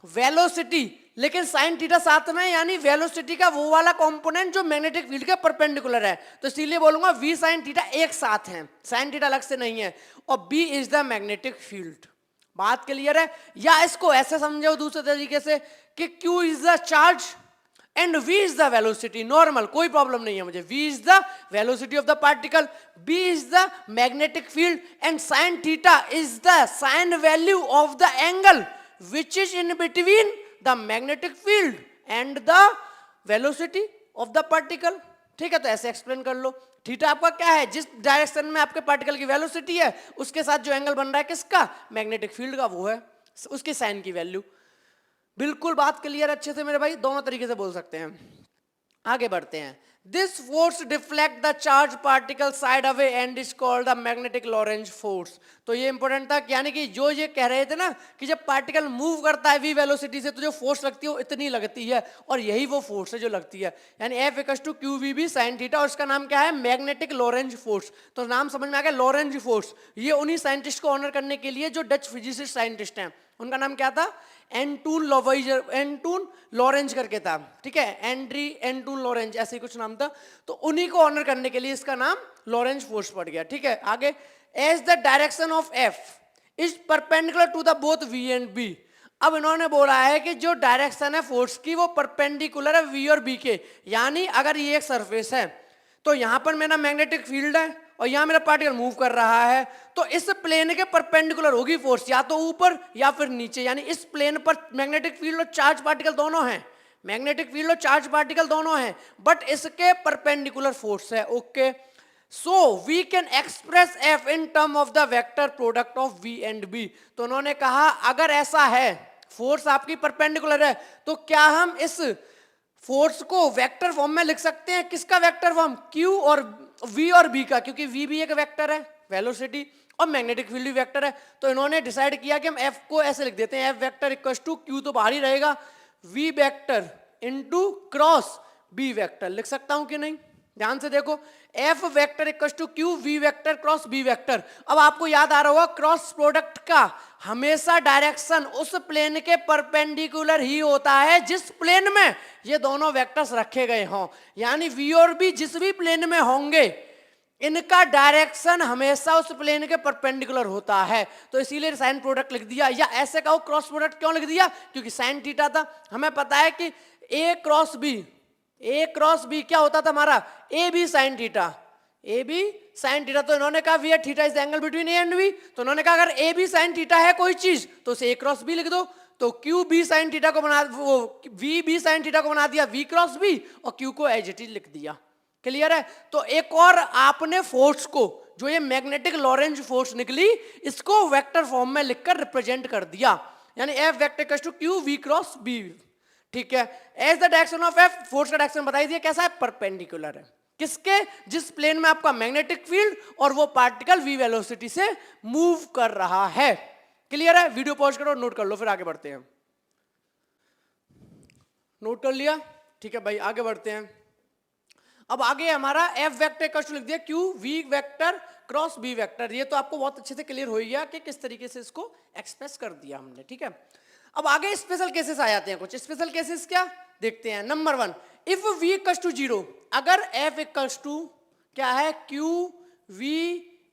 velocity, लेकिन साइन थीटा साथ में, यानी वेलोसिटी का वो वाला कंपोनेंट जो मैग्नेटिक फील्ड के परपेंडिकुलर है, तो इसीलिए बोलूंगा v साइन थीटा एक साथ है, साइन थीटा अलग से नहीं है, और b is the magnetic field. बात क्लियर है? या इसको ऐसे समझो दूसरे तरीके से कि q is the charge and v is the velocity, normal, कोई प्रॉब्लम नहीं है मुझे, v is the velocity of the particle, b is the magnetic field and sine theta is the sine value of the angle which is in between the magnetic field and the velocity of the particle. ठीक है, तो ऐसे explain कर लो। Theta आपका क्या है, जिस direction में आपके पार्टिकल की वेलोसिटी है उसके साथ जो एंगल बन रहा है किसका, मैग्नेटिक फील्ड का, वो है उसकी साइन की वैल्यू। बिल्कुल बात क्लियर अच्छे से मेरे भाई, दोनों तरीके से बोल सकते हैं। आगे बढ़ते हैं। This force deflect the charge particle side away and is called the magnetic Lorentz force. तो ये इंपॉर्टेंट था, यानी कि जो ये कह रहे थे ना कि जब पार्टिकल मूव करता है वी वेलोसिटी से तो जो फोर्स लगती है वो इतनी लगती है, और यही वो फोर्स है जो लगती है, यानी F equals to Q V B sine theta, और इसका नाम क्या है, मैग्नेटिक लॉरेंज फोर्स। तो नाम समझ में आ गया, लॉरेंज फोर्स। ये उन्हीं साइंटिस्ट को ऑनर करने के लिए जो डच फिजिसिस्ट साइंटिस्ट हैं, उनका नाम क्या था, एंटून लॉरेंज करके था। ठीक है, एंटून लॉरेंज ऐसे ही कुछ नाम था, तो उन्हीं को ऑनर करने के लिए इसका नाम लॉरेंज फोर्स पड़ गया। ठीक है, आगे, as the direction of F is perpendicular to the both V and B. अब इन्होंने बोला है कि जो डायरेक्शन है फोर्स की वो परपेंडिकुलर है वी और बी के, यानी अगर ये एक सरफेस है तो यहां पर मेरा मैग्नेटिक फील्ड है और यहां मेरा पार्टिकल मूव कर रहा है, तो इस प्लेन के परपेंडिकुलर होगी फोर्स, या तो ऊपर या फिर नीचे, यानी इस प्लेन पर मैग्नेटिक फील्ड और चार्ज पार्टिकल दोनों हैं, मैग्नेटिक फील्ड और चार्ज पार्टिकल दोनों हैं, बट इसके परपेंडिकुलर फोर्स है। Okay, so we can express F in term of the vector product of V and B. तो उन्होंने कहा अगर ऐसा है, फोर्स आपकी परपेंडिकुलर है, तो क्या हम इस फोर्स को वेक्टर फॉर्म में लिख सकते हैं? किसका वेक्टर फॉर्म, क्यू और वी और बी का, क्योंकि वी भी एक वेक्टर है वेलोसिटी और मैग्नेटिक फील्ड भी वेक्टर है। तो इन्होंने डिसाइड किया कि हम एफ को ऐसे लिख देते हैं, F vector equals to Q तो बाहर ही रहेगा, V vector into cross B vector. लिख सकता हूं कि नहीं, ध्यान से देखो, F vector equals to Q V vector cross B vector. अब आपको याद आ रहा होगा क्रॉस प्रोडक्ट का हमेशा डायरेक्शन उस प्लेन के परपेंडिकुलर ही होता है जिस प्लेन में ये दोनों वेक्टर्स रखे गए हों, यानी वी और बी जिस भी प्लेन में होंगे इनका डायरेक्शन हमेशा उस प्लेन के परपेंडिकुलर होता है। तो इसीलिए साइन प्रोडक्ट लिख दिया, या ऐसे कहो क्रॉस प्रोडक्ट क्यों लिख दिया, क्योंकि साइन थीटा था। हमें पता है कि ए क्रॉस बी क्या होता था हमारा, A B sine theta, A B sine theta. तो इन्होंने कहा V theta is the angle between A and B, तो इन्होंने कहा अगर ए बी साइन थीटा है कोई चीज तो उसे ए क्रॉस बी लिख दो। तो क्यू बी साइन थीटा को बना, वो वी बी साइन थीटा को बना दिया वी क्रॉस बी, और क्यू को एज इट इज लिख दिया। क्लियर है? तो एक और आपने फोर्स को, जो ये मैग्नेटिक लॉरेंज फोर्स निकली, इसको वेक्टर फॉर्म में लिखकर रिप्रेजेंट कर दिया, यानी F vector equals to Q V cross B. ठीक है, as the direction of F, force का डायरेक्शन बताई दिया कैसा है, परपेंडिकुलर है, किसके, जिस प्लेन में आपका मैग्नेटिक फील्ड और वो पार्टिकल वी वेलोसिटी से मूव कर रहा है। क्लियर है? वीडियो पॉज करो, नोट कर लो, फिर आगे बढ़ते हैं। नोट कर लिया? ठीक है भाई, आगे बढ़ते हैं। अब आगे हमारा एफ वेक्टर का लिख दिया Q V vector cross B vector. ये तो आपको बहुत अच्छे से क्लियर हो गया कि किस तरीके से इसको एक्सप्रेस कर दिया हमने, ठीक है। अब आगे स्पेशल केसेस आ जाते हैं, कुछ स्पेशल केसेस क्या देखते हैं। Number 1, if v equals to 0, अगर f इक्वल्स टू क्या है Q V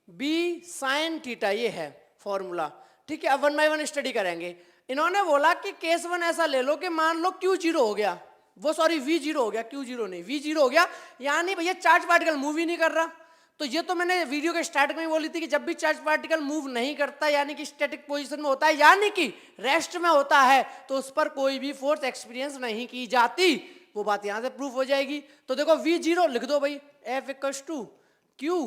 B sine theta, ये है फॉर्मूला, ठीक है। अब 1 बाय 1 स्टडी करेंगे। इन्होंने बोला कि केस 1 ऐसा ले लो कि मान लो q 0 हो गया, वो सॉरी v 0 हो गया, q 0 नहीं, v 0 हो गया, यानी भैया चार्ज पार्टिकल मूव ही नहीं कर रहा। तो ये तो मैंने वीडियो के स्टार्ट में ही बोली थी कि जब भी चार्ज पार्टिकल मूव नहीं करता यानी कि स्टैटिक पोजीशन में होता है यानी कि रेस्ट में होता है, तो उस पर कोई भी फोर्स एक्सपीरियंस नहीं की जाती। वो बात यहां से प्रूफ हो जाएगी। तो देखो v 0 लिख दो भाई, f equals to Q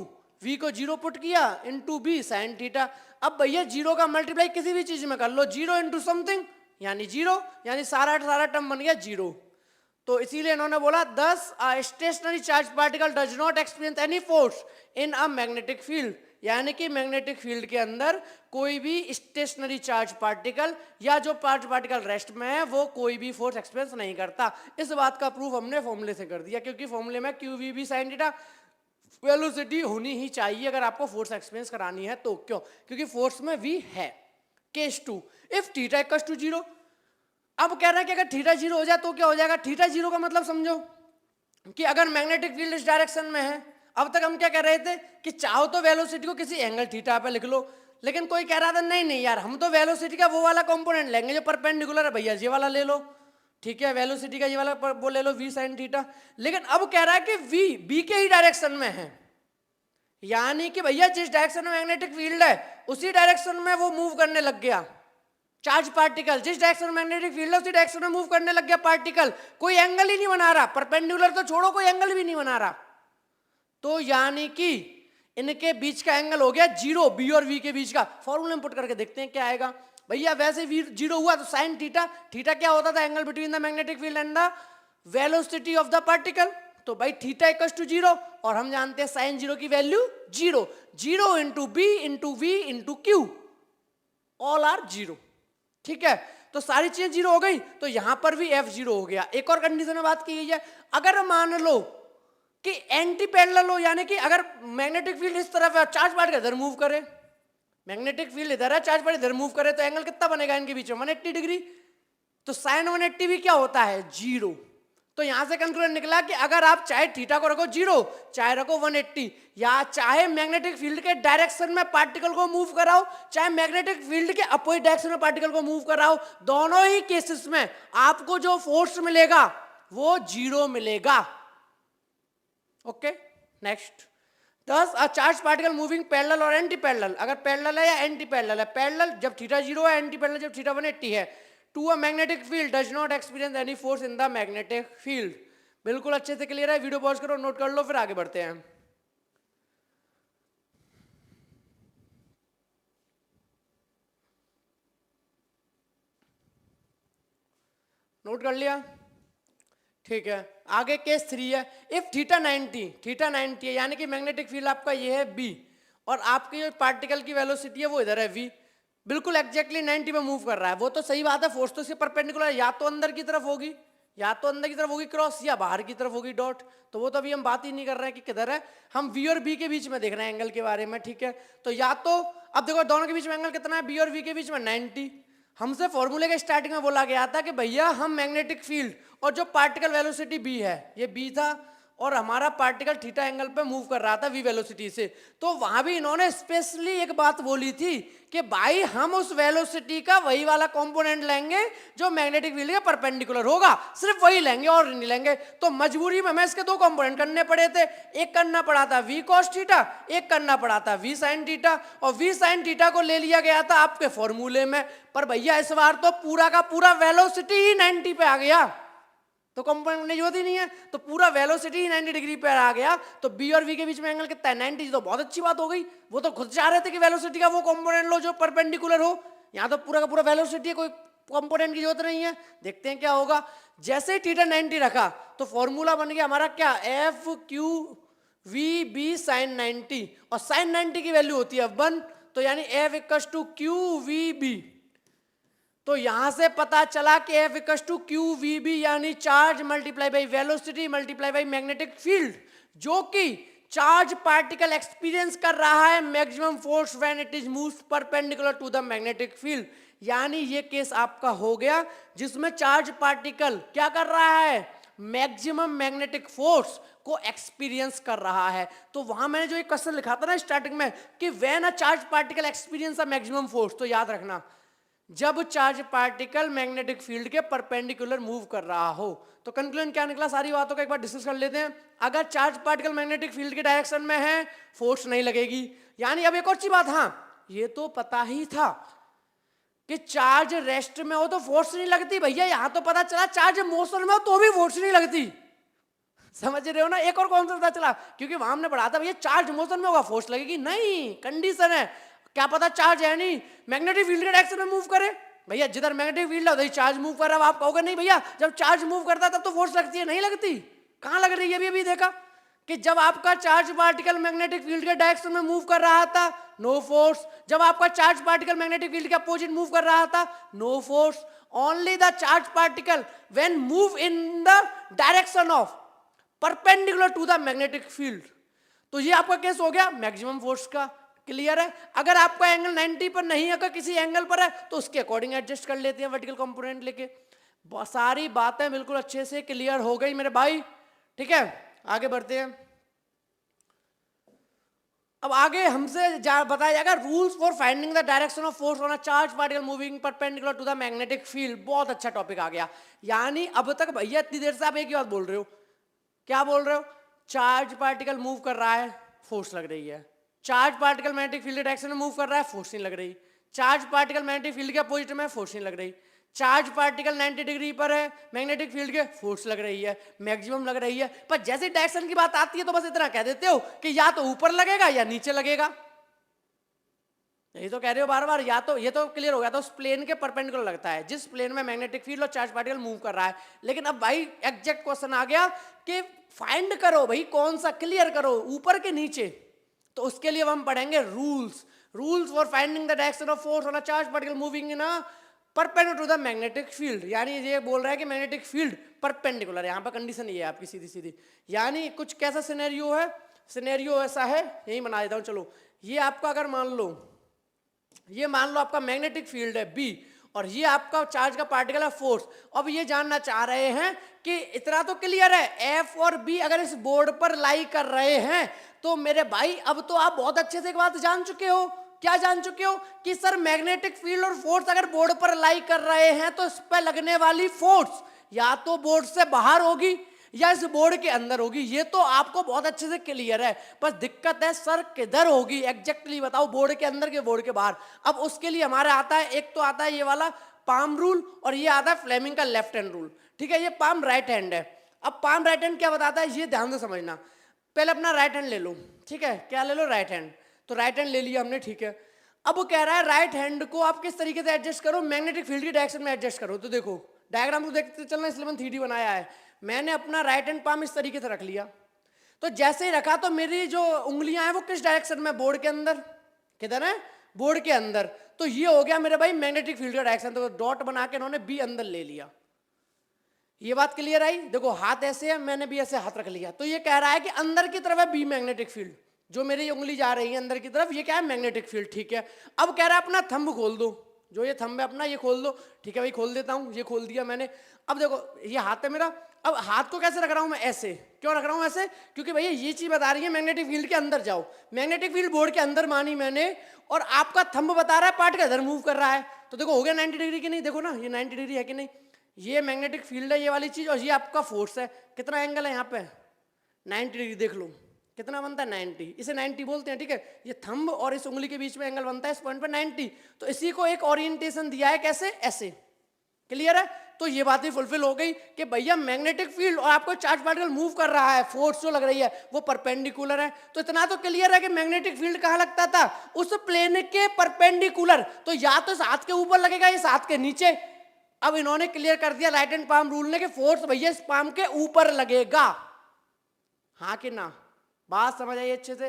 v को 0 पुट किया इंटू बी साइन थीटा। अब भैया 0 का मल्टीप्लाई किसी भी चीज में कर लो, 0 इंटू समथिंग यानी 0, यानी सारा टर्म बन गया 0। तो इसीलिए इन्होंने बोला this stationary charge particle does not experience any force in a magnetic field, यानी कि मैग्नेटिक फील्ड के अंदर कोई भी स्टेशनरी चार्ज पार्टिकल या जो चार्ज पार्टिकल रेस्ट में है वो कोई भी फोर्स एक्सपीरियंस नहीं करता। इस बात का प्रूफ हमने फॉर्मूले से कर दिया, क्योंकि फॉर्मूले में Q V B sine theta velocity होनी ही चाहिए अगर आपको फोर्स एक्सपीरियंस करानी है तो। क्यों? क्योंकि फोर्स में v है। Case 2, if theta equals to 0, अब कह रहा है कि अगर थीटा 0 हो जाए तो क्या हो जाएगा। थीटा 0 का मतलब समझो कि अगर मैग्नेटिक फील्ड इस डायरेक्शन में है, अब तक हम क्या कह रहे थे कि चाहो तो वेलोसिटी को किसी एंगल थीटा पे लिख लो, लेकिन कोई कह रहा था नहीं नहीं यार हम तो वेलोसिटी का वो वाला कंपोनेंट लेंगे जो परपेंडिकुलर है, भैया ये वाला ले लो, ठीक है, वेलोसिटी का ये वाला वो ले लो v sin थीटा। लेकिन अब कह रहा है कि v b के ही डायरेक्शन में है, यानी कि भैया जिस डायरेक्शन में मैग्नेटिक फील्ड है उसी डायरेक्शन में वो मूव करने लग गया चार्ज पार्टिकल। जिस डायरेक्शन में मैग्नेटिक फील्ड है उसी डायरेक्शन में मूव करने लग गया पार्टिकल, कोई एंगल ही नहीं बना रहा, परपेंडिकुलर तो छोड़ो कोई एंगल भी नहीं बना रहा। तो यानी कि इनके बीच का एंगल हो गया 0, बी और वी के बीच का। फॉर्मूले में पुट करके देखते हैं क्या आएगा। भैया वैसे वी 0 हुआ तो साइन थीटा, थीटा क्या होता था angle between the magnetic field and the velocity of the particle. तो भाई थीटा इक्वल्स टू 0 और हम जानते हैं साइन 0 की value 0, 0 into B into V into Q all are 0, ठीक है। तो सारी चीजें 0 हो गई, तो यहां पर भी f 0 हो गया। एक और कंडीशन में बात की गई है, अगर मान लो कि एंटी पैरेलल हो, यानी कि अगर मैग्नेटिक फील्ड इस तरफ है चार्ज पार्टिकल इधर मूव करे, मैग्नेटिक फील्ड इधर है चार्ज पार्टिकल इधर मूव करे, तो एंगल कितना बनेगा इनके बीच में 180 डिग्री। तो साइन 180 भी क्या होता है 0। तो यहां से कंक्लूजन निकला कि अगर आप चाहे थीटा को रखो 0 चाहे रखो 180, या चाहे मैग्नेटिक फील्ड के डायरेक्शन में पार्टिकल को मूव कराओ चाहे मैग्नेटिक फील्ड के अपोजिट डायरेक्शन में पार्टिकल को मूव कराओ, दोनों ही केसेस में आपको जो फोर्स मिलेगा वो 0 मिलेगा। Okay next, this a charge particle moving parallel और एंटी पैरेलल, अगर पैरेलल है या एंटी पैरेलल है, पैरेलल जब थीटा 0 है, एंटी पैरेलल जब थीटा 180 है, to a magnetic field does not experience any force in the magnetic field. बिल्कुल अच्छे से क्लियर है, वीडियो पॉज करो नोट कर लो फिर आगे बढ़ते हैं। नोट कर लिया, ठीक है। आगे केस 3 है, इफ थीटा 90 है, यानी कि मैग्नेटिक फील्ड आपका ये है बी और आपकी जो पार्टिकल की वेलोसिटी है वो इधर है v, बिल्कुल एग्जैक्टली 90 में मूव कर रहा है। वो तो सही बात है, फोर्स तो इसके परपेंडिकुलर या तो अंदर की तरफ होगी क्रॉस या बाहर की तरफ होगी डॉट। तो वो तो अभी हम बात ही नहीं कर रहे हैं कि किधर है, हम v और b के बीच में देख रहे हैं एंगल के बारे में, ठीक है। तो या तो अब देखो दोनों के बीच में एंगल कितना है, b और v के बीच में 90। हमसे फॉर्मूले के स्टार्टिंग में बोला गया था कि भैया हम मैग्नेटिक फील्ड और जो पार्टिकल वेलोसिटी b है, ये b था और हमारा पार्टिकल थीटा एंगल पे मूव कर रहा था v वेलोसिटी से, तो वहां भी इन्होंने स्पेशली एक बात बोली थी कि भाई हम उस वेलोसिटी का वही वाला कंपोनेंट लेंगे जो मैग्नेटिक फील्ड के परपेंडिकुलर होगा, सिर्फ वही लेंगे और नहीं लेंगे। तो मजबूरी में हमें इसके दो कंपोनेंट करने पड़े थे, एक करना पड़ा था v cos थीटा, एक करना पड़ा था v sin थीटा, और v sin थीटा को ले लिया गया था आपके फॉर्मूले में। पर भैया इस बार तो पूरा का पूरा वेलोसिटी ही 90 पे आ गया, तो कंपोनेंट की जरूरत ही नहीं है, तो पूरा वेलोसिटी ही 90 डिग्री पे आ गया। तो बी और वी के बीच में एंगल कितना है 90, तो बहुत अच्छी बात हो गई। वो तो खुद चाह रहे थे कि वेलोसिटी का वो कंपोनेंट लो जो परपेंडिकुलर हो, यहाँ तो पूरा का पूरा वेलोसिटी है, कोई कंपोनेंट की जरूरत नहीं है। देखते हैं क्या होगा। जैसे ही थीटा 90 रखा तो फॉर्मूला बन गया हमारा क्या, F Q V B sine 90, और साइन 90 की वैल्यू होती है 1, तो यानी F equals to Q V B. तो यहां से पता चला कि F equal to Q V B, यानी charge multiply by velocity multiply by magnetic field, जो कि चार्ज पार्टिकल एक्सपीरियंस कर रहा है maximum force when it is moves perpendicular to the magnetic field. यानी ये केस आपका हो गया जिसमें चार्ज पार्टिकल क्या कर रहा है, मैक्सिमम मैग्नेटिक फोर्स को एक्सपीरियंस कर रहा है। तो वहां मैंने जो एक क्वेश्चन लिखा था ना स्टार्टिंग में कि when a charge particle experience a maximum force, तो याद रखना जब चार्ज पार्टिकल मैग्नेटिक फील्ड के परपेंडिकुलर मूव कर रहा हो। तो कंक्लूजन क्या निकला, सारी बातों को एक बार डिस्कस कर लेते हैं। अगर चार्ज पार्टिकल मैग्नेटिक फील्ड के डायरेक्शन में है, फोर्स नहीं लगेगी। यानी अब एक और चीज बात, हाँ ये तो पता ही था कि चार्ज रेस्ट में हो तो फोर्स नहीं लगती, भैया यहां तो पता चला चार्ज मोशन में हो तो भी फोर्स नहीं लगती। समझ रहे हो ना, एक और कौन सा पता चला, क्योंकि वहां हमने पढ़ा था भैया चार्ज मोशन में होगा फोर्स लगेगी, नहीं कंडीशन है, क्या पता चार्ज है नहीं मैग्नेटिक फील्ड के डायरेक्शन में मूव करे। भैया जिधर मैग्नेटिक फील्ड है उधर चार्ज मूव कर रहा है, आप कहोगे नहीं भैया जब चार्ज मूव करता है तब तो फोर्स लगती है, नहीं लगती। कहां लग रही है अभी देखा कि जब आपका चार्ज पार्टिकल मैग्नेटिक फील्ड के डायरेक्शन में मूव कर रहा था नो फोर्स, जब आपका चार्ज पार्टिकल मैग्नेटिक फील्ड के अपोजिट मूव कर रहा था no force. Only the charge particle when move in the direction of perpendicular to the magnetic field. तो ये आपका केस हो गया मैक्सिमम फोर्स का, क्लियर है। अगर आपका एंगल 90 पर नहीं है, अगर किसी एंगल पर है तो उसके अकॉर्डिंग एडजस्ट कर लेते हैं वर्टिकल कंपोनेंट लेके। सारी बातें बिल्कुल अच्छे से क्लियर हो गई मेरे भाई, ठीक है। आगे बढ़ते हैं। अब आगे हमसे बताया जाएगा rules for finding the direction of force on a charge particle moving perpendicular to the magnetic field. बहुत अच्छा टॉपिक आ गया। यानी अब तक भैया इतनी देर से आप एक ही बात बोल रहे हो, क्या बोल रहे हो, चार्ज पार्टिकल मूव कर रहा है फोर्स लग रही है, charge particle magnetic field direction में मूव कर रहा है फोर्स नहीं लग रही, चार्ज पार्टिकल मैग्नेटिक फील्ड के अपोजिट में फोर्स नहीं लग रही, चार्ज पार्टिकल 90 डिग्री पर है मैग्नेटिक फील्ड के फोर्स लग रही है, मैक्सिमम लग रही है। पर जैसे डायरेक्शन की बात आती है तो बस इतना कह देते हो कि या तो ऊपर लगेगा या नीचे लगेगा। यही तो कह रहे हो बार बार, या तो ये तो क्लियर हो गया तो उस प्लेन के परपेंडिकुलर लगता है जिस प्लेन में मैग्नेटिक फील्ड और चार्ज पार्टिकल मूव कर रहा है। लेकिन अब भाई एग्जैक्ट क्वेश्चन आ गया कि फाइंड करो भाई कौन सा, क्लियर करो ऊपर के नीचे। तो उसके लिए हम पढ़ेंगे rules for finding the direction of force on a charge particle moving in a perpendicular to the magnetic field. यानी ये बोल रहा है कि मैग्नेटिक फील्ड परपेंडिकुलर, यहाँ पर कंडीशन ये है आपकी सीधी सीधी। यानी कुछ कैसा सिनेरियो है, सिनेरियो ऐसा है, यही बना देता हूँ चलो। ये आपका अगर मान लो, ये मान लो आपका मैग्नेटिक फील्ड है बी और ये आपका चार्ज का पार्टिकल है फोर्स। अब ये जानना चाह रहे हैं कि इतना तो क्लियर है एफ और बी अगर इस बोर्ड पर लाई कर रहे हैं तो मेरे भाई अब तो आप बहुत अच्छे से एक बात जान चुके हो। क्या जान चुके हो कि सर मैग्नेटिक फील्ड और फोर्स अगर बोर्ड पर लाई कर रहे हैं तो इस पर लगने वाली फोर्स या तो बोर्ड से बाहर होगी या इस बोर्ड के अंदर होगी। ये तो आपको बहुत अच्छे से क्लियर है, बस दिक्कत है सर किधर होगी एग्जैक्टली बताओ, बोर्ड के अंदर के बोर्ड के बाहर। अब उसके लिए हमारे आता है, एक तो आता है ये वाला पाम रूल और ये आता है फ्लेमिंग का लेफ्ट हैंड रूल, ठीक है। ये पाम राइट हैंड है। अब पाम राइट हैंड क्या बताता है ये ध्यान से समझना। पहले अपना राइट हैंड ले लो, ठीक है, क्या ले लो, राइट हैंड। तो राइट हैंड ले लिया हमने, ठीक है। अब वो कह रहा है राइट हैंड को आप किस तरीके से एडजस्ट करो, मैग्नेटिक फील्ड की डायरेक्शन में एडजस्ट करो। तो देखो डायग्राम को देखते चलना, इसलिए मैंने 3D बनाया है। मैंने अपना राइट हैंड पाम इस तरीके से रख लिया, तो जैसे ही रखा तो मेरी जो उंगलियां हैं वो किस डायरेक्शन में, बोर्ड के अंदर। किधर है, बोर्ड के अंदर। तो ये हो गया मेरे भाई मैग्नेटिक फील्ड का डायरेक्शन। तो डॉट बना के इन्होंने बी अंदर ले लिया। ये बात क्लियर आई। देखो हाथ ऐसे है, मैंने भी ऐसे हाथ रख लिया। तो ये कह रहा है कि अंदर की तरफ है बी मैग्नेटिक फील्ड, जो मेरी उंगली जा रही है अंदर की तरफ, ये क्या है मैग्नेटिक फील्ड, ठीक है। अब कह रहा है अपना थंब खोल दो, जो ये थंब है अपना ये खोल दो, ठीक है भाई खोल देता हूँ, ये खोल दिया मैंने। अब देखो ये हाथ है मेरा, अब हाथ को कैसे रख रहा हूँ मैं, ऐसे। क्यों रख रहा हूँ ऐसे, क्योंकि भैया ये चीज बता रही है मैग्नेटिक फील्ड के अंदर जाओ। मैग्नेटिक फील्ड बोर्ड के अंदर मानी मैंने, और आपका थंब बता रहा है पार्ट का इधर मूव कर रहा है। तो देखो हो गया 90 डिग्री की नहीं, देखो ना ये 90 डिग्री है कि नहीं। ये मैग्नेटिक फील्ड है ये वाली चीज, और ये आपका फोर्स है। कितना एंगल है यहाँ पे, 90 डिग्री। देख लो कितना बनता है 90, इसे 90 बोलते हैं, ठीक है। ये थंब और इस उंगली के बीच में एंगल बनता है इस पॉइंट पर 90। तो इसी को एक ओरिएंटेशन दिया है, कैसे, ऐसे। क्लियर है। तो ये बात ही फुलफिल हो गई कि भैया मैग्नेटिक फील्ड और आपको चार्ज पार्टिकल मूव कर रहा है, फोर्स जो लग रही है वो परपेंडिकुलर है। तो इतना तो क्लियर है कि मैग्नेटिक फील्ड कहाँ लगता था, उस प्लेन के परपेंडिकुलर। तो या तो इस हाथ के ऊपर लगेगा, इस हाथ के नीचे। अब इन्होंने क्लियर कर दिया राइट हैंड पाम रूल ने कि फोर्स भैया इस पाम के ऊपर लगेगा, हाँ कि ना। बात समझ आई अच्छे से।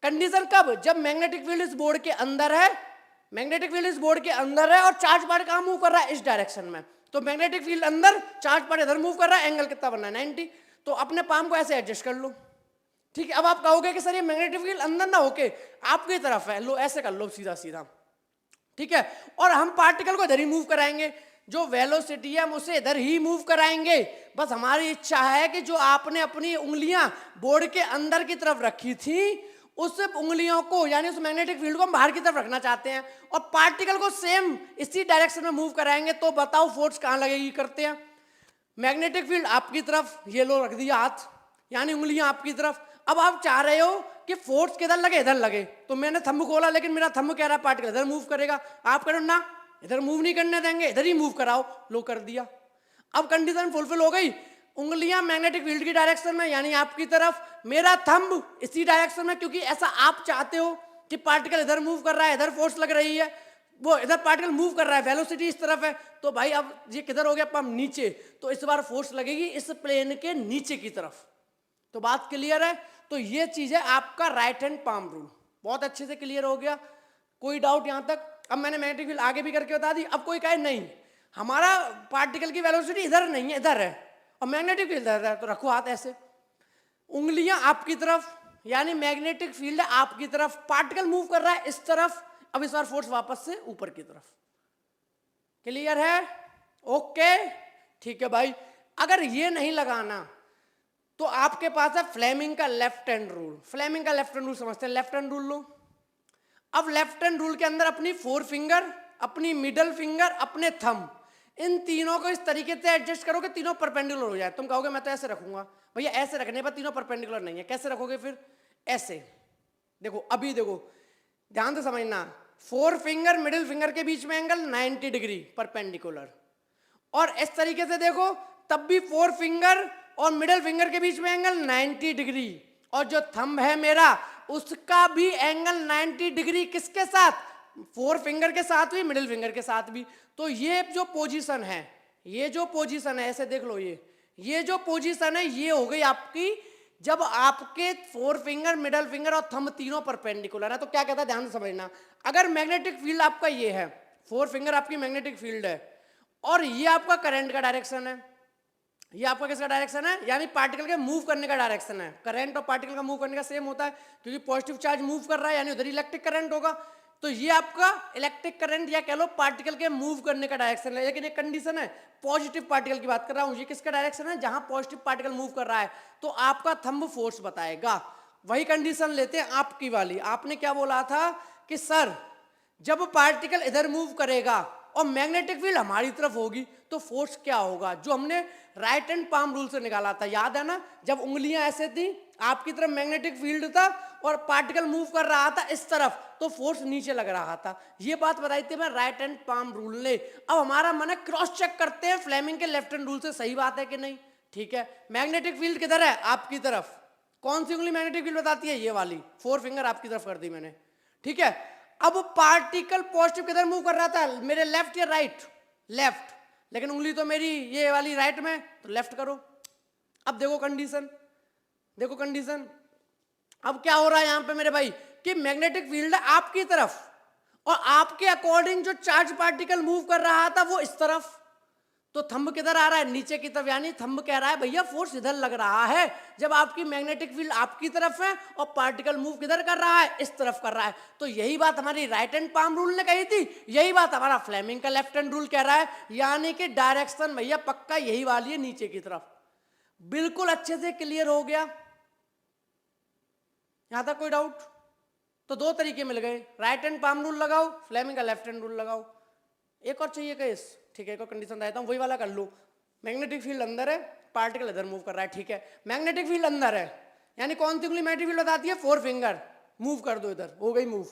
कंडीशन कब, जब मैग्नेटिक फील्ड इस बोर्ड के अंदर है मैग्नेटिक फील्ड इस बोर्ड के अंदर है और चार्ज पार्ट कहाँ मूव कर रहा है, इस डायरेक्शन में। तो मैग्नेटिक फील्ड अंदर, चार्ज पार्ट इधर मूव कर रहा है, एंगल कितना बन रहा है 90। तो अपने पाम को ऐसे एडजस्ट कर लो, ठीक है। अब आप कहोगे कि सर ये मैग्नेटिक फील्ड अंदर ना होके आपकी तरफ है, लो ऐसे कर लो सीधा सीधा, ठीक है। और हम पार्टिकल को इधर ही मूव कराएंगे, जो वेलोसिटी है हम उसे इधर ही मूव कराएंगे। बस हमारी इच्छा है कि जो आपने अपनी उंगलियां बोर्ड के अंदर की तरफ रखी थी, उस उंगलियों को यानी उस मैग्नेटिक फील्ड को हम बाहर की तरफ रखना चाहते हैं और पार्टिकल को सेम इसी डायरेक्शन में मूव कराएंगे। तो बताओ फोर्स कहाँ लगेगी, करते हैं। मैग्नेटिक फील्ड आपकी तरफ, ये लो रख दिया हाथ, यानी उंगलियां आपकी तरफ। अब आप चाह रहे हो कि फोर्स किधर लगे, इधर लगे। तो मैंने थंब खोला, लेकिन मेरा थंब कह रहा है पार्टिकल इधर मूव करेगा। आप करो ना, इधर मूव नहीं करने देंगे, इधर ही मूव कराओ, लो कर दिया। अब कंडीशन फुलफिल हो गई, उंगलियां मैग्नेटिक फील्ड की डायरेक्शन में यानी आपकी तरफ, मेरा थंब इसी डायरेक्शन में, क्योंकि ऐसा आप चाहते हो कि पार्टिकल इधर मूव कर रहा है, इधर फोर्स लग रही है, वो इधर पार्टिकल मूव कर रहा है, वेलोसिटी इस तरफ है। तो भाई अब ये किधर हो गया, पंप नीचे, तो इस बार फोर्स लगेगी इस प्लेन के नीचे की तरफ। तो बात क्लियर है। तो ये चीज है आपका राइट हैंड पाम रूल, बहुत अच्छे से क्लियर हो गया, कोई डाउट यहां तक। अब मैंने मैग्नेटिक फील्ड आगे भी करके बता दी। अब कोई कहे नहीं हमारा पार्टिकल की वेलोसिटी इधर नहीं है, इधर है, और मैग्नेटिक फील्ड इधर है, तो रखो हाथ ऐसे, उंगलियां आपकी तरफ, यानी मैग्नेटिक फील्ड आपकी तरफ, पार्टिकल मूव कर रहा है इस तरफ। अब इस बार फोर्स वापस से ऊपर की तरफ। क्लियर है, ओके, ठीक है भाई। अगर ये नहीं लगाना तो आपके पास है फ्लेमिंग का लेफ्ट हैंड रूल। फ्लेमिंग का लेफ्ट हैंड रूल समझते हैं, लेफ्ट हैंड रूल लो। अब लेफ्ट हैंड रूल के अंदर अपनी फोर फिंगर, अपनी मिडल फिंगर, अपने थंब, इन तीनों को इस तरीके से एडजस्ट करो कि तीनों परपेंडिकुलर हो जाए। तुम कहोगे मैं तो ऐसे रखूंगा, भैया ऐसे रखने पर तीनों परपेंडिकुलर नहीं है, कैसे रखोगे फिर, ऐसे। देखो अभी देखो, ध्यान से समझना, फोर फिंगर मिडिल फिंगर के बीच में एंगल 90 डिग्री परपेंडिकुलर, और इस तरीके से देखो तब भी फोर फिंगर और मिडिल फिंगर के बीच में एंगल 90 डिग्री, और जो थंब है मेरा उसका भी एंगल 90 डिग्री, किसके साथ, फोर फिंगर के साथ भी, मिडिल फिंगर के साथ भी। तो ये जो पोजीशन है, ये जो पोजीशन है, ऐसे देख लो, ये जो पोजीशन है ये हो गई आपकी जब आपके फोर फिंगर, मिडिल फिंगर और थंब तीनों परपेंडिकुलर है। तो क्या कहता है, ध्यान से समझना, अगर मैग्नेटिक फील्ड आपका ये है, फोर फिंगर आपकी मैग्नेटिक फील्ड है, और ये आपका करंट का डायरेक्शन है, ये आपका किसका डायरेक्शन है, यानी पार्टिकल के मूव करने का डायरेक्शन है। करंट और पार्टिकल का मूव करने का सेम होता है, क्योंकि पॉजिटिव चार्ज मूव कर रहा है यानी उधर इलेक्ट्रिक करंट होगा। तो ये आपका इलेक्ट्रिक करंट या कह लो पार्टिकल के मूव करने का डायरेक्शन है। लेकिन एक कंडीशन है, पॉजिटिव पार्टिकल की बात कर रहा हूं, ये किसका डायरेक्शन है, जहां पॉजिटिव पार्टिकल मूव कर रहा है, तो आपका थंब फोर्स बताएगा। वही कंडीशन लेते हैं आपकी वाली। आपने क्या बोला था कि सर जब पार्टिकल इधर मूव करेगा और मैग्नेटिक फील्ड हमारी तरफ होगी तो फोर्स क्या होगा, जो हमने राइट हैंड पाम रूल से निकाला था, याद है ना। जब उंगलियां ऐसे थी, आपकी तरफ मैग्नेटिक फील्ड था और पार्टिकल मूव कर रहा था इस तरफ, तो फोर्स नीचे लग रहा था। ये बात बताई थी मैं राइट हैंड पाम रूल ने। अब हमारा मन है क्रॉस चेक करते हैं फ्लेमिंग के लेफ्ट हैंड रूल से सही बात है कि नहीं। ठीक है, मैग्नेटिक फील्ड किधर है, आपकी तरफ। कौन सी उंगली मैग्नेटिक फील्ड बताती है, ये वाली, फोर फिंगर आपकी तरफ कर दी मैंने, ठीक है। अब पार्टिकल पॉजिटिव किधर मूव कर रहा था, मेरे लेफ्ट या राइट, लेफ्ट, लेकिन उंगली तो मेरी ये वाली राइट में, तो लेफ्ट करो। अब देखो कंडीशन, देखो कंडीशन, अब क्या हो रहा है यहां पे मेरे भाई कि मैग्नेटिक फील्ड है आपकी तरफ और आपके अकॉर्डिंग जो चार्ज पार्टिकल मूव कर रहा था वो इस तरफ, तो थंब किधर आ रहा है, नीचे की तरफ, यानी थंब कह रहा है भैया फोर्स इधर लग रहा है जब आपकी मैग्नेटिक फील्ड आपकी तरफ है और पार्टिकल मूव किधर कर रहा है, इस तरफ कर रहा है। तो यही बात हमारी राइट हैंड पाम रूल ने कही थी, यही बात हमारा फ्लेमिंग का लेफ्ट हैंड रूल कह रहा है, यानी कि डायरेक्शन भैया पक्का यही वाली है, नीचे की तरफ। बिल्कुल अच्छे से क्लियर हो गया, यहां तक कोई डाउट? तो दो तरीके मिल गए, राइट हैंड पाम रूल लगाओ, फ्लेमिंग का लेफ्ट हैंड रूल लगाओ। एक और चाहिए केस, ठीक है, एक और कंडीशन देता हूं, वही वाला कर लो। मैग्नेटिक फील्ड अंदर है, पार्टिकल इधर मूव कर रहा है, ठीक है। मैग्नेटिक फील्ड अंदर है, यानी कौन सी उंगली मैग्नेटिक फील्ड बताती है, फोर फिंगर, मूव कर दो इधर, हो गई मूव।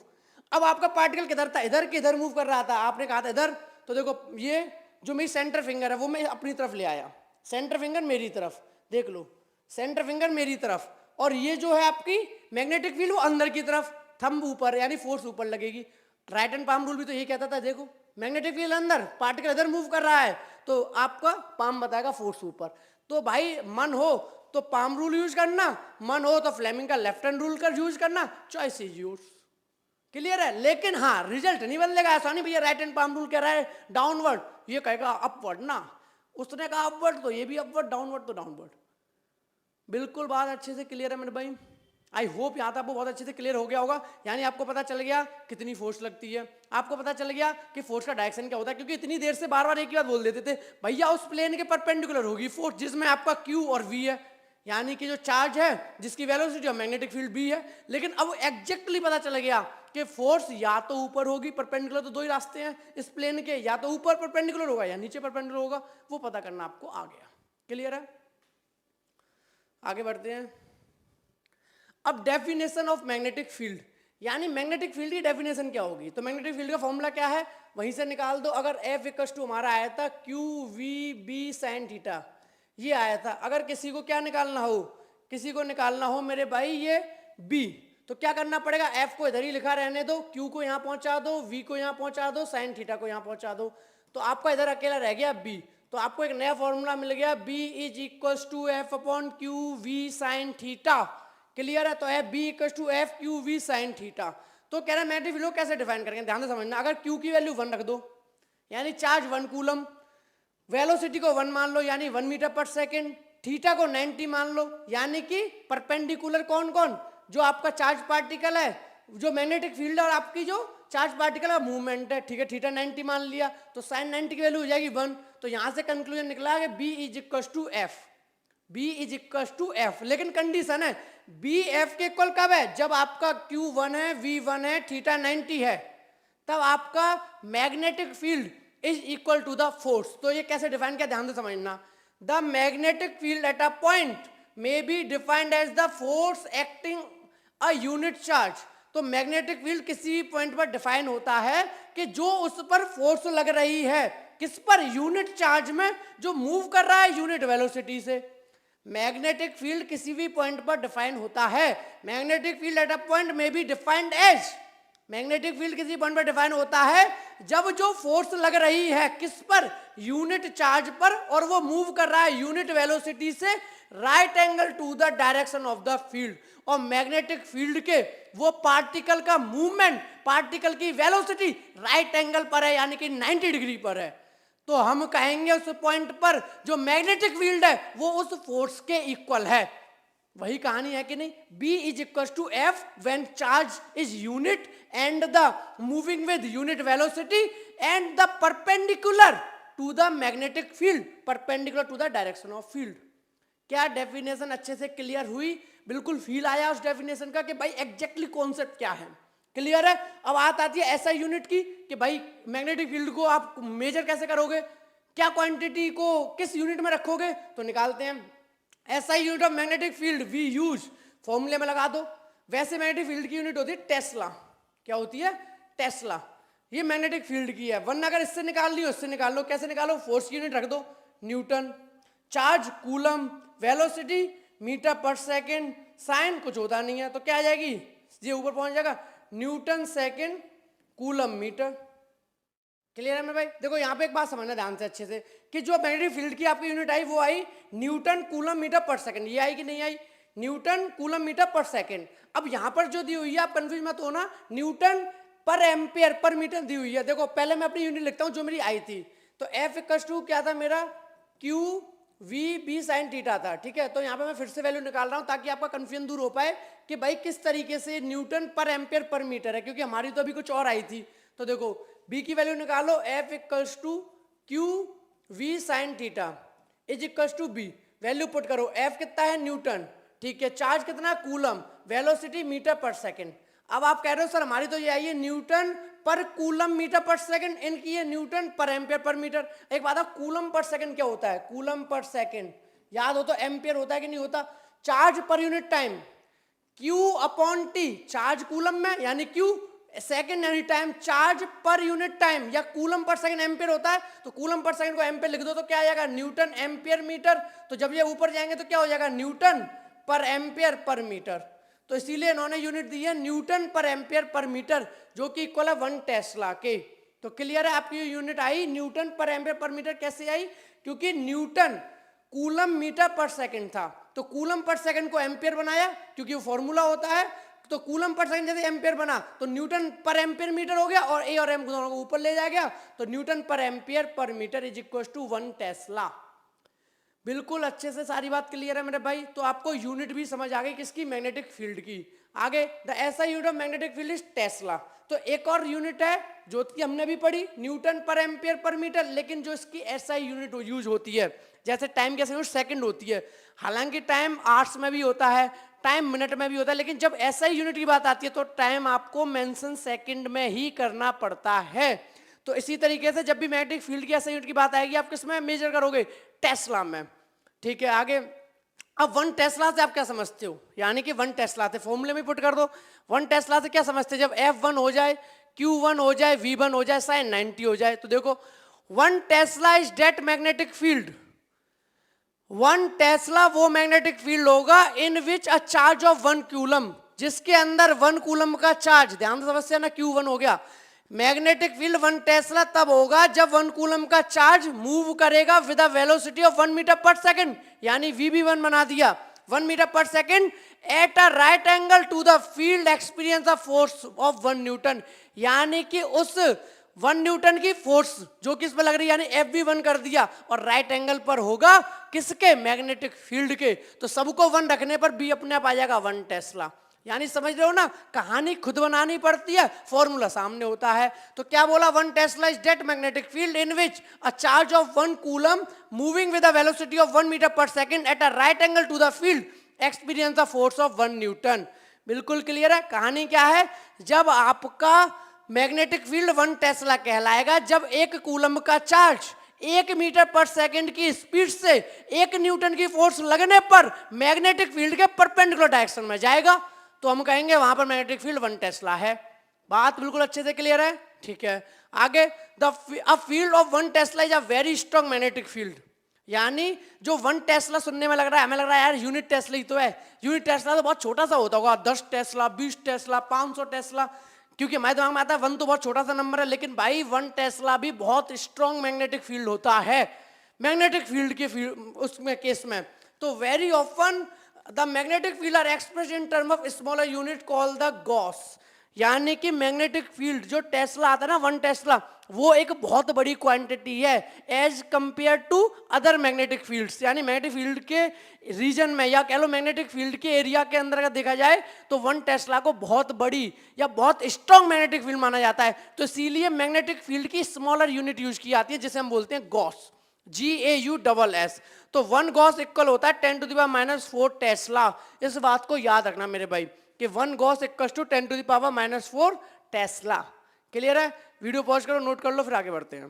अब आपका पार्टिकल किधर था, इधर के इधर मूव कर रहा था, आपने कहा था इधर, तो देखो ये जो मेरी सेंटर फिंगर है वो मैं अपनी तरफ ले आया, सेंटर फिंगर मेरी तरफ, देख लो सेंटर फिंगर मेरी तरफ, और ये जो है आपकी मैग्नेटिक फील्ड वो अंदर की तरफ, थंब ऊपर, यानी फोर्स ऊपर लगेगी। राइट हैंड पाम रूल भी तो यही कहता था, देखो मैग्नेटिक फील्ड अंदर, पार्टिकल इधर मूव कर रहा है, तो आपका पाम बताएगा फोर्स ऊपर। तो भाई मन हो तो पाम रूल यूज करना, मन हो तो फ्लेमिंग का लेफ्ट हैंड रूल कर यूज करना, चॉइस इज योर्स। क्लियर है। लेकिन हाँ रिजल्ट नहीं बदलेगा, ऐसा नहीं भैया राइट हैंड पाम रूल कह रहा है डाउनवर्ड, ये कहेगा अपवर्ड ना, उसने कहा अपवर्ड तो ये भी अपवर्ड, डाउनवर्ड तो डाउनवर्ड। बिल्कुल बात अच्छे से क्लियर है मेरे भाई। आई होप यहाँ तक आपको बहुत अच्छे से क्लियर हो गया होगा। यानी आपको पता चल गया कितनी फोर्स लगती है, आपको पता चल गया कि फोर्स का डायरेक्शन क्या होता है, क्योंकि इतनी देर से बार बार एक ही बात बोल देते थे भैया उस प्लेन के परपेंडिकुलर होगी फोर्स जिसमें आपका क्यू और वी है, यानी कि जो चार्ज है जिसकी वेलोसिटी और मैग्नेटिक फील्ड भी है। लेकिन अब एग्जैक्टली पता चल गया कि फोर्स या तो ऊपर होगी परपेंडिकुलर, तो दो ही रास्ते हैं इस प्लेन के, या तो ऊपर परपेंडिकुलर होगा या नीचे परपेंडिकुलर होगा, वो पता करना आपको आ गया। क्लियर है, आगे बढ़ते हैं। अब डेफिनेशन ऑफ मैग्नेटिक फील्ड, यानी मैग्नेटिक फील्ड की डेफिनेशन क्या होगी। तो मैग्नेटिक फील्ड का फॉर्मूला क्या है, वहीं से निकाल दो। अगर F इक्वल टू हमारा आया था Q V B sine theta, ये आया था। अगर किसी को क्या निकालना हो, किसी को निकालना हो मेरे भाई ये B, तो क्या करना पड़ेगा, F को इधर ही लिखा रहने दो, Q को यहाँ पहुंचा दो, V को यहाँ पहुंचा दो, साइन थीटा को यहाँ पहुंचा दो, तो आपका इधर अकेला रह गया B। तो आपको एक नया फॉर्मूला मिल गया, B is equal to F upon Q V sine theta. Clear है, तो है B equal to F Q V sine theta. तो कह रहा है मैग्नेटिक फील्ड को कैसे डिफाइन करेंगे, ध्यान से समझना। अगर Q की वैल्यू 1 रख दो, यानी चार्ज 1 कूलम, वेलोसिटी को 1 मान लो यानी 1 मीटर पर सेकेंड, थीटा को 90 मान लो यानी कि परपेंडिकुलर कौन कौन, जो आपका चार्ज पार्टिकल है, जो मैग्नेटिक फील्ड है और आपकी जो चार्ज पार्टिकल का मूवमेंट है, ठीक है, थीटा 90 मान लिया, तो साइन 90 की वैल्यू हो जाएगी 1। तो यहां से कंक्लूजन निकला कि B is equal to F, B is equal to F. लेकिन कंडीशन है B F के इक्वल कब है, जब आपका Q1 है, V1 है, थीटा 90 है, तब आपका magnetic field is equal to the force. तो ये कैसे डिफाइन किया, ध्यान से समझना। The magnetic field at a point may be defined as the force acting a unit charge. तो मैग्नेटिक फील्ड किसी भी पॉइंट पर डिफाइन होता है कि जो उस पर फोर्स लग रही है, किस पर, यूनिट चार्ज में, जो मूव कर रहा है यूनिट वेलोसिटी से। मैग्नेटिक फील्ड किसी भी पॉइंट पर डिफाइन होता है, magnetic field at a point में B defined as, magnetic field किसी पॉइंट पर डिफाइन होता है जब जो फोर्स लग रही है किस पर, यूनिट चार्ज पर, और वो मूव कर रहा है यूनिट वेलोसिटी से right angle to the direction of the field. और मैग्नेटिक फील्ड के वो पार्टिकल का मूवमेंट, पार्टिकल की वेलोसिटी राइट एंगल पर है, यानी कि 90 डिग्री पर है। तो हम कहेंगे उस पॉइंट पर जो मैग्नेटिक फील्ड है वो उस फोर्स के इक्वल है। वही कहानी है कि नहीं, B is equal to F when charge is unit and the moving with unit velocity and the perpendicular to the magnetic field, perpendicular to the direction of field. क्या डेफिनेशन अच्छे से क्लियर हुई, बिल्कुल फील आया उस definition का कि भाई एग्जैक्टली कॉन्सेप्ट क्या है। क्लियर है। अब बात आती है ऐसा यूनिट की कि भाई मैग्नेटिक फील्ड को आप मेजर कैसे करोगे, क्या क्वांटिटी को किस यूनिट में रखोगे, तो निकालते हैं। ऐसा unit of magnetic field we use, फॉर्मूले में लगा दो। वैसे मैग्नेटिक फील्ड की यूनिट होती है टेस्ला। क्या होती है, टेस्ला। ये मैग्नेटिक फील्ड की है। वरना अगर इससे निकाल लियो, इससे निकाल लो। कैसे निकालो, फोर्स की यूनिट रख दो newton, charge coulomb, velocity metre पर सेकेंड, साइन कुछ होता नहीं है तो क्या आ जाएगी, ये ऊपर पहुंच जाएगा newton second coulomb metre. Clear है मेरे भाई। देखो यहाँ पे एक बात समझना ध्यान से अच्छे से कि जो मैग्नेटिक फील्ड की आपकी यूनिट आई वो आई न्यूटन कूलम मीटर पर सेकंड। ये आई कि नहीं आई, न्यूटन कूलम मीटर पर सेकंड। अब यहाँ पर जो दी हुई है आप कंफ्यूज मत होना, न्यूटन पर एम्पियर पर मीटर दी हुई है। देखो पहले मैं अपनी यूनिट लिखता हूँ जो मेरी आई थी, तो एफ इक्वल टू क्या था मेरा, Q V B sine theta था। ठीक है, तो यहाँ पे मैं फिर से वैल्यू निकाल रहा हूँ ताकि आपका कंफ्यूजन दूर हो पाए कि भाई किस तरीके से न्यूटन पर एम्पियर पर मीटर है, क्योंकि हमारी तो अभी कुछ और आई थी। तो देखो b की वैल्यू निकालो, f equals to Q V sine theta is equals to b, value put करो। f कितना है, न्यूटन, ठीक है, चार्ज कितना, कूलम, वेलोसिटी मीटर पर सेकंड। अब आप कह रहे हो सर हमारी तो ये आई है न्यूटन पर कूलम मीटर पर सेकंड, इनकी है न्यूटन पर एम्पियर पर मीटर। एक बात है, कूलम पर सेकंड क्या होता है, कूलम पर सेकंड याद हो तो एम्पियर होता है कि नहीं होता। Charge per unit time, Q upon T, charge coulomb में यानी Q, सेकेंड यानी time, charge per unit time या कूलम पर सेकंड एम्पियर होता है, तो कूलम पर सेकंड को एम्पियर लिख दो तो क्या आ जाएगा, न्यूटन एम्पियर मीटर। तो जब ये ऊपर जाएंगे तो क्या हो जाएगा, न्यूटन पर एम्पियर पर मीटर। तो इसीलिए इन्होंने यूनिट दी है न्यूटन पर एम्पियर पर मीटर, जो कि इक्वल है 1 टेस्ला के। तो क्लियर है, आपकी यूनिट आई न्यूटन पर एम्पियर पर मीटर। कैसे आई, क्योंकि न्यूटन कूलम मीटर पर सेकंड था, तो कूलम पर सेकंड को एम्पियर बनाया क्योंकि वो फॉर्मूला होता है, तो कूलम पर सेकंड जैसे एम्पियर बना तो न्यूटन पर एम्पियर मीटर हो गया, और ए और एम दोनों को ऊपर ले जाया गया, तो न्यूटन पर एम्पियर पर metre is equal to 1 tesla. बिल्कुल अच्छे से सारी बात क्लियर है मेरे भाई। तो आपको यूनिट भी समझ आ गई किसकी, मैग्नेटिक फील्ड की। आगे the SI unit of magnetic field is Tesla. तो एक और यूनिट है जो कि हमने भी पढ़ी, न्यूटन पर एम्पियर पर मीटर, लेकिन जो इसकी एसआई यूनिट यूज होती है, जैसे टाइम की यूनिट सेकंड होती है, हालांकि टाइम आवर्स में भी होता है, टाइम मिनट में भी होता है, लेकिन जब एसआई यूनिट की बात आती है तो टाइम आपको मेंशन सेकंड में ही करना पड़ता है। तो इसी तरीके से जब भी मैग्नेटिक फील्ड की एसआई यूनिट की बात आएगी, आप किसमें मेजर करोगे, टेस्ला में। ठीक है, आगे अब 1 टेस्ला से आप क्या समझते हो, यानी कि 1 टेस्ला से फॉर्मूले में पुट कर दो। 1 टेस्ला से क्या समझते हैं, जब F1 हो जाए, Q1 हो जाए, V1 हो जाए, साइन 90 हो जाए, तो देखो 1 tesla is that magnetic field. 1 Tesla वो मैग्नेटिक फील्ड होगा इन which a charge of 1 coulomb, जिसके अंदर 1 कूलम का चार्ज, ध्यान से समझते हैं ना, Q1 हो गया। मैग्नेटिक फील्ड 1 टेस्ला तब होगा जब 1 कूलम का चार्ज मूव करेगा with a velocity of 1 metre पर सेकंड, यानी VB1 बना दिया 1 मीटर पर second at a right angle to the field experience a force of 1 newton, यानी कि उस 1 न्यूटन की फोर्स जो किस पे लग रही है, यानी FB1 कर दिया, और राइट एंगल पर होगा किसके, मैग्नेटिक फील्ड के। तो सबको 1 रखने पर B अपने आप आ जाएगा 1 टेस्ला। यानी समझ रहे हो ना, कहानी खुद बनानी पड़ती है, फॉर्मूला सामने होता है। तो क्या बोला, 1 tesla is that magnetic field in which a charge of 1 coulomb moving with a velocity of 1 metre पर second at a right angle to the field experience the force of 1 newton. बिल्कुल clear है। कहानी क्या है, जब आपका magnetic field 1 Tesla कहलाएगा जब 1 कूलम का चार्ज 1 मीटर पर सेकंड की स्पीड से 1 न्यूटन की फोर्स लगने पर मैग्नेटिक फील्ड के परपेंडिकुलर डायरेक्शन में जाएगा, तो हम कहेंगे वहां पर मैग्नेटिक फील्ड 1 टेस्ला है। बात बिल्कुल अच्छे से क्लियर है। ठीक है, आगे the field of 1 tesla is a very strong magnetic field, यानी जो 1 टेस्ला सुनने में लग रहा है, हमें लग रहा है यार यूनिट टेस्ला ही तो है, यूनिट टेस्ला तो बहुत छोटा सा होता होगा, 10 टेस्ला, 20 टेस्ला, 500 टेस्ला, क्योंकि हमारे दिमाग में आता है 1 तो बहुत छोटा सा नंबर है, लेकिन भाई 1 टेस्ला भी बहुत स्ट्रॉन्ग मैग्नेटिक फील्ड होता है मैग्नेटिक फील्ड के उसमें केस में। तो very often the magnetic field are expressed in term of smaller unit called the gauss, यानी कि मैग्नेटिक फील्ड जो टेस्ला आता है ना 1 टेस्ला, वो एक बहुत बड़ी क्वांटिटी है as compare to other magnetic fields, यानी मैग्नेटिक फील्ड के रीजन में या कह लो मैग्नेटिक फील्ड के एरिया के अंदर अगर देखा जाए तो 1 टेस्ला को बहुत बड़ी या बहुत स्ट्रॉन्ग मैग्नेटिक फील्ड माना जाता है। तो इसीलिए मैग्नेटिक फील्ड की स्मॉलर यूनिट यूज की जाती है जिसे हम बोलते हैं गॉस, GAUSS। तो 1 गॉस इक्वल होता है 10⁻⁻⁴ टेस्ला। इस बात को याद रखना मेरे भाई कि 1 gauss equal to 10⁻⁻⁴ tesla. Clear है। वीडियो पॉज करो, नोट कर लो, फिर आगे बढ़ते हैं।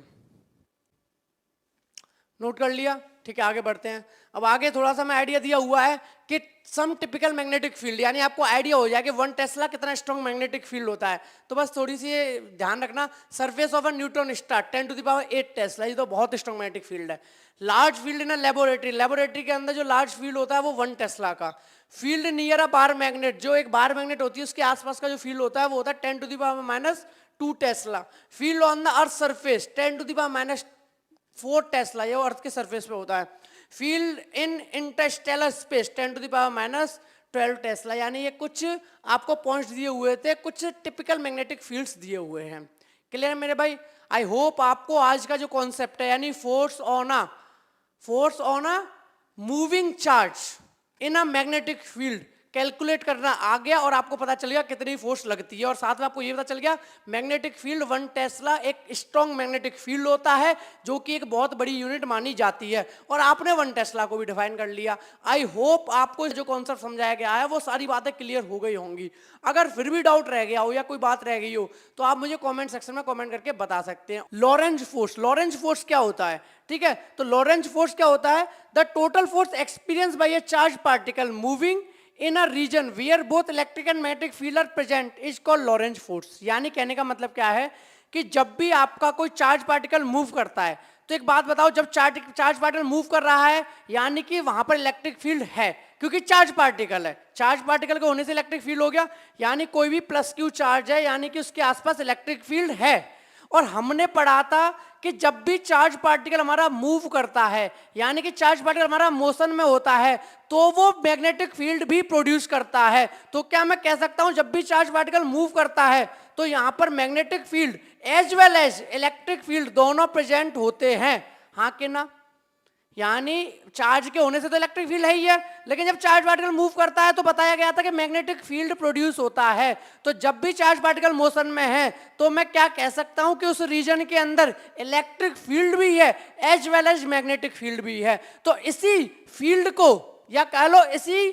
नोट कर लिया, ठीक है, आगे बढ़ते हैं। अब आगे थोड़ा सा मैं आइडिया दिया हुआ है कि सम टिपिकल मैग्नेटिक फील्ड, यानी आपको आइडिया हो जाए कि 1 टेस्ला कितना स्ट्रॉन्ग मैग्नेटिक फील्ड होता है। तो बस थोड़ी सी ध्यान रखना, surface of a neutron star 10⁸ Tesla, ये तो बहुत स्ट्रॉन्ग मैग्नेटिक फील्ड है। Large field in a laboratory, laboratory के अंदर जो लार्ज फील्ड होता है वो 1 टेस्ला का। Field near a bar magnet, जो एक बार मैग्नेट होती है उसके आसपास का जो फील्ड होता है वो होता है 10⁻⁻² Tesla. Field on the earth surface 10⁻⁴ Tesla, ये अर्थ के सरफेस पे होता है। फील्ड इन इंटरस्टेलर स्पेस 10⁻12 टेस्ला, यानी ये कुछ आपको पॉइंट्स दिए हुए थे, कुछ टिपिकल मैग्नेटिक फील्ड्स दिए हुए हैं। क्लियर मेरे भाई। आई होप आपको आज का जो कॉन्सेप्ट है यानी force on a moving charge in a magnetic field calculate करना आ गया, और आपको पता चल गया कितनी फोर्स लगती है, और साथ में आपको ये पता चल गया मैग्नेटिक फील्ड 1 टेस्ला एक स्ट्रॉन्ग मैग्नेटिक फील्ड होता है जो कि एक बहुत बड़ी यूनिट मानी जाती है, और आपने 1 टेस्ला को भी डिफाइन कर लिया। आई होप आपको जो कॉन्सेप्ट समझाया गया है वो सारी बातें क्लियर हो गई होंगी। अगर फिर भी डाउट रह गया हो या कोई बात रह गई हो तो आप मुझे कॉमेंट सेक्शन में कॉमेंट करके बता सकते हैं। लॉरेंज फोर्स क्या होता है, ठीक है। तो लॉरेंज फोर्स क्या होता है, the total force experience by a charge particle moving in a region where both electric and magnetic field are present is called Lorentz force. यानी कहने का मतलब क्या है कि जब भी आपका कोई चार्ज पार्टिकल मूव करता है, तो एक बात बताओ, जब चार्ज पार्टिकल मूव कर रहा है यानी कि वहां पर इलेक्ट्रिक फील्ड है, क्योंकि चार्ज पार्टिकल है, चार्ज पार्टिकल के होने से इलेक्ट्रिक फील्ड हो गया, यानी कोई भी +Q चार्ज है यानी कि उसके आसपास इलेक्ट्रिक फील्ड है। और हमने पढ़ा था कि जब भी चार्ज पार्टिकल हमारा मूव करता है, यानी कि चार्ज पार्टिकल हमारा मोशन में होता है, तो वो मैग्नेटिक फील्ड भी प्रोड्यूस करता है। तो क्या मैं कह सकता हूं जब भी चार्ज पार्टिकल मूव करता है तो यहां पर magnetic field as well as electric field दोनों प्रेजेंट होते हैं, हाँ कि ना? यानी चार्ज के होने से तो इलेक्ट्रिक फील्ड है ही है, लेकिन जब चार्ज पार्टिकल मूव करता है तो बताया गया था कि मैग्नेटिक फील्ड प्रोड्यूस होता है। तो जब भी चार्ज पार्टिकल मोशन में है तो मैं क्या कह सकता हूं कि उस रीजन के अंदर इलेक्ट्रिक फील्ड भी है as well as magnetic field भी है। तो इसी फील्ड को, या कह लो इसी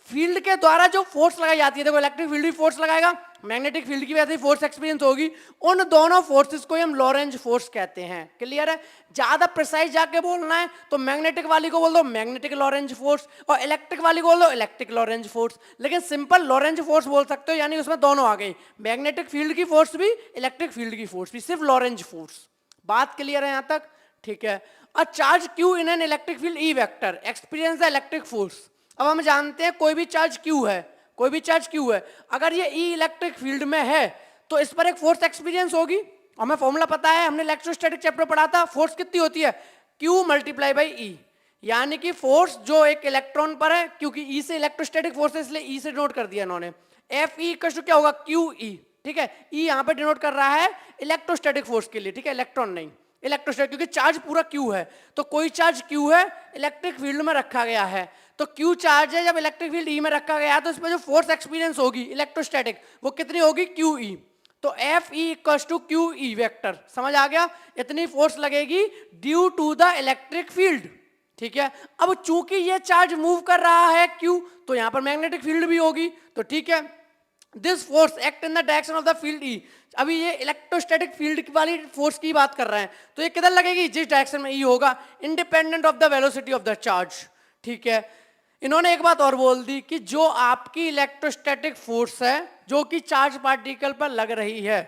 फील्ड के द्वारा जो फोर्स लगाई जाती है, देखो इलेक्ट्रिक फील्ड भी फोर्स लगाएगा, मैग्नेटिक फील्ड की वजह से फोर्स एक्सपीरियंस होगी, उन दोनों फोर्सेस को हम लॉरेंज फोर्स कहते हैं। क्लियर है? ज्यादा प्रिसाइज जाके बोलना है तो मैग्नेटिक वाली को बोल दो मैग्नेटिक लॉरेंज फोर्स और इलेक्ट्रिक वाली को बोल दो इलेक्ट्रिक लॉरेंज फोर्स, लेकिन सिंपल लॉरेंज फोर्स बोल सकते हो, यानी उसमें दोनों आ गई, मैग्नेटिक फील्ड की फोर्स भी इलेक्ट्रिक फील्ड की फोर्स भी, सिर्फ लॉरेंज फोर्स। बात क्लियर है यहां तक? ठीक है। A charge Q in an electric field E vector experience the electric force. अब हम जानते हैं कोई भी चार्ज क्यू है, कोई भी चार्ज क्यू है, अगर ये ई इलेक्ट्रिक फील्ड में है तो इस पर एक फोर्स एक्सपीरियंस होगी। हमें फॉर्मूला पता है, हमने इलेक्ट्रोस्टैटिक चैप्टर पढ़ा था, फोर्स कितनी होती है? क्यू मल्टीप्लाई बाई ई, यानी कि फोर्स जो एक इलेक्ट्रॉन पर है, क्योंकि ई से इलेक्ट्रोस्टैटिक फोर्स है इसलिए ई से डिनोट कर दिया इन्होंने, एफ ई क्या होगा? Q E. ठीक है, ई यहां पर डिनोट कर रहा है इलेक्ट्रोस्टैटिक फोर्स के लिए, ठीक है, इलेक्ट्रॉन नहीं, इलेक्ट्रोस्टैटिक, क्योंकि चार्ज पूरा क्यू है, तो कोई चार्ज क्यू है इलेक्ट्रिक फील्ड में रखा गया है, तो क्यू चार्ज है, जब इलेक्ट्रिक फील्ड ई में रखा गया है तो इसमें जो फोर्स एक्सपीरियंस होगी इलेक्ट्रोस्टैटिक वो कितनी होगी? Q E. तो F E equals to Q E vector, समझ आ गया? इतनी फोर्स लगेगी due to the electric field. ठीक है, अब चूंकि ये चार्ज मूव कर रहा है क्यू, तो यहां पर मैग्नेटिक फील्ड भी होगी, तो ठीक है, this force act in the direction of the field E. अभी ये इलेक्ट्रोस्टैटिक फील्ड वाली फोर्स की बात कर रहे हैं, तो ये किधर लगेगी? जिस डायरेक्शन में ई होगा, independent of the velocity of the charge. ठीक है, इन्होंने एक बात और बोल दी कि जो आपकी इलेक्ट्रोस्टैटिक फोर्स है जो कि चार्ज पार्टिकल पर लग रही है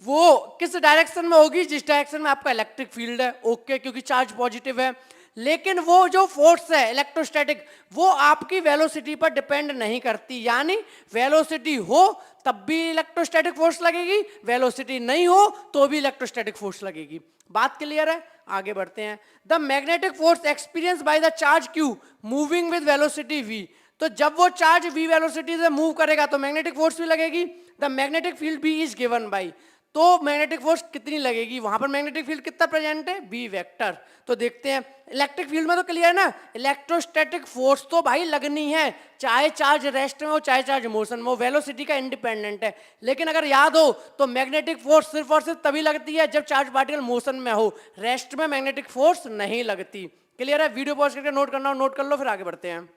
वो किस डायरेक्शन में होगी? जिस डायरेक्शन में आपका इलेक्ट्रिक फील्ड है। ओके, क्योंकि चार्ज पॉजिटिव है, लेकिन वो जो फोर्स है इलेक्ट्रोस्टैटिक वो आपकी वेलोसिटी पर डिपेंड नहीं करती, यानी वेलोसिटी हो तब भी इलेक्ट्रोस्टैटिक फोर्स लगेगी, वेलोसिटी नहीं हो तो भी इलेक्ट्रोस्टैटिक फोर्स लगेगी। बात क्लियर है? आगे बढ़ते हैं। The magnetic force experience by the charge Q moving with velocity v, तो जब वो चार्ज v वेलोसिटी से मूव करेगा तो मैग्नेटिक फोर्स भी लगेगी। The magnetic field b is given by, तो मैग्नेटिक फोर्स कितनी लगेगी? वहां पर मैग्नेटिक फील्ड कितना प्रेजेंट है? B vector. तो देखते हैं, इलेक्ट्रिक फील्ड में तो क्लियर है ना, इलेक्ट्रोस्टैटिक फोर्स तो भाई लगनी है, चाहे चार्ज रेस्ट में हो चाहे चार्ज मोशन में हो, वेलोसिटी का इंडिपेंडेंट है। लेकिन अगर याद हो तो मैग्नेटिक फोर्स सिर्फ और सिर्फ तभी लगती है जब चार्ज पार्टिकल मोशन में हो, रेस्ट में मैग्नेटिक फोर्स नहीं लगती। क्लियर है? वीडियो पॉज करके नोट करना हो नोट कर लो, फिर आगे बढ़ते हैं।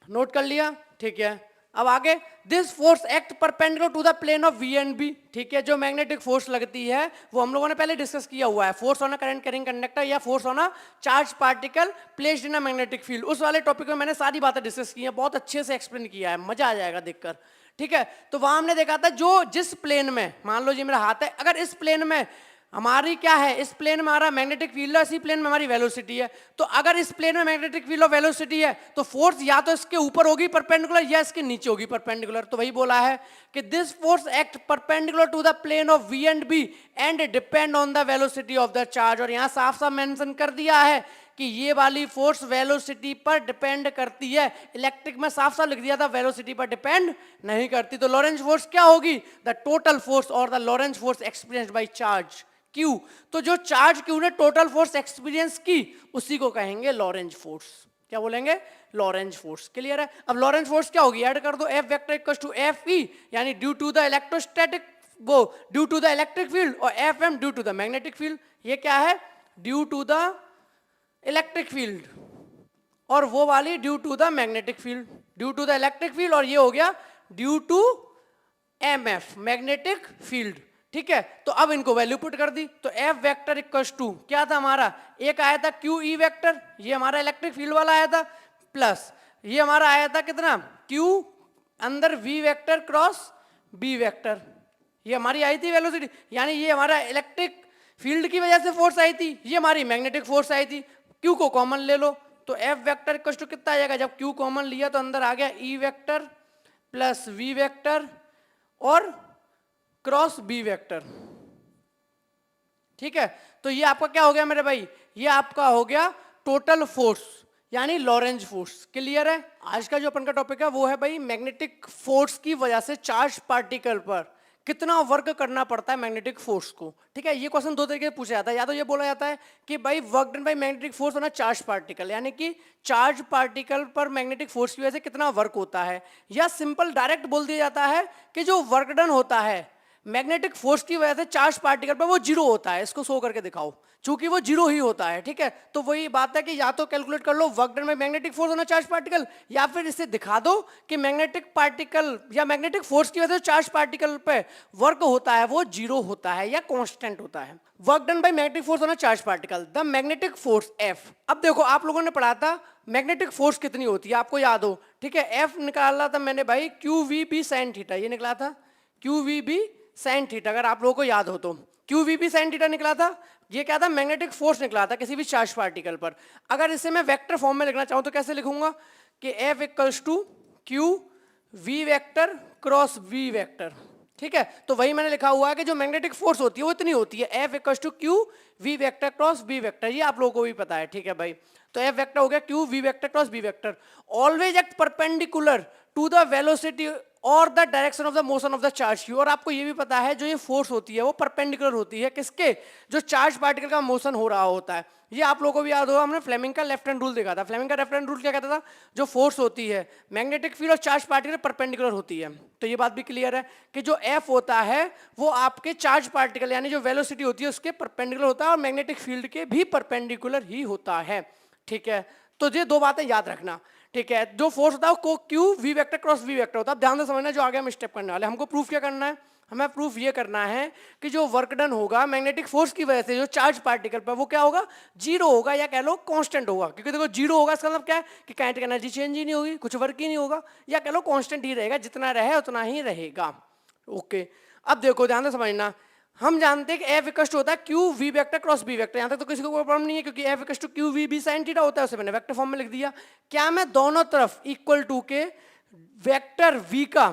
नोट कर लिया? ठीक है, अब आगे, this force act perpendicular to the plane of V and B. ठीक है, जो मैग्नेटिक फोर्स लगती है वो हम लोगों ने पहले डिस्कस किया हुआ है, force on a current carrying conductor या force on a charge particle placed in a magnetic field. उस वाले टॉपिक में मैंने सारी बातें डिस्कस की हैं, बहुत अच्छे से एक्सप्लेन किया है, मजा आ जाएगा देखकर। ठीक है, तो वहां हमने देखा था जो जिस प्लेन में, मान लो जी मेरा हाथ है, अगर इस प्लेन में हमारी क्या है, इस प्लेन में हमारा मैग्नेटिक फील्ड है, इसी प्लेन में हमारी वेलोसिटी है, तो अगर इस प्लेन में मैग्नेटिक फील्ड और वेलोसिटी है तो फोर्स या तो इसके ऊपर होगी परपेंडिकुलर या इसके नीचे होगी परपेंडिकुलर। तो वही बोला है कि this force act perpendicular to the plane of V and B and depend on the velocity of the charge. और यहां साफ साफ मेंशन कर दिया है कि ये वाली फोर्स वेलोसिटी पर डिपेंड करती है, इलेक्ट्रिक में साफ साफ लिख दिया था वेलोसिटी पर डिपेंड नहीं करती। तो लॉरेंज फोर्स क्या होगी? द टोटल फोर्स और the Lorentz force experienced by charge Q. तो जो चार्ज क्यू ने टोटल फोर्स एक्सपीरियंस की उसी को कहेंगे लॉरेंज फोर्स। क्या बोलेंगे? Lorentz force. क्लियर है? अब लॉरेंज फोर्स क्या होगी? ऐड कर दो, F vector equals to F E, यानी ड्यू टू द इलेक्ट्रोस्टैटिक वो due to the electric field, और F M due to the magnetic field. ये क्या है? Due to the electric field, और वो वाली due to the magnetic field, due to the electric field, और ये हो गया due to M F magnetic field. ठीक है, तो अब इनको वैल्यू पुट कर दी, तो एफ वेक्टर इक्वल्स टू क्या था हमारा? एक आया था क्यू ई वेक्टर, ये हमारा इलेक्ट्रिक फील्ड वाला आया था, प्लस ये हमारा आया था कितना? क्यू अंदर V vector cross B vector, ये हमारी आई थी वेलोसिटी, यानी ये हमारा इलेक्ट्रिक फील्ड की वजह से फोर्स आई थी, ये हमारी मैग्नेटिक फोर्स आई थी। क्यू को कॉमन ले लो, तो एफ वेक्टर इक्वल्स टू कितना आ जाएगा? जब क्यू कॉमन लिया तो अंदर आ गया E vector plus V vector और क्रॉस बी वेक्टर। ठीक है, तो ये आपका क्या हो गया मेरे भाई, ये आपका हो गया टोटल फोर्स यानी लॉरेंज फोर्स। क्लियर है? आज का जो अपन का टॉपिक है वो है भाई मैग्नेटिक फोर्स की वजह से चार्ज पार्टिकल पर कितना वर्क करना पड़ता है मैग्नेटिक फोर्स को। ठीक है, ये क्वेश्चन दो तरीके से पूछा जाता है, या तो ये बोला जाता है कि भाई work done by magnetic force होना चार्ज पार्टिकल, यानी कि चार्ज पार्टिकल पर मैग्नेटिक फोर्स की वजह से कितना वर्क होता है, या सिंपल डायरेक्ट बोल दिया जाता है कि जो वर्क डन होता है मैग्नेटिक फोर्स की वजह से चार्ज पार्टिकल पर वो जीरो होता है। इसको शो करके दिखाओ, चूंकि वो जीरो ही होता है। ठीक है, तो वही बात है कि या तो कैलकुलेट कर लो वर्क डन में मैग्नेटिक फोर्स होना चार्ज पार्टिकल, या फिर इसे दिखा दो कि मैग्नेटिक पार्टिकल या मैग्नेटिक फोर्स की वजह से चार्ज पार्टिकल पे वर्क होता है वो जीरो होता है या कांस्टेंट होता है। Work done by magnetic force होना charge particle, the magnetic force F. अब देखो आप लोगों ने पढ़ा था मैग्नेटिक फोर्स कितनी होती है, आपको याद हो। ठीक है, एफ निकाला था मैंने भाई Q V B sine theta, ये निकला था Q V B sine theta, अगर आप लोगों को याद हो तो Q V B sine theta निकला था। ये क्या था, मैग्नेटिक फोर्स निकला था किसी भी चार्ज पार्टिकल पर। अगर इसे मैं वेक्टर फॉर्म में लिखना चाहूं तो कैसे लिखूंगा कि F equals to Q V vector cross V vector. ठीक है, तो वही मैंने लिखा हुआ है कि जो मैग्नेटिक फोर्स होती है वो इतनी होती है, F equals to Q V vector cross V vector. ये आप लोगों को भी पता है। ठीक है भाई, तो एफ वेक्टर हो गया Q V vector cross V vector. Always act perpendicular to the velocity और the direction of the motion of the charge Q. और आपको ये भी पता है जो ये फोर्स होती है वो परपेंडिकुलर होती है किसके, जो चार्ज पार्टिकल का मोशन हो रहा होता है। ये आप लोगों को भी याद होगा, हमने फ्लेमिंग का लेफ्ट हैंड रूल देखा था। फ्लेमिंग का लेफ्ट हैंड रूल क्या कहता था, जो फोर्स होती है मैग्नेटिक फील्ड और चार्ज पार्टिकल परपेंडिकुलर होती है। तो ये बात भी क्लियर है कि जो एफ होता है वो आपके चार्ज पार्टिकल यानी जो वेलोसिटी होती है उसके परपेंडिकुलर होता है और मैग्नेटिक फील्ड के भी परपेंडिकुलर ही होता है। ठीक है, तो ये दो बातें याद रखना। ठीक है, जो फोर्स होता है वो Q V vector cross V vector होता है। अब ध्यान से समझना जो आगे हम स्टेप करने वाले हैं। हमको प्रूफ क्या करना है, हमें प्रूफ ये करना है कि जो वर्क डन होगा मैग्नेटिक फोर्स की वजह से जो चार्ज पार्टिकल पर वो क्या होगा, जीरो होगा या कह लो कांस्टेंट होगा। क्योंकि देखो जीरो होगा इसका मतलब क्या है कि काइनेटिक एनर्जी चेंज ही नहीं होगी, कुछ वर्क ही नहीं होगा, या कह लो कांस्टेंट ही रहेगा, जितना रहे उतना ही रहेगा। ओके, अब देखो ध्यान से समझना, हम जानते हैं कि एफ इक्वल टू होता है Q V vector cross B vector. यहां तक तो किसी को कोई प्रॉब्लम नहीं है क्योंकि F equal to Q V B sine theta होता है, उसे मैंने वेक्टर फॉर्म में लिख दिया। क्या मैं दोनों तरफ इक्वल टू के वेक्टर वी का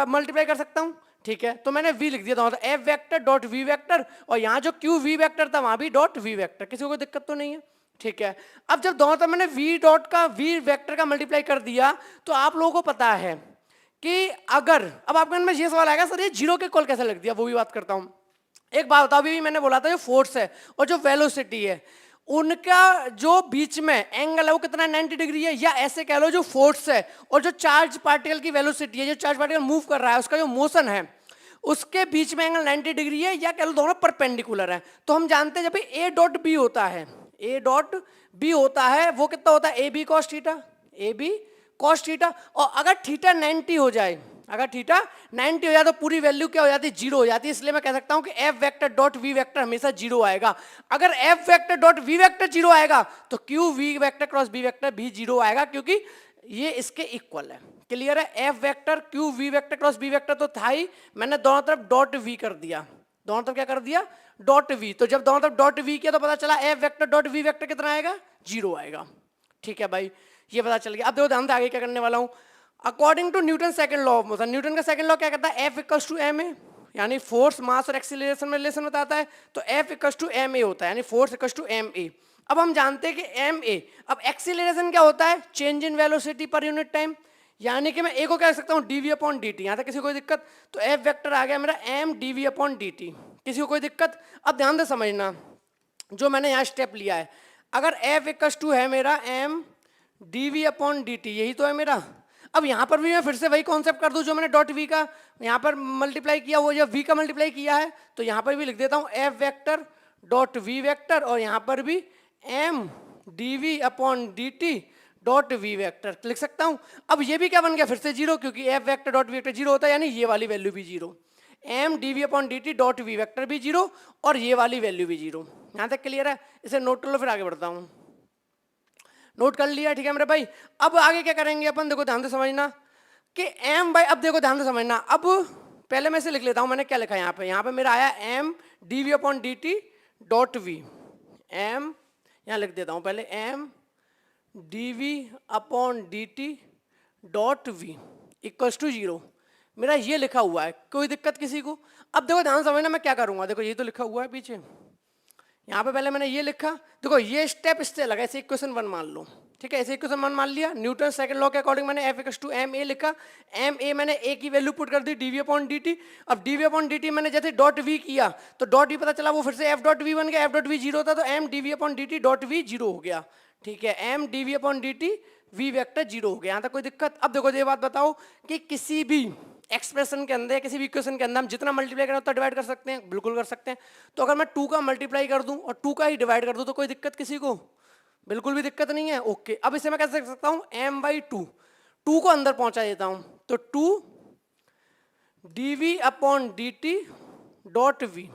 मल्टीप्लाई कर सकता हूं? ठीक है, तो मैंने वी लिख दिया दोनों, F vector dot V vector, और यहाँ जो क्यू वी वेक्टर था वहां भी डॉट वी वेक्टर। किसी को कोई दिक्कत तो नहीं है? ठीक है, अब जब दोनों तरफ मैंने वी डॉट का वी वेक्टर का मल्टीप्लाई कर दिया तो आप लोगों को पता है कि अगर अब आपके मन में ये सवाल आएगा सर ये जीरो के इक्वल कैसे लिख दिया, वो भी बात करता हूं। एक बात बताओ, अभी मैंने बोला था जो फोर्स है और जो वेलोसिटी है उनका जो बीच में एंगल है वो कितना 90 डिग्री है, या ऐसे कह लो जो फोर्स है और जो चार्ज पार्टिकल की वेलोसिटी है, जो चार्ज पार्टिकल मूव कर रहा है उसका जो मोशन है उसके बीच में एंगल 90 डिग्री है, या कह लो दोनों परपेंडिकुलर है। तो हम जानते हैं जब ए डॉट बी होता है, ए डॉट बी होता है वो कितना होता है, A B cos theta, A B cos theta. और अगर थीटा 90 हो जाए, अगर थीटा 90 हो जाए तो पूरी वैल्यू क्या हो जाती है, जीरो हो जाती है। इसलिए मैं कह सकता हूं कि F vector dot V vector हमेशा जीरो आएगा। अगर F vector dot V vector zero आएगा तो Q V vector cross B vector भी जीरो आएगा, क्योंकि ये इसके इक्वल है। क्लियर है? F vector Q V vector cross B vector तो था ही, मैंने दोनों तरफ डॉट वी कर दिया, दोनों तरफ क्या कर दिया, डॉट वी। तो जब दोनों तरफ डॉट वी किया तो पता चला F vector dot V vector कितना आएगा, जीरो आएगा। ठीक है भाई, ये पता चल गया। अब देखो ध्यान से आगे क्या करने वाला हूं। According to Newton second law of motion, Newton का सेकंड लॉ क्या कहता है, F equals to M A, यानी फोर्स मास और एक्सीलरेशन में रिलेशन बताता है। तो F equals to M A होता है, यानी force equals to M A. अब हम जानते हैं कि एम ए, अब एक्सीलरेशन क्या होता है, change in velocity per unit time, यानी कि मैं ए को कह सकता हूँ डीवी अपॉन डी टी। यहाँ तक किसी को कोई दिक्कत? तो एफ वेक्टर आ गया मेरा M DV upon D T. किसी को कोई दिक्कत? अब ध्यान से समझना जो मैंने यहाँ स्टेप लिया है, अगर एफ इक्वल्स टू है मेरा M DV upon D T, यही तो है मेरा। अब यहाँ पर भी मैं फिर से वही कॉन्सेप्ट कर दूं जो मैंने डॉट वी का यहाँ पर मल्टीप्लाई किया, वो जब वी का मल्टीप्लाई किया है तो यहाँ पर भी लिख देता हूँ F vector dot V vector, और यहाँ पर भी M D V upon D T dot V vector लिख सकता हूँ। अब ये भी क्या बन गया फिर से जीरो, क्योंकि F vector dot V vector zero होता है, यानी ये वाली वैल्यू भी zero, M D V upon D T dot V vector भी जीरो और ये वाली वैल्यू भी जीरो। यहाँ तक क्लियर है? इसे नोट कर लो, फिर आगे बढ़ता हूँ। नोट कर लिया? ठीक है मेरे भाई। अब आगे क्या करेंगे अपन, देखो ध्यान से समझना कि एम बाई, अब देखो ध्यान से समझना, अब पहले मैं इसे लिख लेता हूं, मैंने क्या लिखा है यहाँ पे मेरा आया M D V upon D T dot V, M यहाँ लिख देता हूं पहले M D V upon D T dot V equals to zero. मेरा ये लिखा हुआ है, कोई दिक्कत किसी को? अब देखो ध्यान समझना मैं क्या करूंगा, देखो ये तो लिखा हुआ है पीछे, यहाँ पे पहले मैंने ये लिखा, देखो ये स्टेप इससे लगा, ऐसे इक्वेशन 1 मान लो, ठीक है, ऐसे इक्वेशन 1 मान लिया, न्यूटन सेकंड लॉ के अकॉर्डिंग मैंने F equals to M A लिखा, एम ए मैंने ए की वैल्यू पुट कर दी dv अपॉन dt। अब dv अपॉन dt मैंने जैसे डॉट v किया तो डॉट v पता चला वो फिर से f डॉट v बन गया, f डॉट v 0 था तो m dv upon dt dot v 0 हो गया, ठीक है, m dv upon dt v vector 0 हो गया, यहाँ तक कोई दिक्कत? अब देखो ये बात बताओ कि किसी भी एक्सप्रेशन के अंदर, किसी भी इक्वेशन के अंदर हम जितना मल्टीप्लाई करें उतना डिवाइड कर सकते हैं, बिल्कुल कर सकते हैं। तो अगर मैं 2 का मल्टीप्लाई कर दूं और 2 का ही डिवाइड कर दूं तो कोई दिक्कत किसी को? बिल्कुल भी दिक्कत नहीं है, ओके। अब इसे मैं कैसे कर सकता हूं, m/2, 2 को अंदर पहुंचा देता हूं तो 2 dv upon dt dot v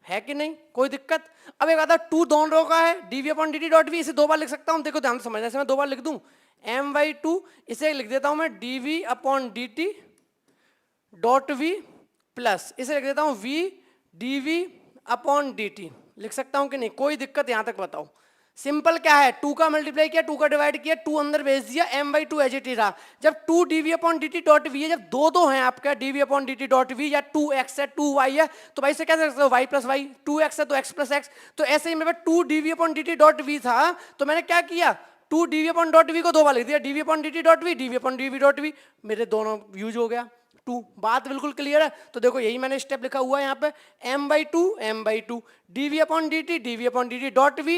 है कि नहीं, कोई दिक्कत? अब एक आता 2 दोनों का है, dv upon dt dot v, इसे 2 बार लिख सकता हूं, देखो ध्यान से समझना, इसे मैं 2 बार लिख दूं m/2, इसे लिख देता हूं मैं dv upon dt dot v plus इसे लिख देता हूं v dv अपॉन dt, लिख सकता हूं कि नहीं, कोई दिक्कत? यहां तक बताओ। सिंपल क्या है, 2 का मल्टीप्लाई किया, 2 का डिवाइड किया, 2 अंदर भेज दिया, m/2 एज इट इज रहा। जब 2 dv upon dt dot v है, जब दो हैं आपका dv upon dt dot v या 2x है 2y है तो भाई से कैसे लिख सकते हो, y प्लस वाई, 2x है तो x प्लस x, तो ऐसे ही मेरे पास 2 dv upon dt dot v था तो मैंने क्या किया, 2 dv अपॉन डॉट v को 2 बार लिख दिया, dv upon dt dot v, dv upon dv dot v, मेरे दोनों यूज हो गया 2। बात बिल्कुल क्लियर है? तो देखो यही मैंने स्टेप लिखा हुआ है यहाँ पे, m/2 dv upon dt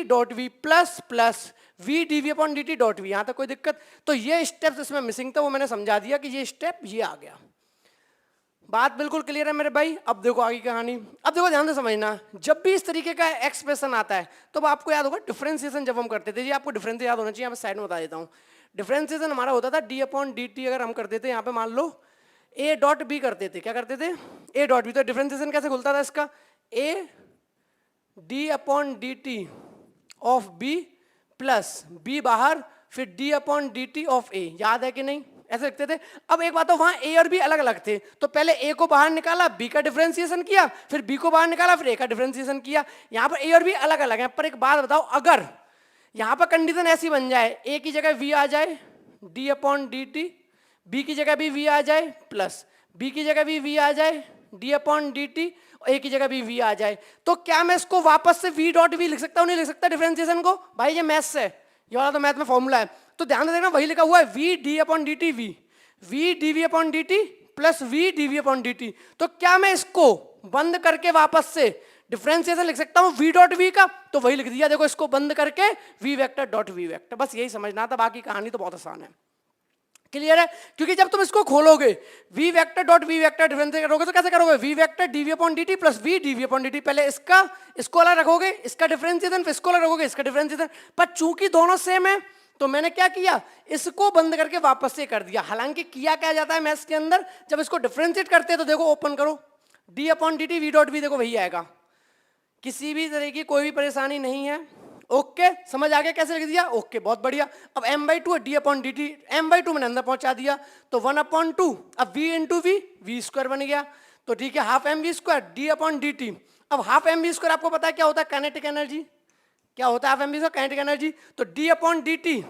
dot v plus plus v dv upon dt dot v, यहाँ तक कोई दिक्कत? तो ये स्टेप इसमें मिसिंग था, वो मैंने समझा दिया कि ये स्टेप ये आ गया। बात बिल्कुल क्लियर है मेरे भाई? अब देखो आगे कहानी, अब देखो ध्यान से समझना, जब भी इस तरीके का एक्सप्रेशन आता है तो आपको याद होगा डिफरेंशिएशन जब हम करते थे, जी आपको डिफरेंस याद होना चाहिए, यहाँ पे साइड में बता देता हूँ। डिफरेंशिएशन हमारा होता था d अपॉन dt, अगर हम करते थे यहाँ पे मान लो a डॉट b करते थे, क्या करते थे, a डॉट b, तो डिफरेंशिएशन कैसे खुलता था इसका, a d upon dt of b plus b बाहर फिर d upon dt of a, याद है कि नहीं, ऐसे लिखते थे। अब एक बात हो, वहां a और b अलग अलग थे तो पहले a को बाहर निकाला, b का डिफरेंशिएशन किया, फिर b को बाहर निकाला, फिर a का डिफरेंशिएशन किया। यहाँ पर a और b अलग अलग हैं, पर एक बात बताओ, अगर यहाँ पर कंडीशन ऐसी बन जाए a की जगह v आ जाए d अपॉन dt, b की जगह भी v आ जाए प्लस b की जगह भी v आ जाए d अपॉन dt, a की जगह भी v आ जाए, तो क्या मैं इसको वापस से v डॉट v लिख सकता हूँ, नहीं लिख सकता डिफरेंशिएशन को? भाई ये मैथ्स है, ये वाला तो मैथ में फॉर्मूला है, तो ध्यान से देखना, वही लिखा हुआ है v d upon dt v dv upon dt plus v dv upon dt, तो क्या मैं इसको बंद करके वापस से डिफरेंशिएशन लिख सकता हूँ v डॉट v का? तो वही लिख दिया, देखो इसको बंद करके v vector dot v vector, बस यही समझना था, बाकी कहानी तो बहुत आसान है। क्लियर है? क्योंकि जब तुम इसको खोलोगे v vector dot v vector differentiate करोगे तो कैसे करोगे, v vector dv upon dt plus v dv upon dt, पहले इसको अलग रखोगे, इसका डिफरेंशिएशन, फिर इसको अलग रखोगे, इसका डिफरेंशिएशन, पर चूंकि दोनों सेम है तो मैंने क्या किया, इसको बंद करके वापस से कर दिया। हालांकि किया क्या जाता है मैथ्स के अंदर, जब इसको डिफरेंशिएट करते हैं तो देखो ओपन करो d upon dt v dot v, देखो वही आएगा, किसी भी तरह की कोई भी परेशानी नहीं है। ओके समझ आ गया कैसे लिख दिया? ओके बहुत बढ़िया। अब m/2 है d अपॉन dt, m/2 मैंने अंदर पहुंचा दिया तो 1/2, अब v इंटू v स्क्वायर बन गया, तो ठीक है half mv square d upon dt। अब हाफ mv स्क्वायर आपको पता है क्या होता है, काइनेटिक एनर्जी, क्या होता है half mv square, kinetic energy, तो d अपॉन dt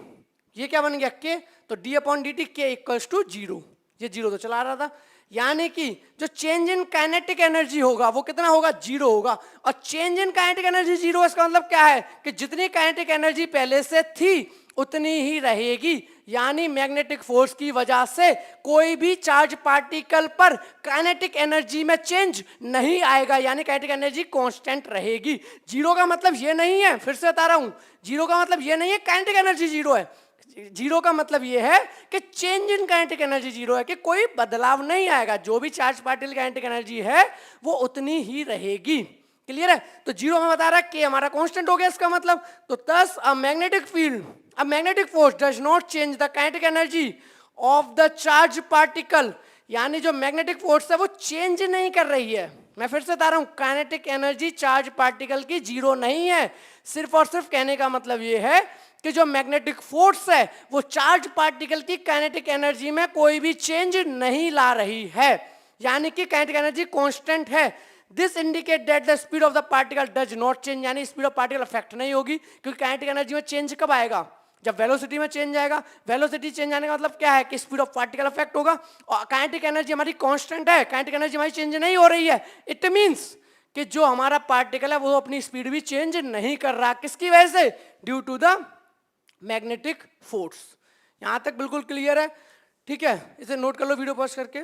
ये क्या बन गया k, तो d upon dt k equals to 0, ये 0 तो चला रहा था, यानी कि जो चेंज इन काइनेटिक एनर्जी होगा वो कितना होगा, 0 होगा। और चेंज इन काइनेटिक एनर्जी 0, इसका मतलब क्या है कि जितनी काइनेटिक एनर्जी पहले से थी उतनी ही रहेगी, यानी मैग्नेटिक फोर्स की वजह से कोई भी चार्ज पार्टिकल पर काइनेटिक एनर्जी में चेंज नहीं आएगा, यानी काइनेटिक एनर्जी कांस्टेंट रहेगी। 0 का मतलब ये नहीं है, फिर से बता रहा हूं, 0 का मतलब ये नहीं है काइनेटिक एनर्जी 0 है, 0 का मतलब ये है कि चेंज इन काइनेटिक एनर्जी 0 है, कि कोई बदलाव नहीं आएगा, जो भी चार्ज पार्टिकल काइनेटिक एनर्जी है वो उतनी ही रहेगी। क्लियर है? तो 0 में बता रहा है कि हमारा कांस्टेंट हो गया इसका मतलब, तो thus a magnetic field, a magnetic force does not change the kinetic energy of the charged particle, यानी जो मैग्नेटिक फोर्स है वो चेंज नहीं कर रही है। मैं फिर से बता रहा हूं, काइनेटिक एनर्जी चार्ज पार्टिकल की 0 नहीं है, सिर्फ और सिर्फ कहने का मतलब ये है कि जो मैग्नेटिक फोर्स है वो चार्ज पार्टिकल की काइनेटिक एनर्जी में कोई भी चेंज नहीं ला रही है, यानी कि काइनेटिक एनर्जी कांस्टेंट है। This indicate that the speed of the particle does not change, यानी स्पीड ऑफ पार्टिकल अफेक्ट नहीं होगी, क्योंकि काइनेटिक एनर्जी में चेंज कब आएगा, जब वेलोसिटी में चेंज आएगा, वेलोसिटी चेंज आने का मतलब क्या है कि स्पीड ऑफ पार्टिकल अफेक्ट होगा, और काइनेटिक एनर्जी हमारी कांस्टेंट है, काइनेटिक एनर्जी हमारी चेंज नहीं हो रही है। इट मींस कि जो हमारा पार्टिकल है वो अपनी स्पीड भी चेंज नहीं कर रहा, किसकी वजह से? Due to the magnetic force. यहां तक बिल्कुल क्लियर है, ठीक है? इसे नोट कर लो वीडियो पॉज करके।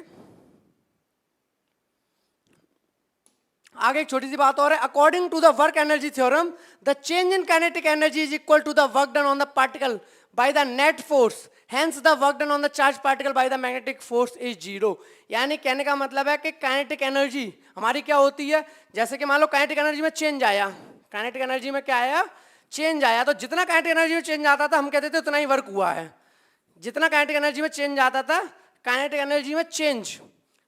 आगे एक छोटी सी बात और है, according to the work energy theorem the change in kinetic energy is equal to the work done on the particle by the net force, hence the work done on the charge particle by the magnetic force is zero. यानी कहने का मतलब है कि kinetic energy हमारी क्या होती है, जैसे कि मान लो काइनेटिक एनर्जी में चेंज आया, काइनेटिक एनर्जी में क्या आया? चेंज आया, तो जितना काइनेटिक एनर्जी में चेंज आता था हम कहते थे उतना ही वर्क हुआ है। जितना काइनेटिक एनर्जी में चेंज आता था, काइनेटिक एनर्जी में चेंज,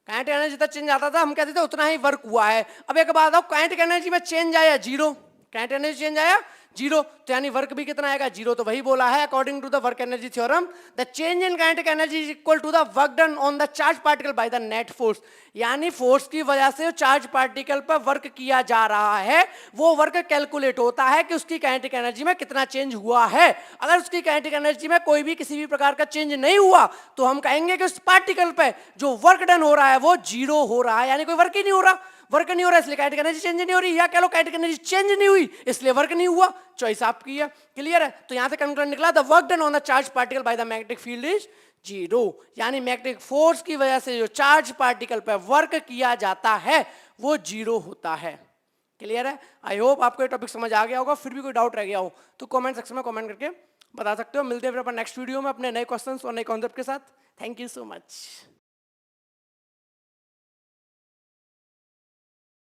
काइनेटिक एनर्जी जितना चेंज आता था हम कहते थे उतना ही वर्क हुआ है। अब एक बात आओ, काइनेटिक एनर्जी में चेंज आया जीरो, काइनेटिक एनर्जी चेंज आया जीरो, तो यानी वर्क भी कितना आएगा? जीरो। तो वही बोला है according to the work energy theorem the change in kinetic energy is equal to the work done on the charge particle by the net force. यानी फोर्स की वजह से चार्ज पार्टिकल पर वर्क किया जा रहा है, वो वर्क कैलकुलेट होता है कि उसकी काइनेटिक एनर्जी में कितना चेंज हुआ है। अगर उसकी काइनेटिक एनर्जी में कोई भी किसी भी प्रकार का चेंज नहीं हुआ तो हम कहेंगे कि उस पार्टिकल पे जो वर्क डन हो रहा है वो जीरो हो रहा है, यानी कोई वर्क ही नहीं हो रहा, वर्क नहीं हो रहा इसलिए काइनेटिक एनर्जी चेंज नहीं हो रही, या कह लो काइनेटिक एनर्जी चेंज नहीं हुई इसलिए वर्क नहीं हुआ। चॉइस आपकी है, क्लियर है? तो यहां से कंक्लूजन निकला the work done on the charge particle by the magnetic field is zero, यानी मैग्नेटिक फोर्स की वजह से जो चार्ज पार्टिकल पर वर्क किया जाता है वो जीरो होता है। क्लियर है? आई होप आपको ये टॉपिक समझ आ गया होगा। फिर भी कोई डाउट रह गया हो तो कमेंट सेक्शन में कमेंट करके बता सकते हो। मिलते हैं फिर अपन नेक्स्ट वीडियो में अपने नए क्वेश्चंस और नए कॉन्सेप्ट के साथ। Thank you so much.